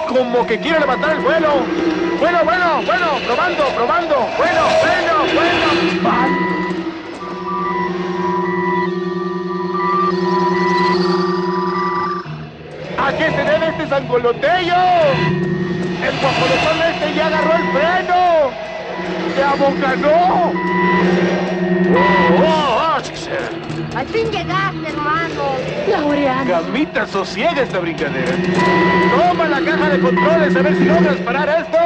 Como que quiero levantar el vuelo. Bueno, probando. Bueno. ¿A qué se debe este sangolotello? El guajolotón este ya agarró el freno. ¡Se abocanó! Al fin llegaste, hermano. Laureano. Gamita, sosiega esta brincadera. Toma la caja de controles a ver si logras parar esto.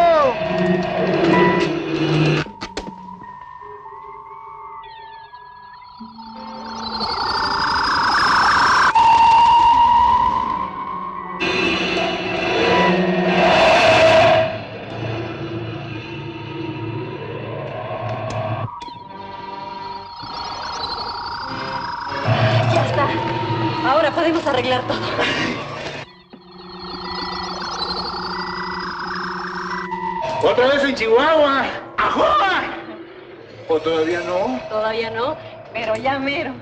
a arreglar todo. ¿Otra vez en Chihuahua? ¡Ajá! ¿O todavía no? Todavía no, pero ya mero.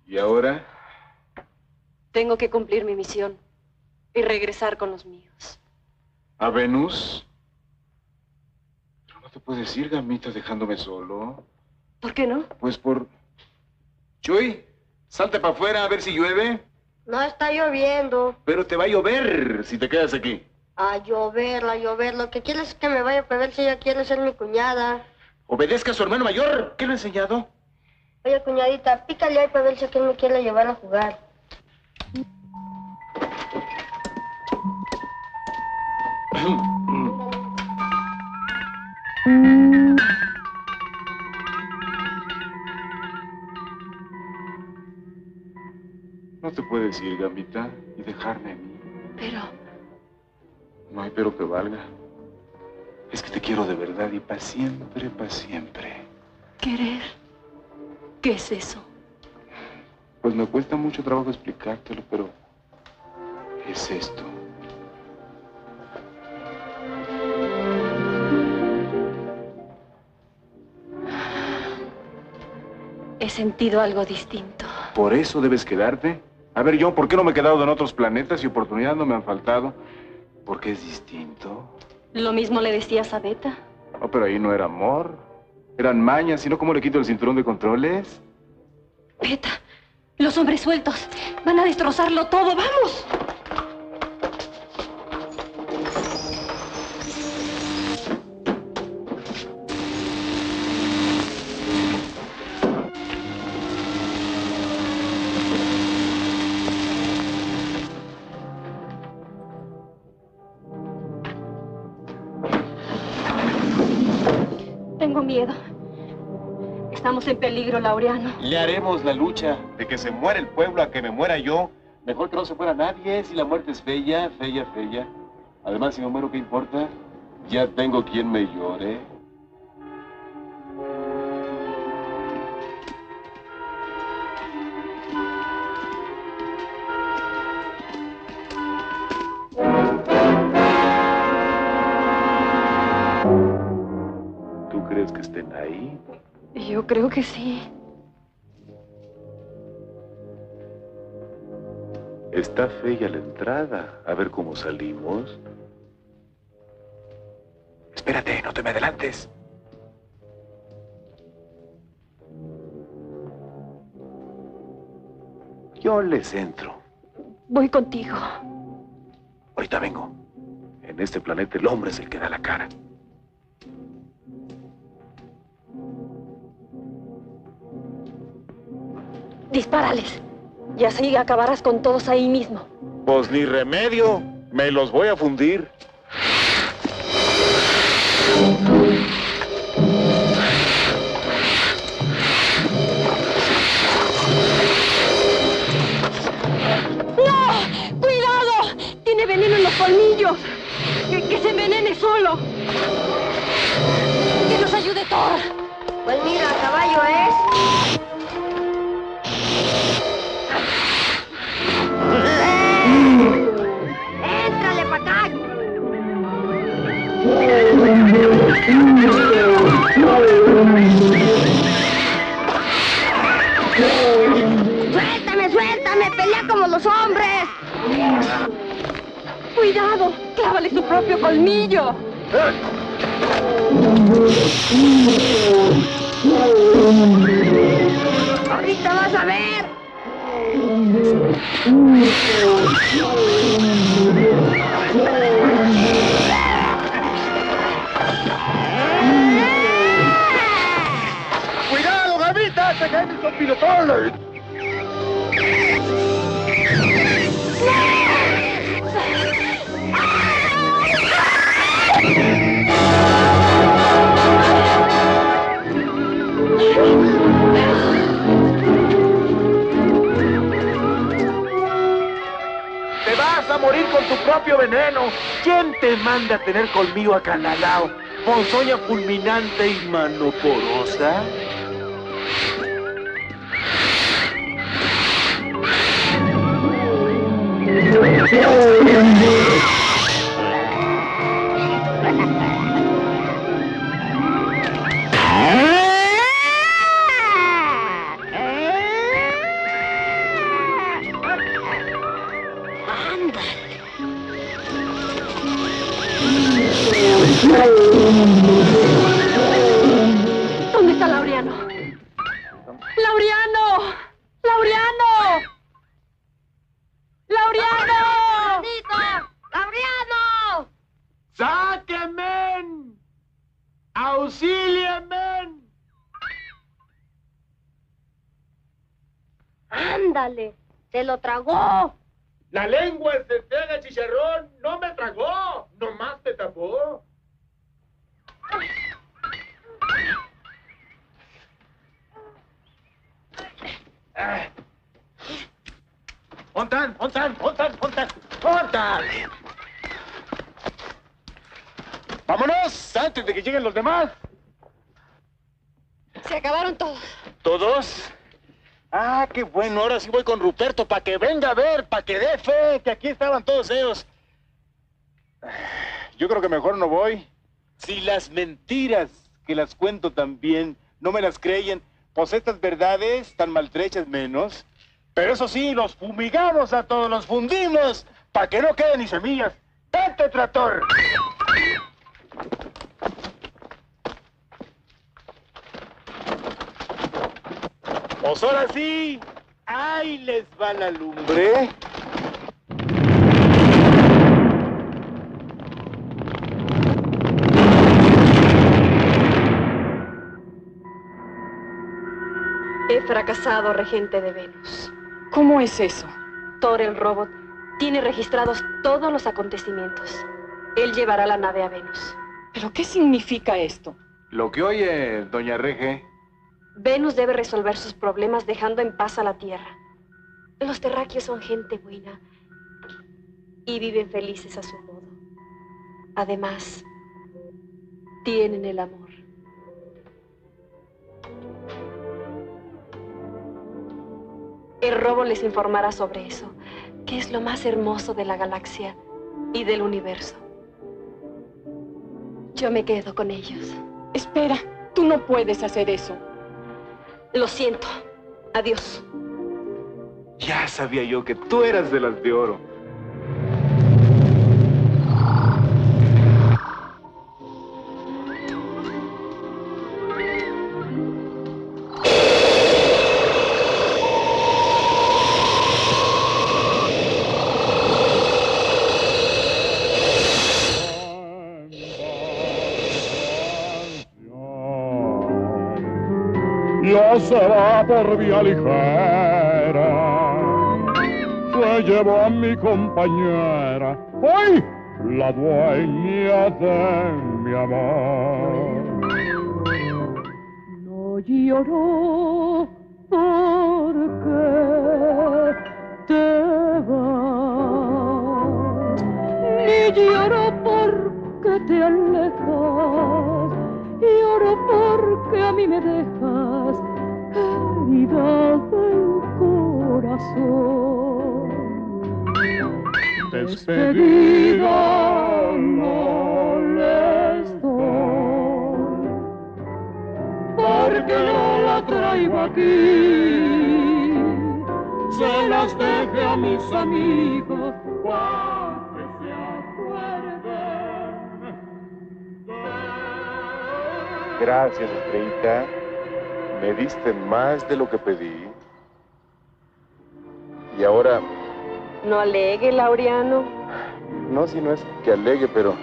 ¿Y ahora? Tengo que cumplir mi misión y regresar con los míos. ¿A Venus? Pero no te puedes ir, gamita, dejándome solo. ¿Por qué no? Pues por... Chuy, salte para afuera a ver si llueve. No está lloviendo. Pero te va a llover si te quedas aquí. A llover. Lo que quieres es que me vaya a ver si ella quiere ser mi cuñada. Obedezca a su hermano mayor. ¿Qué le ha enseñado? Oye, cuñadita, pícale ahí para ver si aquel me quiere llevar a jugar. No te puedes ir, gamita, y dejarme a mí. Pero... No hay pero que valga. Es que te quiero de verdad y para siempre, para siempre. ¿Querer? ¿Qué es eso? Pues me cuesta mucho trabajo explicártelo, pero... es esto. He sentido algo distinto. ¿Por eso debes quedarte? A ver, yo, ¿por qué no me he quedado en otros planetas y oportunidades no me han faltado? ¿Porque es distinto? ¿Lo mismo le decías a Beta? No, pero ahí no era amor. Eran mañas, sino ¿cómo le quito el cinturón de controles? Beta, los hombres sueltos van a destrozarlo todo. ¡Vamos! Tengo miedo. Estamos en peligro, Laureano. Le haremos la lucha de que se muera el pueblo a que me muera yo. Mejor que no se muera nadie, si la muerte es bella, fea, fea. Además, si me muero, ¿qué importa? Ya tengo quien me llore. ¿Tú crees que estén ahí? Yo creo que sí. Está fea la entrada. A ver cómo salimos. Espérate, no te me adelantes. Yo les entro. Voy contigo. Ahorita vengo. En este planeta el hombre es el que da la cara. Dispárales. Y así acabarás con todos ahí mismo. Pues ni remedio. Me los voy a fundir. ¡No! ¡Cuidado! Tiene veneno en los colmillos. Que se envenene solo. Que nos ayude Thor. Pues mira, caballo es... ¡Éntrale para acá! ¡Suéltame, suéltame! ¡Pelea como los hombres! ¡Cuidado! ¡Clávale su propio colmillo! ¡Ahorita vas a ver! ¡Ese Hamilton pilotón! ¡Te vas a morir con tu propio veneno! ¿Quién te manda a tener colmillo acanalao, ponzoña fulminante y mano porosa? ¿Dónde está Laureano? ¡Laureano! ¡Laureano! ¡Laureano! ¡Laureano! ¡Sáquenme! ¡Auxílienme! ¡Ándale! ¡Se lo tragó! La lengua se pega, chicharrón. No me tragó, nomás te tapó. ¡Ontan! ¡Vámonos! Antes de que lleguen los demás. Se acabaron todos. ¿Todos? Ah, qué bueno. Ahora sí voy con Ruperto para que venga a ver, para que dé fe que aquí estaban todos ellos. Yo creo que mejor no voy. Si las mentiras que las cuento también no me las creyen, pues estas verdades tan maltrechas menos. Pero eso sí, los fumigamos a todos, los fundimos, para que no queden ni semillas. ¡Vete, tractor! Pues ahora sí, ahí les va la lumbre. He fracasado, regente de Venus. ¿Cómo es eso? Thor, el robot, tiene registrados todos los acontecimientos. Él llevará la nave a Venus. ¿Pero qué significa esto? Lo que oye, doña Rege. Venus debe resolver sus problemas dejando en paz a la Tierra. Los terráqueos son gente buena y viven felices a su modo. Además, tienen el amor. El robo les informará sobre eso, que es lo más hermoso de la galaxia y del universo. Yo me quedo con ellos. Espera, tú no puedes hacer eso. Lo siento. Adiós. Ya sabía yo que tú eras de las de oro. Ya se va por vía ligera, se llevó a mi compañera, ¡ay! La dueña de mi amor. No lloro porque te vas, ni lloro porque te alejas, lloro porque a mí me dejas herida del corazón. Despedida no les doy, porque no la traigo aquí, se las deje a mis amigos para que se acuerden. Gracias, Estrellita. Me diste más de lo que pedí. Y ahora, No alegue, Laureano. no si no es que alegue, pero...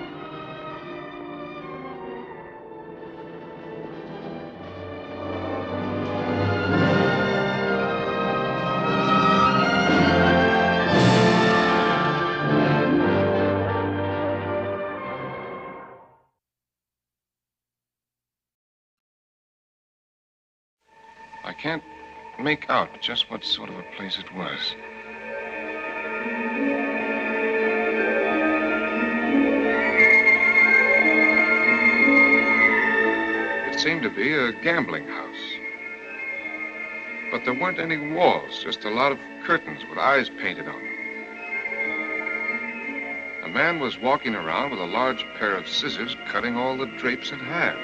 can't make out just what sort of a place it was. It seemed to be a gambling house. But there weren't any walls, just a lot of curtains with eyes painted on them. A man was walking around with a large pair of scissors cutting all the drapes in half.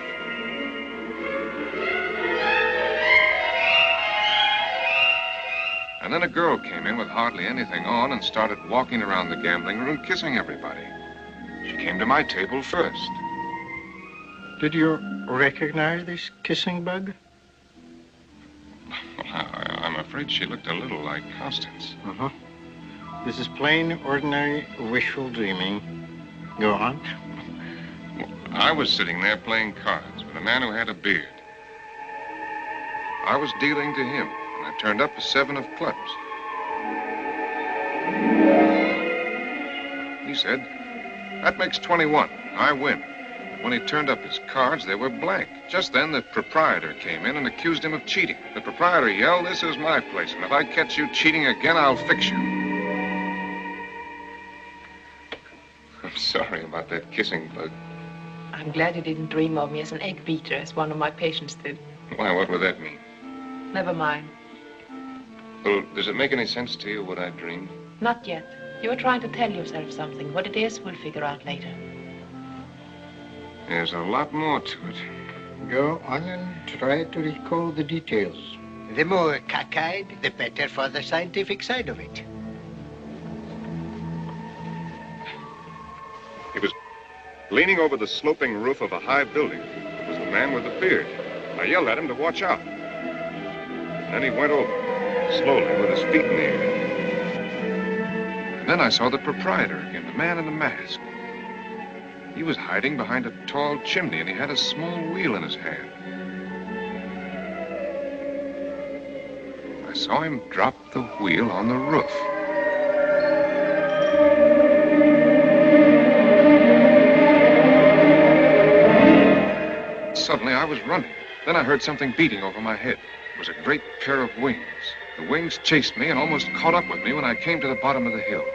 And then a girl came in with hardly anything on and started walking around the gambling room, kissing everybody. She came to my table first. Did you recognize this kissing bug? Well, I'm afraid she looked a little like Constance. Uh-huh. This is plain, ordinary, wishful dreaming. Go on. Well, I was sitting there playing cards with a man who had a beard. I was dealing to him, and I turned up a 7 of clubs. He said, "That makes 21. I win." When he turned up his cards, they were blank. Just then, the proprietor came in and accused him of cheating. The proprietor yelled, "This is my place, and if I catch you cheating again, I'll fix you." I'm sorry about that kissing bug. I'm glad you didn't dream of me as an egg beater, as one of my patients did. Why, what would that mean? Never mind. Well, does it make any sense to you what I dreamed? Not yet. You were trying to tell yourself something. What it is, we'll figure out later. There's a lot more to it. Go on and try to recall the details. The more cockeyed, the better for the scientific side of it. He was leaning over the sloping roof of a high building. It was the man with the beard. I yelled at him to watch out. Then he went over, slowly, with his feet in the air. And then I saw the proprietor again, the man in the mask. He was hiding behind a tall chimney, and he had a small wheel in his hand. I saw him drop the wheel on the roof. Suddenly, I was running. Then I heard something beating over my head. It was a great pair of wings. The wings chased me and almost caught up with me when I came to the bottom of the hill.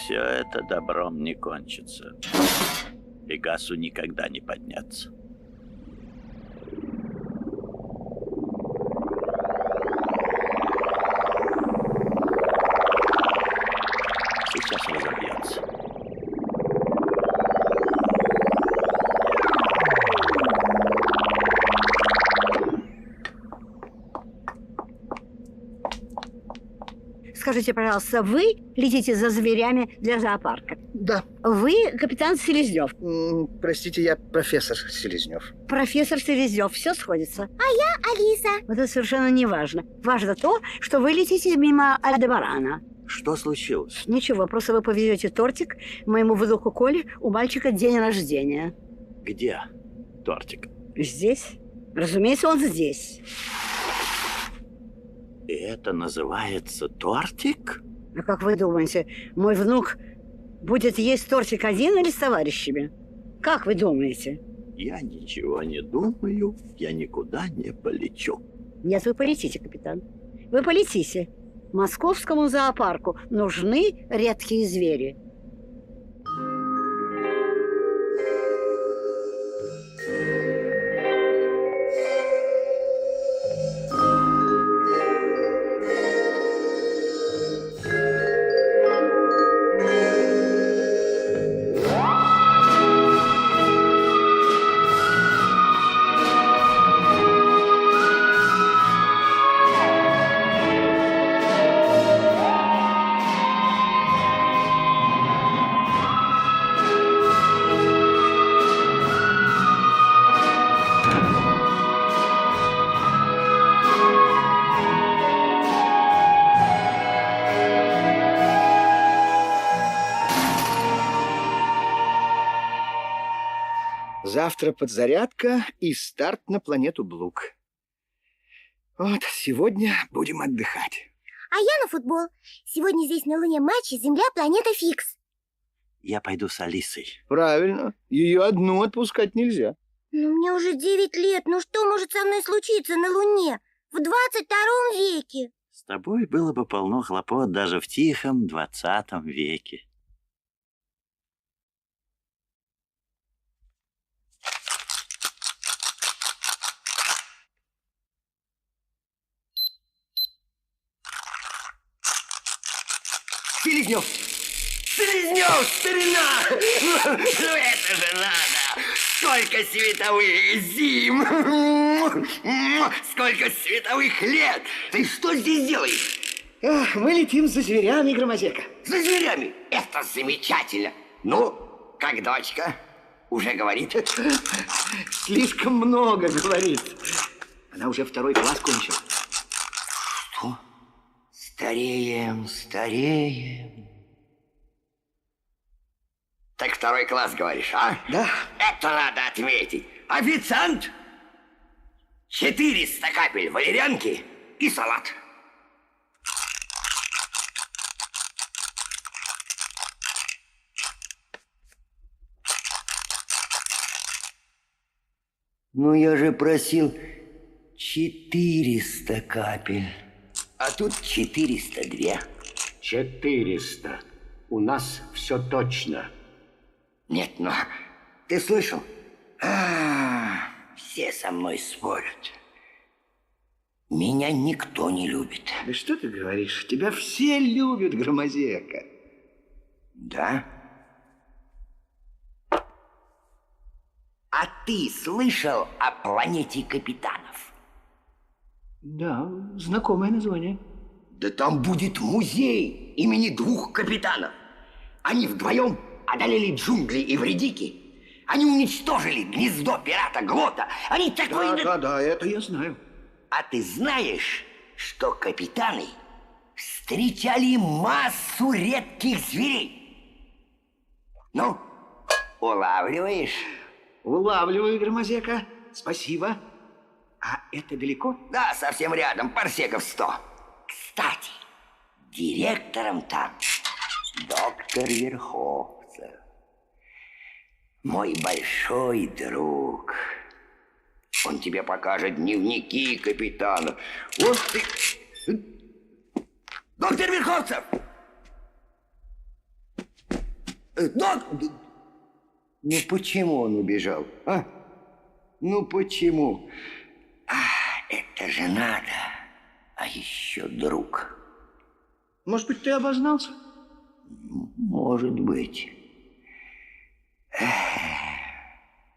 все это добром не кончится. Пегасу никогда не подняться. Сейчас разобьется. Скажите, пожалуйста, вы летите за зверями для зоопарка? Да. Вы капитан Селезнев? Простите, я профессор Селезнев. Профессор Селезнев, все сходится. А я Алиса. Вот это совершенно не важно. Важно то, что вы летите мимо Альдебарана. Что случилось? Ничего, просто вы повезете тортик моему внуку Коле, у мальчика день рождения. Где тортик? Здесь. Разумеется, он здесь. И это называется тортик? А как вы думаете, мой внук будет есть тортик один или с товарищами? Как вы думаете? Я ничего не думаю, я никуда не полечу. Нет, вы полетите, капитан. Вы полетите. Московскому зоопарку нужны редкие звери. Завтра подзарядка и старт на планету Блук. Вот, сегодня будем отдыхать. А я на футбол. Сегодня здесь на Луне матч Земля, планета Фикс. Я пойду с Алисой. Правильно. Ее одну отпускать нельзя. Ну, мне уже 9 лет. Ну, что может со мной случиться на Луне в 22 веке? С тобой было бы полно хлопот даже в тихом 20 веке. Селезнев! Селезнев, старина! Ну это же надо! Сколько световых зим! Сколько световых лет! Ты что здесь делаешь? Мы летим за зверями, Громозека. За зверями? Это замечательно! Ну, как дочка? Уже говорит? Слишком много говорит. Она уже 2 класс кончила. Что? Стареем, стареем. Так 2 класс, говоришь, а? Да. Это надо отметить. Официант, 400 капель валерьянки и салат. Ну, я же просил 400 капель. А тут 402. 400. У нас все точно. Нет, но ты слышал? Все со мной спорят. Меня никто не любит. Да что ты говоришь? Тебя все любят, Громозека. Да? А ты слышал о планете капитанов? Да, знакомое название. Да там будет музей имени 2 капитанов. Они вдвоем одолели джунгли и вредики. Они уничтожили гнездо пирата Глота. Они такой... Да, это я знаю. А ты знаешь, что капитаны встречали массу редких зверей? Ну, улавливаешь? Улавливаю, Громозека. Спасибо. А это далеко? Да, совсем рядом, парсеков 100. Кстати, директором там доктор Верховцев. Мой большой друг. Он тебе покажет дневники капитанов. Вот ты... Доктор Верховцев! Ну почему он убежал, а? Ну почему? Это же надо. А еще друг. Может быть, ты обознался? Может быть.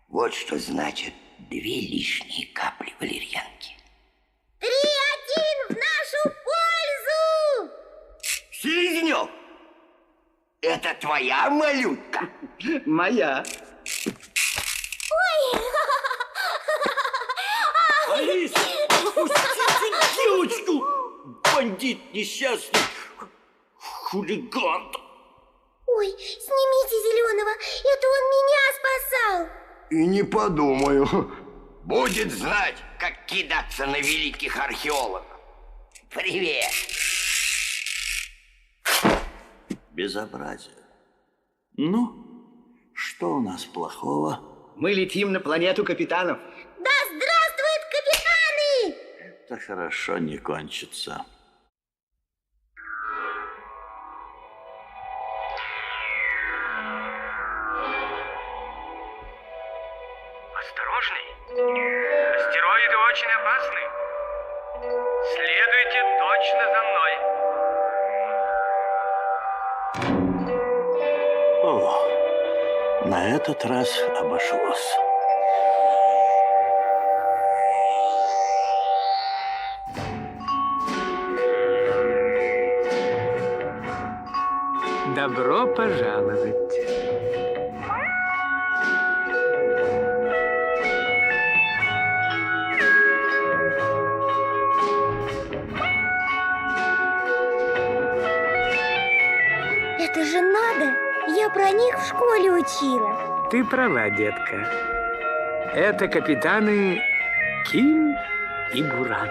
Вот что значит 2 лишние капли валерьянки. 3-1 в нашу пользу! Селезнев, это твоя малютка? Моя. Ой! Алиса, пустите девочку! Бандит несчастный, хулиган. Ой, снимите Зеленого, это он меня спасал. И не подумаю. Будет знать, как кидаться на великих археологов. Привет. Безобразие. Ну, что у нас плохого? Мы летим на планету капитанов. Да здравствуют капитаны! Это хорошо не кончится. Осторожней. Астероиды очень опасны. Следуйте точно за мной. О, на этот раз обошлось. Добро пожаловать. Это же надо! Я про них в школе учила. Ты права, детка. Это капитаны Ким и Буран.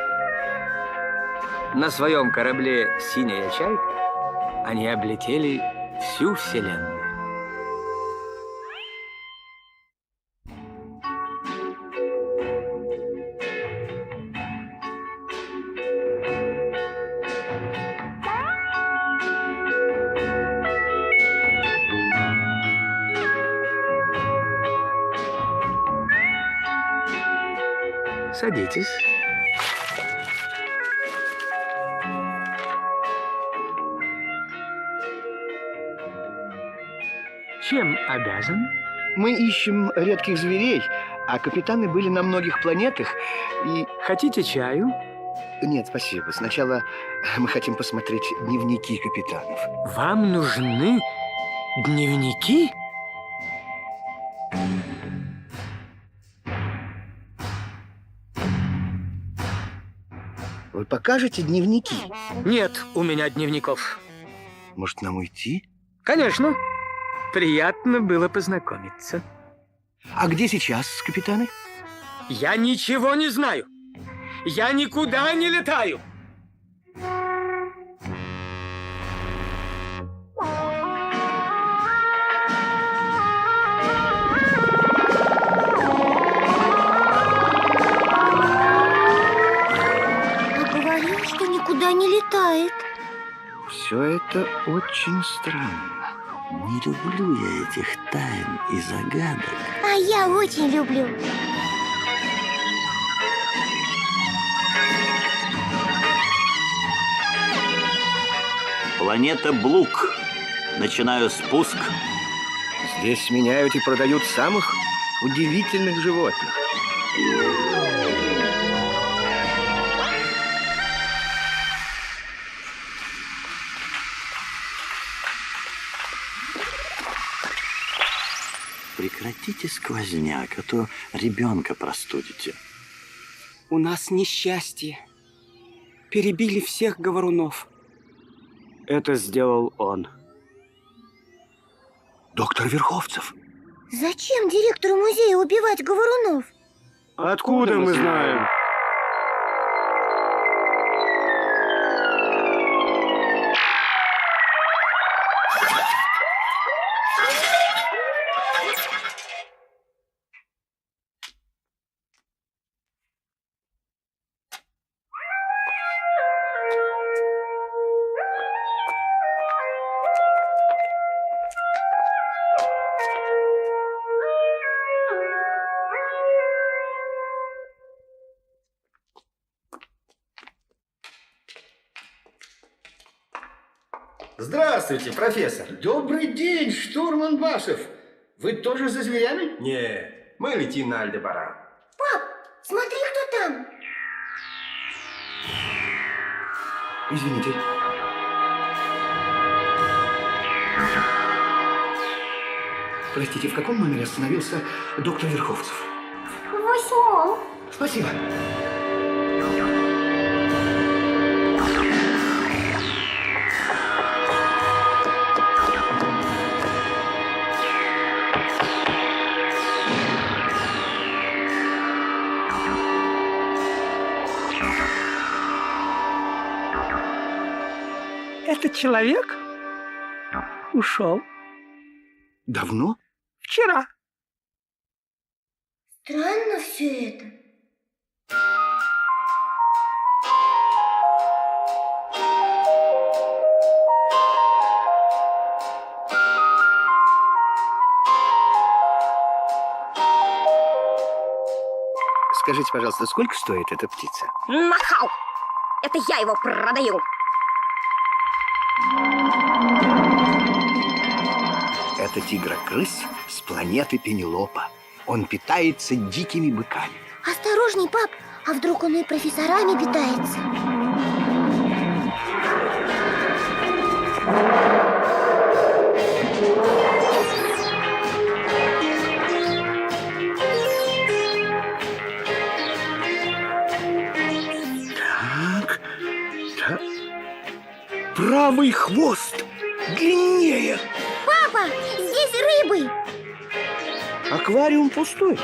На своем корабле «Синяя чайка» они облетели всю Вселенную. Садитесь. Чем обязан? Мы ищем редких зверей, а капитаны были на многих планетах и... Хотите чаю? Нет, спасибо. Сначала мы хотим посмотреть дневники капитанов. Вам нужны дневники? Вы покажете дневники? Нет у меня дневников. Может, нам уйти? Конечно. Приятно было познакомиться. А где сейчас капитаны? Я ничего не знаю. Я никуда не летаю. Никуда не летает. Все это очень странно. Не люблю я этих тайн и загадок. А я очень люблю. Планета Блук. Начинаю спуск. Здесь меняют и продают самых удивительных животных. Прекратите сквозняк, а то ребенка простудите. У нас несчастье. Перебили всех говорунов. Это сделал он. Доктор Верховцев. Зачем директору музея убивать говорунов? Откуда мы знаем? Здравствуйте, профессор. Добрый день, штурман Башев. Вы тоже за зверями? Нет, мы летим на Альдебаран. Пап, смотри, кто там. Извините. Простите, в каком номере остановился доктор Верховцев? В 8. Спасибо. Этот человек ушел. Давно? Вчера. Странно все это. Скажите, пожалуйста, сколько стоит эта птица? Нахал! Это я его продаю. Это тигрокрыс с планеты Пенелопа. Он питается дикими быками. Осторожней, пап, а вдруг он и профессорами питается? Так. Правый хвост длиннее. Папа, здесь рыбы. Аквариум пустой.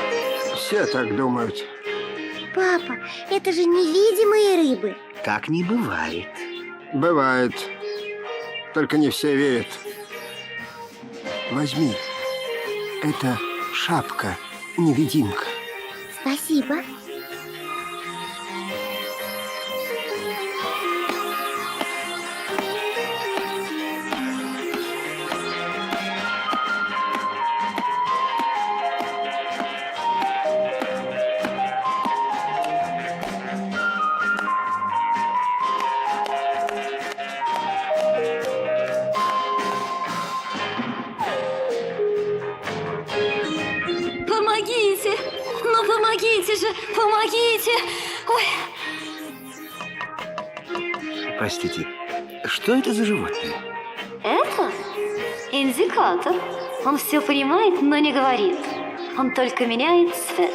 Все так думают. Папа, это же невидимые рыбы. Так не бывает. Бывает. Только не все верят. Возьми. Это шапка-невидимка. Спасибо. Помогите! Ну, помогите же! Помогите! Ой! Простите, что это за животное? Это индикатор. Он все понимает, но не говорит. Он только меняет цвет.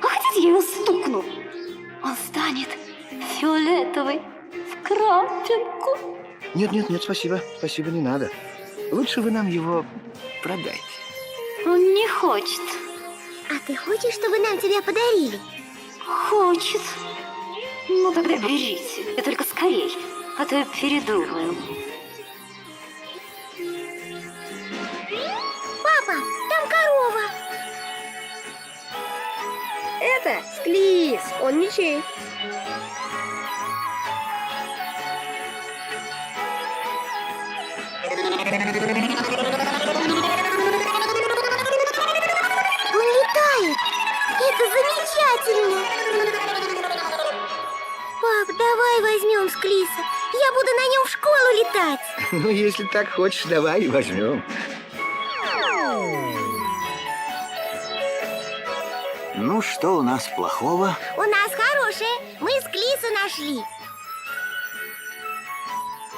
А хотите, я его стукну? Он станет фиолетовый в крапинку. Нет, спасибо. Спасибо, не надо. Лучше вы нам его продайте. Он не хочет. А ты хочешь, чтобы нам тебя подарили? Хочет. Ну, тогда берите. И только скорей, а то я передумаю. Папа, там корова. Это Склиз, он ничей. Он летает. Это замечательно. Пап, давай возьмем Склиса. Я буду на нем в школу летать. Ну, если так хочешь, давай возьмем. Ну, что у нас плохого? У нас хорошее. Мы Склиса нашли.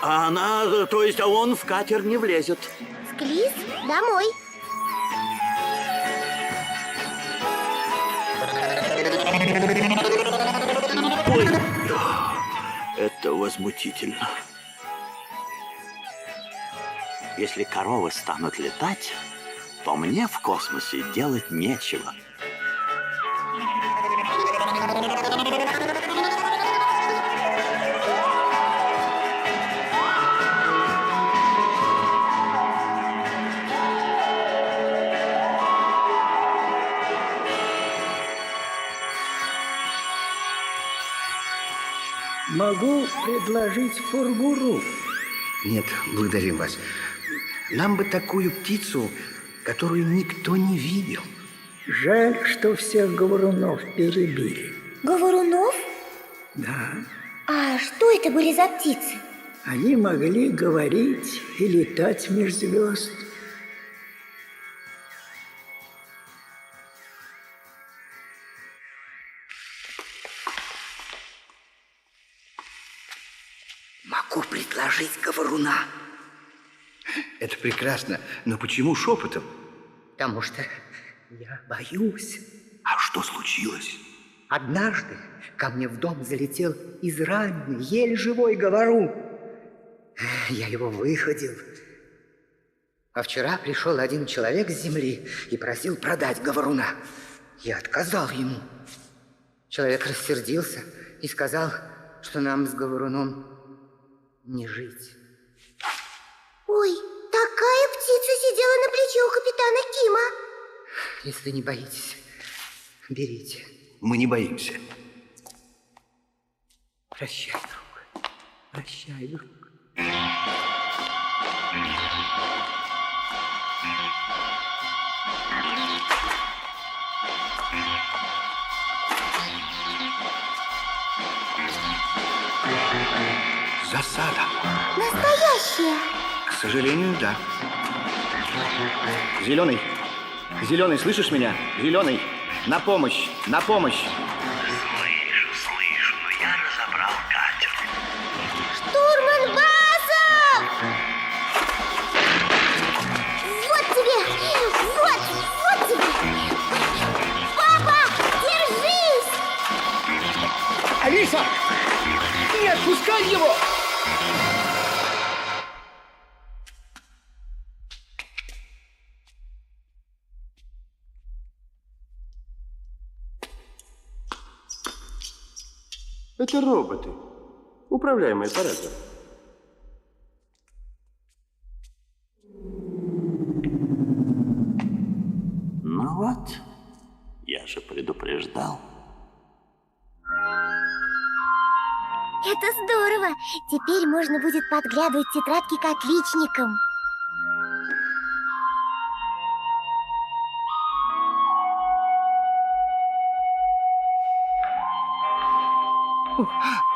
А она, то есть, а он в катер не влезет. Склис, домой. Ой, это возмутительно. Если коровы станут летать, то мне в космосе делать нечего. Могу предложить фургуру. Нет, благодарим вас. Нам бы такую птицу, которую никто не видел. Жаль, что всех говорунов перебили. Говорунов? Да. А что это были за птицы? Они могли говорить и летать меж звезд. Могу предложить говоруна. Это прекрасно, но почему шепотом? Потому что я боюсь. А что случилось? Однажды ко мне в дом залетел израненный, еле живой говорун. Я его выходил. А вчера пришел один человек с земли и просил продать говоруна. Я отказал ему. Человек рассердился и сказал, что нам с говоруном не жить. Ой, такая птица сидела на плече у капитана Кима. Если не боитесь, берите. Мы не боимся. Прощай, друг. Прощай, друг. Засада. Настоящая. К сожалению, да. Зеленый. Зеленый, слышишь меня? Зеленый. На помощь. На помощь. Слышу, но я разобрал катер. Штурман Басов! Вот тебе! Вот тебе! Папа, держись! Алиса! Не отпускай его! Это роботы, управляемые по радио. Ну вот, я же предупреждал. Это здорово! Теперь можно будет подглядывать тетрадки к отличникам.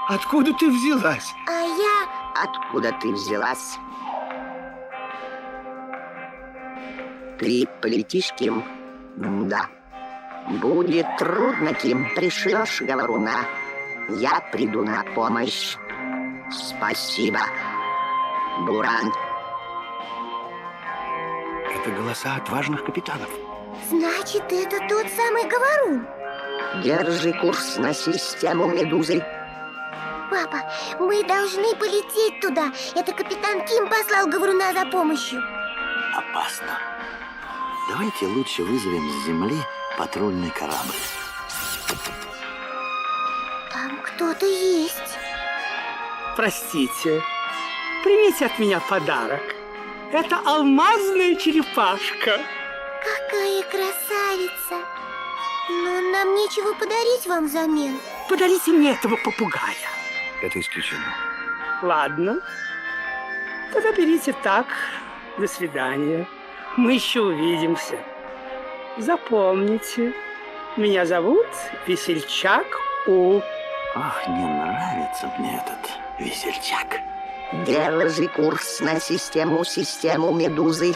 Откуда ты взялась? А я... Откуда ты взялась? Ты полетишь, Ким? Да. Будет трудно, Ким. Пришлешь говоруна. Я приду на помощь. Спасибо, Буран. Это голоса отважных капитанов. Значит, это тот самый говорун. Держи курс на систему Медузы. Папа, мы должны полететь туда. Это капитан Ким послал говоруна за помощью. Опасно. Давайте лучше вызовем с земли патрульный корабль. Там кто-то есть. Простите, примите от меня подарок. Это алмазная черепашка. Какая красавица. Но нам нечего подарить вам взамен. Подарите мне этого попугая. Это исключено. Ладно. Тогда берите так. До свидания. Мы еще увидимся. Запомните, меня зовут Весельчак У. Ах, не нравится мне этот весельчак. Держи курс на систему Медузы.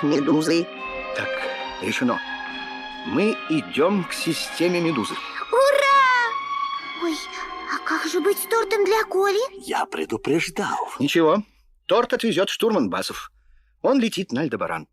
Так, решено. Мы идем к системе Медузы. Ура! Ой, а как же быть с тортом для Коли? Я предупреждал. Ничего, торт отвезет штурман Басов. Он летит на Альдебаран.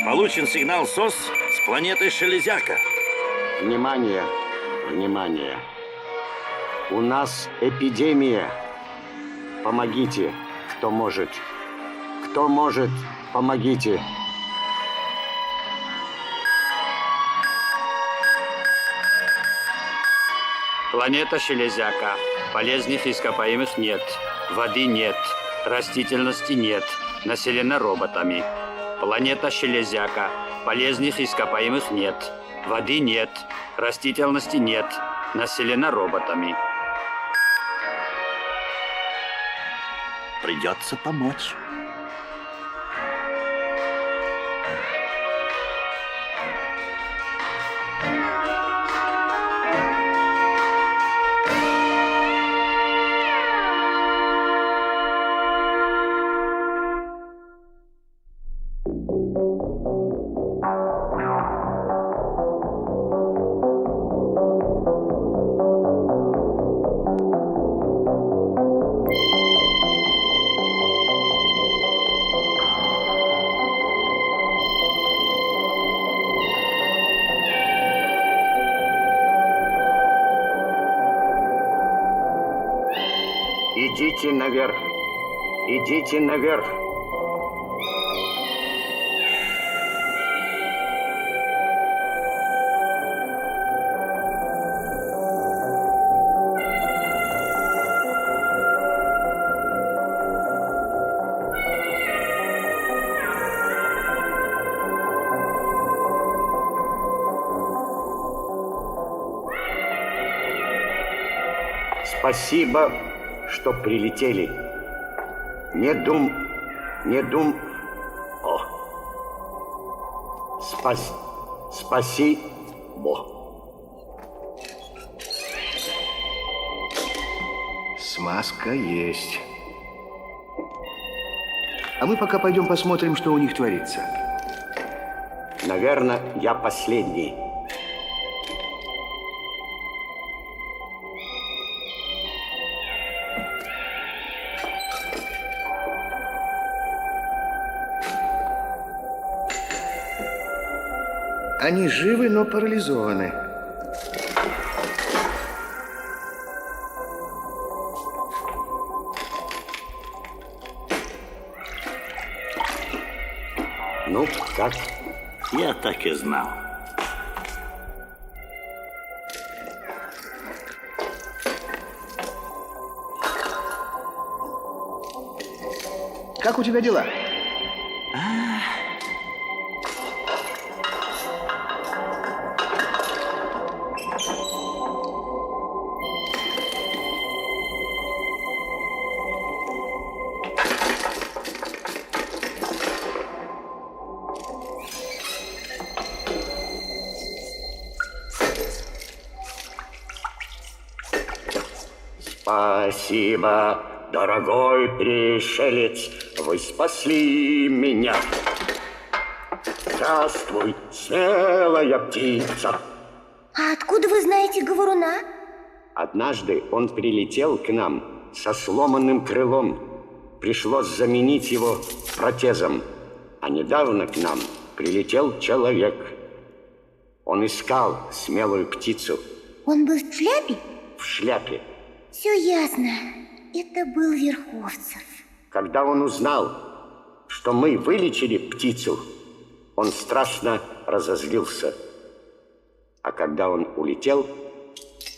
Получен сигнал СОС с планеты Шелезяка. Внимание, внимание. У нас эпидемия. Помогите, кто может. Кто может, помогите. Планета Шелезяка. Полезных ископаемых нет. Воды нет. Растительности нет, населена роботами. Планета Железяка, полезных ископаемых нет. Воды нет, растительности нет, населена роботами. Придется помочь. Идите наверх. Идите наверх. Спасибо, что прилетели. Не дум. О. Спасибо. Смазка есть. А мы пока пойдем посмотрим, что у них творится. Наверное, я последний. Они живы, но парализованы. Ну, как? Я так и знал. Как у тебя дела? Спасибо, дорогой пришелец, вы спасли меня. Здравствуй, смелая птица. А откуда вы знаете говоруна? Однажды он прилетел к нам со сломанным крылом. Пришлось заменить его протезом. А недавно к нам прилетел человек. Он искал смелую птицу. Он был в шляпе? В шляпе. Все ясно. Это был Верховцев. Когда он узнал, что мы вылечили птицу, он страшно разозлился. А когда он улетел,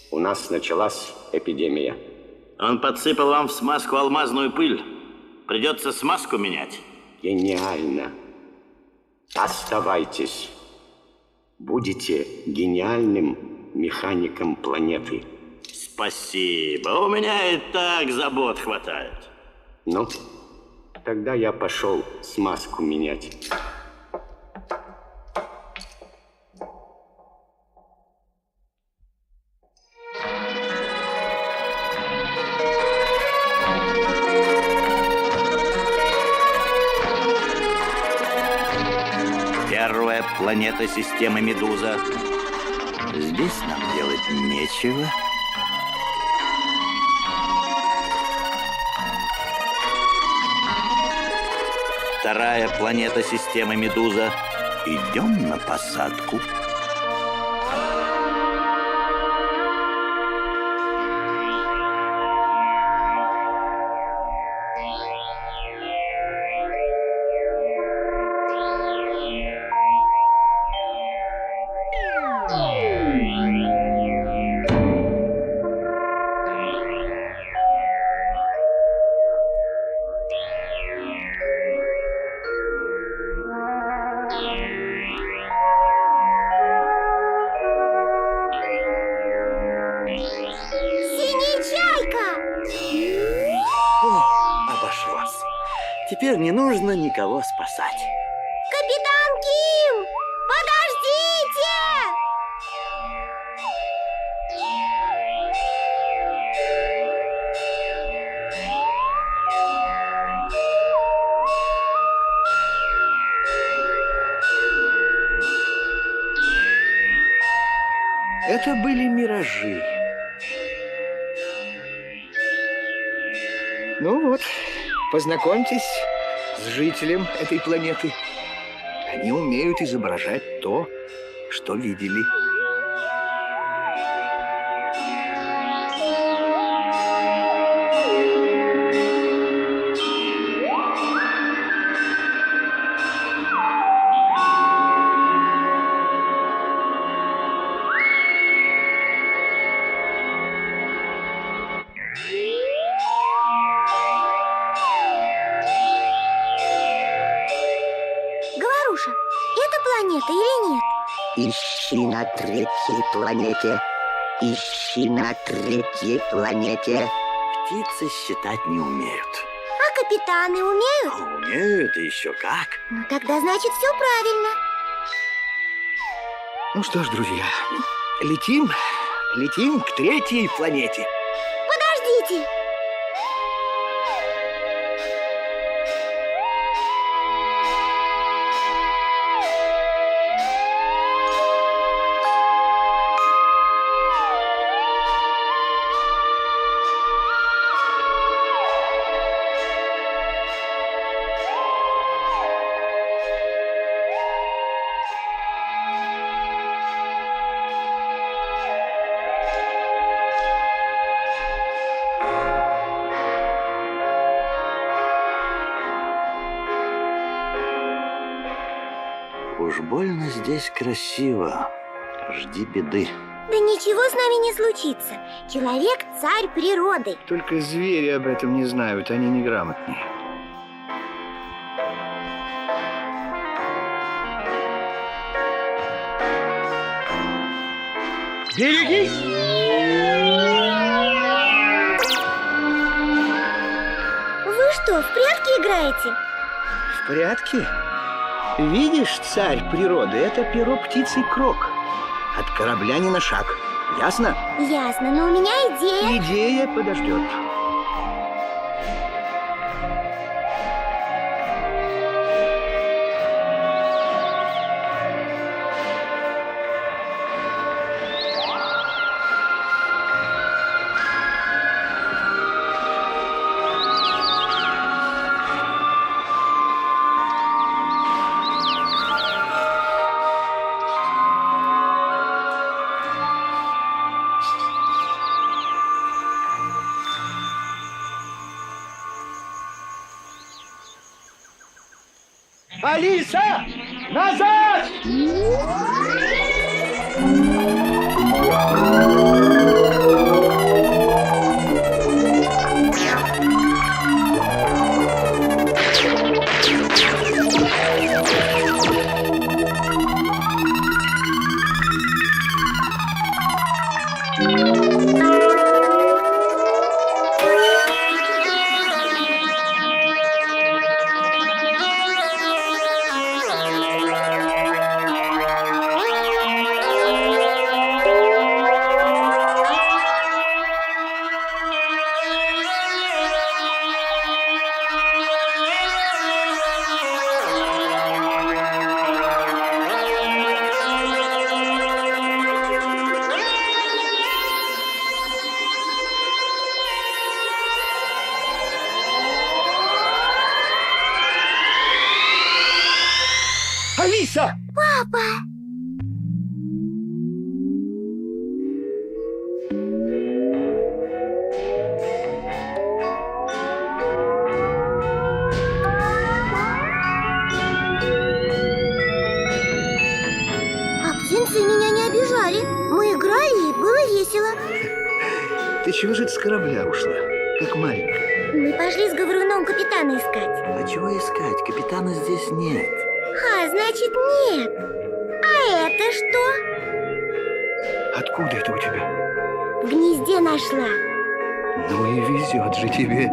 у нас началась эпидемия. Он подсыпал вам в смазку алмазную пыль. Придется смазку менять. Гениально. Оставайтесь. Будете гениальным механиком планеты. Спасибо. У меня и так забот хватает. Ну, тогда я пошел смазку менять. Первая планета системы Медуза. Здесь нам делать нечего. Вторая планета системы Медуза. Идем на посадку. Теперь не нужно никого спасать. Капитан Ким! Подождите! Это были миражи. Ну вот, познакомьтесь с жителем этой планеты. Они умеют изображать то, что видели. Говоруша, это планета или нет? Ищи на третьей планете. Ищи на третьей планете. Птицы считать не умеют. А капитаны умеют? Умеют, и еще как. Ну тогда значит все правильно. Ну что ж, друзья, летим к третьей планете. Подождите! Уж больно здесь красиво. Жди беды. Да ничего с нами не случится. Человек – царь природы. Только звери об этом не знают, они неграмотные. Берегись! Вы что, в прятки играете? В порядке? Видишь, царь природы, это перо птицы крок. От корабля не на шаг. Ясно? Ясно, но у меня идея. Идея подождет. Алиса! Назад! Алиса! Папа! А птенцы меня не обижали. Мы играли, и было весело. Ты чего же с корабля ушла, как маленькая? Мы пошли с говоруном капитана искать. А чего искать? Капитана здесь нет. А, значит, нет. А это что? Откуда это у тебя? В гнезде нашла. Ну и везет же тебе.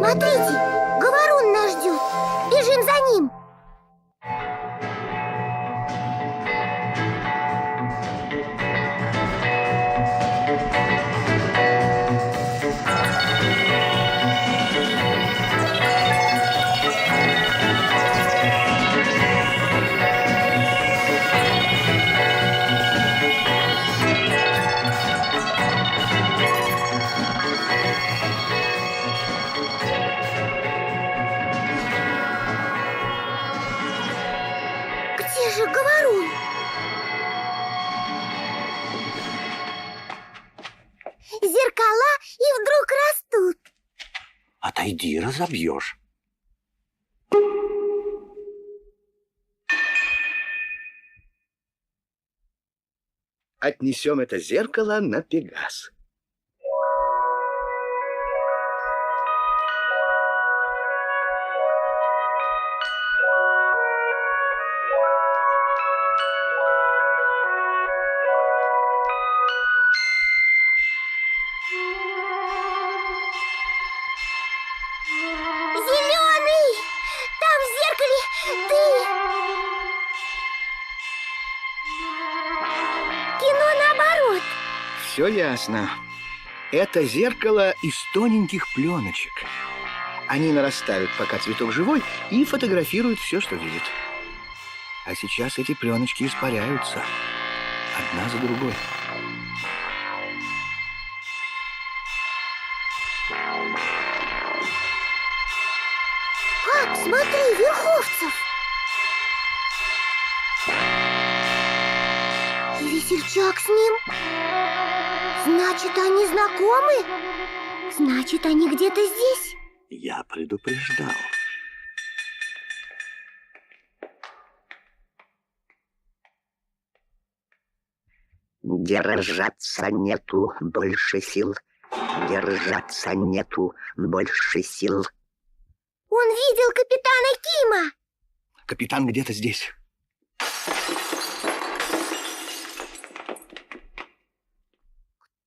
Смотрите, говорун нас ждет. Бежим за ним. Где же говорун? Зеркала и вдруг растут. Отойди, разобьешь. Отнесем это зеркало на Пегас. Зеленый! Там в зеркале ты! Кино наоборот. Все ясно. Это зеркало из тоненьких пленочек. Они нарастают, пока цветок живой, и фотографируют все, что видят. А сейчас эти пленочки испаряются. Одна за другой. Пап, смотри, Верховцев! И весельчак с ним. Значит, они знакомы? Значит, они где-то здесь? Я предупреждал. Держаться нету больше сил. Держаться нету больше сил. Он видел капитана Кима. Капитан где-то здесь.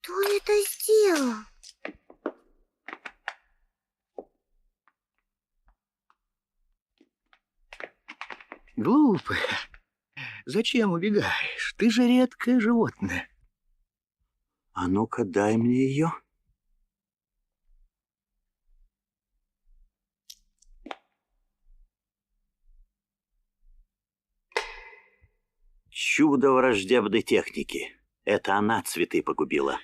Кто это сделал? Глупая. Зачем убегаешь? Ты же редкое животное. А ну-ка, дай мне ее. Чудо враждебной техники. Это она цветы погубила.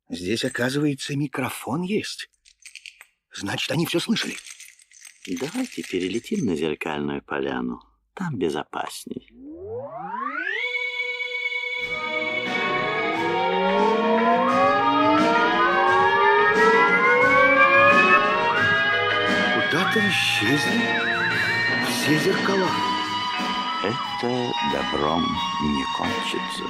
Здесь, оказывается, микрофон есть. Значит, они все слышали. Давайте перелетим на зеркальную поляну. Там безопасней. Куда-то исчезли все зеркала. Это добром не кончится.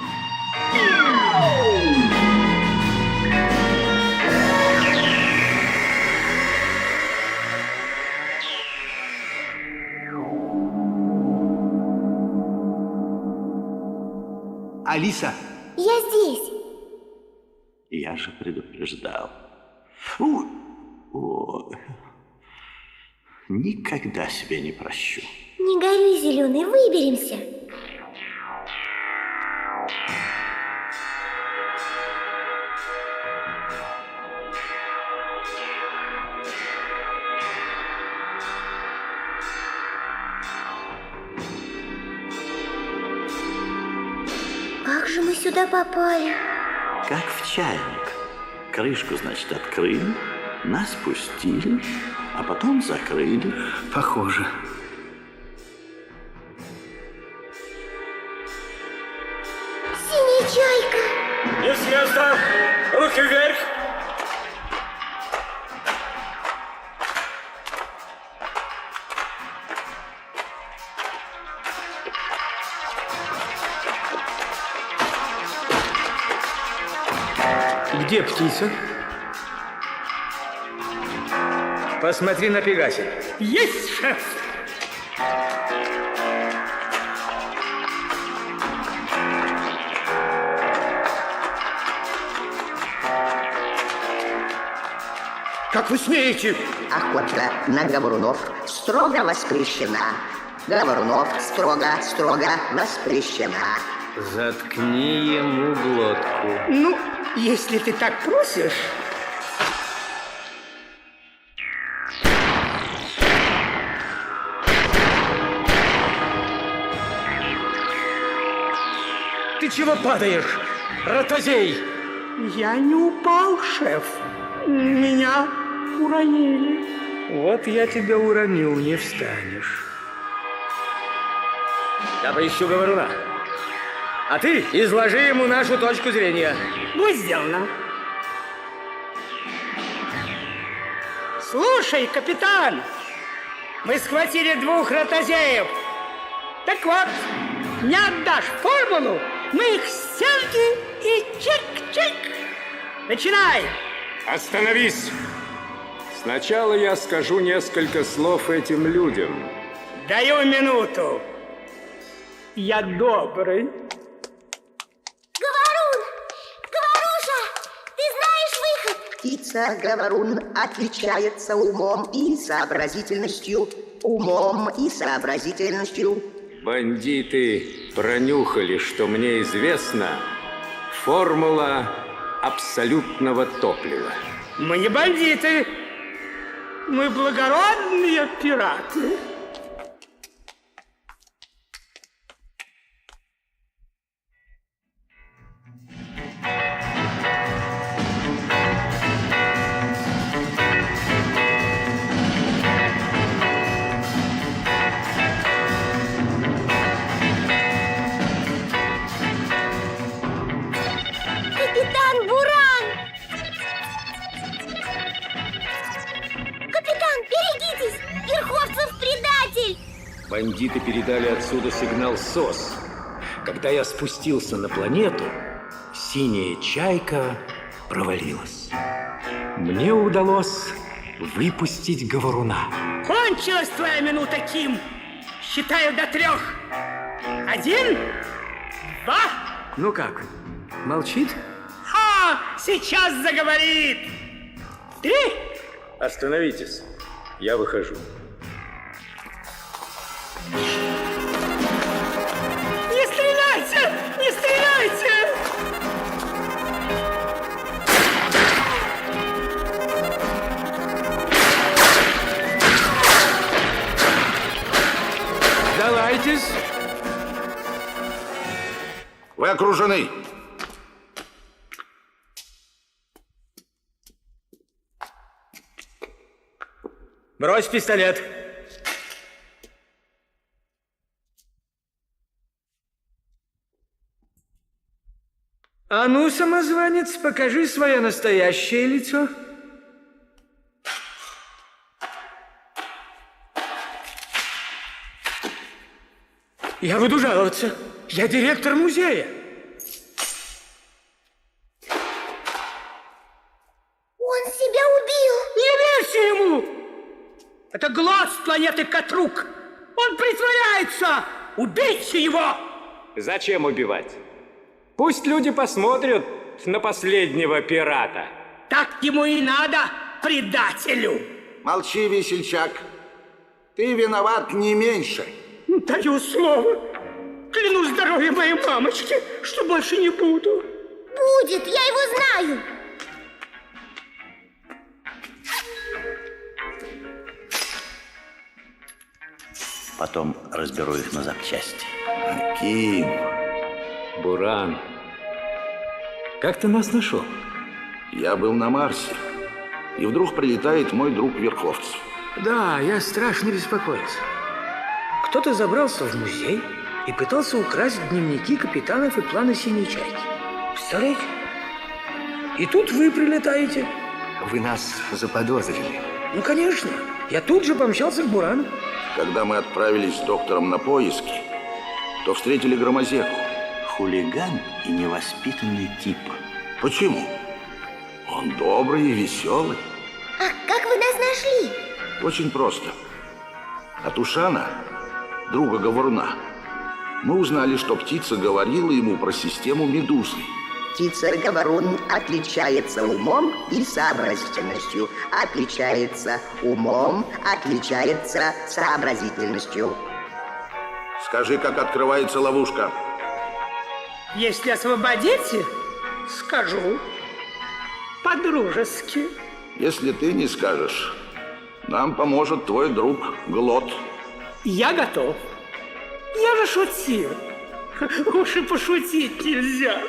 Алиса! Я здесь. Я же предупреждал. Никогда себе не прощу. Не горюй, Зеленый, выберемся. Как же мы сюда попали? Как в чайник. Крышку, значит, открыли, нас пустили, а потом закрыли. Похоже. Синяя чайка! Не с места! Руки вверх! Где птица? Посмотри на Пегасе. Есть, шеф! Как вы смеете? Охота на говорунов строго воспрещена. Говорунов строго воспрещена. Заткни ему глотку. Ну, если ты так просишь. Ты чего падаешь, ротозей? Я не упал, шеф. Меня уронили. Вот я тебя уронил, не встанешь. Я поищу говоруна. А ты изложи ему нашу точку зрения. Будет сделано. Слушай, капитан, мы схватили 2 ротозеев. Так вот, не отдашь формулу, мы их стенки и чик-чик. Начинай. Остановись. Сначала я скажу несколько слов этим людям. Даю минуту. Я добрый. Говорун! Говоруша! Ты знаешь выход? Птица-говорун отличается умом и сообразительностью. Умом и сообразительностью. Бандиты пронюхали, что мне известна формула абсолютного топлива. Мы не бандиты. Мы благородные пираты. Капитан Буран! Капитан, берегитесь! Верховцев предатель! Бандиты передали отсюда сигнал СОС. Когда я спустился на планету, синяя чайка провалилась. Мне удалось выпустить говоруна. Кончилась твоя минута, Ким. Считаю до 3. 1, 2. Ну как, молчит? Сейчас заговорит. 3. Остановитесь, я выхожу. Не стреляйте! Не стреляйте! Сдавайтесь. Вы окружены. Брось пистолет. А ну, самозванец, покажи свое настоящее лицо. Я буду жаловаться. Я директор музея. Он себя убил. Не верьте ему! Это глаз планеты Катрук. Он притворяется. Убейте его! Зачем убивать? Пусть люди посмотрят на последнего пирата. Так ему и надо, предателю. Молчи, весельчак. Ты виноват не меньше. Даю слово. Клянусь здоровьем моей мамочки, что больше не буду. Будет, я его знаю. Потом разберу их на запчасти. Ким, Буран, как ты нас нашел? Я был на Марсе, и вдруг прилетает мой друг Верховцев. Да, я страшно беспокоился. Кто-то забрался в музей и пытался украсть дневники капитанов и планы синей чайки. Представляете? И тут вы прилетаете. Вы нас заподозрили. Ну, конечно. Я тут же помчался к Бурану. Когда мы отправились с доктором на поиски, то встретили громозеку. Хулиган и невоспитанный тип. Почему? Он добрый и веселый. А как вы нас нашли? Очень просто. От Ушана, друга говоруна, мы узнали, что птица говорила ему про систему Медузы. Птица-говорун отличается умом и сообразительностью. Отличается умом, отличается сообразительностью. Скажи, как открывается ловушка. Если освободите, скажу. По-дружески. Если ты не скажешь, нам поможет твой друг Глот. Я готов. Я же шутил. Уж и пошутить нельзя.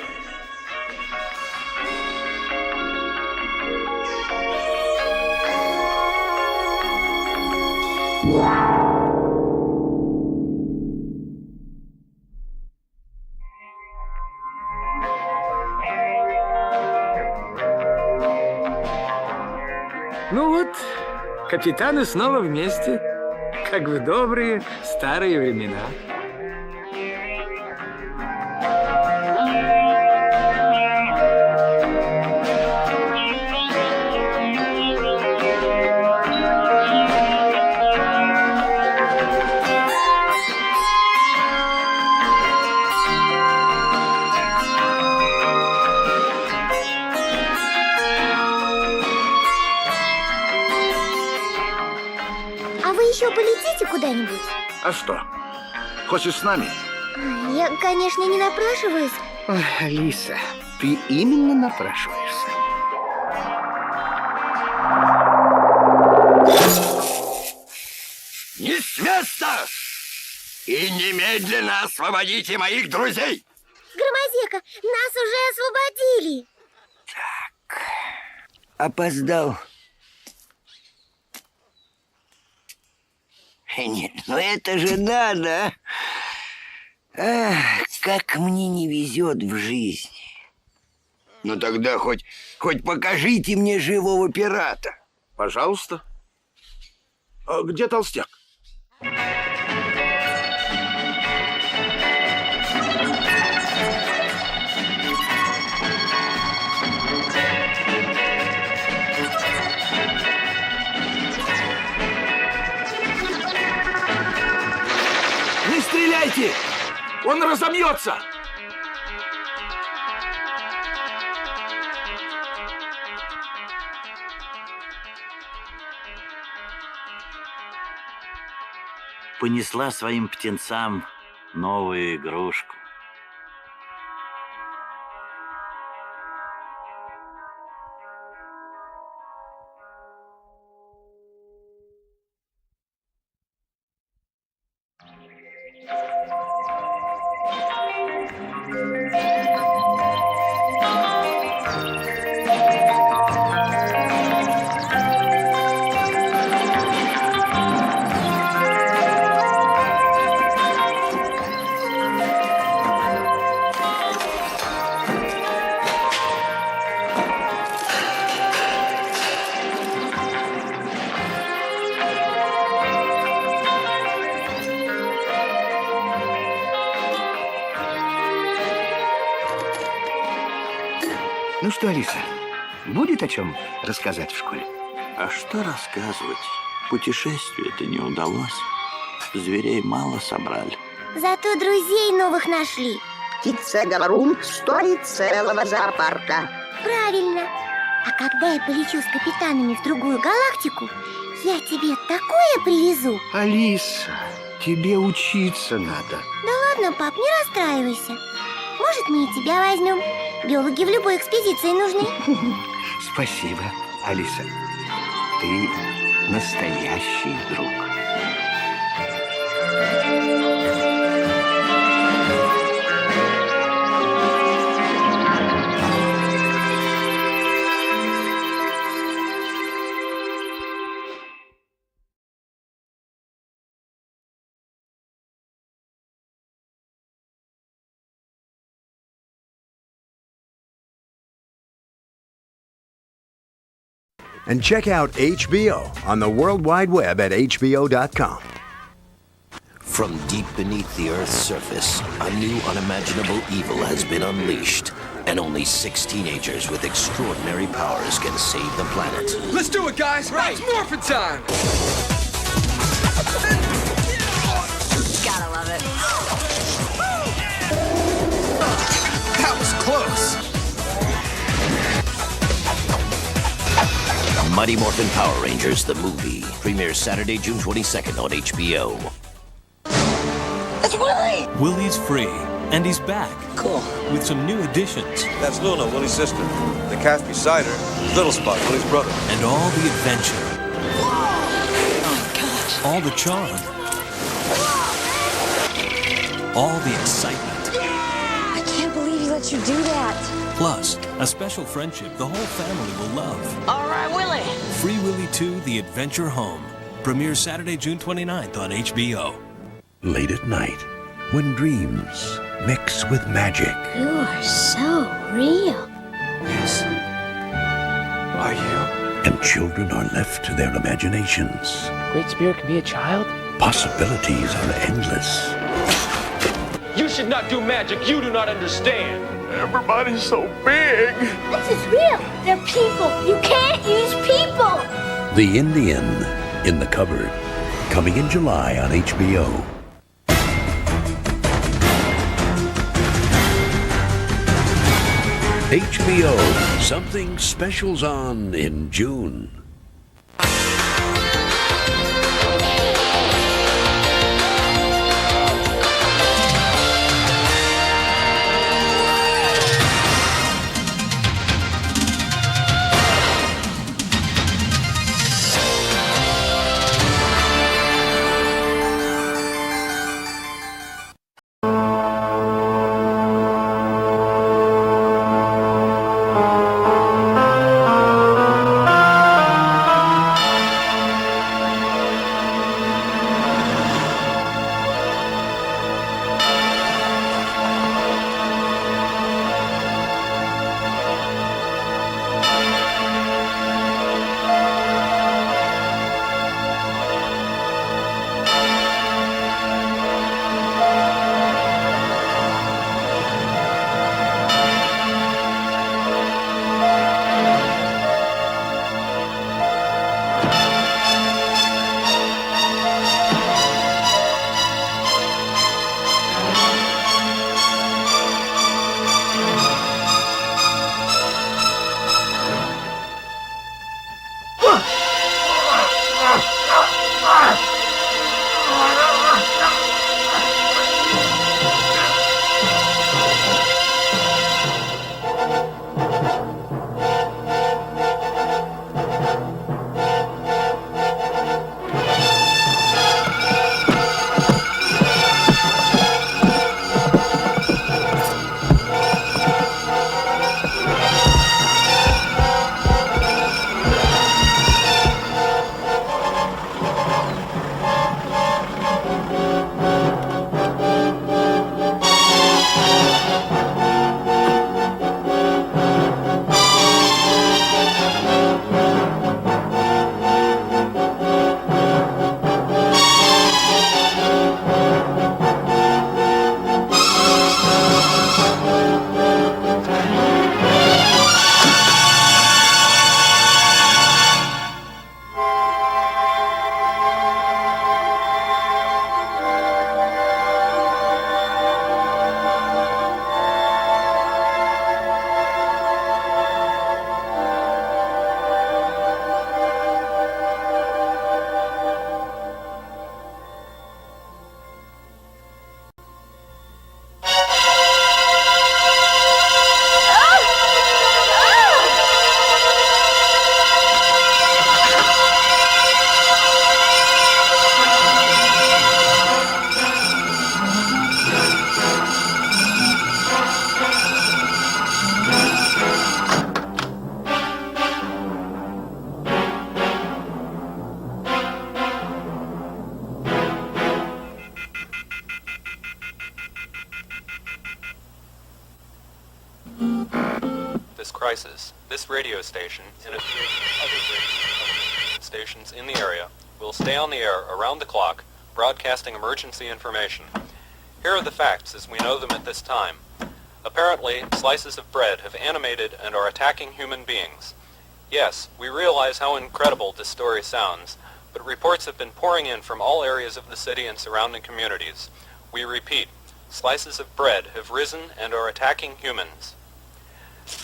Ну вот, капитаны снова вместе, как в добрые старые времена. Полетите куда-нибудь? А что? Хочешь с нами? Я, конечно, не напрашиваюсь. Ой, Алиса, ты именно напрашиваешься. Не с места! И немедленно освободите моих друзей! Громозека, нас уже освободили! Опоздал. Нет, ну это же надо. Ах, как мне не везет в жизни. Ну тогда хоть покажите мне живого пирата. Пожалуйста. А где толстяк? Не стреляйте! Он разомьется! Понесла своим птенцам новую игрушку. Ну что, Алиса, будет о чем рассказать в школе? А что рассказывать? Путешествие-то не удалось. Зверей мало собрали. Зато друзей новых нашли. Птица-говорун стоит целого зоопарка. Правильно. А когда я полечу с капитанами в другую галактику, я тебе такое привезу. Алиса, тебе учиться надо. Да ладно, пап, не расстраивайся. Может, мы и тебя возьмем. Биологи в любой экспедиции нужны. Спасибо, Алиса. Ты настоящий друг. And check out HBO on the World Wide Web at HBO.com. From deep beneath the Earth's surface, a new unimaginable evil has been unleashed, and only 6 teenagers with extraordinary powers can save the planet. Let's do it, guys! Right. It's morphin' time! Gotta love it. That was close! Mighty Morphin Power Rangers, the movie. Premieres Saturday, June 22nd on HBO. That's Willie! Willie's free, and he's back. Cool. With some new additions. That's Luna, Willie's sister. The cast beside her, Little Spot, Willie's brother. And all the adventure. Oh, gosh. All the charm. All the excitement. I can't believe he let you do that. Plus, a special friendship the whole family will love. All right, Willie. Free Willy 2, The Adventure Home. Premieres Saturday, June 29th on HBO. Late at night, when dreams mix with magic. You are so real. Yes. Are you? And children are left to their imaginations. Great Spirit can be a child? Possibilities are endless. You should not do magic. You do not understand. Everybody's so big. This is real. They're people. You can't use people. The Indian in the Cupboard. Coming in July on HBO. HBO. Something special's on in June. crisis, this radio station, and a few other radio stations in the area, will stay on the air around the clock, broadcasting emergency information. Here are the facts as we know them at this time. Apparently, slices of bread have animated and are attacking human beings. Yes, we realize how incredible this story sounds, but reports have been pouring in from all areas of the city and surrounding communities. We repeat, slices of bread have risen and are attacking humans.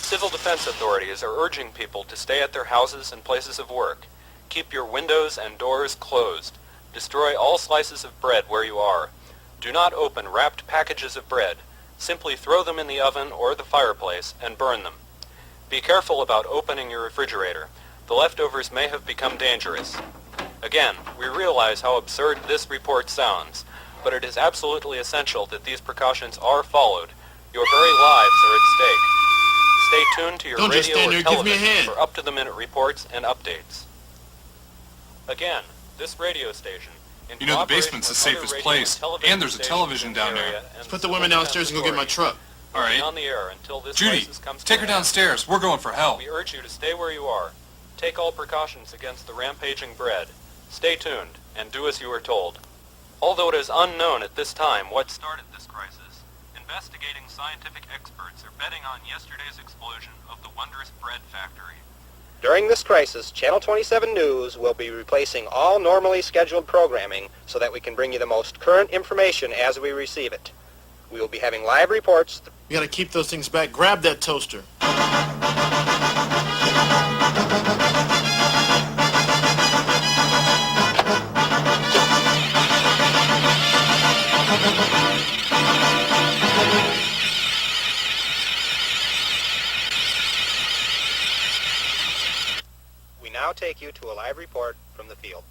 Civil defense authorities are urging people to stay at their houses and places of work. Keep your windows and doors closed. Destroy all slices of bread where you are. Do not open wrapped packages of bread. Simply throw them in the oven or the fireplace and burn them. Be careful about opening your refrigerator. The leftovers may have become dangerous. Again, we realize how absurd this report sounds, but it is absolutely essential that these precautions are followed. Your very lives are at stake. Stay tuned to your Don't just radio stand or there, give me a television hand. for up-to-the-minute reports and updates. Again, this radio station, in You know, the cooperation basement's the with other safest radio place, television and there's a stations television in down the there. area, Let's and put the civil women defense downstairs and go get my authorities truck. will All be right. on the air until this Judy, crisis comes take to her an end. downstairs. We're going for help. We urge you to stay where you are. Take all precautions against the rampaging bread. Stay tuned, and do as you are told. Although it is unknown at this time what started this crisis, investigating scientific experts are betting on yesterday's explosion of the wondrous bread factory. During this crisis, Channel 27 News will be replacing all normally scheduled programming so that we can bring you the most current information as we receive it. We will be having live reports. You gotta keep those things back. Grab that toaster. We now take you to a live report from the field.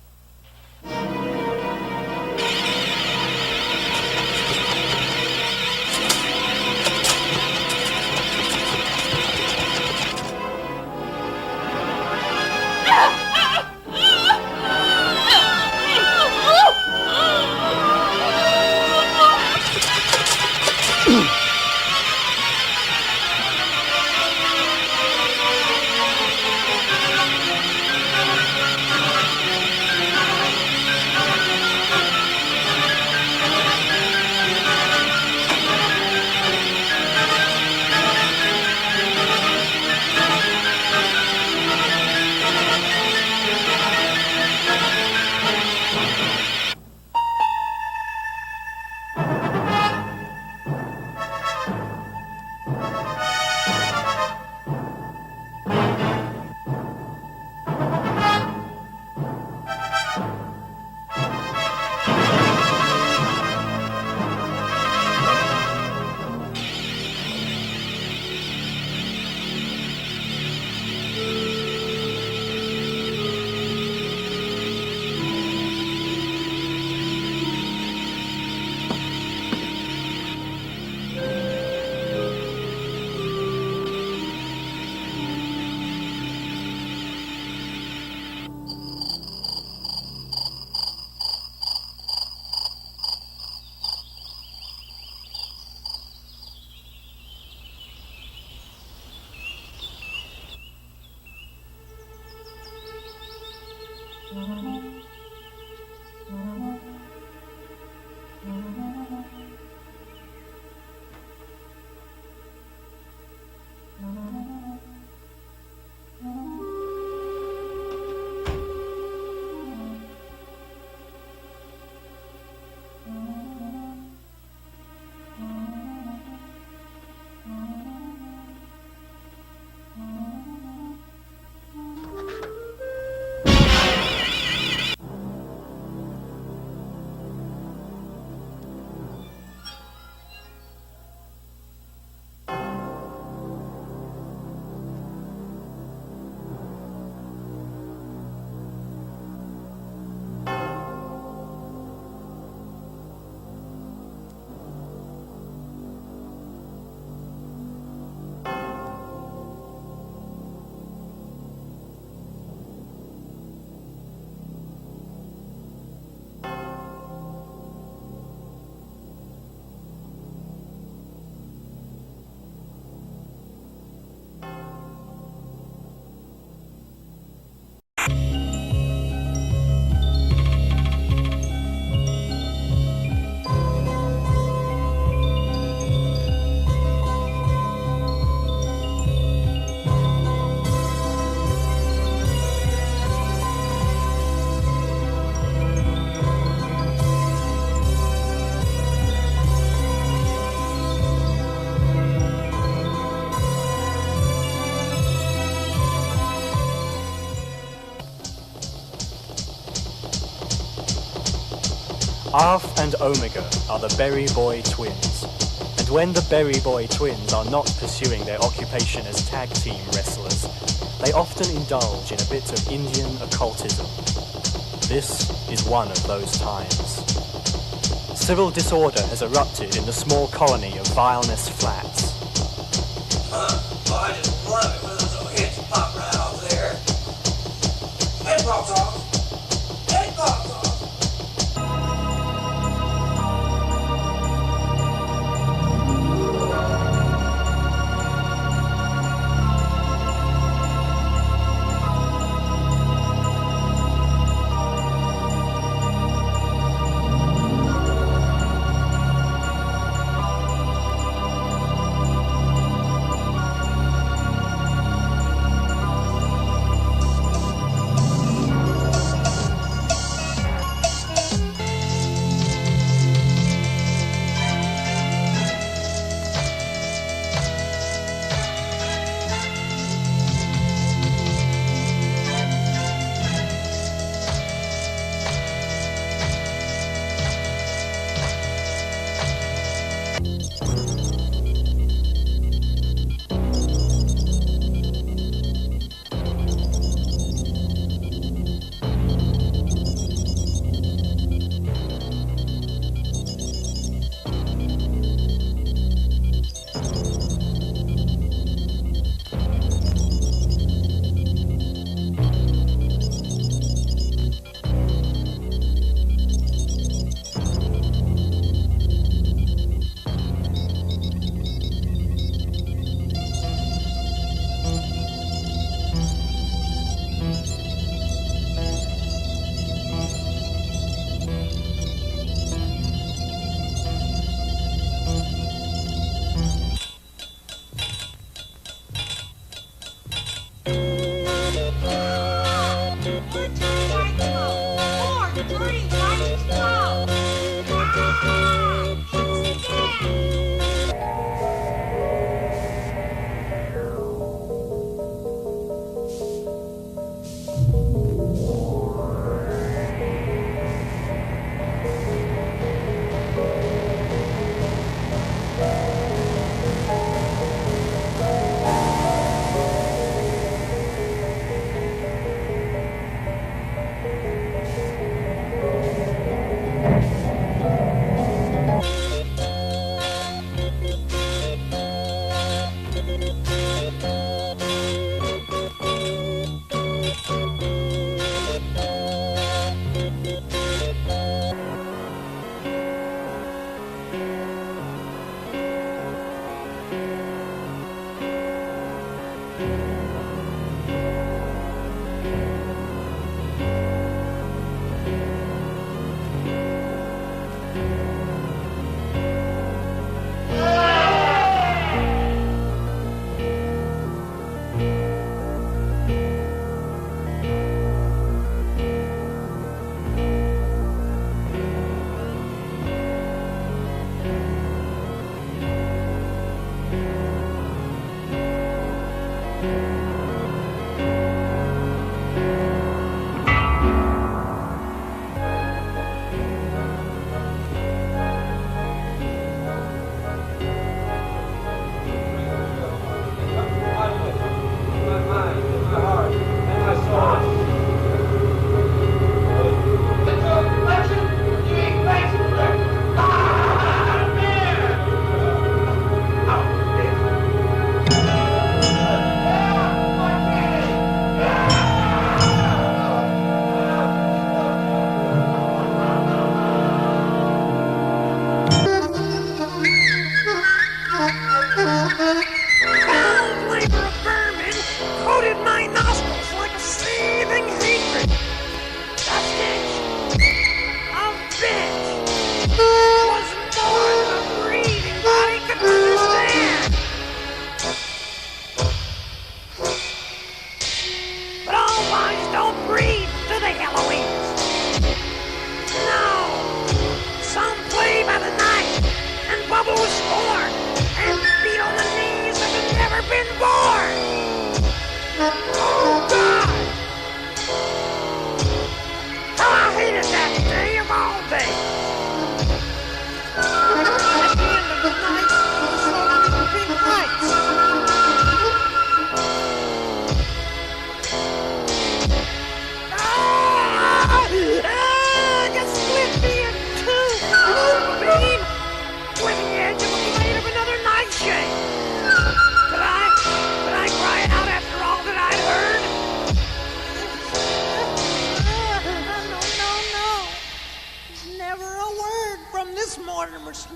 Alpha and Omega are the Berry Boy twins. And when the Berry Boy twins are not pursuing their occupation as tag team wrestlers, they often indulge in a bit of Indian occultism. This is one of those times. Civil disorder has erupted in the small colony of Vileness Flats. Oh, I just love it when those little hits pop right off there. Head pops off. Head pops off.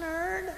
nerd.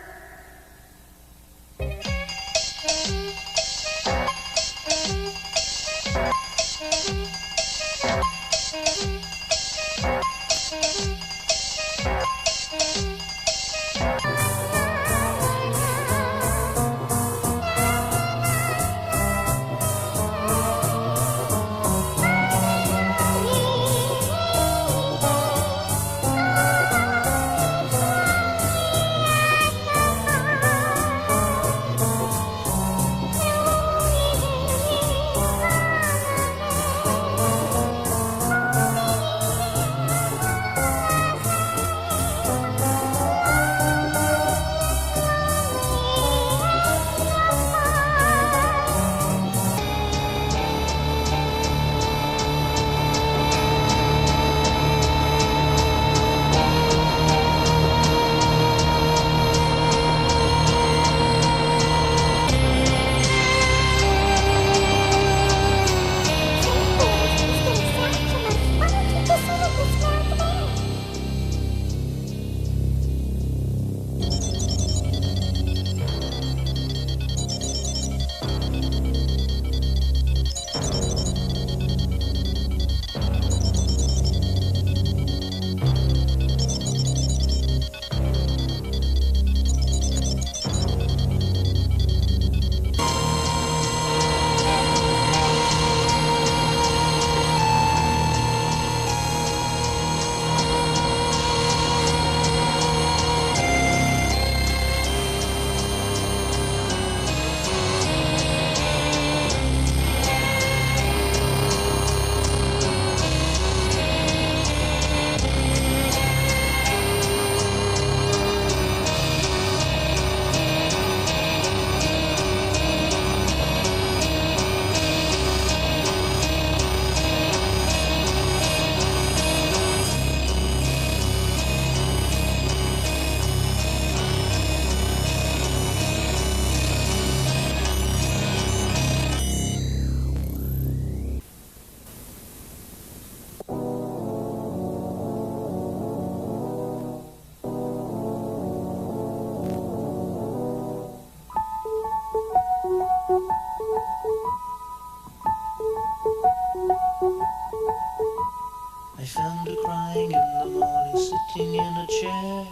I found her crying in the morning, sitting in a chair.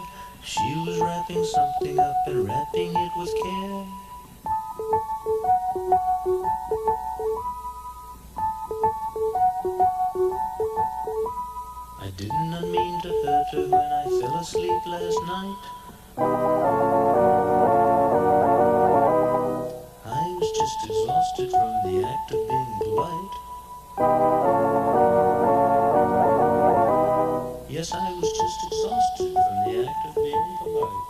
She was wrapping something up and wrapping it with care. I did not mean to hurt her when I fell asleep last night. I was just exhausted from the act of being polite. Yes, I was just exhausted from the act of being polite.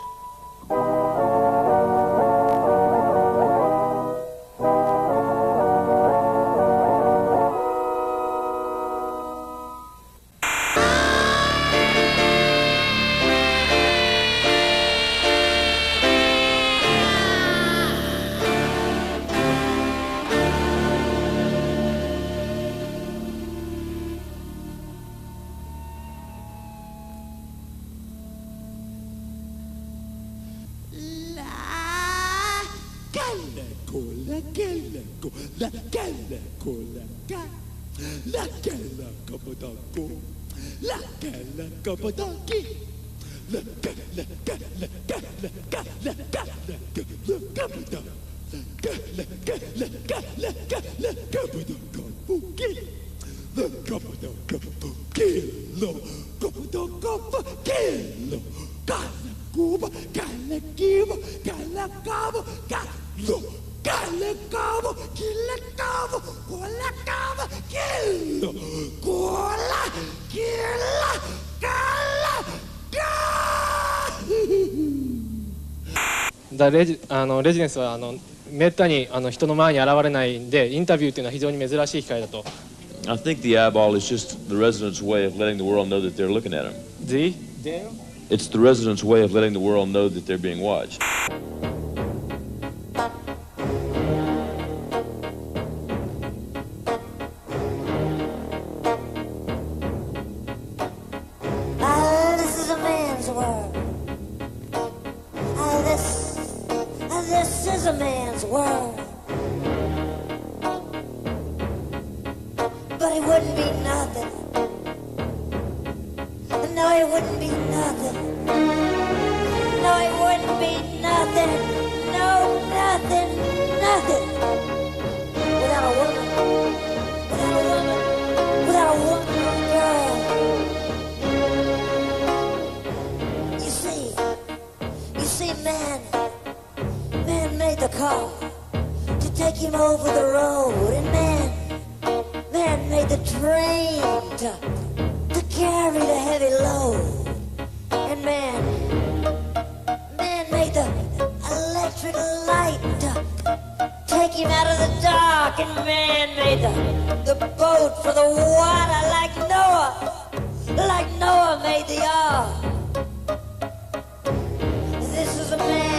レジデンスはめったに人の前に現れないんで、インタビューっていうのは非常に珍しい機会だと。I think the eyeball is just the residents' way of letting the world know that they're looking at them. It's the residents' way of letting the world know that they're being watched. This is a man's world. is a man's world. But it wouldn't be nothing. No, it wouldn't be nothing. No, it wouldn't be nothing. No, nothing, nothing. Without a woman. Without a woman. Without a woman or a girl. You see, man made the call to take him over the road, and man made the train to carry the heavy load, and man made the electric light to take him out of the dark, and man made the boat for the water like Noah made the ark. This is a man's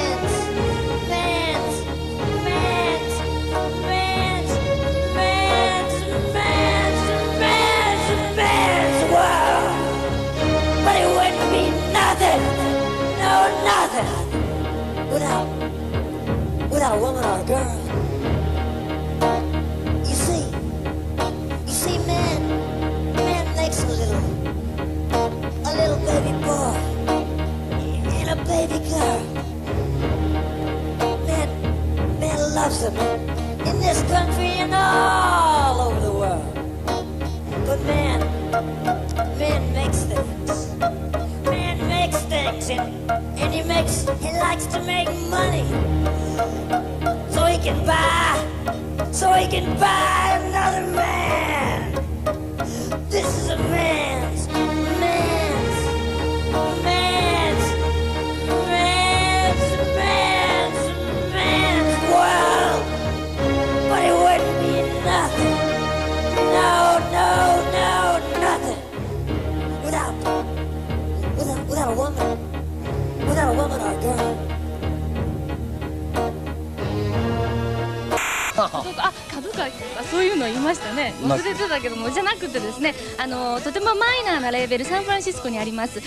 world. But it wouldn't be nothing, no nothing, without a woman or a girl. You see, man makes a little baby boy and a baby girl. Man loves them in this country and all over the world. But man makes things. Man makes things, and he likes to make money, so he can buy another man. This is a man's world. But it wouldn't be nothing. No, nothing. Without a woman or a girl. 株価そういうの言いましたね。忘れてたけども、じゃなくてですね、とてもマイナーなレーベル、サンフランシスコにあります、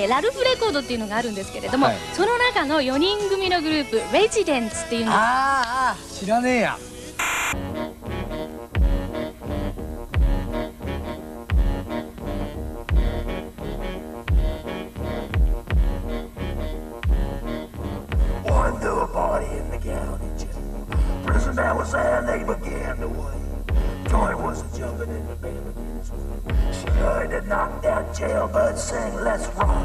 ラルフレコードっていうのがあるんですけれども、その中の4人組のグループレジデンツっていうの。知らねえや。One threw a party in the county jail. Prisoner was there and they began to wait. Joy was jumping in the bed against her. She heard the knocked out jailbird sing, let's rock.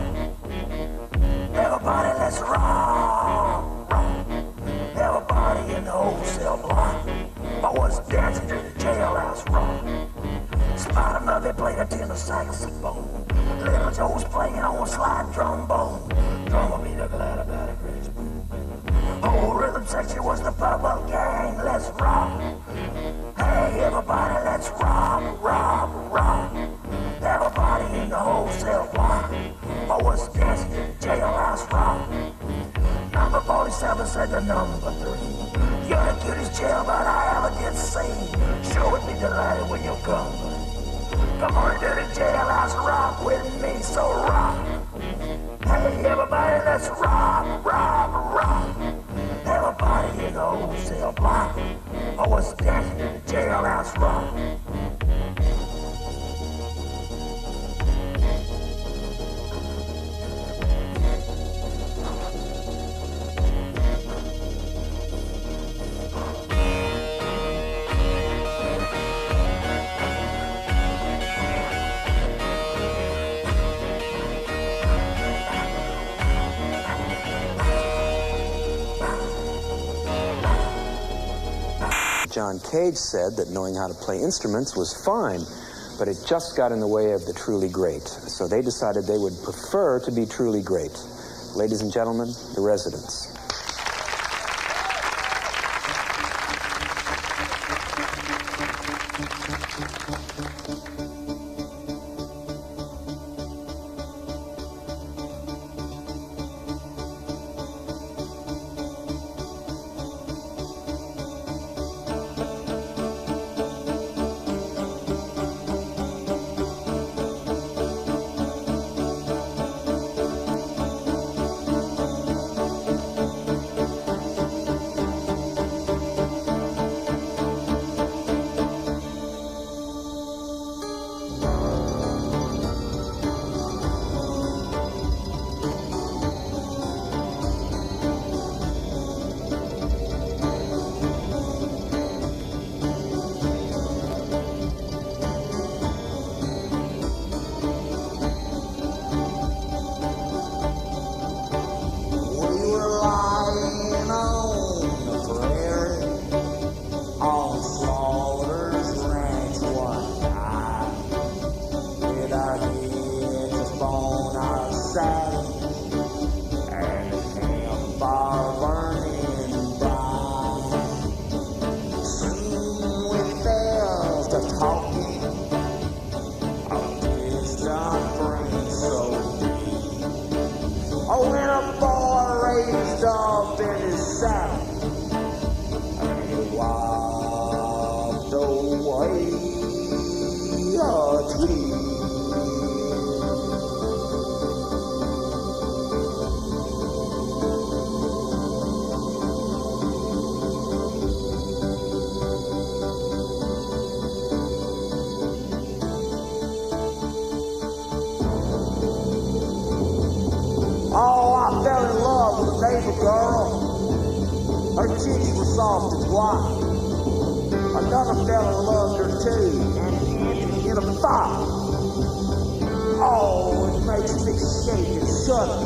Everybody, let's rock, rock. Everybody in the whole cell block. I was dancing to the jailhouse rock. Spider Murphy played a tenor saxophone. Little Joe's playing on a slide trombone. Drummer beat a glad about a great spoon. Whole rhythm section was the Purple Gang. Let's rock. Hey, everybody, let's rock, rock, rock. Everybody in the whole cell block. I was dancing to the jailhouse rock. Number 47 said to number 3. You're the cutest jailbird I ever did see. Sure would be delighted when you come. Come on to the jailhouse rock with me, so rock. Hey, everybody, let's rock, rock, rock. Everybody in the whole cell block. I was dancing in the jailhouse rock. John Cage said that knowing how to play instruments was fine, but it just got in the way of the truly great. So they decided they would prefer to be truly great. Ladies and gentlemen, the Residents. fire burning bright. Soon we fell to talking of distant friends so deep. Oh, when a boy raised up in his saddle, and he walked away a tree. Oh, I fell in love with a neighbor girl. Her cheeks were soft and white. Another fella loved her too, and he ended in a fight. Oh, it makes me shake and shudder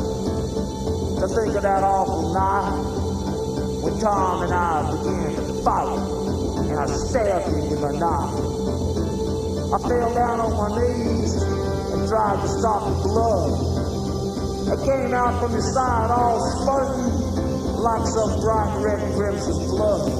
to think of that awful night when Tom and I began to fight, and I stabbed him with a knife. I fell down on my knees and tried to stop the blood. It came out from his side all spurting like some bright red crimson blood.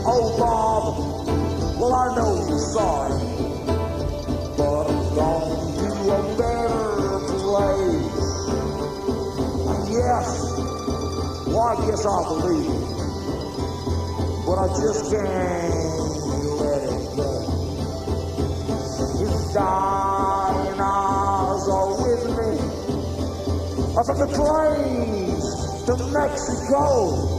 Oh, Bob, well, I know you're sorry, but I'm going to a better place. Yes, well, I guess I'll believe it, but I just can't let it go. His dying eyes are with me, from the plains to Mexico.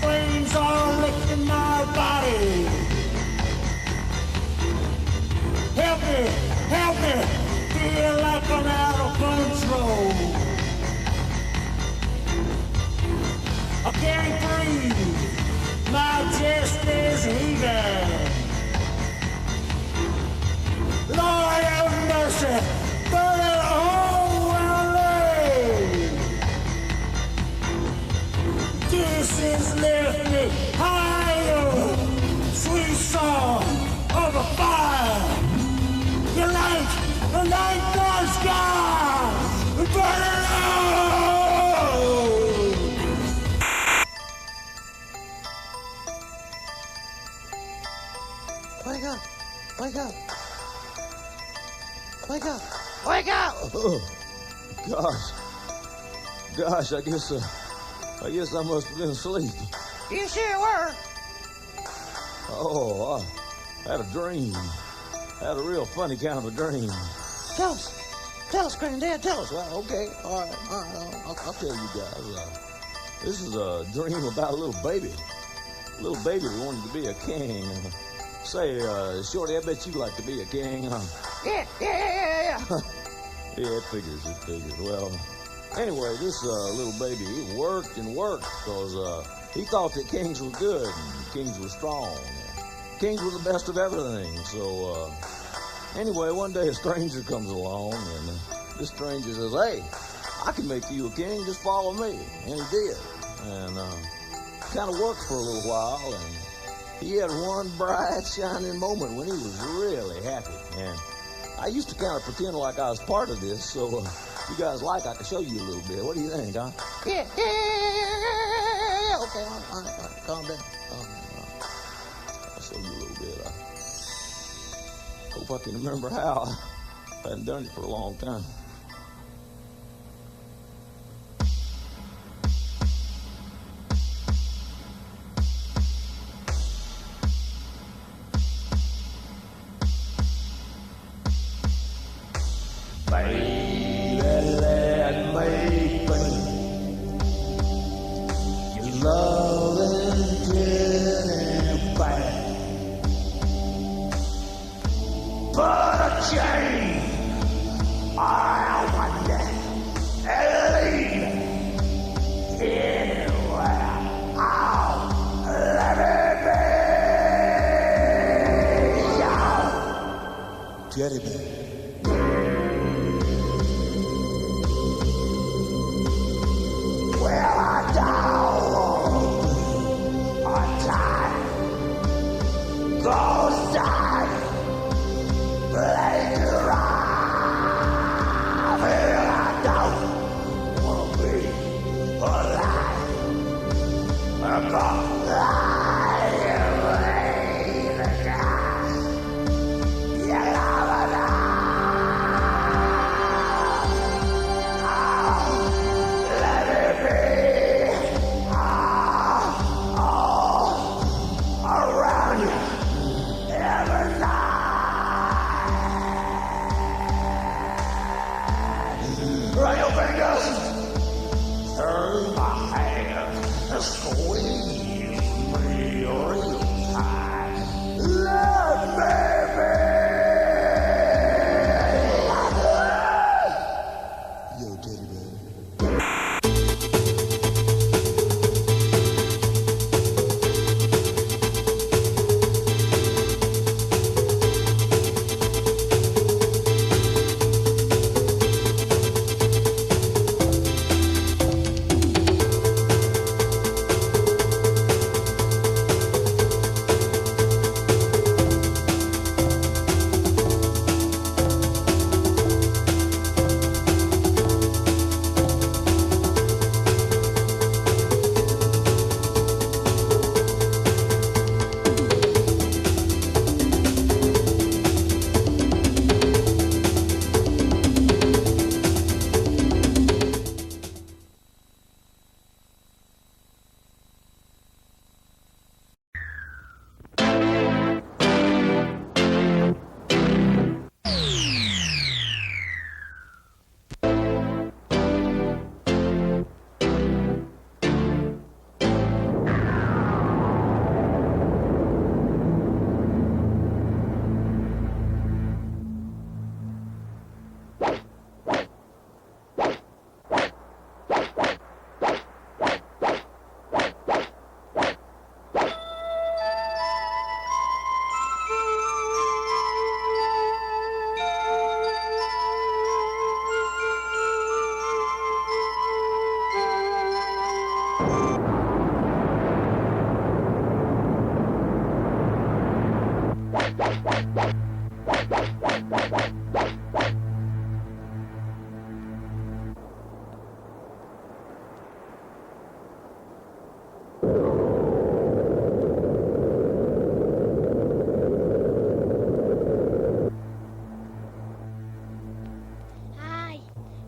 Flames are licking my body. Help me, feel like I'm out of control. I can't breathe, my chest is heaving. Lord have mercy, burn it all away. This is left me higher, sweet song of a fire. The light was gone, burn it all. Wake up, wake up, wake up, wake up! Oh, gosh, I guess I must have been asleep. You sure were. Oh, I had a dream. Had a real funny kind of a dream. Tell us, Granddad, tell us. Well, okay, all right, I'll tell you guys. This is a dream about a little baby. A little baby that wanted to be a king. Say, Shorty, I bet you'd like to be a king, huh? Yeah. Yeah, it figures. Well, anyway, this little baby, he worked and worked because he thought that kings were good and kings were strong. Kings were the best of everything. So, anyway, one day a stranger comes along and this stranger says, hey, I can make you a king, just follow me. And he did. And kind of worked for a little while and He had one bright, shining moment when he was really happy. And I used to kind of pretend like I was part of this, so if you guys like, I can show you a little bit. What do you think, huh? Yeah. Okay, all right, calm down. I'll show you a little bit. I hope I can remember how. I hadn't done it for a long time. Teddy bear. Well, I don't. I'm tired. Ghost time. Blade around. Well, I don't want to be alive. I'm not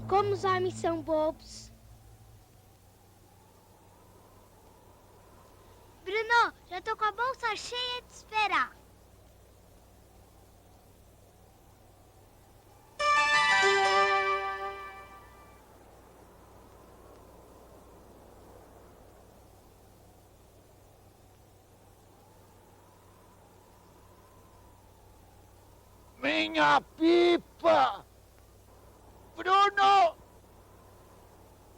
Como os homens são bobos. Bruno, já tô com a bolsa cheia de esperar. Minha pipa! Bruno!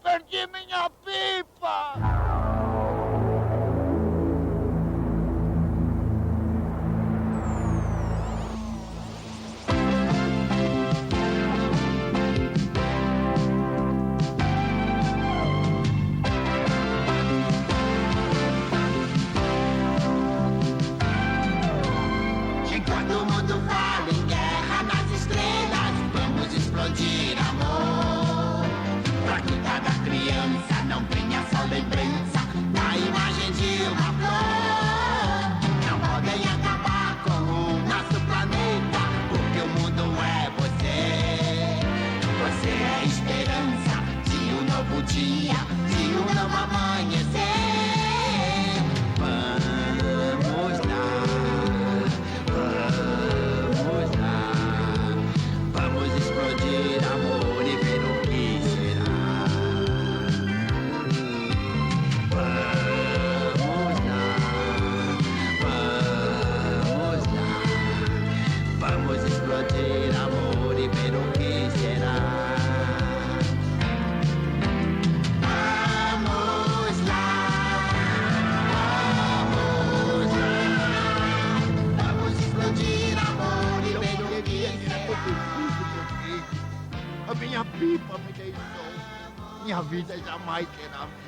Perdi minha pipa! lembrança da imagem de uma flor. Não podem acabar com o nosso planeta, porque o mundo é você. Você é a esperança de um novo dia, de um novo amanhecer. Vamos lá, vamos lá, vamos explodir amor e ver o que será. Vamos lá, vamos explodir amor e ver o que será. Vamos lá, vamos explodir amor e ver o que será. A minha pipa me deixou. Minha vida jamais será a mesma.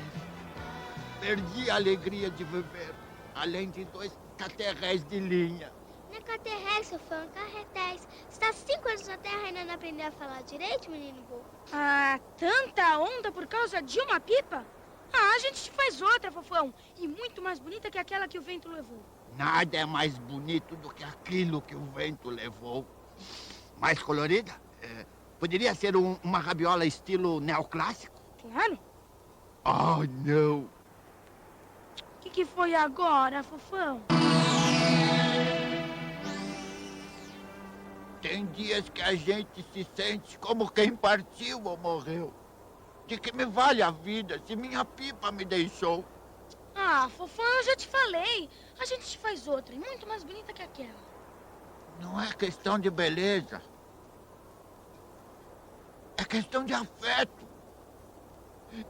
Perdi a alegria de viver, além de 2 caterréis de linha. Não é caterréis, Fofão, carretéis. Você tá 5 anos na Terra e ainda não aprendeu a falar direito, menino burro? Ah, tanta onda por causa de uma pipa? Ah, a gente faz outra, Fofão. E muito mais bonita que aquela que o vento levou. Nada é mais bonito do que aquilo que o vento levou. Mais colorida? Poderia ser uma rabiola estilo neoclássico? Claro. Oh, não. O que foi agora, Fofão? Tem dias que a gente se sente como quem partiu ou morreu. De que me vale a vida se minha pipa me deixou? Ah, Fofão, eu já te falei. A gente faz outra e muito mais bonita que aquela. Não é questão de beleza. É questão de afeto.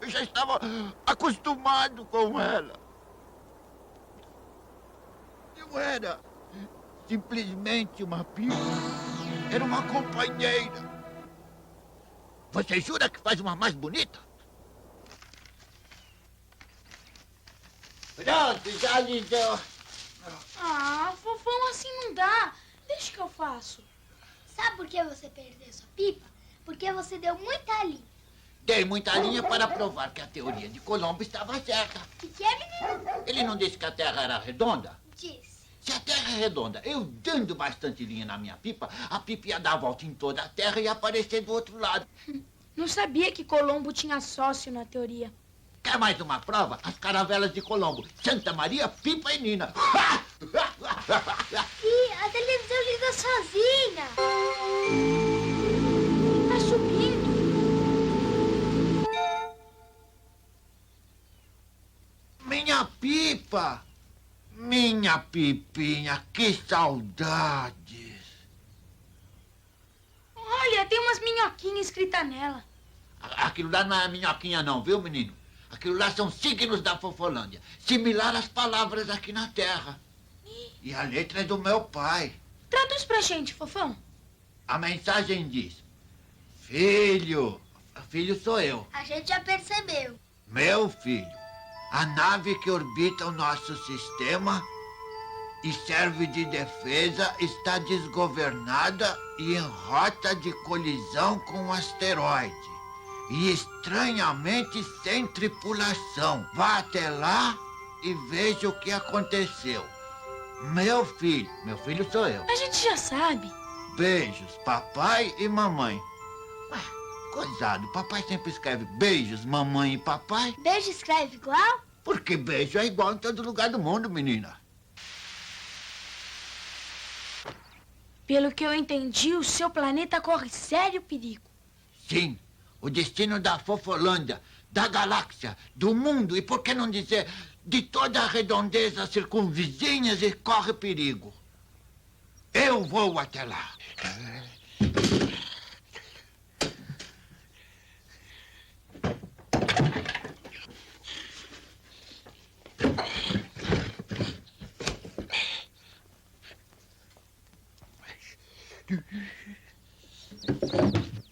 Eu já estava acostumado com ela. Não era simplesmente uma pipa. Era uma companheira. Você jura que faz uma mais bonita? Pronto, já lhe deu. Ah, Fofão, assim não dá. Deixa que eu faço. Sabe por que você perdeu sua pipa? Porque você deu muita linha. Dei muita linha para provar que a teoria de Colombo estava certa. O que é, menino? Ele não disse que a Terra era redonda? Disse. Se a Terra é redonda, eu dando bastante linha na minha pipa, a pipa ia dar a volta em toda a Terra e aparecer do outro lado. Não sabia que Colombo tinha sócio na teoria. Quer mais uma prova? As caravelas de Colombo. Santa Maria, Pipa e Nina. Ih, a televisão liga sozinha. Tá subindo. Minha pipa! Minha pipinha, que saudades! Olha, tem umas minhoquinhas escritas nela. Aquilo lá não é minhoquinha não, viu, menino? Aquilo lá são signos da Fofolândia, similar às palavras aqui na Terra. E a letra é do meu pai. Traduz pra gente, Fofão. A mensagem diz: filho, filho sou eu. A gente já percebeu. Meu filho, a nave que orbita o nosso sistema e serve de defesa está desgovernada e em rota de colisão com um asteroide. E estranhamente sem tripulação. Vá até lá e veja o que aconteceu. Meu filho sou eu. A gente já sabe. Beijos, papai e mamãe. Gozado, papai sempre escreve beijos, mamãe e papai. Beijo escreve igual? Porque beijo é igual em todo lugar do mundo, menina. Pelo que eu entendi, o seu planeta corre sério perigo. Sim, o destino da Fofolândia, da galáxia, do mundo e, por que não dizer, de toda a redondeza circunvizinhas e corre perigo. Eu vou até lá.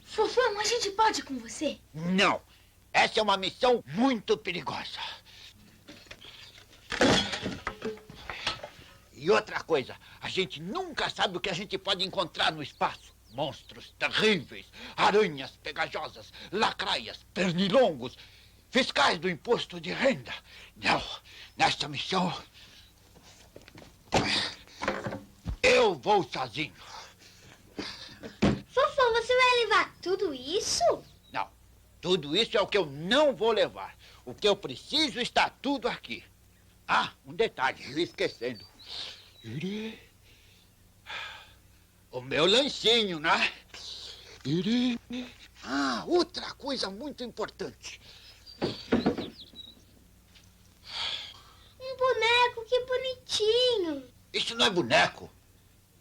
Fofão, a gente pode ir com você? Não. Essa é uma missão muito perigosa. E outra coisa, a gente nunca sabe o que a gente pode encontrar no espaço. Monstros terríveis, aranhas pegajosas, lacraias, pernilongos. fiscais do imposto de renda. Não, nesta missão, eu vou sozinho. Fofão, você vai levar tudo isso? Não, tudo isso é o que eu não vou levar. O que eu preciso está tudo aqui. Ah, um detalhe, eu ia esquecendo. O meu lanchinho, né? Ah, outra coisa muito importante. Um boneco, que bonitinho. Isso não é boneco.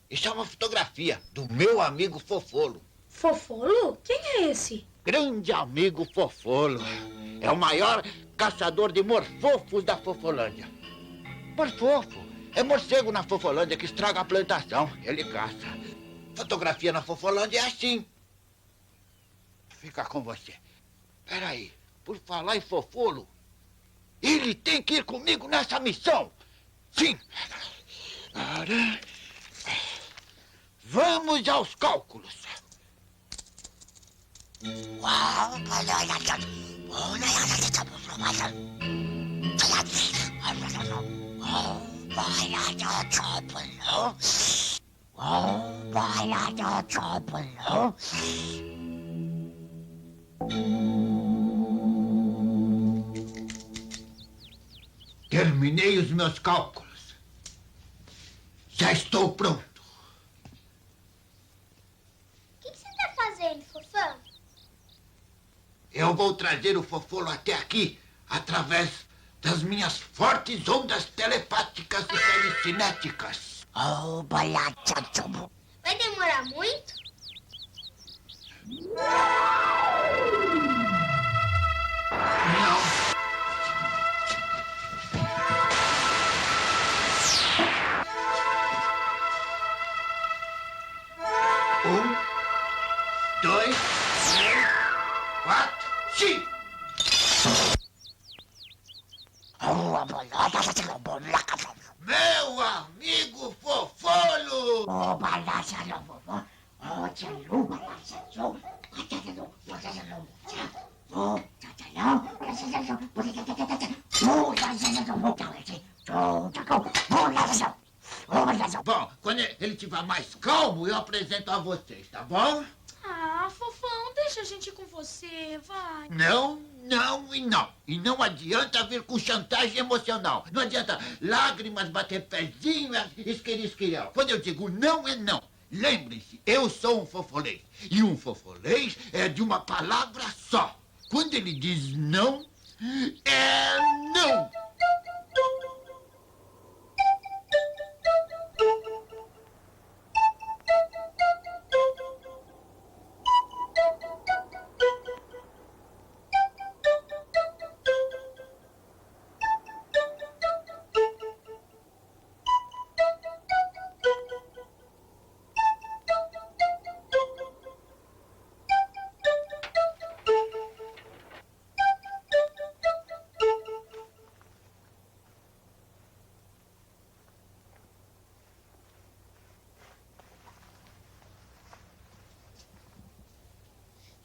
Isso é uma fotografia do meu amigo Fofolo. Fofolo? Quem é esse? Grande amigo Fofolo. É o maior caçador de morfofos da Fofolândia. Morfofo é morcego na Fofolândia que estraga a plantação. Ele caça. Fotografia na Fofolândia é assim. Fica com você. Peraí, por falar em Fofolo, ele tem que ir comigo nessa missão. Sim. Vamos aos cálculos. Terminei os meus cálculos. Já estou pronto. O que você está fazendo, Fofão? Eu vou trazer o Fofolo até aqui através das minhas fortes ondas telepáticas e telecinéticas. Vai demorar muito? Não. Dois, três, quatro, cinco. Meu amigo Fofolo! Bom, quando ele estiver mais calmo, eu apresento a vocês, tá bom? Ah, Fofão, deixa a gente ir com você, vai. Não, não e não. E não adianta vir com chantagem emocional. Não adianta lágrimas, bater pezinho, esquerisquirão. Quando eu digo não, é não. Lembrem-se, eu sou um fofolês. E um fofolês é de uma palavra só. Quando ele diz não, é não.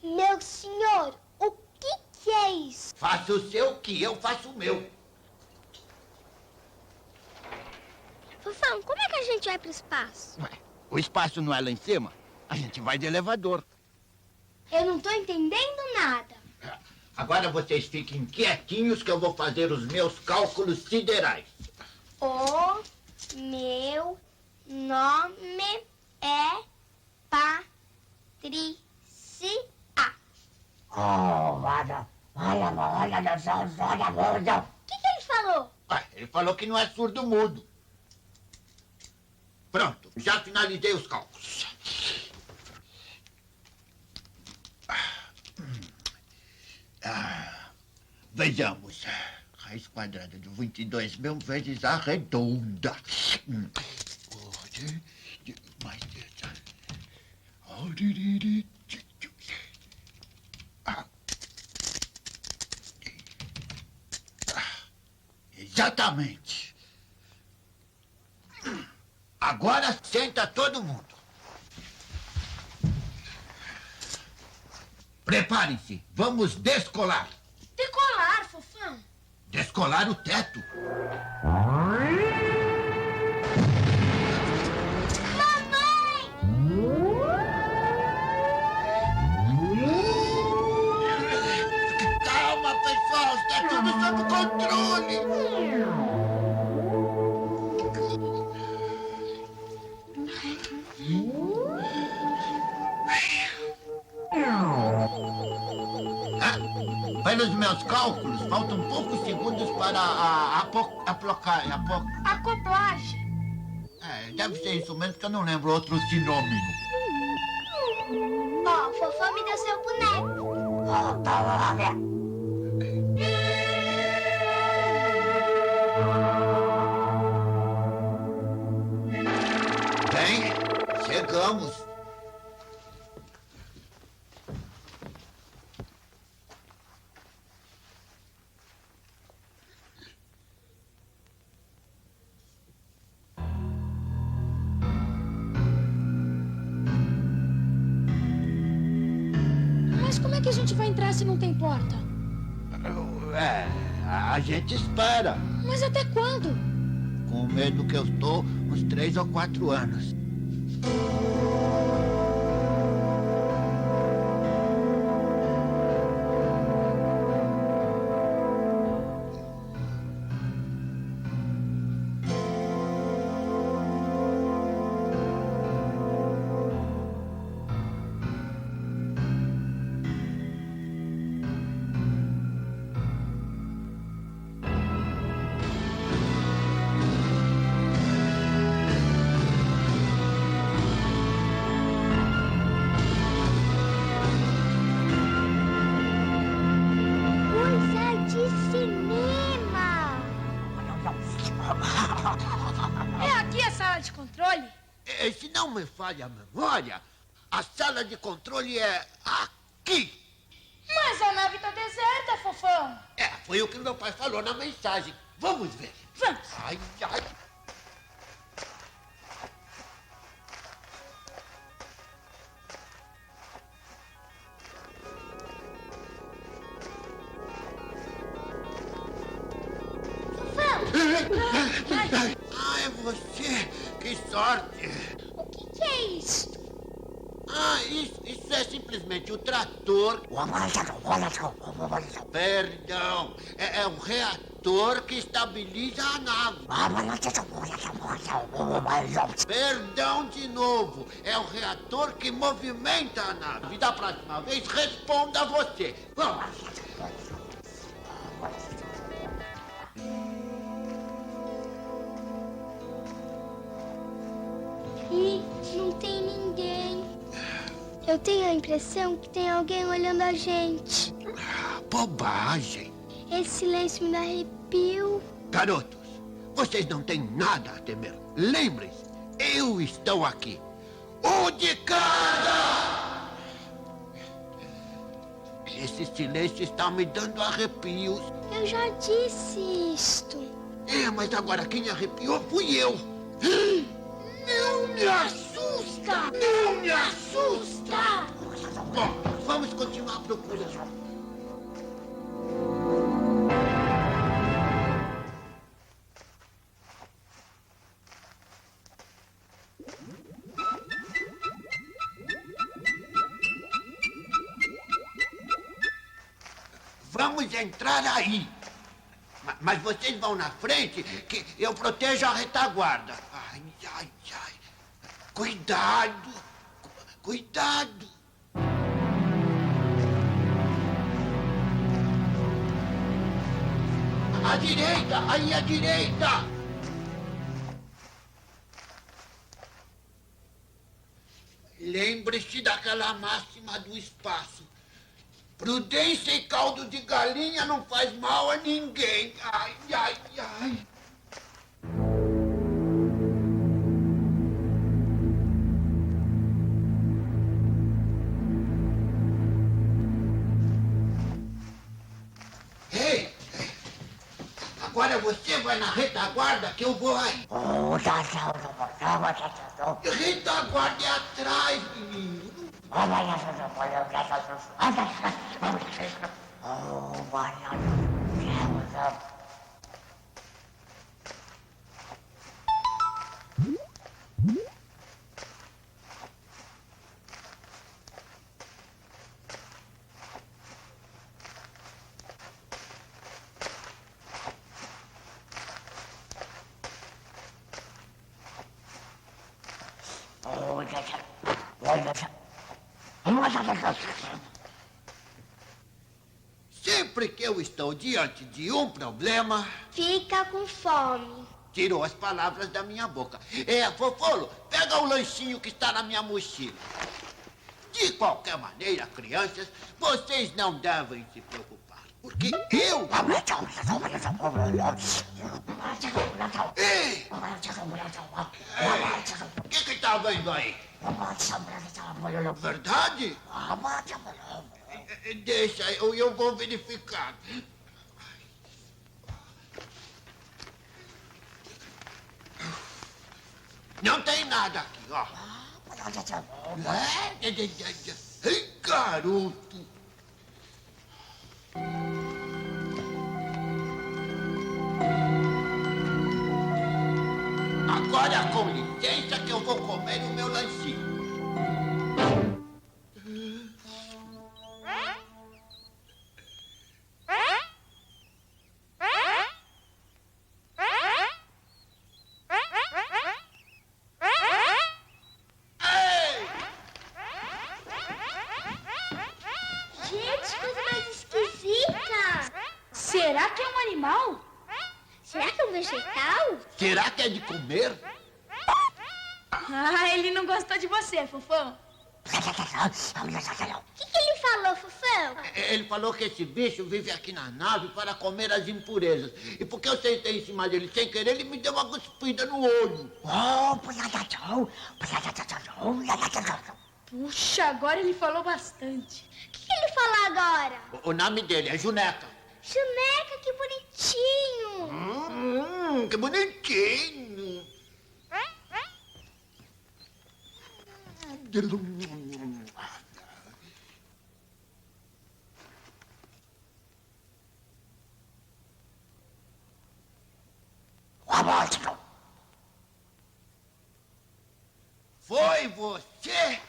Meu senhor, o que é isso? Faça o seu que eu faço o meu. Fofão, como é que a gente vai pro espaço? Ué, o espaço não é lá em cima? A gente vai de elevador. Eu não tô entendendo nada. Agora vocês fiquem quietinhos que eu vou fazer os meus cálculos siderais. O meu nome é Patrícia. O que ele falou? Ele falou que não é surdo-mudo. Pronto, já finalizei os cálculos. Vejamos. Raiz quadrada de 22.000 vezes a redonda. Mais essa. Exatamente. Agora senta todo mundo. Preparem-se, vamos descolar. Decolar, Descolar o teto. Calma, pessoal, está tudo sob controle. Pelos meus cálculos, faltam poucos segundos para a Acoplagem. deve ser isso mesmo, que eu não lembro outro sinônimo. Ó, o Fofão me deu seu boneco. Bem, chegamos. Mas como é que a gente vai entrar se não tem porta? A gente espera. Mas até quando? Com o medo que eu estou, uns 3 ou 4 anos. Coisa de cinema. É aqui a sala de controle? Se não me falha a memória, a sala de controle é aqui. Mas a nave tá deserta, Fofão. Foi o que meu pai falou na mensagem. Vamos ver. Vamos. Ai, ai. Ah, é você? Que sorte! O que é isso? Isso é simplesmente o trator. Perdão, é um reator que estabiliza a nave. Perdão de novo, é o reator que movimenta a nave. Da próxima vez, responda você. Vamos. E não tem ninguém. Eu tenho a impressão que tem alguém olhando a gente. Bobagem. Esse silêncio me dá arrepio. Garotos, vocês não têm nada a temer. Lembrem-se, eu estou aqui. O de casa! Esse silêncio está me dando arrepios. Eu já disse isto. Mas agora quem arrepiou fui eu. Não me assusta! Não me assusta! Bom, vamos continuar a procura. Vamos entrar aí. Mas vocês vão na frente, que eu protejo a retaguarda. Ai, ai, ai. Cuidado. Cuidado. À direita, aí à direita. Lembre-se daquela máxima do espaço. Prudência e caldo de galinha não faz mal a ninguém. Ai, ai, ai. Ei! Agora você vai na retaguarda que eu vou aí. Retaguarda é atrás, menino. Sempre que eu estou diante de um problema... Fica com fome. Tirou as palavras da minha boca. Fofolo, pega o lanchinho que está na minha mochila. De qualquer maneira, crianças, vocês não devem se preocupar. Porque eu... Ei! O que está vendo aí? Verdade? Deixa, eu vou verificar. Não tem nada aqui, ó. Ei, garoto. Agora, com licença, que eu vou comer o meu lanchinho. Será que é um animal? Será que é um vegetal? Será que é de comer? Ah, ele não gostou de você, Fofão. O que ele falou, Fofão? Ele falou que esse bicho vive aqui na nave para comer as impurezas. E porque eu sentei em cima dele sem querer, ele me deu uma cuspida no olho. Puxa, agora ele falou bastante. O que ele falou agora? O nome dele é Juneca. Juneca, que bonitinho. Que bonitinho. Foi você?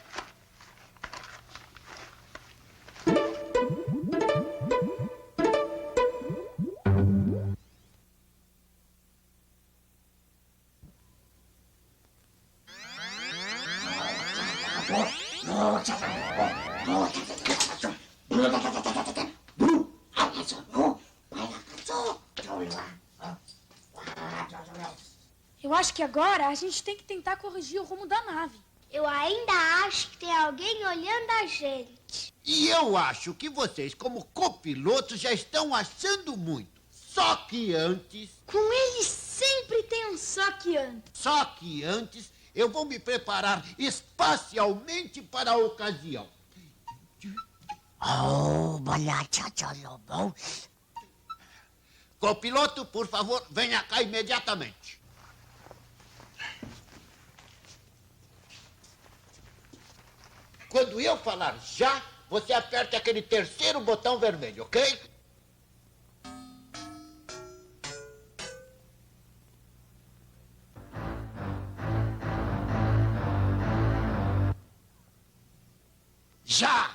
Eu acho que agora a gente tem que tentar corrigir o rumo da nave. Eu ainda acho que tem alguém olhando a gente. E eu acho que vocês, como copilotos, já estão achando muito. Só que antes... Com ele sempre tem um só que antes. Só que antes, eu vou me preparar espacialmente para a ocasião. Copiloto, por favor, venha cá imediatamente. Quando eu falar já, você aperta aquele terceiro botão vermelho, ok? Já!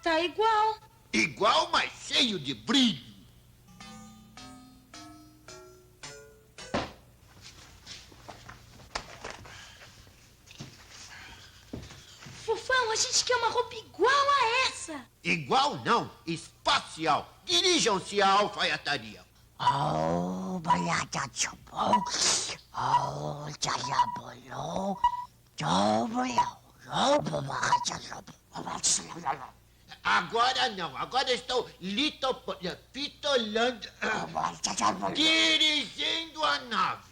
Tá igual. Igual, mas cheio de brilho. Fofão, a gente quer uma roupa igual a essa. Igual não, espacial. Dirijam-se à alfaiataria. Agora não, agora estou pitolando, dirigindo a nave.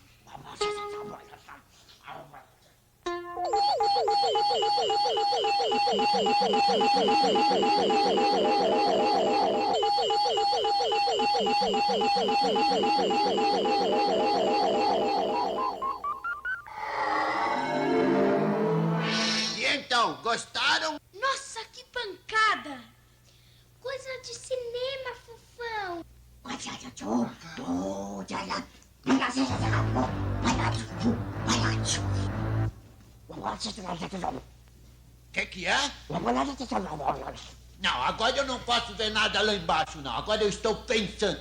E então, gostaram? Nossa, que pancada! Coisa de cinema, Fofão. Que é? Não, agora eu não posso ver nada lá embaixo, não. Agora eu estou pensando.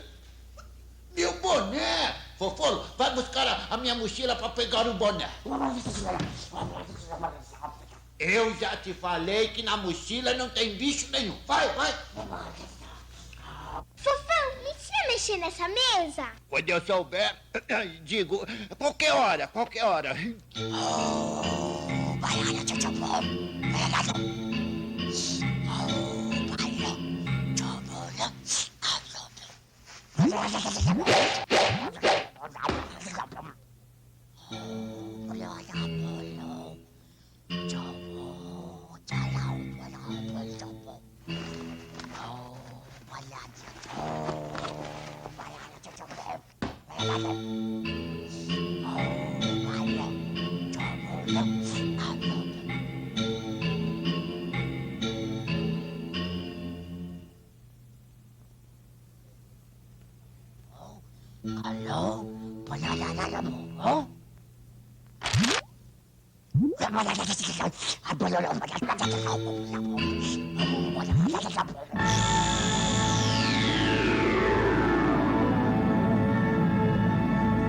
Meu boné! Fofolo, vai buscar a minha mochila para pegar o boné. Eu já te falei que na mochila não tem bicho nenhum. Vai, vai. Fofão, me ensina a mexer nessa mesa. Quando eu souber, digo, qualquer hora, qualquer hora.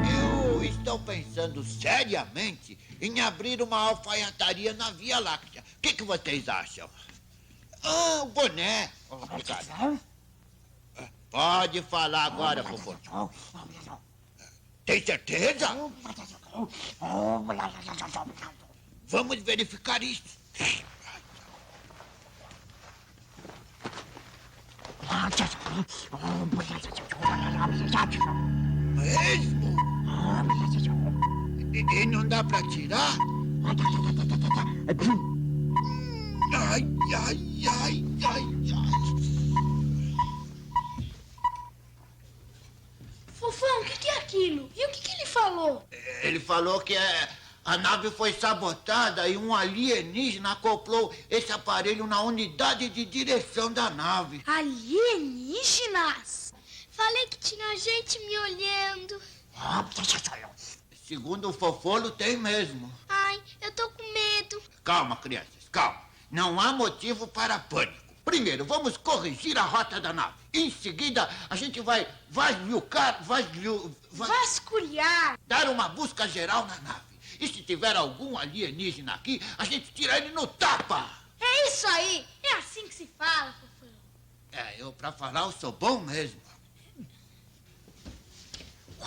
Eu estou pensando seriamente em abrir uma alfaiataria na Via Láctea. O que vocês acham? Ah, o boné. Obrigado. Pode falar agora, Fofão. Tem certeza? Vamos verificar isso. Mesmo? E não dá pra tirar? Ai, ai, ai, ai, ai. Fofão, o que é aquilo? E o que ele falou? Ele falou que a nave foi sabotada e um alienígena acoplou esse aparelho na unidade de direção da nave. Alienígenas? Falei que tinha gente me olhando. Segundo o Fofolo, tem mesmo. Ai, eu tô com medo. Calma, crianças, calma. Não há motivo para pânico. Primeiro, vamos corrigir a rota da nave. Em seguida, a gente vai vasculhar. Dar uma busca geral na nave. E se tiver algum alienígena aqui, a gente tira ele no tapa. É isso aí. É assim que se fala, Fofão. Eu pra falar eu sou bom mesmo. O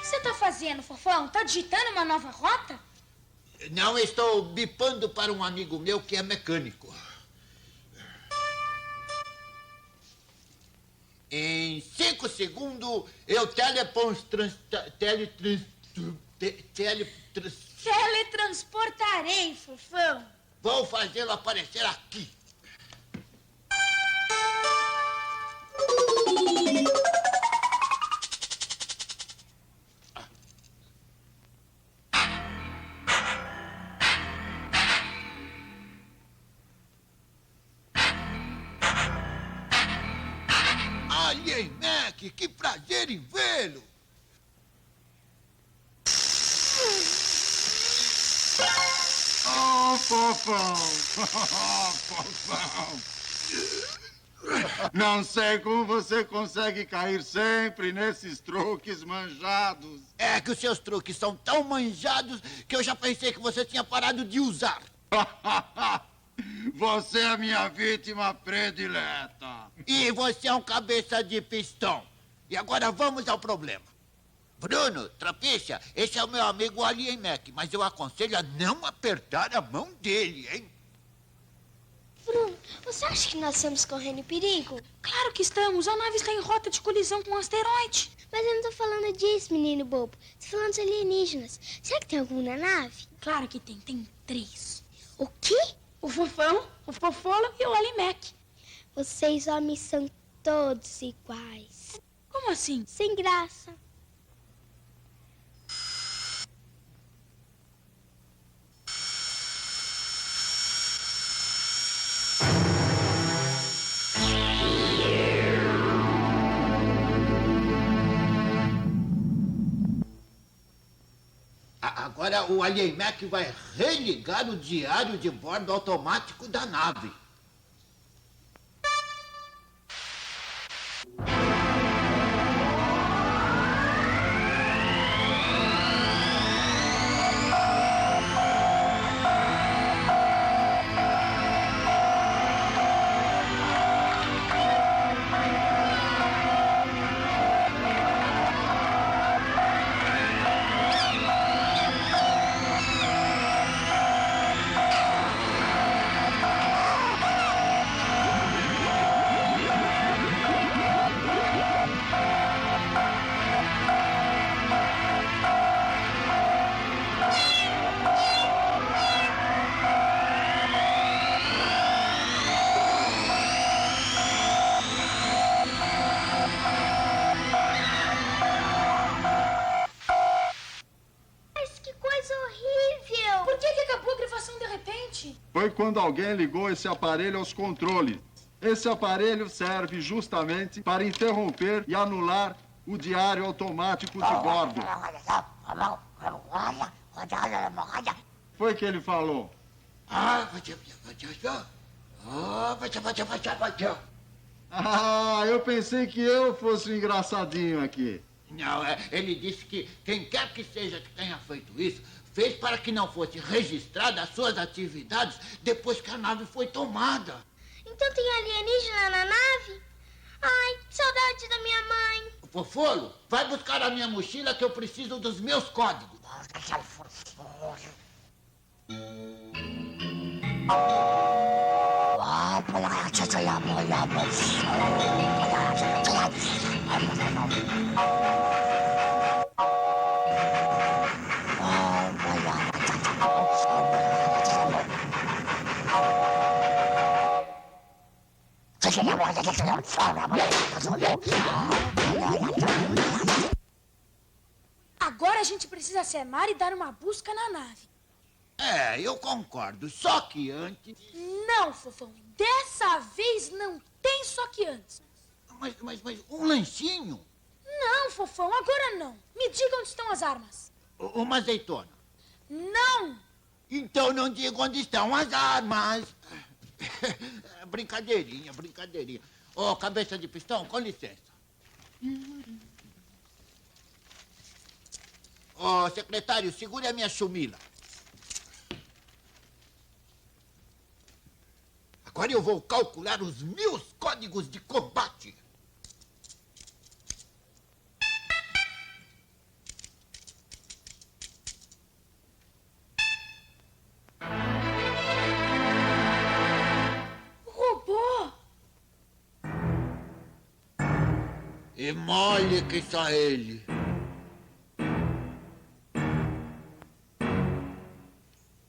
que você tá fazendo, Fofão? Tá digitando uma nova rota? Não, estou bipando para um amigo meu que é mecânico. Em 5 segundos, eu teletransportarei, Fofão. Vou fazê-lo aparecer aqui. Alien Mac, que prazer em vê-lo! Oh, Fofão! Fofão! Não sei como você consegue cair sempre nesses truques manjados. É que os seus truques são tão manjados que eu já pensei que você tinha parado de usar. Você é a minha vítima predileta. E você é um cabeça de pistão. E agora vamos ao problema. Bruno, Trapicha, esse é o meu amigo Alien Mac, mas eu aconselho a não apertar a mão dele, hein? Bruno, você acha que nós estamos correndo perigo? Claro que estamos. A nave está em rota de colisão com um asteroide. Mas eu não tô falando disso, menino bobo. Tô falando dos alienígenas. Será que tem algum na nave? Claro que tem. Tem 3. O quê? O Fofão, o Fofolo e o Alimec. Vocês homens são todos iguais. Como assim? Sem graça. Agora o Alieimec vai religar o diário de bordo automático da nave. Foi quando alguém ligou esse aparelho aos controles. Esse aparelho serve justamente para interromper e anular o diário automático de bordo. Foi que ele falou. Eu pensei que eu fosse o engraçadinho aqui. Não, ele disse que quem quer que seja que tenha feito isso fez para que não fosse registrada as suas atividades depois que a nave foi tomada. Então tem alienígena na nave? Ai, que saudade da minha mãe. Fofolo, vai buscar a minha mochila que eu preciso dos meus códigos. Agora a gente precisa acenar e dar uma busca na nave. Eu concordo. Só que antes... Não, Fofão. Dessa vez não tem só que antes. Mas um lanchinho? Não, Fofão. Agora não. Me diga onde estão as armas. Uma azeitona? Não. Então não diga onde estão as armas. Brincadeirinha. Ô, cabeça de pistão, com licença. Ô, secretário, segure a minha chumila. Agora eu vou calcular os meus códigos de combate. Robô! E mole que só ele.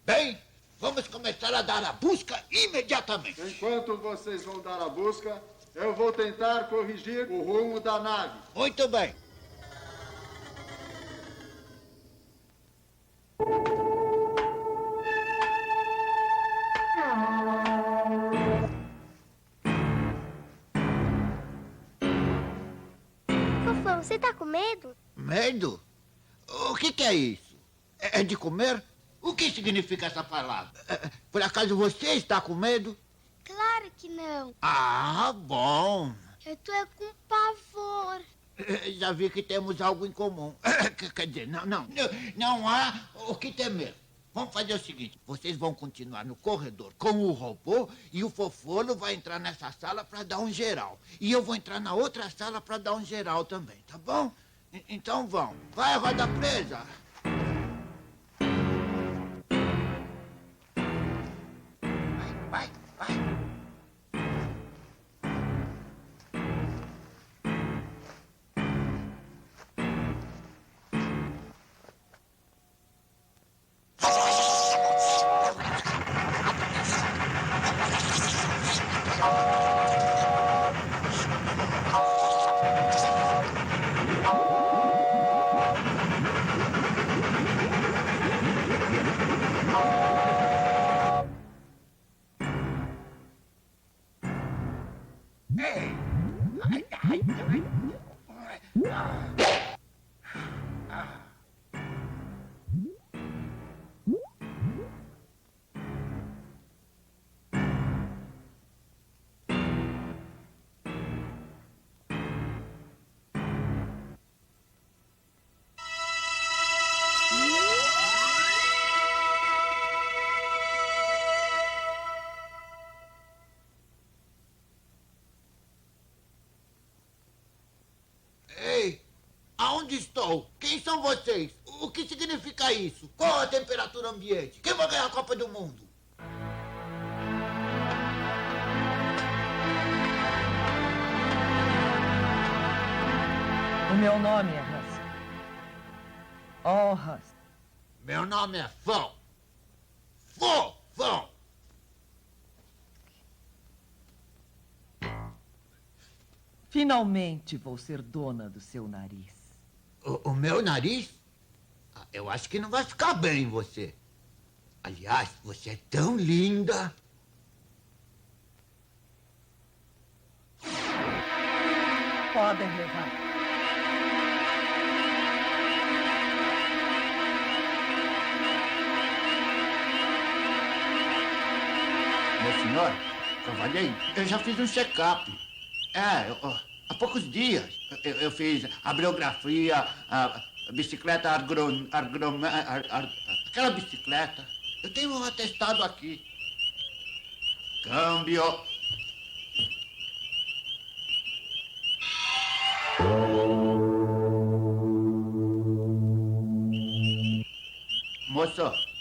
Bem, vamos começar a dar a busca imediatamente. Enquanto vocês vão dar a busca, eu vou tentar corrigir o rumo da nave. Muito bem. Fofão, você tá com medo? Medo? O que é isso? É de comer? O que significa essa palavra? Por acaso você está com medo? Claro que não. Ah, bom. Eu tô com pavor. Já vi que temos algo em comum. Quer dizer, não há o que temer. Vamos fazer o seguinte, vocês vão continuar no corredor com o robô e o Fofolo vai entrar nessa sala para dar um geral. E eu vou entrar na outra sala para dar um geral também, tá bom? Então vão. Vai, roda presa. Vai. Uou! Quem são vocês? O que significa isso? Qual a temperatura ambiente? Quem vai ganhar a Copa do Mundo? O meu nome é Hans. Oh, Hans. Meu nome é Fofão. Fofão. Finalmente vou ser dona do seu nariz. O meu nariz? Eu acho que não vai ficar bem em você. Aliás, você é tão linda. Podem levar. Meu senhor, cavalheiro, eu já fiz um check-up. Há poucos dias eu fiz a biografia, a bicicleta aquela bicicleta. Eu tenho um atestado aqui. Câmbio.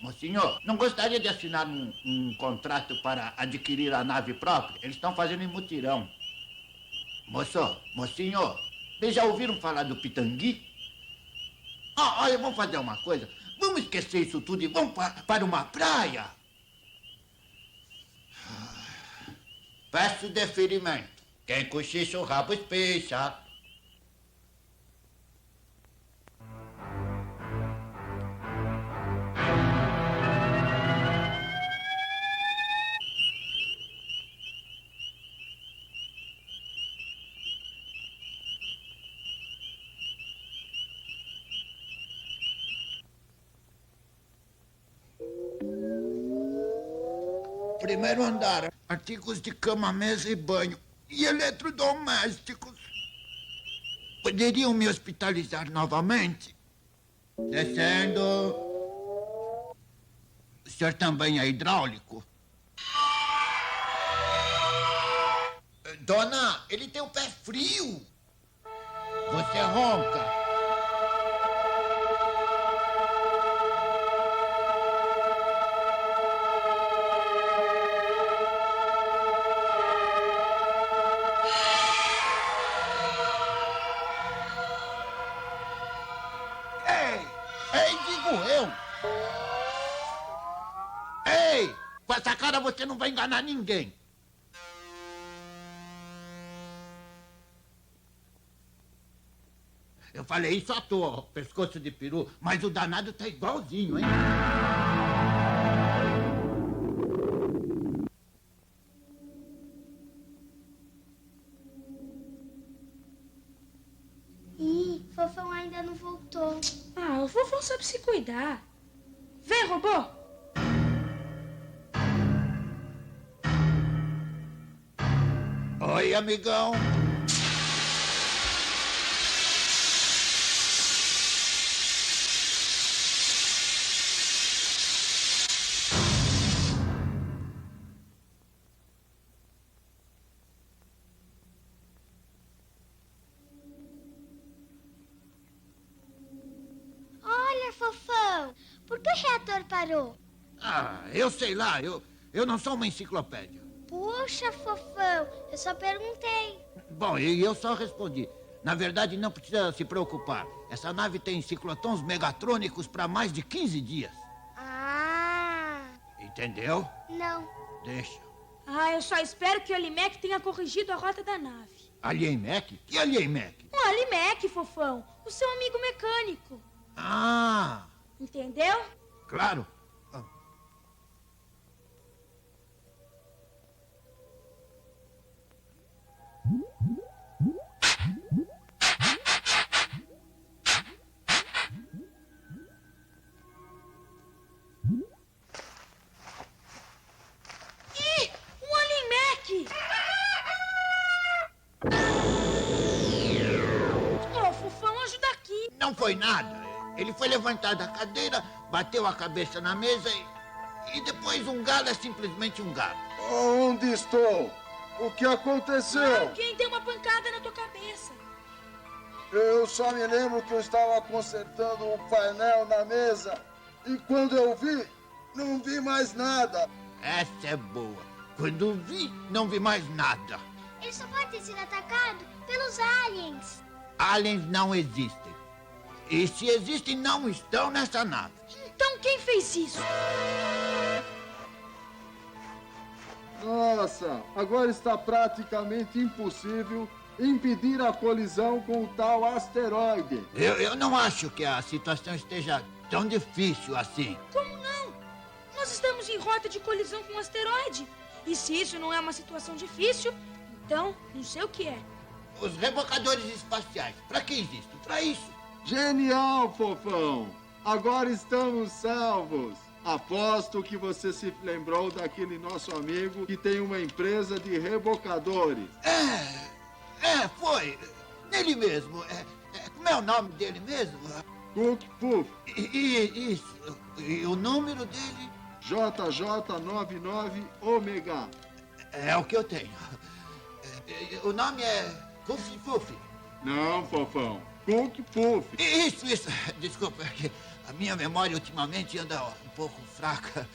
Mocinho, não gostaria de assinar um contrato para adquirir a nave própria? Eles estão fazendo em mutirão. Mocinho, vocês já ouviram falar do Pitangui? Olha, vamos fazer uma coisa. Vamos esquecer isso tudo e vamos para uma praia. Peço deferimento. Quem cochicha o rabo espicha. Primeiro andar, artigos de cama, mesa e banho e eletrodomésticos. Poderiam me hospitalizar novamente? Descendo. O senhor também é hidráulico? Dona, ele tem o pé frio. Você ronca. Ei, com essa cara você não vai enganar ninguém. Eu falei isso à toa, pescoço de peru, mas o danado tá igualzinho, hein? Ih, Fofão ainda não voltou. O Fofão sabe se cuidar. Vem, robô! Oi, amigão. Olha, Fofão, por que o reator parou? Eu sei lá, eu não sou uma enciclopédia. Puxa, Fofão, eu só perguntei. Bom, e eu só respondi. Na verdade, não precisa se preocupar. Essa nave tem ciclotons megatrônicos para mais de 15 dias. Entendeu? Não. Deixa. Eu só espero que o Alimec tenha corrigido a rota da nave. Aliemec? Que Aliemec? O Alimec, Fofão. O seu amigo mecânico. Entendeu? Claro. Fofão, ajuda aqui. Não foi nada. Ele foi levantar da cadeira, bateu a cabeça na mesa e depois um galo é simplesmente um galo. Onde estou? O que aconteceu? Alguém deu uma pancada na tua cabeça. Eu só me lembro que eu estava consertando um painel na mesa e quando eu vi, não vi mais nada. Essa é boa. Quando vi, não vi mais nada. Ele só pode ter sido atacado pelos aliens. Aliens não existem. E se existem, não estão nessa nave. Então quem fez isso? Nossa, agora está praticamente impossível impedir a colisão com o tal asteroide. Eu não acho que a situação esteja tão difícil assim. Como não? Nós estamos em rota de colisão com um asteroide. E se isso não é uma situação difícil, então não sei o que é. Os rebocadores espaciais, para que existem? Para isso. Genial, Fofão! Agora estamos salvos. Aposto que você se lembrou daquele nosso amigo que tem uma empresa de rebocadores. Foi. Nele mesmo. Como é o nome dele mesmo? Cook Puff. Isso. E o número dele? JJ99 Ômega. É o que eu tenho. O nome é Puff Puff. Não, Fofão. Cook Puff. Isso. Desculpa, é que a minha memória ultimamente anda um pouco fraca.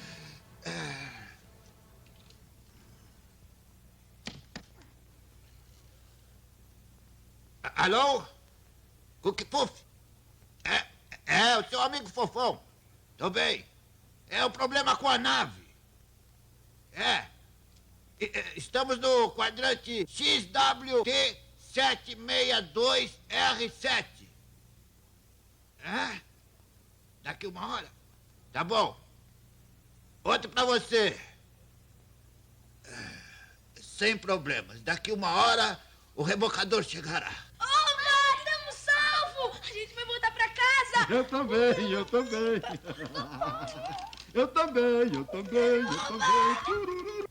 Alô? Cook Puff? É o seu amigo Fofão. Tô bem. É o problema com a nave. Estamos no quadrante XWT 762R7. Daqui uma hora? Tá bom. Outro pra você. Sem problemas. Daqui uma hora, o rebocador chegará. Oba! Estamos salvos! A gente vai voltar pra casa! Eu também. Eu também. Tururu.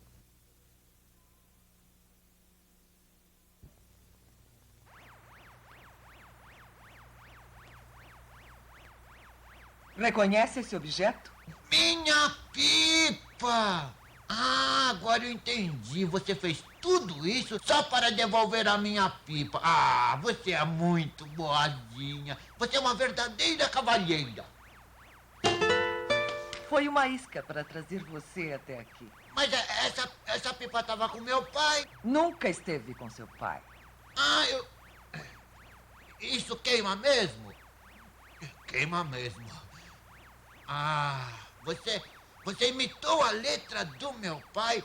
Reconhece esse objeto? Minha pipa! Agora eu entendi. Você fez tudo isso só para devolver a minha pipa. Você é muito boazinha. Você é uma verdadeira cavalheira. Foi uma isca para trazer você até aqui. Mas essa pipa estava com meu pai. Nunca esteve com seu pai. Isso queima mesmo? Queima mesmo. Você imitou a letra do meu pai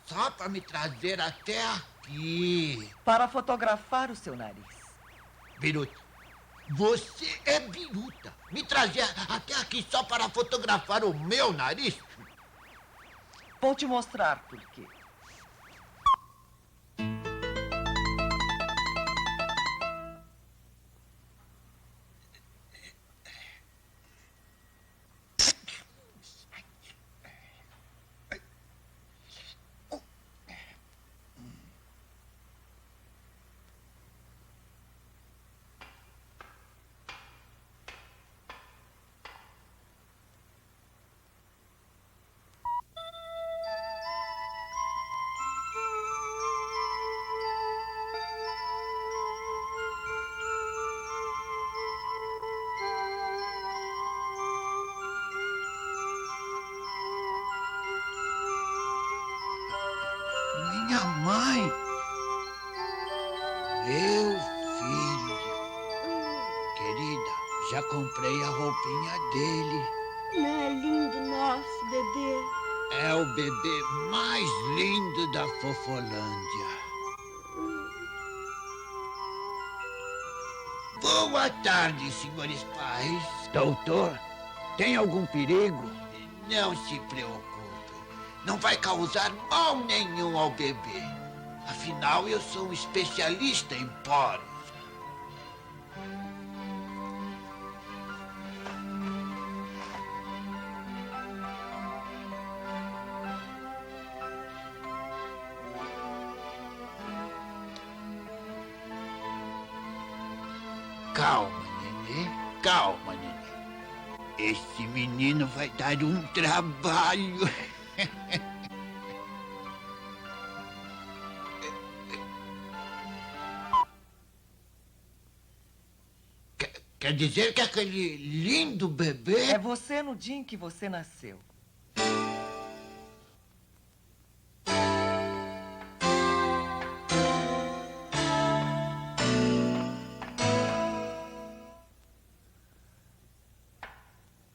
só para me trazer até aqui. Para fotografar o seu nariz. Biruta, você é biruta. Me trazer até aqui só para fotografar o meu nariz? Vou te mostrar por quê. Minha mãe. Meu filho. Querida, já comprei a roupinha dele. Não é lindo nosso bebê? É o bebê mais lindo da Fofolândia. Boa tarde, senhores pais. Doutor, tem algum perigo? Não se preocupe. Não vai causar mal nenhum ao bebê. Afinal, eu sou um especialista em poros. Calma, nenê. Calma, nenê. Esse menino vai dar um trabalho. Quer dizer que aquele lindo bebê... É você no dia em que você nasceu.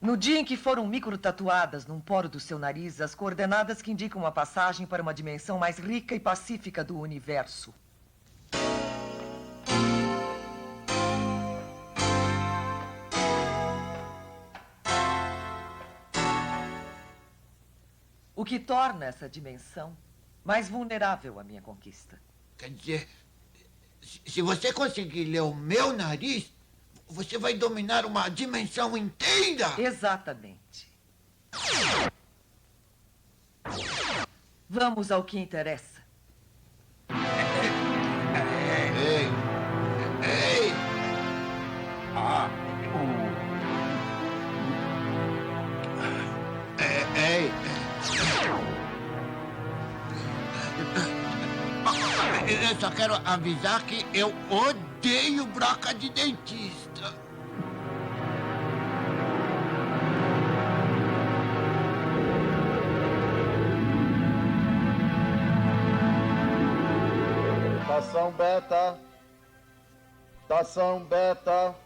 No dia em que foram microtatuadas num poro do seu nariz as coordenadas que indicam a passagem para uma dimensão mais rica e pacífica do universo. O que torna essa dimensão mais vulnerável à minha conquista. Quer dizer, se você conseguir ler o meu nariz, você vai dominar uma dimensão inteira. Exatamente. Vamos ao que interessa. Ei! Ei! Ah! Ei! Eu só quero avisar que eu odeio broca de dentista. Estação Beta. Estação Beta.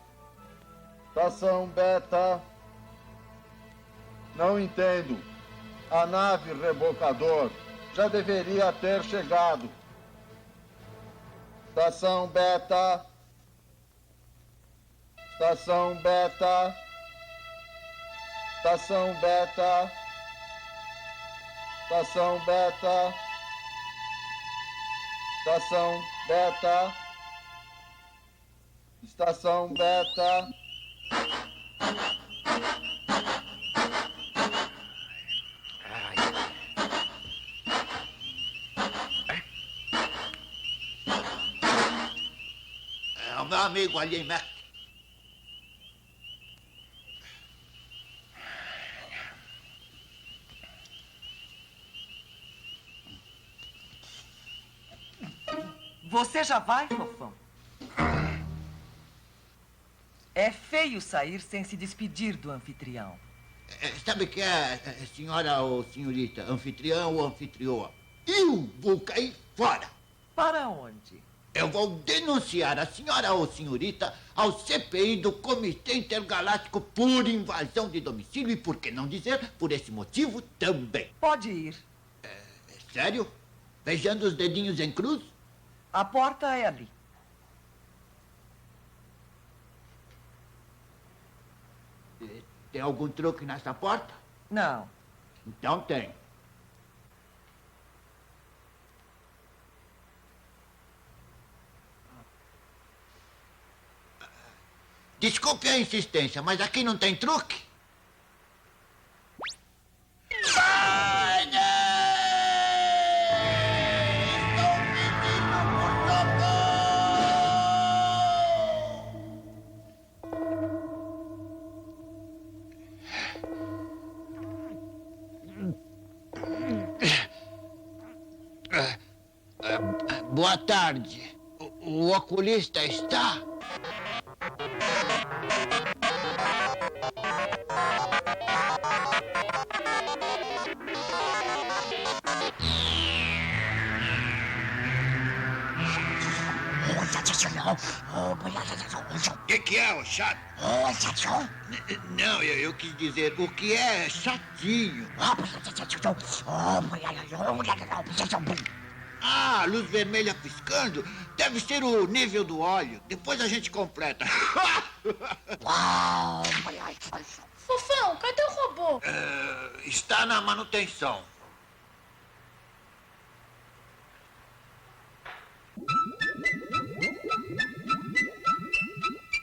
Estação Beta. Não entendo. A nave rebocador já deveria ter chegado. Estação Beta. Estação Beta. Estação Beta. Estação Beta. Estação Beta. Estação Beta. É o meu amigo ali em Mac. Você já vai, Fofão? É feio sair sem se despedir do anfitrião. Sabe o que é, senhora ou senhorita? Anfitrião ou anfitrioa? Eu vou cair fora. Para onde? Eu vou denunciar a senhora ou senhorita ao CPI do Comitê Intergaláctico por invasão de domicílio e, por que não dizer, por esse motivo também. Pode ir. Sério? Beijando os dedinhos em cruz? A porta é ali. Tem algum truque nessa porta? Não. Então tem. Desculpe a insistência, mas aqui não tem truque? Boa tarde. O oculista está? O que é, ô chato? Não, eu quis dizer, o que é chatinho? Ah, luz vermelha piscando? Deve ser o nível do óleo. Depois a gente completa. Fofão, cadê o robô? Está na manutenção.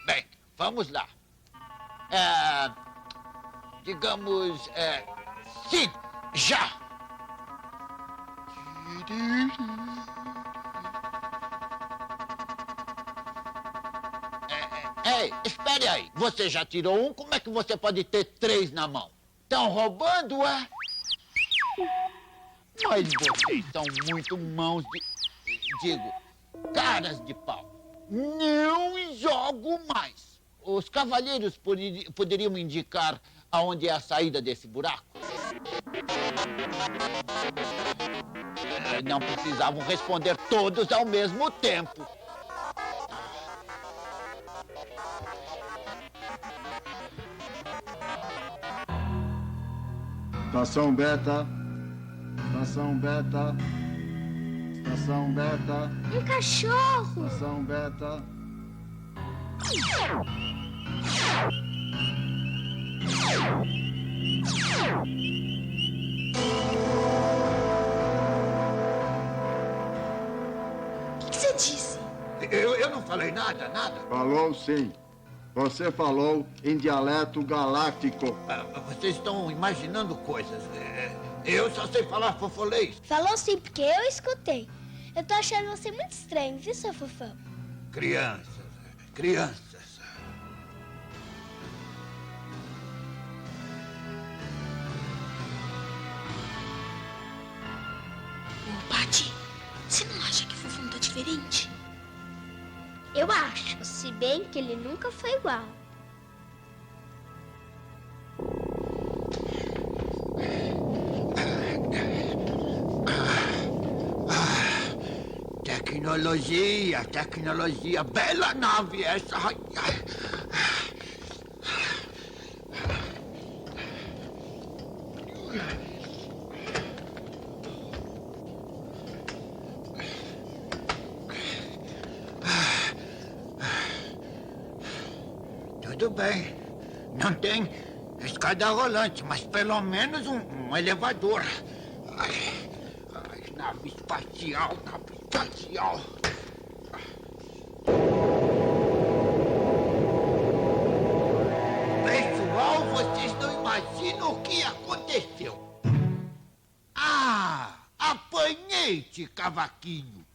Bem, vamos lá. Digamos, sim, já. Ei, espere aí. Você já tirou um, como é que você pode ter 3 na mão? Estão roubando, é? Mas vocês são muito mãos de... Digo, caras de pau. Não jogo mais. Os cavalheiros poderiam indicar aonde é a saída desse buraco? Não precisavam responder todos ao mesmo tempo. Estação Beta. Estação Beta. Estação Beta. Um cachorro. Estação Beta. O que você disse? Eu não falei nada. Falou sim. Você falou em dialeto galáctico. Vocês estão imaginando coisas. Eu só sei falar fofolês. Falou sim, porque eu escutei. Eu tô achando você muito estranho, viu, seu Fofão? Crianças. Ô, Paty, você não acha que o Fofão tá diferente? Eu acho, se bem que ele nunca foi igual. Tecnologia, bela nave essa. Tudo bem, não tem escada rolante, mas pelo menos um elevador. Nave espacial. Pessoal, vocês não imaginam o que aconteceu. Apanhei-te, cavaquinho.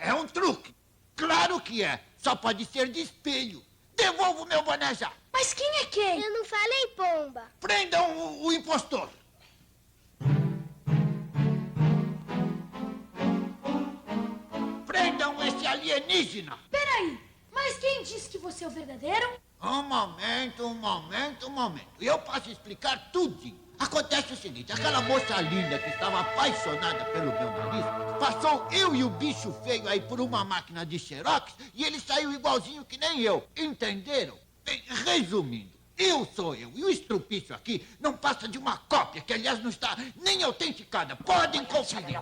É um truque. Claro que é. Só pode ser de espelho. Devolva o meu boné já. Mas quem é quem? Eu não falei, pomba. Prendam o impostor. Prendam esse alienígena. Peraí, mas quem disse que você é o verdadeiro? Um momento. Eu posso explicar tudinho. Acontece o seguinte, aquela moça linda que estava apaixonada pelo meu nariz, passou eu e o bicho feio aí por uma máquina de xerox e ele saiu igualzinho que nem eu. Entenderam? Bem, resumindo, eu sou eu e o estrupício aqui não passa de uma cópia, que aliás não está nem autenticada. Podem conferir.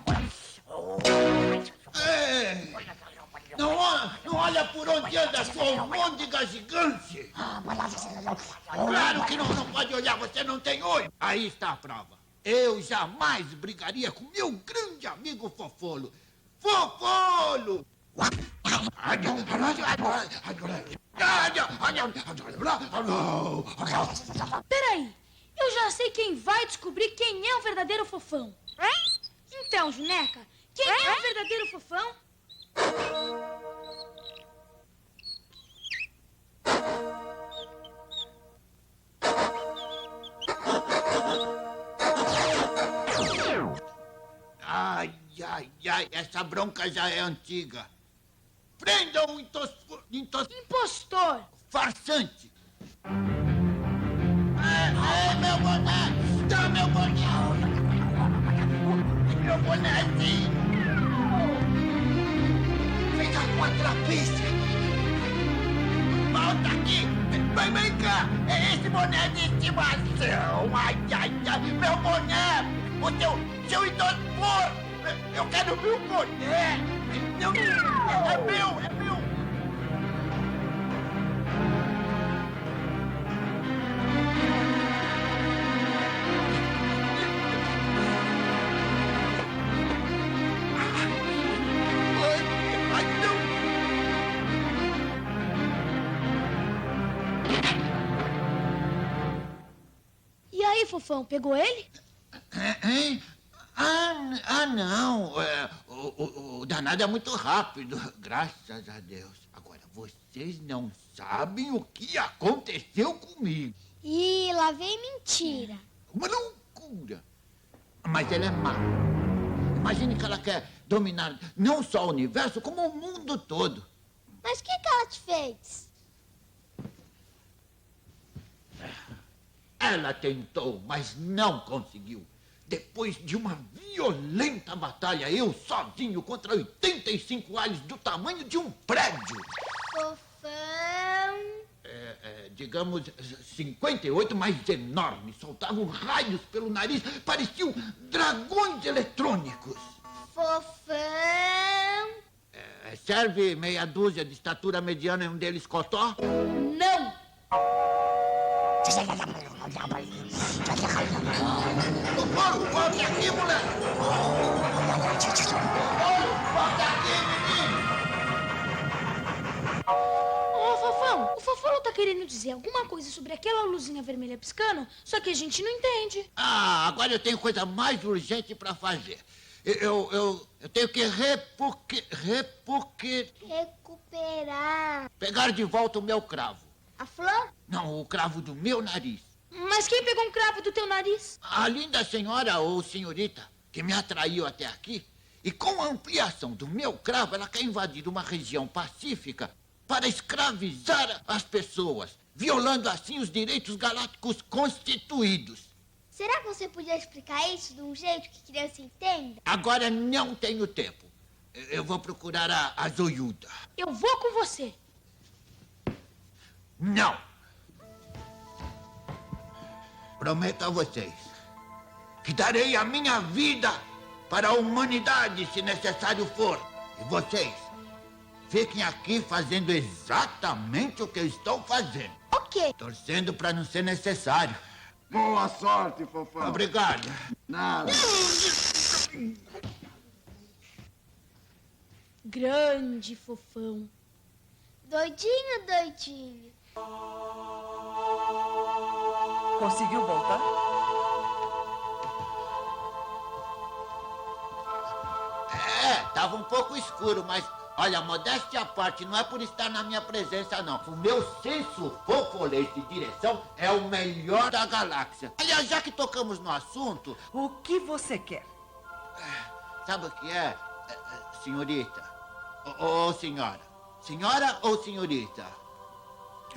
Não olha por onde anda sua almôndega gigante. Claro que não pode olhar, você não tem olho. Aí está a prova. Eu jamais brigaria com meu grande amigo Fofolo. Fofolo! Peraí, eu já sei quem vai descobrir quem é o verdadeiro Fofão. Então, Juneca, quem é o verdadeiro Fofão? Ai, essa bronca já é antiga. Prendam o impostor. Farsante. Meu boné! Dá meu boné! Meu bonézinho! Fica com a trapícia! Volta aqui! Vem cá! É esse boné de estimação! Ai, meu boné! O seu idoso porco! Eu quero meu boné! É meu! E aí, Fofão, pegou ele? Não. O danado é muito rápido. Graças a Deus. Agora, vocês não sabem o que aconteceu comigo. Ih, lá vem mentira. Uma loucura. Mas ela é má. Imagine que ela quer dominar não só o universo, como o mundo todo. Mas o que ela te fez? Ela tentou, mas não conseguiu. Depois de uma violenta batalha, eu sozinho contra 85 alhos do tamanho de um prédio. Fofão. Digamos, 58, mais enormes. Soltavam raios pelo nariz, pareciam dragões eletrônicos. Fofão. Serve meia dúzia de estatura mediana e um deles cotó? Não. Volte aqui, moleque! Volte aqui, menino! Ô, Fofão, o Fofão tá querendo dizer alguma coisa sobre aquela luzinha vermelha piscando, só que a gente não entende. Ah, agora eu tenho coisa mais urgente pra fazer. Eu tenho que Recuperar. pegar de volta o meu cravo. A flor? Não, o cravo do meu nariz. Mas quem pegou um cravo do teu nariz? A linda senhora ou senhorita que me atraiu até aqui. E com a ampliação do meu cravo, ela quer invadir uma região pacífica para escravizar as pessoas, violando assim os direitos galácticos constituídos. Será que você podia explicar isso de um jeito que criança entenda? Agora não tenho tempo. Eu vou procurar a zoiuda. Eu vou com você. Não. Prometo a vocês que darei a minha vida para a humanidade, se necessário for. E vocês, fiquem aqui fazendo exatamente o que eu estou fazendo. O quê? Torcendo para não ser necessário. Boa sorte, Fofão. Obrigado. Nada. Grande Fofão. Doidinho, doidinho. Conseguiu voltar? Tava um pouco escuro, mas, olha, modéstia à parte, não é por estar na minha presença, não. O meu senso fofolês de direção é o melhor da galáxia. Aliás, já que tocamos no assunto... O que você quer? Sabe o que é, senhorita? Ou senhora? Senhora ou senhorita?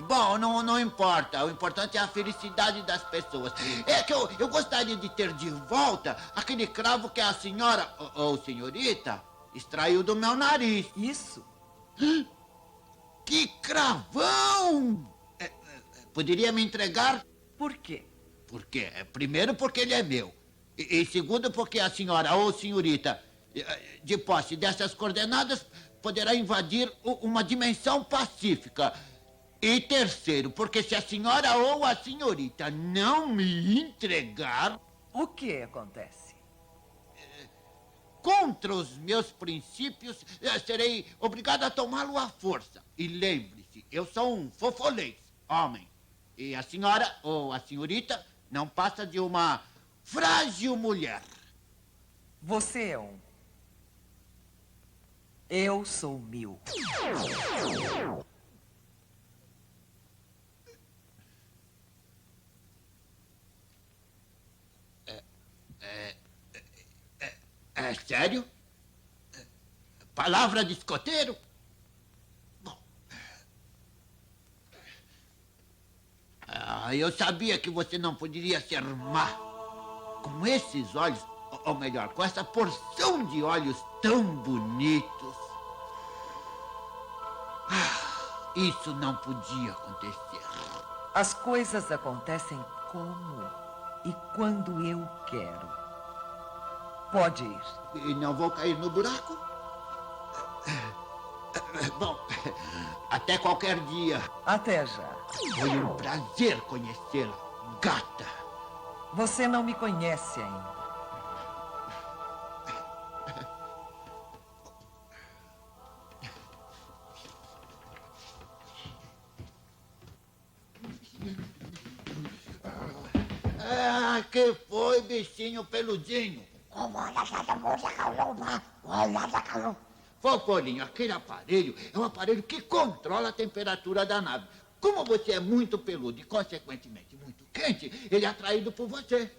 Bom, não importa. O importante é a felicidade das pessoas. É que eu gostaria de ter de volta aquele cravo que a senhora ou senhorita extraiu do meu nariz. Isso? Que cravão! Poderia me entregar? Por quê? Primeiro, porque ele é meu. E segundo, porque a senhora ou senhorita, de posse dessas coordenadas, poderá invadir uma dimensão pacífica. E terceiro, porque se a senhora ou a senhorita não me entregar... O que acontece? Contra os meus princípios, serei obrigado a tomá-lo à força. E lembre-se, eu sou um fofolês, homem. E a senhora ou a senhorita não passa de uma frágil mulher. Você é um. Eu sou 1000. É sério? Palavra de escoteiro? Bom. Eu sabia que você não poderia ser má. Com esses olhos, ou melhor, com essa porção de olhos tão bonitos. Isso não podia acontecer. As coisas acontecem como e quando eu quero. Pode ir. E não vou cair no buraco? Bom, até qualquer dia. Até já. Foi um prazer conhecê-la, gata. Você não me conhece ainda. Que foi, bichinho peludinho? Fofolinho, aquele aparelho é um aparelho que controla a temperatura da nave. Como você é muito peludo e, consequentemente, muito quente, ele é atraído por você.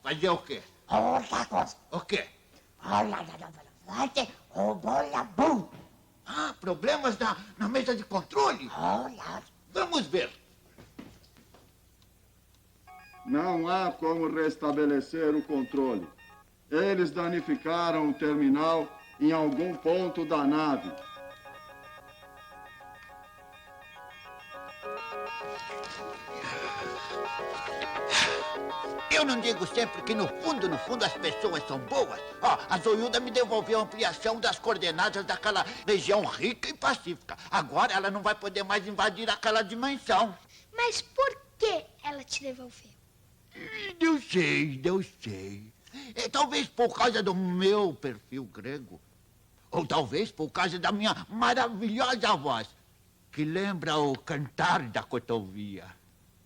Fazer o quê? O quê? Problemas na mesa de controle? Vamos ver. Não há como restabelecer o controle. Eles danificaram o terminal em algum ponto da nave. Eu não digo sempre que no fundo, as pessoas são boas? Ó, a Zoiuda me devolveu a ampliação das coordenadas daquela região rica e pacífica. Agora ela não vai poder mais invadir aquela dimensão. Mas por que ela te devolveu? Eu sei. Talvez por causa do meu perfil grego. Ou talvez por causa da minha maravilhosa voz, que lembra o cantar da cotovia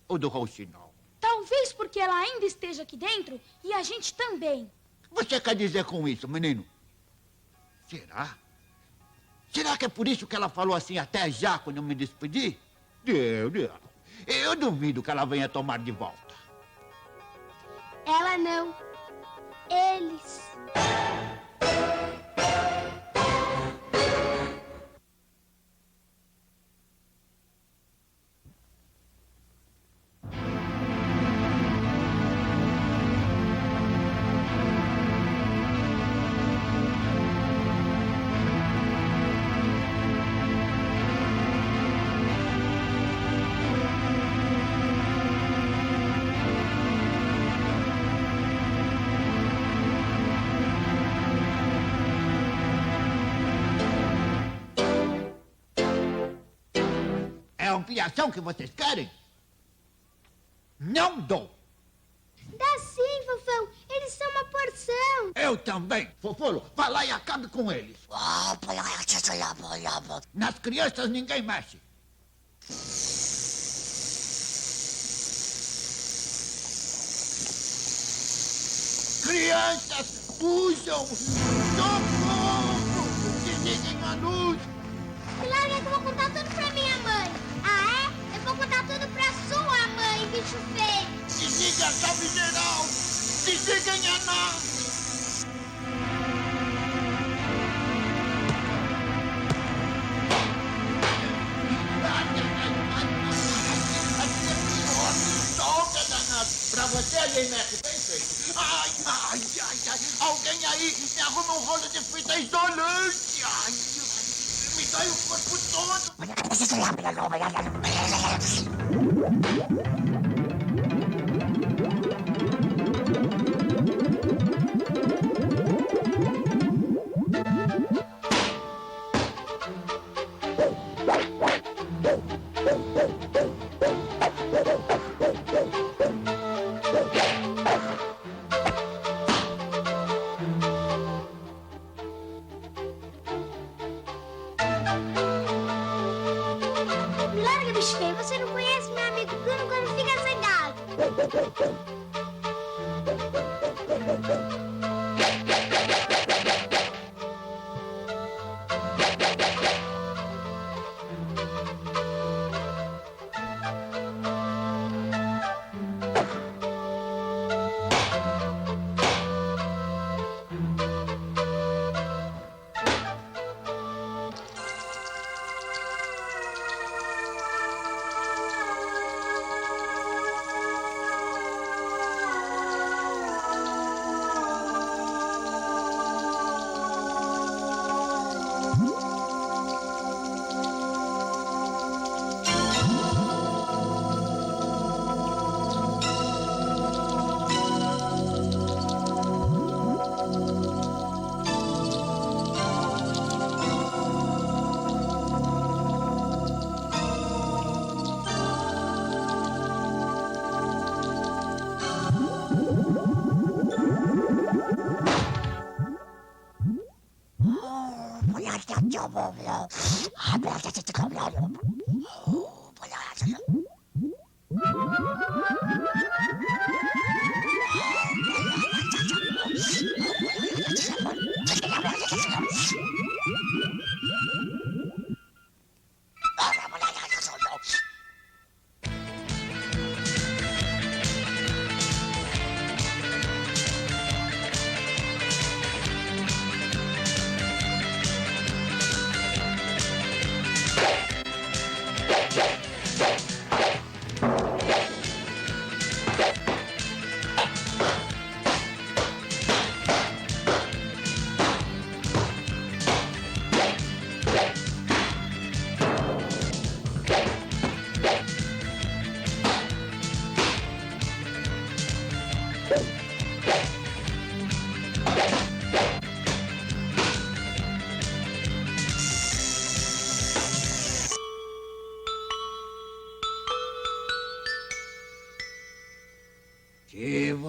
ou do rouxinol. Talvez porque ela ainda esteja aqui dentro e a gente também. Você quer dizer com isso, menino? Será? Será que é por isso que ela falou assim até já quando eu me despedi? Eu duvido que ela venha tomar de volta. Ela não. Eles. É a ampliação que vocês querem? Não dou. Dá sim, Fofão. Eles são uma porção. Eu também. Fofolo, vá lá e acabe com eles. Nas crianças ninguém mexe. Crianças, fujam! Socorro! Desliguem a luz! Claro que eu vou contar tudo pra minha mãe. Ah, é? Eu vou contar tudo pra sua mãe, bicho feio. Desliga a chave geral! Desliguem a nave! Pra você, Alineco, bem feito. Ai. Alguém aí me arruma um rolo de fita isolante. Ai, me dói o corpo todo. Me larga, bicho feio. Você não conhece meu amigo Bruno quando fica zangado.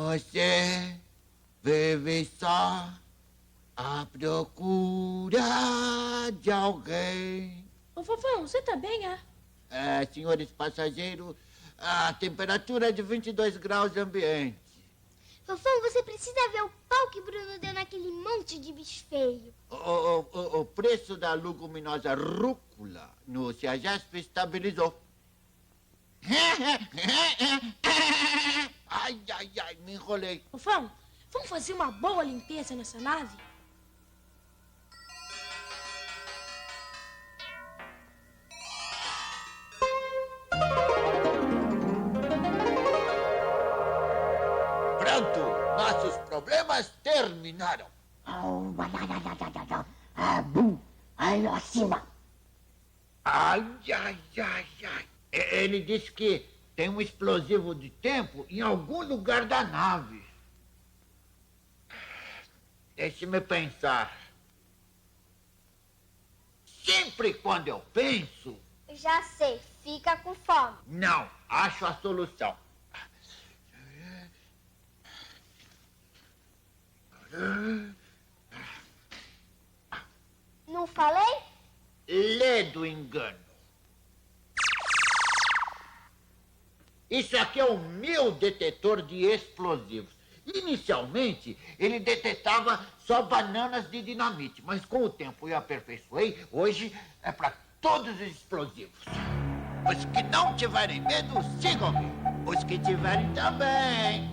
Você vive só à procura de alguém. Ô, Fofão, você tá bem, é? Senhores passageiros, a temperatura é de 22 graus ambiente. Fofão, você precisa ver o pau que Bruno deu naquele monte de bicho feio. O preço da leguminosa rúcula no CEAGESP estabilizou. Ai, me enrolei. Fofão, vamos fazer uma boa limpeza nessa nave? Pronto, nossos problemas terminaram. Aí lá acima. Ai. Ele disse que tem um explosivo de tempo em algum lugar da nave. Deixe-me pensar. Sempre quando eu penso... Já sei, fica com fome. Não, acho a solução. Não falei? Lê do engano. Isso aqui é o meu detetor de explosivos. Inicialmente, ele detetava só bananas de dinamite, mas com o tempo eu aperfeiçoei, hoje é para todos os explosivos. Os que não tiverem medo, sigam-me. Os que tiverem também.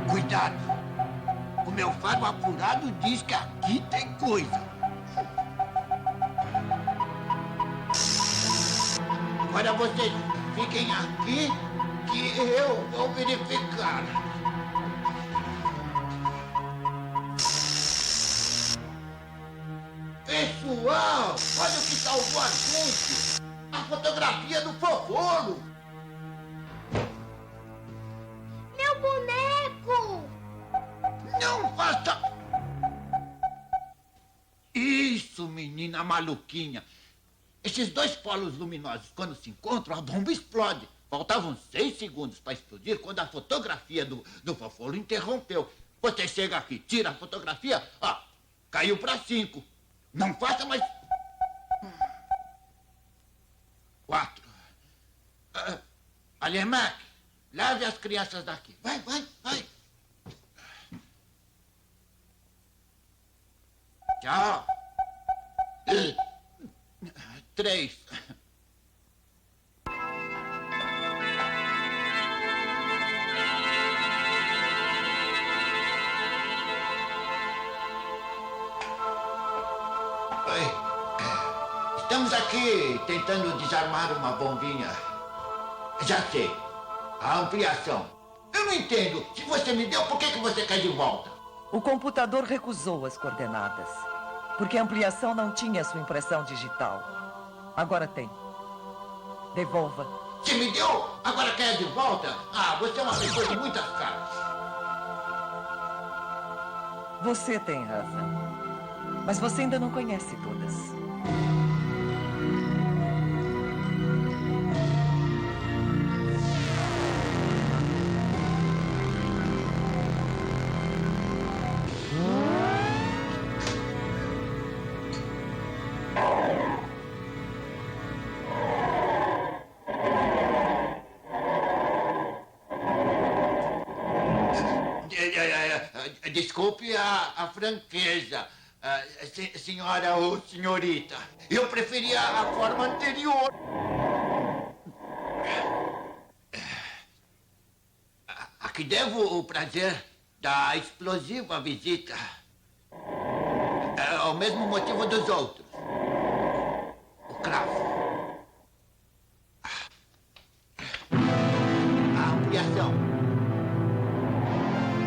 Cuidado! O meu faro apurado diz que aqui tem coisa. Agora vocês fiquem aqui que eu vou verificar. Pessoal, olha o que salvou a gente! A fotografia do Fofão! Meu boneco! Não faça... Isso, menina maluquinha. Esses dois polos luminosos, quando se encontram, a bomba explode. Faltavam 6 segundos para explodir quando a fotografia do Fofão interrompeu. Você chega aqui, tira a fotografia, caiu para 5. Não faça mais... 4. Alemac, leve as crianças daqui. Vai. 3. Estamos aqui tentando desarmar uma bombinha. Já sei. A ampliação. Eu não entendo. Se você me deu, por que você quer de volta? O computador recusou as coordenadas, porque a ampliação não tinha sua impressão digital. Agora tem. Devolva. Se me deu, agora quer de volta? Você é uma pessoa de muitas caras. Você tem razão. Mas você ainda não conhece todas. Desculpe a franqueza, senhora ou senhorita. Eu preferia a forma anterior. que devo o prazer da explosiva visita. É o mesmo motivo dos outros. O cravo. A ampliação.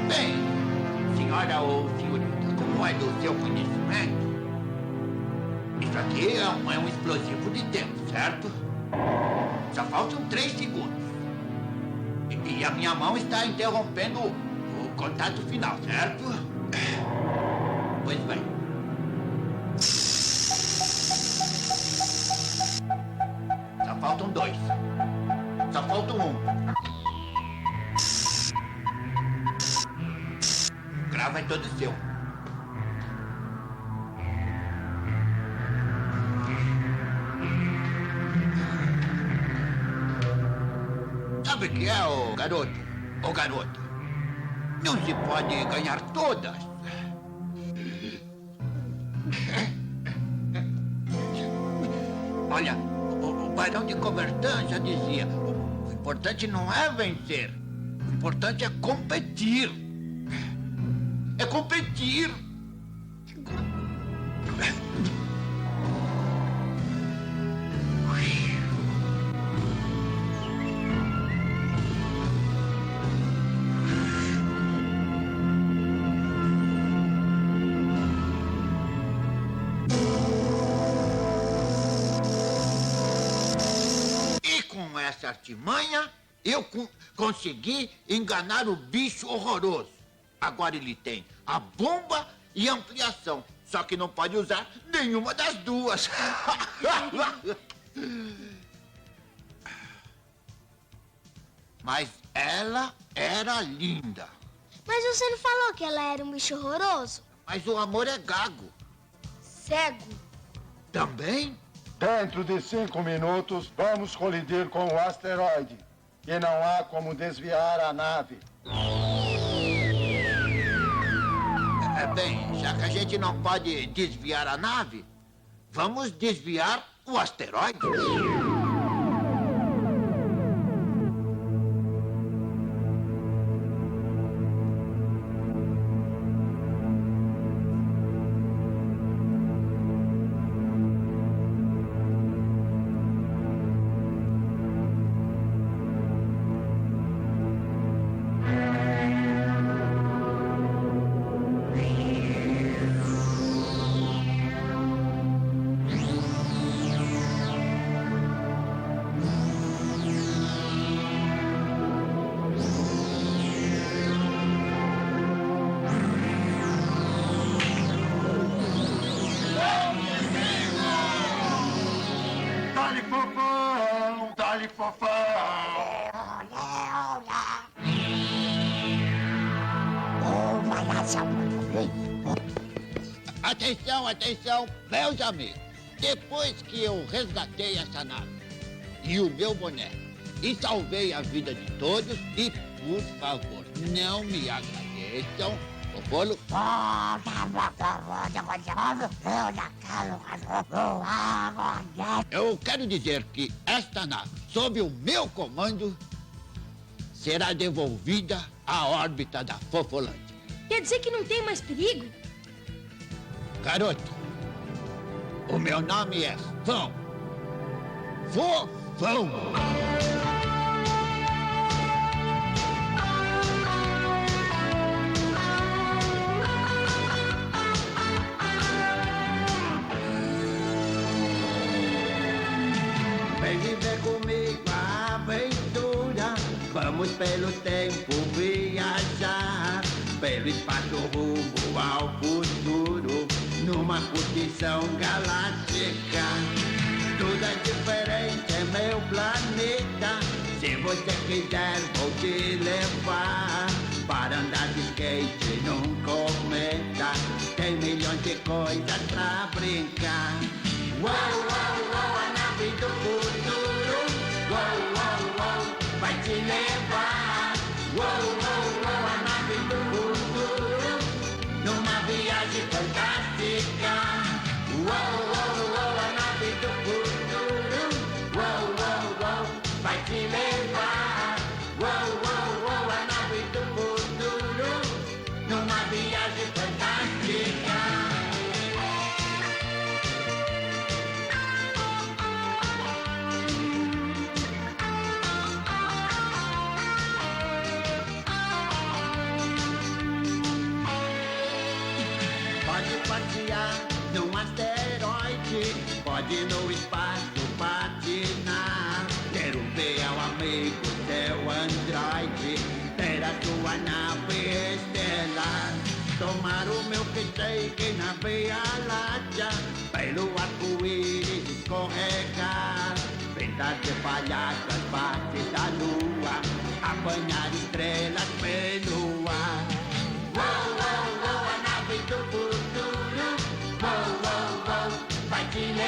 Bem, senhora ou senhorita, como é do seu conhecimento, isso aqui é um explosivo de tempo, certo? Só faltam 3 segundos. E a minha mão está interrompendo o contato final, certo? Pois bem. Só faltam 2. Só falta 1. O cravo é todo seu. Sabe o que é, ô garoto? Ô garota? Não se pode ganhar todas. Olha, o barão de Coubertin já dizia, o importante não é vencer, o importante é competir. É competir. Essa artimanha, eu consegui enganar o bicho horroroso. Agora ele tem a bomba e a ampliação. Só que não pode usar nenhuma das duas. Mas ela era linda. Mas você não falou que ela era um bicho horroroso? Mas o amor é gago. Cego. Também? Dentro de 5 minutos, vamos colidir com o asteroide. E não há como desviar a nave. Bem, já que a gente não pode desviar a nave, vamos desviar o asteroide. Dali, Fofão! Dali, Fofão! Atenção, atenção, meus amigos. Depois que eu resgatei essa nave e o meu boné e salvei a vida de todos, e por favor, não me agradeçam, o bolo... Eu quero dizer que esta nave, sob o meu comando, será devolvida à órbita da Fofolândia. Quer dizer que não tem mais perigo? Garoto, o meu nome é Fão. Fofão. Vem viver comigo a aventura. Vamos pelo tempo viajar, pelo espaço rumo ao futuro, numa curtição galáctica. Tudo é diferente, é meu planeta. Se você quiser, vou te levar para andar de skate num cometa. Tem milhões de coisas pra brincar. Uou, uou, uou, a nave do futuro. Uou, uou, uou, vai te levar. Uou, uou, uou, a nave do futuro, numa viagem fantástica. Uou, uou, uou, a nave do futuro. Uou, uou, uou, vai te levar. Uou, uou, uou, a nave do num asteroide, pode no espaço patinar, ter um fiel amigo, seu androide, ter a sua nave estelar, tomar o meu shake na Via Láctea, pelo arco-íris escorregar, pintar de palhaço as partes da lua, apanhar estrelas pelo ar. Uou, uou, uou, a nave do futuro, uou, uou, uou, vai te levar.